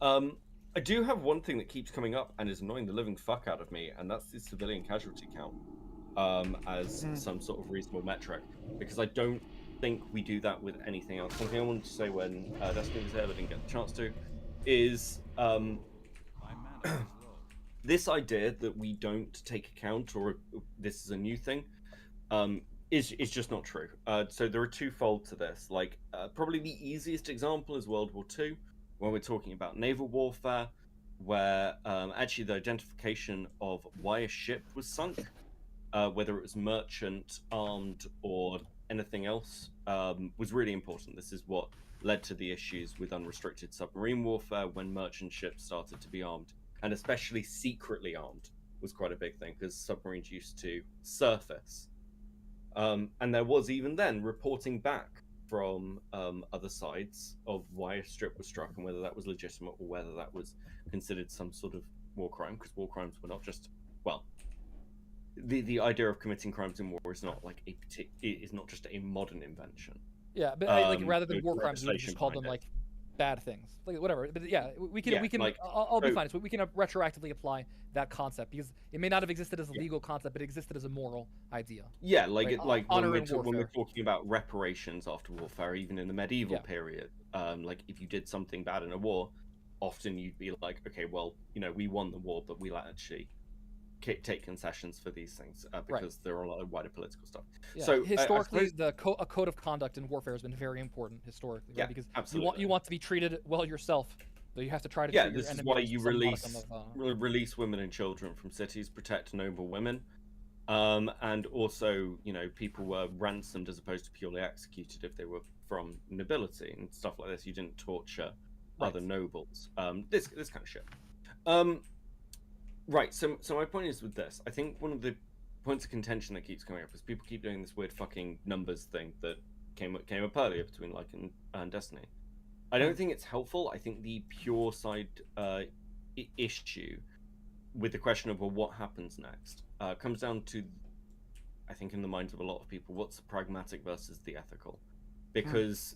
I do have one thing that keeps coming up and is annoying the living fuck out of me, and that's the civilian casualty count as some sort of reasonable metric, because I don't think we do that with anything else. Something I wanted to say when Destiny was here, but didn't get the chance to, is this idea that we don't take account, or this is a new thing, is just not true. So there are twofold to this. Like, probably the easiest example is World War II, when we're talking about naval warfare, where actually the identification of why a ship was sunk, whether it was merchant, armed, or anything else, was really important. This is what led to the issues with unrestricted submarine warfare when merchant ships started to be armed, and especially secretly armed was quite a big thing, because submarines used to surface. And there was even then reporting back from other sides of why a strip was struck and whether that was legitimate or whether that was considered some sort of war crime, because war crimes were not just, well, the idea of committing crimes in war is not like is not just a modern invention. Yeah, but like rather than there's war crimes, we would just legislation call them behind like bad things, like whatever. But yeah, we can like, I'll be so- fine. So we can retroactively apply that concept, because it may not have existed as a legal concept, but it existed as a moral idea. Yeah, like Right, like honor when in we're warfare. talking about reparations after warfare, even in the medieval Yeah. period, like if you did something bad in a war, often you'd be like, okay, well, we won the war, but we'll actually take concessions for these things because there are a lot of wider political stuff. Yeah, So historically, a code of conduct in warfare has been very important historically, right? Because absolutely. you want to be treated well yourself, so you have to try to treat your this enemy is why with you some modicum release women and children from cities, protect noble women, and also people were ransomed as opposed to purely executed if they were from nobility and stuff like this. You didn't torture other nobles. This kind of shit. Right. So my point is with this. I think one of the points of contention that keeps coming up is people keep doing this weird fucking numbers thing that came up earlier between Like and Destiny. I don't think it's helpful. I think the pure side issue with the question of, well, what happens next, comes down to, I think in the minds of a lot of people, what's the pragmatic versus the ethical. Because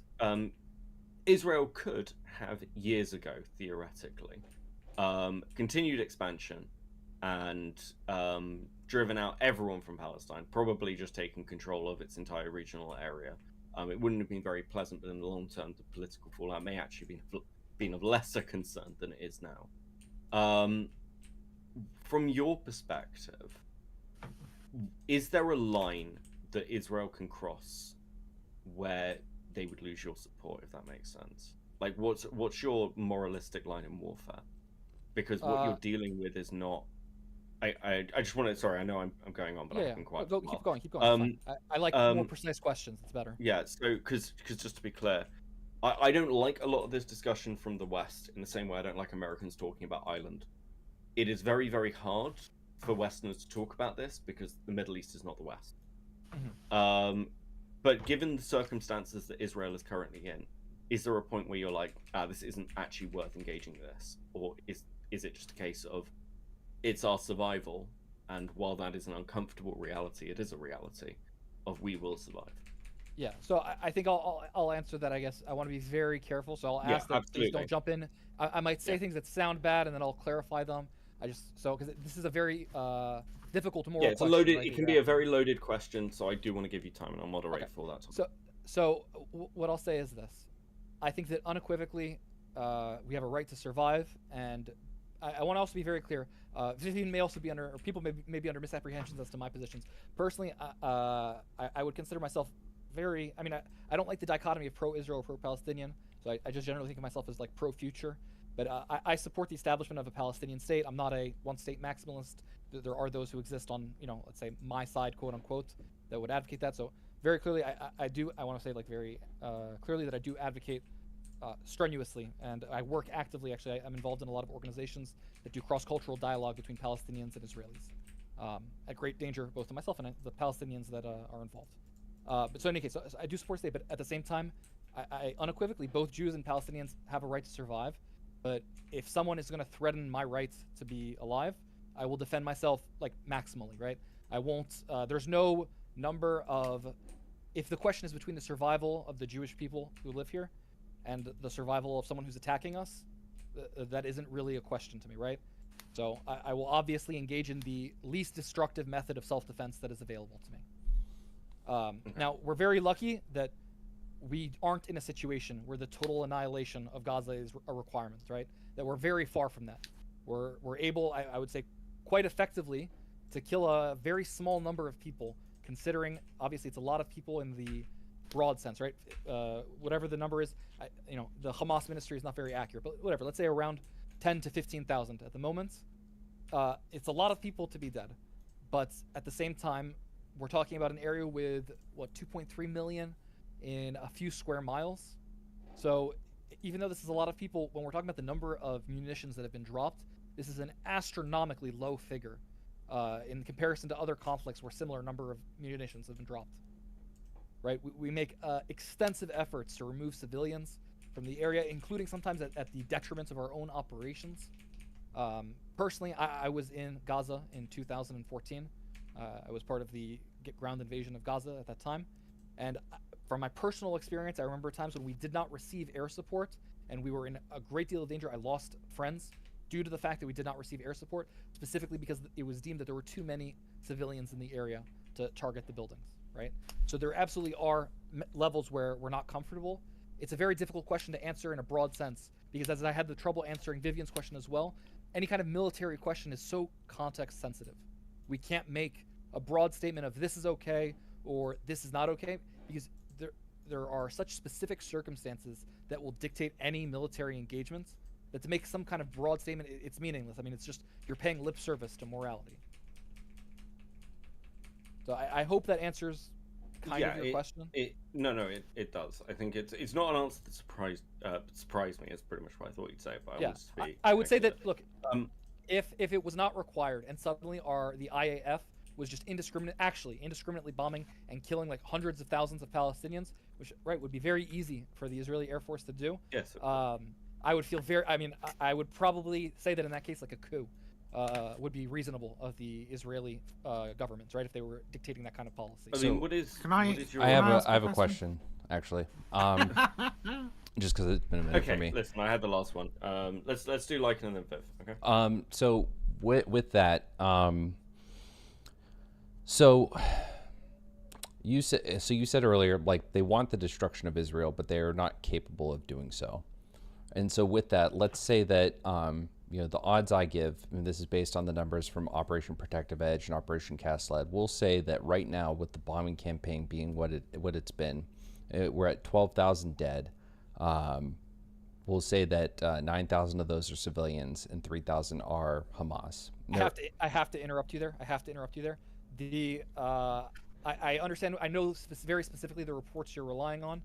Israel could have years ago, theoretically, continued expansion and driven out everyone from Palestine, probably just taken control of its entire regional area. It wouldn't have been very pleasant, but in the long term, the political fallout may actually been of lesser concern than it is now. From your perspective, is there a line that Israel can cross where they would lose your support, if that makes sense? Like, what's your moralistic line in warfare? Because what you're dealing with is not. I just want to. Sorry, I know I'm going on, but I can quite. Keep going. I like more precise questions. It's better. Yeah. So, because just to be clear, I don't like a lot of this discussion from the West in the same way I don't like Americans talking about Ireland. It is very, very hard for Westerners to talk about this because the Middle East is not the West. But given the circumstances that Israel is currently in, is there a point where you're like, this isn't actually worth engaging this, or is it just a case of it's our survival, and while that is an uncomfortable reality, it is a reality of we will survive? Yeah, so I think I'll answer that. I guess I want to be very careful, so I'll ask that please don't jump in. I might say things that sound bad, and then I'll clarify them. Because this is a very difficult moral it's question. A loaded. It can be a very loaded question, so I do want to give you time, and I'll moderate for that. So what I'll say is this: I think that unequivocally, we have a right to survive, and I want to also be very clear. Vivian may also be under, or people may be under misapprehensions as to my positions. Personally, I would consider myself very. I mean, I don't like the dichotomy of pro-Israel or pro-Palestinian. So I just generally think of myself as like pro-future. But I support the establishment of a Palestinian state. I'm not a one-state maximalist. There are those who exist on, let's say my side, quote unquote, that would advocate that. So very clearly, I want to say like very clearly that I do advocate strenuously, and I work actively. Actually, I'm involved in a lot of organizations that do cross-cultural dialogue between Palestinians and Israelis, at great danger both to myself and the Palestinians that are involved. But so in any case, so I do support the state, but at the same time, I unequivocally, both Jews and Palestinians have a right to survive. But if someone is going to threaten my right to be alive, I will defend myself like maximally, right? I won't. There's no number of. If the question is between the survival of the Jewish people who live here and the survival of someone who's attacking us, that isn't really a question to me, right? So I will obviously engage in the least destructive method of self-defense that is available to me. Now, we're very lucky that we aren't in a situation where the total annihilation of Gaza is a requirement, right? That we're very far from that. We're able, I would say, quite effectively to kill a very small number of people, considering obviously it's a lot of people in the broad sense, right? Whatever the number is, the Hamas ministry is not very accurate, but whatever. Let's say around 10 to 15,000 at the moment. It's a lot of people to be dead, but at the same time, we're talking about an area with 2.3 million in a few square miles. So even though this is a lot of people, when we're talking about the number of munitions that have been dropped, this is an astronomically low figure in comparison to other conflicts where similar number of munitions have been dropped. Right? We make extensive efforts to remove civilians from the area, including sometimes at the detriment of our own operations. Personally, I was in Gaza in 2014. I was part of the ground invasion of Gaza at that time. And from my personal experience, I remember times when we did not receive air support and we were in a great deal of danger. I lost friends due to the fact that we did not receive air support, specifically because it was deemed that there were too many civilians in the area to target the buildings, right? So there absolutely are levels where we're not comfortable. It's a very difficult question to answer in a broad sense, because as I had the trouble answering Vivian's question as well, any kind of military question is so context sensitive, We can't make a broad statement of this is okay or this is not okay, because there are such specific circumstances that will dictate any military engagements that to make some kind of broad statement, it's meaningless. I mean, it's just you're paying lip service to morality. So I hope that answers kind of your question. No, it does. I think it's not an answer that surprised me. It's pretty much what I thought you'd say. But I would say that, look, if it was not required and suddenly the IAF was just indiscriminately bombing and killing like hundreds of thousands of Palestinians, which would be very easy for the Israeli Air Force to do. Yes. I would feel I would probably say that in that case, like a coup would be reasonable of the Israeli government, right? If they were dictating that kind of policy. I mean, what is your... I have a question, actually. Just because it's been a minute for me. Okay, listen, I had the last one. Let's do Lycan and then Viv. Okay. So with that, so you said earlier, like, they want the destruction of Israel, but they are not capable of doing so. And so with that, let's say that the odds I give, and this is based on the numbers from Operation Protective Edge and Operation Cast Lead, we'll say that right now, with the bombing campaign being what it's been, we're at 12,000 dead. We'll say that 9,000 of those are civilians and 3,000 are Hamas. I have to interrupt you there. I understand. I know very specifically the reports you're relying on.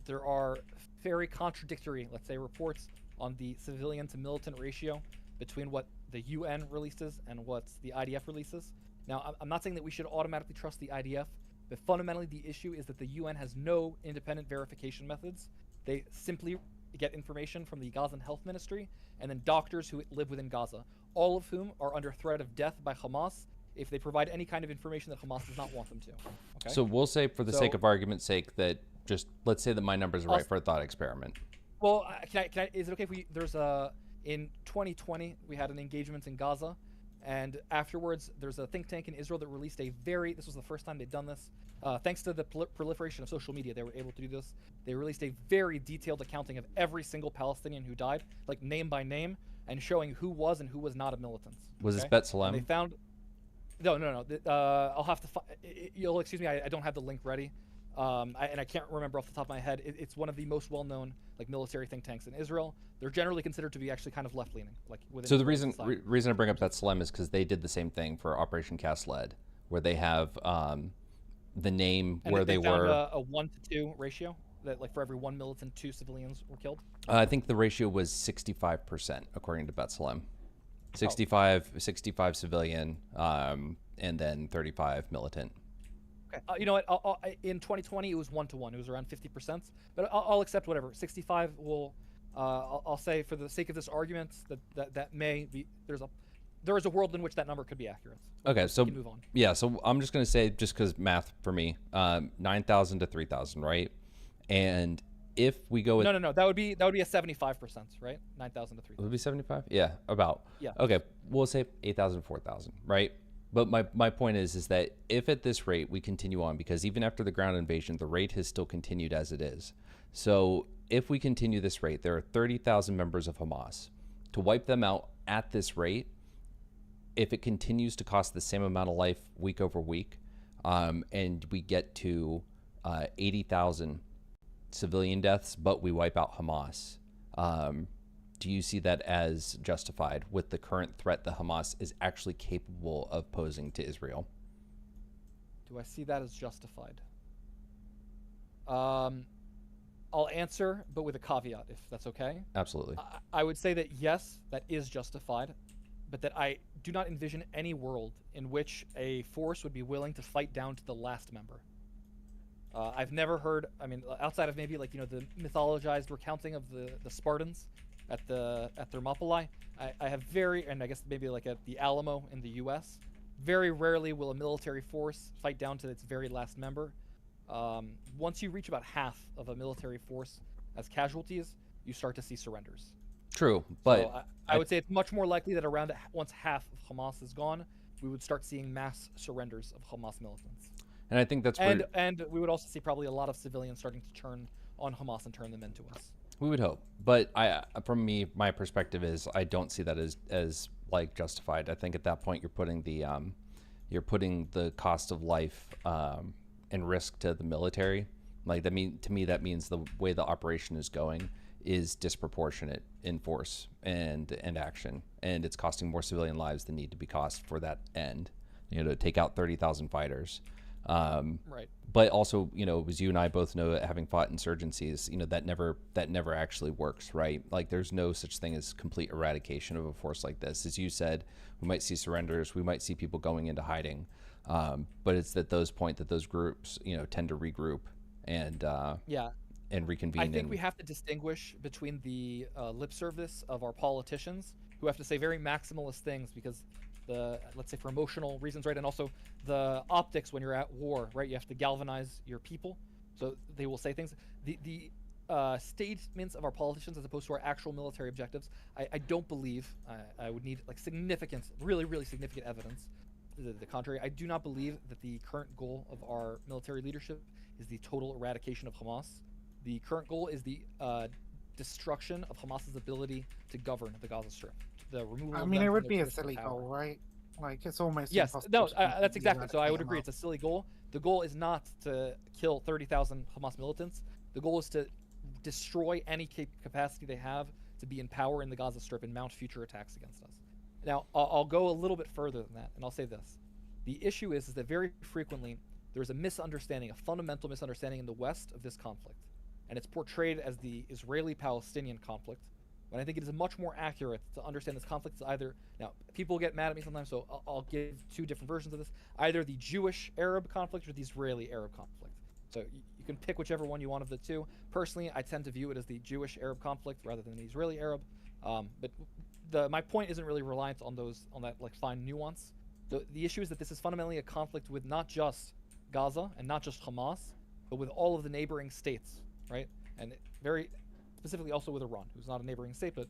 There are very contradictory, let's say, reports on the civilian to militant ratio between what the UN releases and what the IDF releases. Now, I'm not saying that we should automatically trust the IDF, but fundamentally the issue is that the UN has no independent verification methods. They simply get information from the Gazan Health Ministry and then doctors who live within Gaza, all of whom are under threat of death by Hamas if they provide any kind of information that Hamas does not want them to. Okay? So we'll say, for the sake of argument's sake, that let's say that my numbers are right for a thought experiment. Well, is it okay if in 2020, we had an engagement in Gaza, and afterwards, there's a think tank in Israel that released this was the first time they'd done this. Thanks to the proliferation of social media, they were able to do this. They released a very detailed accounting of every single Palestinian who died, like name by name, and showing who was and who was not a militant. Was this B'Tselem? And they found... No. I'll have to... You'll excuse me, I don't have the link ready. And I can't remember off the top of my head. It's one of the most well-known military think tanks in Israel. They're generally considered to be actually kind of left-leaning. So the reason I bring up B'Tselem is because they did the same thing for Operation Cast Lead, where they have the name and where they were a 1-to-2 ratio, that for every 1 militant, 2 civilians were killed. I think the ratio was 65% according to B'Tselem. 65 civilian, and then 35 militant. Okay. You know what? In 2020, it was 1-to-1. It was around 50%. But I'll accept whatever. 65 will. I'll say, for the sake of this argument, that may be. There is a world in which that number could be accurate. Okay, so move on. Yeah, so I'm just gonna say, just because math for me, 9,000 to 3,000, right? And if we go with no, that would be a 75%, right? 9,000 to 3,000. Would it be 75? Yeah, about. Yeah. Okay, we'll say 8,000 to 4,000, right? But my point is that if at this rate we continue on, because even after the ground invasion, the rate has still continued as it is. So if we continue this rate, there are 30,000 members of Hamas. To wipe them out at this rate, if it continues to cost the same amount of life week over week, and we get to 80,000 civilian deaths, but we wipe out Hamas, do you see that as justified with the current threat that Hamas is actually capable of posing to Israel? Do I see that as justified? I'll answer, but with a caveat, if that's okay. Absolutely. I would say that yes, that is justified, but that I do not envision any world in which a force would be willing to fight down to the last member. I've never heard, outside of maybe the mythologized recounting of the Spartans at Thermopylae, I have and I guess maybe at the Alamo in the U.S., very rarely will a military force fight down to its very last member. Once you reach about half of a military force as casualties, you start to see surrenders. True, but so I would say it's much more likely that once half of Hamas is gone, we would start seeing mass surrenders of Hamas militants. And I think that's and we would also see probably a lot of civilians starting to turn on Hamas and turn them into us. We would hope, but my perspective is I don't see that as like justified. I think at that point you're putting the cost of life and risk to the military. Like to me that means the way the operation is going is disproportionate in force and action, and it's costing more civilian lives than need to be cost for that end. To take out 30,000 fighters. Right. But also, as you and I both know, having fought insurgencies, that never actually works, right? Like there's no such thing as complete eradication of a force like this. As you said, we might see surrenders, we might see people going into hiding, but it's at those point that those groups, tend to regroup and and reconvene. I think we have to distinguish between the lip service of our politicians who have to say very maximalist things because let's say for emotional reasons, right? And also the optics when you're at war, right? You have to galvanize your people. So they will say things. The statements of our politicians as opposed to our actual military objectives, I don't believe, I would need like significant, really, really significant evidence to the contrary. I do not believe that the current goal of our military leadership is the total eradication of Hamas. The current goal is the destruction of Hamas's ability to govern the Gaza Strip. The removal of them it from would their be a traditional silly power. goal, right? Like it's almost Yes, impossible no, to that's completely exactly. So I eradicate would agree. Hamas. It's a silly goal. The goal is not to kill 30,000 Hamas militants. The goal is to destroy any capacity they have to be in power in the Gaza Strip and mount future attacks against us. Now, I'll go a little bit further than that, and I'll say this. The issue is that very frequently there's a misunderstanding, a fundamental misunderstanding in the West of this conflict. And it's portrayed as the Israeli-Palestinian conflict, when I think it is much more accurate to understand this conflict is either, now, people get mad at me sometimes, so I'll give two different versions of this, either the Jewish-Arab conflict or the Israeli-Arab conflict. So you can pick whichever one you want of the two. Personally, I tend to view it as the Jewish-Arab conflict rather than the Israeli-Arab. But my point isn't really reliant on that like fine nuance. The issue is that this is fundamentally a conflict with not just Gaza and not just Hamas, but with all of the neighboring states, right? And very specifically also with Iran, who's not a neighboring state, but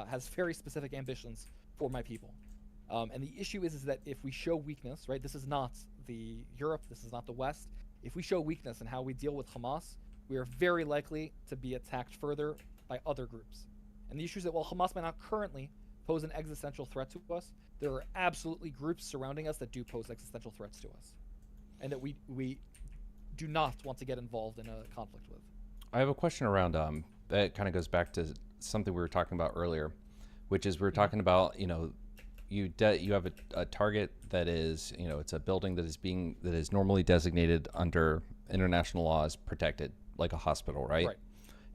has very specific ambitions for my people. And the issue is that if we show weakness, right? This is not the Europe, this is not the West. If we show weakness in how we deal with Hamas, we are very likely to be attacked further by other groups. And the issue is that while Hamas might not currently pose an existential threat to us, there are absolutely groups surrounding us that do pose existential threats to us, and that we do not want to get involved in a conflict with. I have a question around that kind of goes back to something we were talking about earlier, which is we were talking about, you have a target that is, it's a building that is normally designated under international laws protected, like a hospital, right? Right.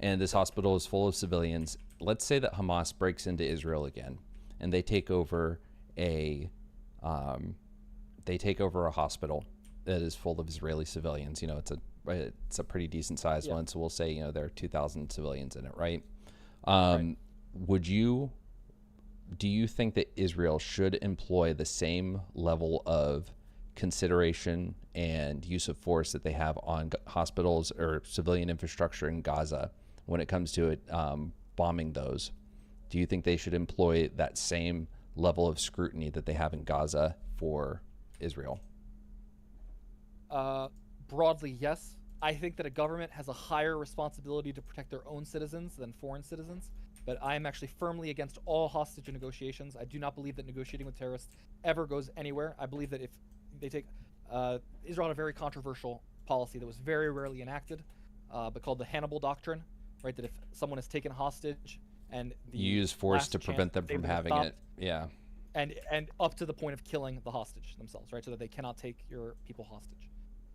And this hospital is full of civilians. Let's say that Hamas breaks into Israel again, and they take over a hospital that is full of Israeli civilians. It's a pretty decent sized one, so we'll say there are 2,000 civilians in it, right? Right. Do you think that Israel should employ the same level of consideration and use of force that they have on hospitals or civilian infrastructure in Gaza when it comes to it bombing those? Do you think they should employ that same level of scrutiny that they have in Gaza for Israel? Broadly, yes. I think that a government has a higher responsibility to protect their own citizens than foreign citizens, but I am actually firmly against all hostage negotiations. I do not believe that negotiating with terrorists ever goes anywhere. I believe that if they take Israel had a very controversial policy that was very rarely enacted, but called the Hannibal Doctrine, right? That if someone is taken hostage and you use force to prevent them from having it, yeah, and up to the point of killing the hostage themselves, right? So that they cannot take your people hostage.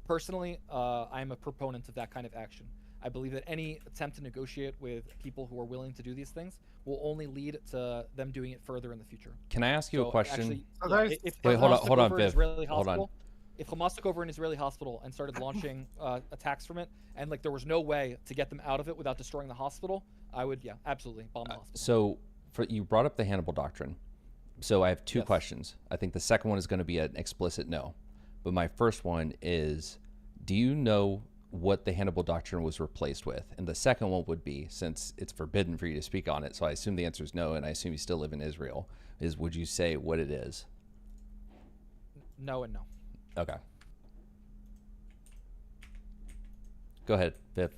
Personally, I'm a proponent of that kind of action. I believe that any attempt to negotiate with people who are willing to do these things will only lead to them doing it further in the future. Can I ask you a question? Actually, Wait, hold on, Viv. Hold on. If Hamas took over an Israeli hospital and started launching attacks from it, and there was no way to get them out of it without destroying the hospital, I would, absolutely bomb the hospital. So, you brought up the Hannibal Doctrine. So I have two questions. I think the second one is going to be an explicit no. But my first one is, do you know what the Hannibal Doctrine was replaced with? And the second one would be, since it's forbidden for you to speak on it, so I assume the answer is no, and I assume you still live in Israel, is would you say what it is? No and no. Okay. Go ahead, Viv.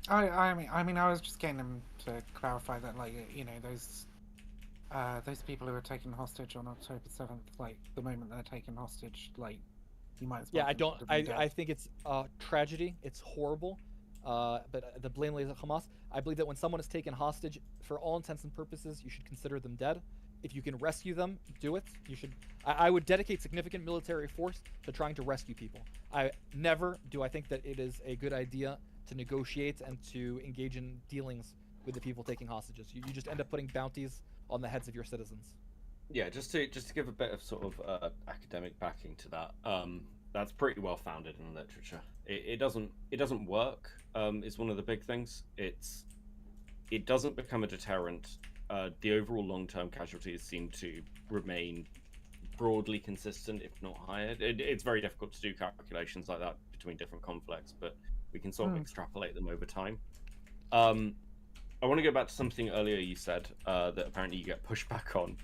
I mean, I was just getting them to clarify that, Those people who were taken hostage on October 7th, like the moment they're taken hostage, like you might as well. Yeah, I don't. consider them dead. I think it's a tragedy. It's horrible. But the blame lays at Hamas. I believe that when someone is taken hostage, for all intents and purposes, you should consider them dead. If you can rescue them, do it. You should. I would dedicate significant military force to trying to rescue people. I never do. I think that it is a good idea to negotiate and to engage in dealings with the people taking hostages. You just end up putting bounties on the heads of your citizens. Yeah, just to give a bit of sort of academic backing to that. That's pretty well founded in the literature. It doesn't work. Is one of the big things. It doesn't become a deterrent. The overall long-term casualties seem to remain broadly consistent, if not higher. It's very difficult to do calculations like that between different conflicts, but we can sort of extrapolate them over time. I want to go back to something earlier you said that apparently you get pushback on,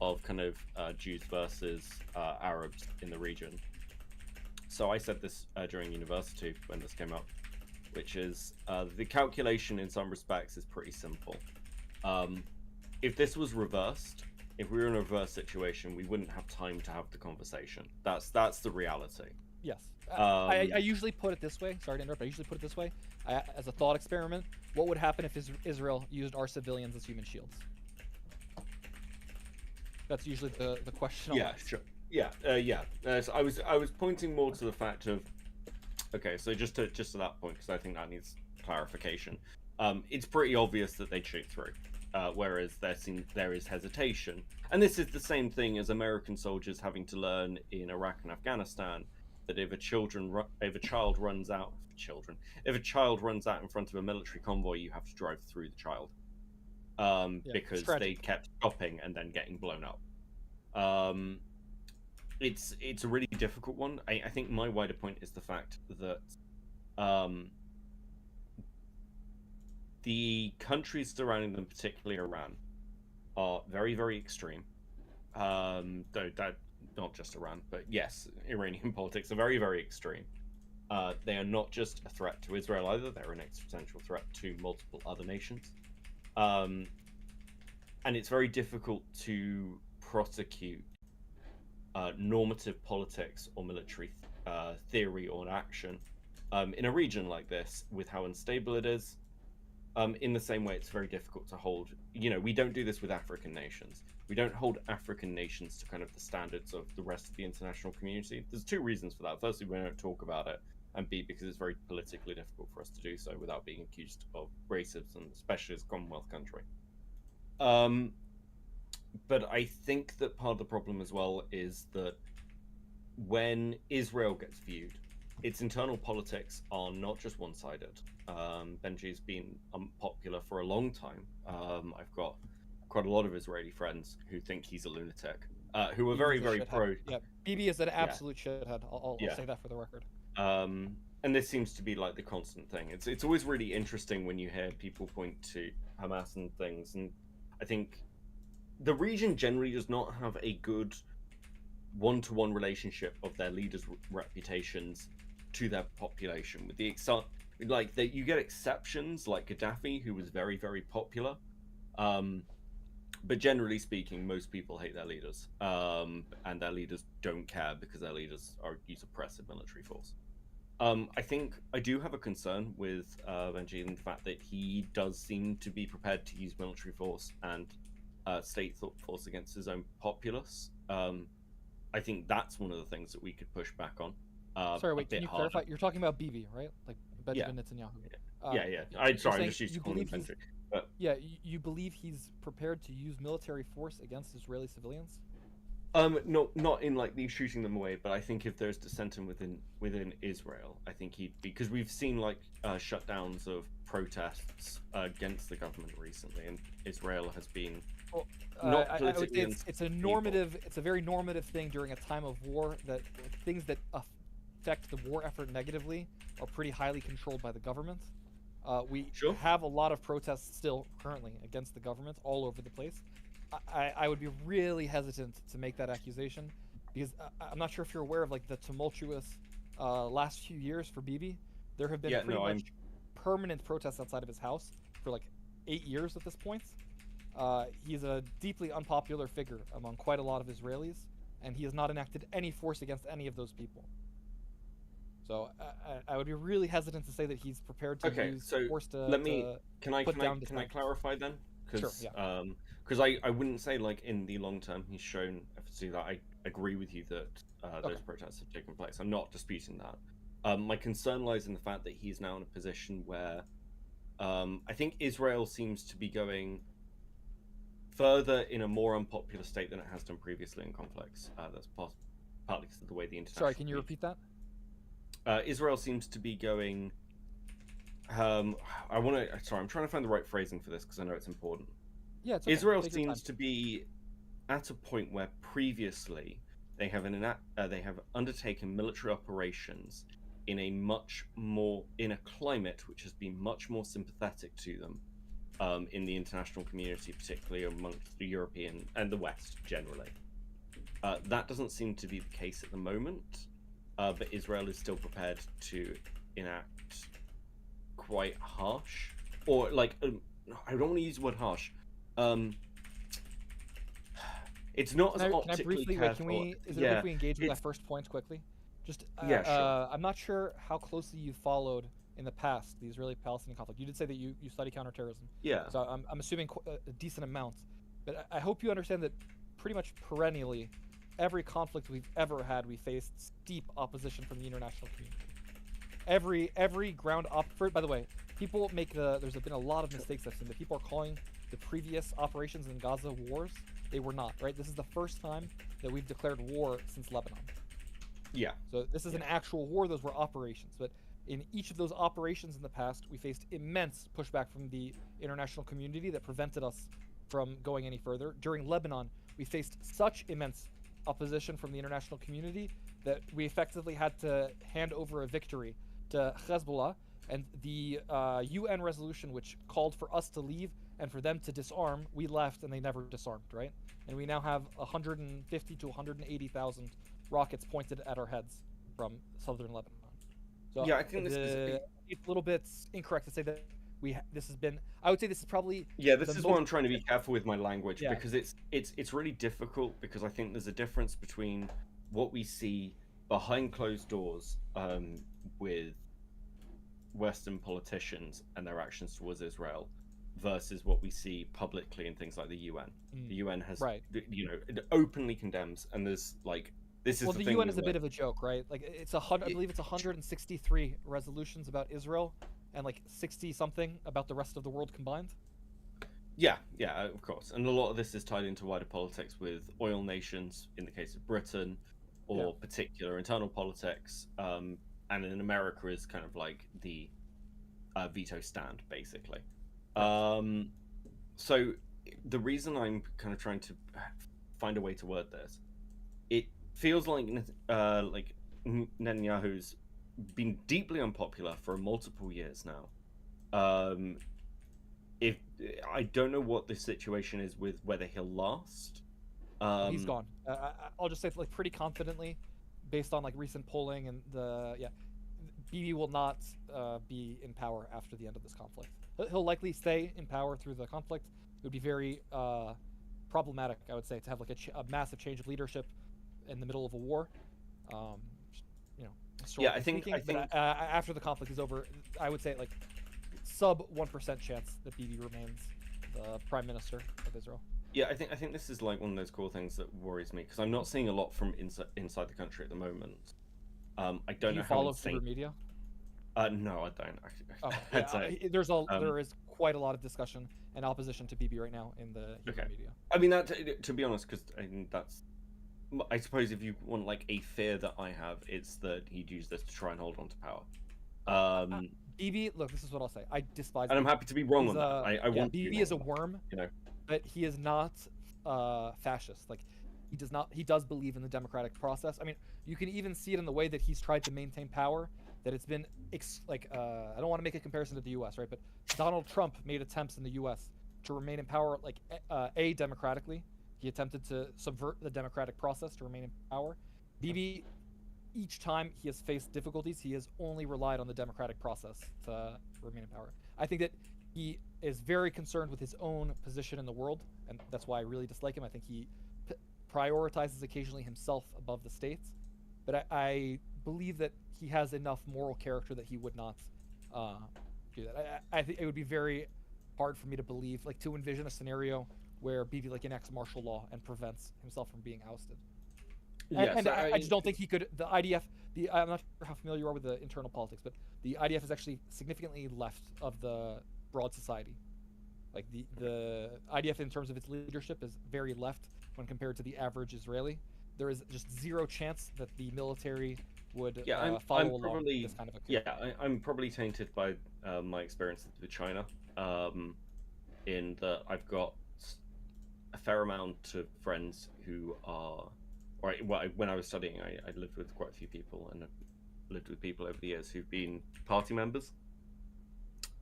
of kind of Jews versus Arabs in the region. So I said this during university when this came up, which is the calculation in some respects is pretty simple. If this was reversed, if we were in a reverse situation, we wouldn't have time to have the conversation. That's the reality. Yes. I usually put it this way. Sorry to interrupt. I usually put it this way. As a thought experiment, what would happen if Israel used our civilians as human shields? That's usually the question. Yeah, sure. Yeah. So I was pointing more to the fact of, okay, so just to that point, because I think that needs clarification. It's pretty obvious that they'd shoot through, whereas there is hesitation, and this is the same thing as American soldiers having to learn in Iraq and Afghanistan, that if a child runs out in front of a military convoy, you have to drive through the child, because they kept stopping and then getting blown up. It's a really difficult one. I think my wider point is the fact that the countries surrounding them, particularly Iran, are very, very extreme. Though that not just Iran, but yes, Iranian politics are very, very extreme. They are not just a threat to Israel either; they're an existential threat to multiple other nations. And it's very difficult to prosecute normative politics or military theory or action in a region like this, with how unstable it is. In the same way, it's very difficult to hold. We don't do this with African nations. We don't hold African nations to kind of the standards of the rest of the international community. There's two reasons for that. Firstly, we don't talk about it, and B, because it's very politically difficult for us to do so without being accused of racism, especially as a Commonwealth country. But I think that part of the problem as well is that when Israel gets viewed, its internal politics are not just one-sided. Benji's been unpopular for a long time. I've got quite a lot of Israeli friends who think he's a lunatic, who are very, very pro. Yeah, Bibi is an absolute shithead. I'll say that for the record. And this seems to be like the constant thing. It's always really interesting when you hear people point to Hamas and things, and I think the region generally does not have a good one-to-one relationship of their leaders' reputations to their population. With the that you get exceptions like Gaddafi, who was very, very popular, but generally speaking, most people hate their leaders, and their leaders don't care because their leaders use oppressive military force. I think I do have a concern with Benji in the fact that he does seem to be prepared to use military force and state force against his own populace. I think that's one of the things that we could push back on. Sorry, wait, can you clarify? You're talking about Bibi, right? Like Benjamin Netanyahu. Yeah. I'm sorry, I just used to call him Benji. But... Yeah, you believe he's prepared to use military force against Israeli civilians? No, not in like the shooting them away, but I think if there's dissension within Israel, I think because we've seen like shutdowns of protests against the government recently, and Israel has been not politically. I would say it's a normative. It's a very normative thing during a time of war that things that affect the war effort negatively are pretty highly controlled by the government. We have a lot of protests still currently against the government all over the place. I would be really hesitant to make that accusation because I'm not sure if you're aware of like the tumultuous last few years for Bibi. There have been pretty much permanent protests outside of his house for like 8 years at this point. He's a deeply unpopular figure among quite a lot of Israelis, and he has not enacted any force against any of those people. So I would be really hesitant to say that he's prepared to Okay, use so force to let me to can I put can I down can I dissent. clarify then? Sure, Because yeah. I wouldn't say like in the long term he's shown efforts to do that. I agree with you that those Okay. protests have taken place. I'm not disputing that. My concern lies in the fact that he's now in a position where I think Israel seems to be going further in a more unpopular state than it has done previously in conflicts. That's partly because of the way the international. Sorry, can you repeat that? Israel seems to be going. Sorry, I'm trying to find the right phrasing for this because I know it's important. Yeah, it's okay. Israel Take your seems time. to be at a point where previously they have undertaken military operations in a climate which has been much more sympathetic to them in the international community, particularly amongst the European and the West generally. That doesn't seem to be the case at the moment, but Israel is still prepared to enact quite harsh, or like I don't want to use the word harsh. It's not as Can I optically briefly, careful. is it okay if we engage with that first point quickly? Just, Yeah, sure. I'm not sure how closely you followed in the past the Israeli-Palestinian conflict. You did say that you study counterterrorism. Yeah. So I'm assuming a decent amount. But I hope you understand that pretty much perennially, every conflict we've ever had, we faced steep opposition from the international community. Every ground by the way, people make there's been a lot of mistakes I've seen that people are calling the previous operations in Gaza wars. They were not, right? This is the first time that we've declared war since Lebanon. Yeah. So this is an actual war. Those were operations. But in each of those operations in the past, we faced immense pushback from the international community that prevented us from going any further. During Lebanon, we faced such immense opposition from the international community that we effectively had to hand over a victory to Hezbollah, and the UN resolution which called for us to leave and for them to disarm, we left and they never disarmed, right? And we now have 150 to 180,000 rockets pointed at our heads from southern Lebanon. So Yeah, I think this is it's a little bit incorrect to say that this has been. I would say this is probably. Yeah, this is why I'm trying to be careful with my language, Yeah. because it's really difficult, because I think there's a difference between what we see behind closed doors with Western politicians and their actions towards Israel versus what we see publicly in things like the UN. The UN has, it openly condemns, and there's like this is well, the the thing UN is a where- bit of a joke, right? Like I believe it's 163 resolutions about Israel and like 60 something about the rest of the world combined. Yeah, of course. And a lot of this is tied into wider politics with oil nations, in the case of Britain, or particular internal politics. And in America is kind of like the veto stand, basically. So the reason I'm kind of trying to find a way to word this, it feels like Netanyahu's been deeply unpopular for multiple years now. If I don't know what the situation is with whether he'll last. He's gone. I'll just say like pretty confidently, based on like recent polling and Bibi will not be in power after the end of this conflict. He'll likely stay in power through the conflict. It would be very problematic, I would say, to have like a massive change of leadership in the middle of a war. I think after the conflict is over, I would say like sub 1% chance that Bibi remains the prime minister of Israel. Yeah, I think this is like one of those cool things that worries me, because I'm not seeing a lot from inside the country at the moment. I don't know how follow insane... super media. No, I don't actually. Oh, there is quite a lot of discussion and opposition to Bibi right now in the media. I mean, that to be honest, because I suppose if you want like a fear that I have, it's that he'd use this to try and hold on to power. Bibi, look, this is what I'll say. I despise. And I'm happy to be wrong on that. I want. Bibi is a worm, but he is not fascist. Like he does believe in the democratic process. I mean, you can even see it in the way that he's tried to maintain power. That it's been I don't want to make a comparison to the U.S., right? But Donald Trump made attempts in the U.S. to remain in power, like democratically. He attempted to subvert the democratic process to remain in power. Bibi, each time he has faced difficulties, he has only relied on the democratic process to remain in power. I think that he is very concerned with his own position in the world, and that's why I really dislike him. I think he prioritizes occasionally himself above the states, but I believe that he has enough moral character that he would not do that. I think it would be very hard for me to believe, like, to envision a scenario where BB like enacts martial law and prevents himself from being ousted. Yes, And I just don't think he could. The IDF, I'm not sure how familiar you are with the internal politics, but the IDF is actually significantly left of the broad society. Like the IDF in terms of its leadership is very left when compared to the average Israeli. There is just zero chance that the military would follow I'm along probably, this kind of a coup. yeah, I'm probably tainted by my experience with China, in that I've got a fair amount of friends who are, right. Well, when I was studying, I lived with quite a few people, and I've lived with people over the years who've been party members.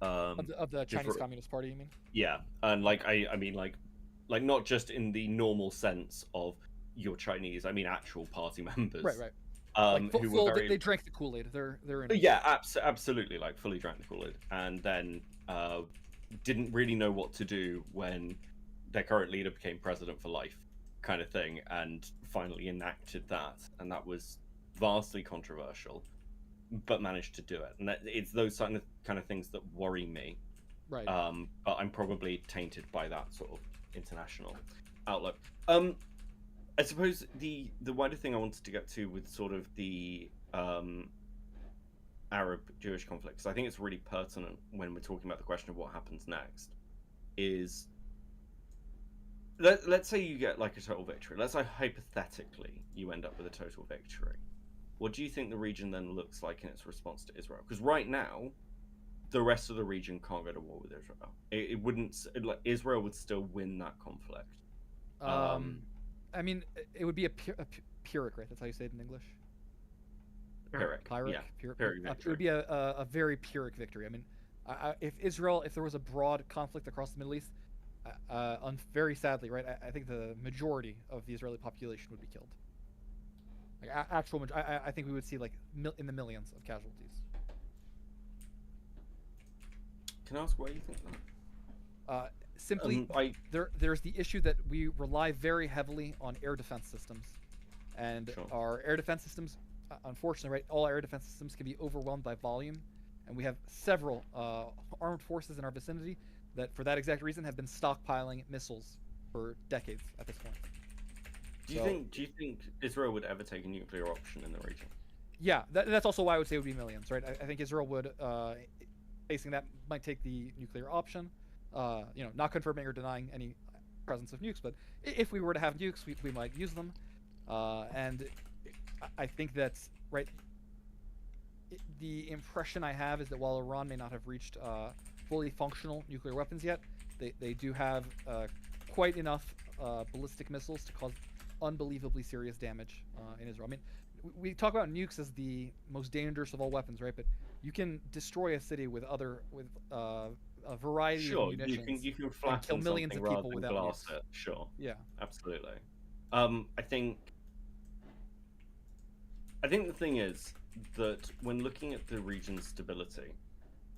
Of the Chinese different- Communist Party, you mean? Yeah, and like I mean like not just in the normal sense of you're Chinese. I mean actual party members. Right, right. Who were very... They drank the Kool-Aid. They're in. Yeah, absolutely. Like fully drank the Kool-Aid, and then didn't really know what to do when their current leader became president for life, kind of thing, and finally enacted that, and that was vastly controversial, but managed to do it. And it's those kind of things that worry me. Right. But I'm probably tainted by that sort of international outlook. I suppose the wider thing I wanted to get to with sort of the Arab-Jewish conflict, because I think it's really pertinent when we're talking about the question of what happens next, is let's say you get like a total victory. Let's say hypothetically you end up with a total victory. What do you think the region then looks like in its response to Israel? Because right now, the rest of the region can't go to war with Israel. It wouldn't, like, Israel would still win that conflict. I mean, it would be a Pyrrhic, right? That's how you say it in English. Pyrrhic. Pyrrhic. Yeah. Pyrrhic. Pyrrhic It victory. would be a very Pyrrhic victory. I mean, if there was a broad conflict across the Middle East, very sadly, right? I think the majority of the Israeli population would be killed. Like I think we would see like in the millions of casualties. Can I ask why you think that? Simply, there's the issue that we rely very heavily on air defense systems, and Sure. our air defense systems, unfortunately, right, all air defense systems can be overwhelmed by volume, and we have several armed forces in our vicinity that, for that exact reason, have been stockpiling missiles for decades at this point. Do you think Israel would ever take a nuclear option in the region? Yeah, that's also why I would say it would be millions, right? I think Israel would, facing that, might take the nuclear option. Not confirming or denying any presence of nukes, but if we were to have nukes, we might use them. And I think that's right. The impression I have is that while Iran may not have reached fully functional nuclear weapons yet, they do have quite enough ballistic missiles to cause unbelievably serious damage in Israel. I mean, we talk about nukes as the most dangerous of all weapons, right? But you can destroy a city with a variety of munitions. You can flatten kill millions of something people rather than without blast nukes. it. Sure. Yeah. Absolutely. I think the thing is that when looking at the region's stability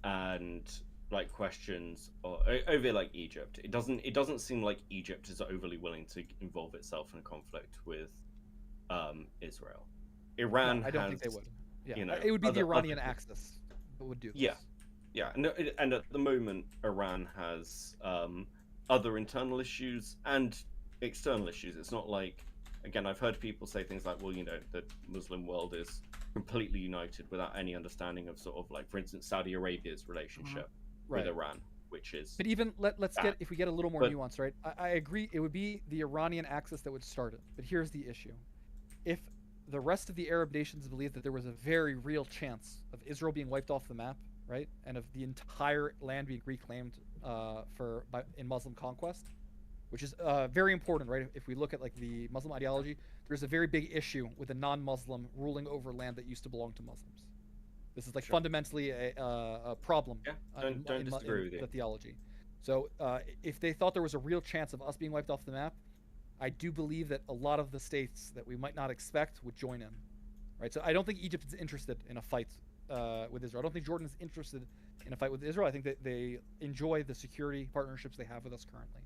and like questions over like Egypt, it doesn't seem like Egypt is overly willing to involve itself in a conflict with Israel. Iran, No, I don't think they would. Yeah, it would be the Iranian axis that would do this. Yeah, and at the moment, Iran has other internal issues and external issues. It's not like, again, I've heard people say things like, well, the Muslim world is completely united without any understanding of sort of like, for instance, Saudi Arabia's relationship with Iran, which is... But even, let's that. get, if we get a little more nuance, right? I agree, it would be the Iranian axis that would start it. But here's the issue. If the rest of the Arab nations believe that there was a very real chance of Israel being wiped off the map, right, and of the entire land being reclaimed in Muslim conquest, which is very important, right? If we look at like the Muslim ideology, there's a very big issue with a non-Muslim ruling over land that used to belong to Muslims. This is like fundamentally a problem. Yeah, don't disagree with you. The theology. So if they thought there was a real chance of us being wiped off the map, I do believe that a lot of the states that we might not expect would join in, right? So I don't think Egypt is interested in a fight with Israel. I don't think Jordan is interested in a fight with Israel. I think that they enjoy the security partnerships they have with us currently.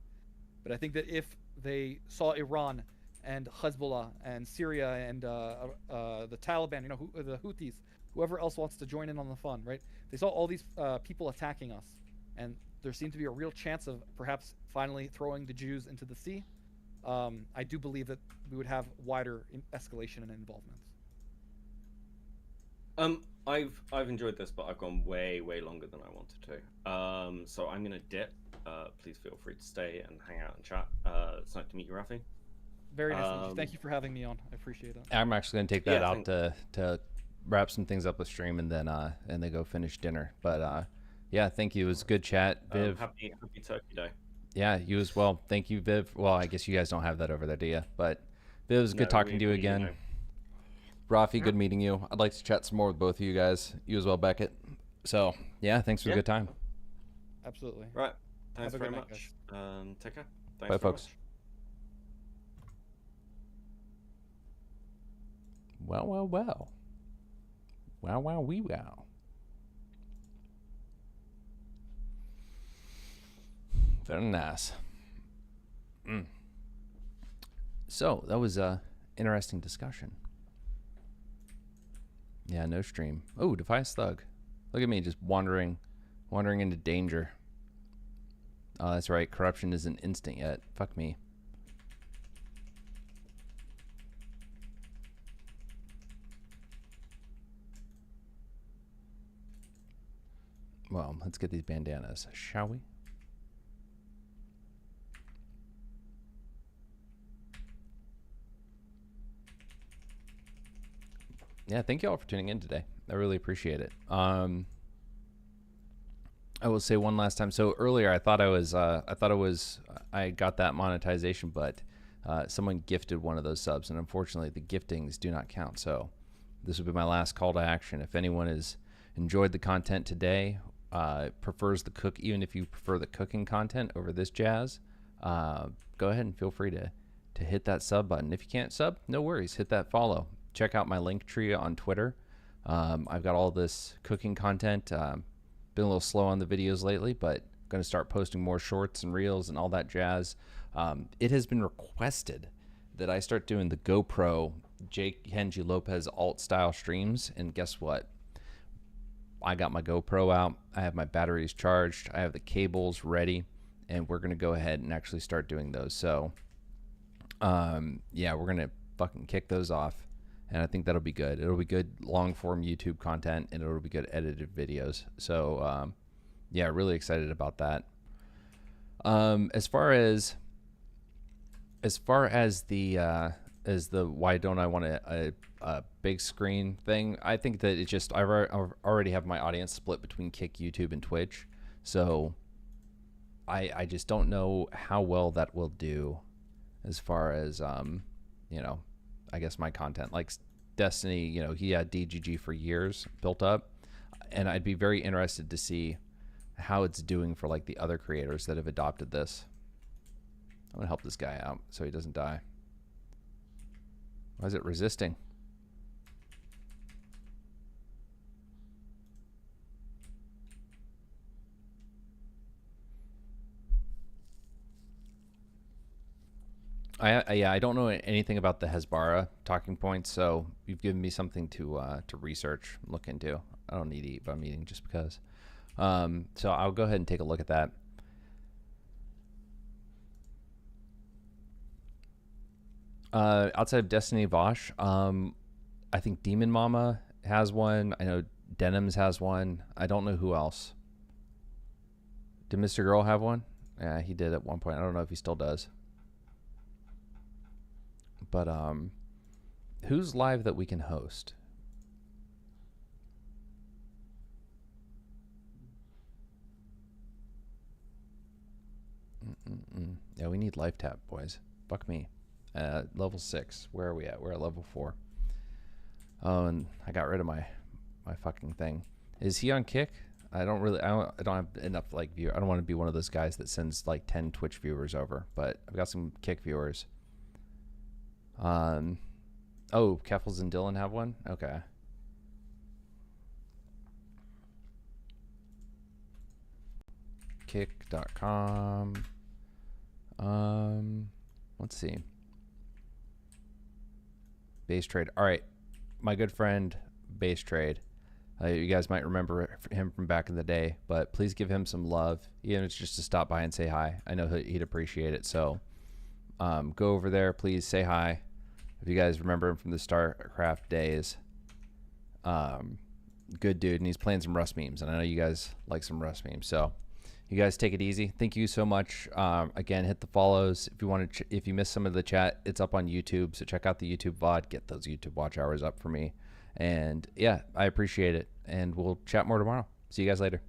But I think that if they saw Iran and Hezbollah and Syria and the Taliban, the Houthis, whoever else wants to join in on the fun, right? They saw all these people attacking us, and there seemed to be a real chance of perhaps finally throwing the Jews into the sea. I do believe that we would have wider escalation and involvement. I've enjoyed this, but I've gone way longer than I wanted to. So I'm gonna dip. Please feel free to stay and hang out and chat. It's nice to meet you, Rafi. Very nice to meet you. Thank you for having me on. I appreciate it. I'm actually going to take that out to wrap some things up with stream and then go finish dinner. But yeah, thank you. It was a good chat, Viv. Happy Turkey Day. Yeah, you as well. Thank you, Viv. Well, I guess you guys don't have that over there, do you? But Viv, it was good talking to you again. Rafi, good meeting you. I'd like to chat some more with both of you guys. You as well, Beckett. So yeah, thanks for the good time. Absolutely. Right. Thanks Have a very good night, much. guys. Take care. Thanks Bye, very folks. much. Well. Wow, wee wow. Very nice. So that was a interesting discussion. Yeah, no stream. Oh, Defiance Thug. Look at me just wandering into danger. Oh, that's right. Corruption isn't instant yet. Fuck me. Well, let's get these bandanas, shall we? Yeah, thank you all for tuning in today. I really appreciate it. I will say one last time. So earlier, I got that monetization, but someone gifted one of those subs, and unfortunately, the giftings do not count. So this will be my last call to action. If anyone has enjoyed the content today, prefers the cook, even if you prefer the cooking content over this jazz, go ahead and feel free to hit that sub button. If you can't sub, no worries. Hit that follow. Check out my link tree on Twitter. I've got all this cooking content. Been a little slow on the videos lately, but going to start posting more shorts and reels and all that jazz. It has been requested that I start doing the GoPro Jake Henji Lopez alt style streams, and guess what? I got my GoPro out. I have my batteries charged. I have the cables ready, and we're going to go ahead and actually start doing those. So, yeah, we're going to fucking kick those off. And I think that'll be good. It'll be good long form YouTube content, and it'll be good edited videos. So, yeah, really excited about that. As far as the why don't I want a big screen thing, I think that it's just I already have my audience split between Kick, YouTube, and Twitch. So I just don't know how well that will do as far as I guess my content. Like Destiny, he had DGG for years built up, and I'd be very interested to see how it's doing for like the other creators that have adopted this. I'm gonna help this guy out so he doesn't die. Why is it resisting? I don't know anything about the Hezbollah talking points, so you've given me something to research, look into. I don't need to eat, but I'm eating just because. So I'll go ahead and take a look at that. Outside of Destiny Vosh, I think Demon Mama has one. I know Denims has one. I don't know who else. Did Mr. Girl have one? Yeah, he did at one point. I don't know if he still does. But who's live that we can host? Yeah, we need live tap, boys. Fuck me. Level 6. Where are we at? We're at level 4. Oh, and I got rid of my fucking thing. Is he on Kick? I don't have enough like view. I don't want to be one of those guys that sends like 10 Twitch viewers over, but I've got some Kick viewers. Oh, Keffels and Dylan have one? Okay. Kick.com. Let's see. Base Trade. All right. My good friend, Base Trade. You guys might remember him from back in the day, but please give him some love. Even if it's just to stop by and say hi. I know he'd appreciate it. So go over there. Please say hi. If you guys remember him from the StarCraft days. Good dude. And he's playing some Rust memes. And I know you guys like some Rust memes. So you guys take it easy. Thank you so much. Again, hit the follows. If you want to, if you missed some of the chat, it's up on YouTube. So check out the YouTube VOD. Get those YouTube watch hours up for me. And yeah, I appreciate it. And we'll chat more tomorrow. See you guys later.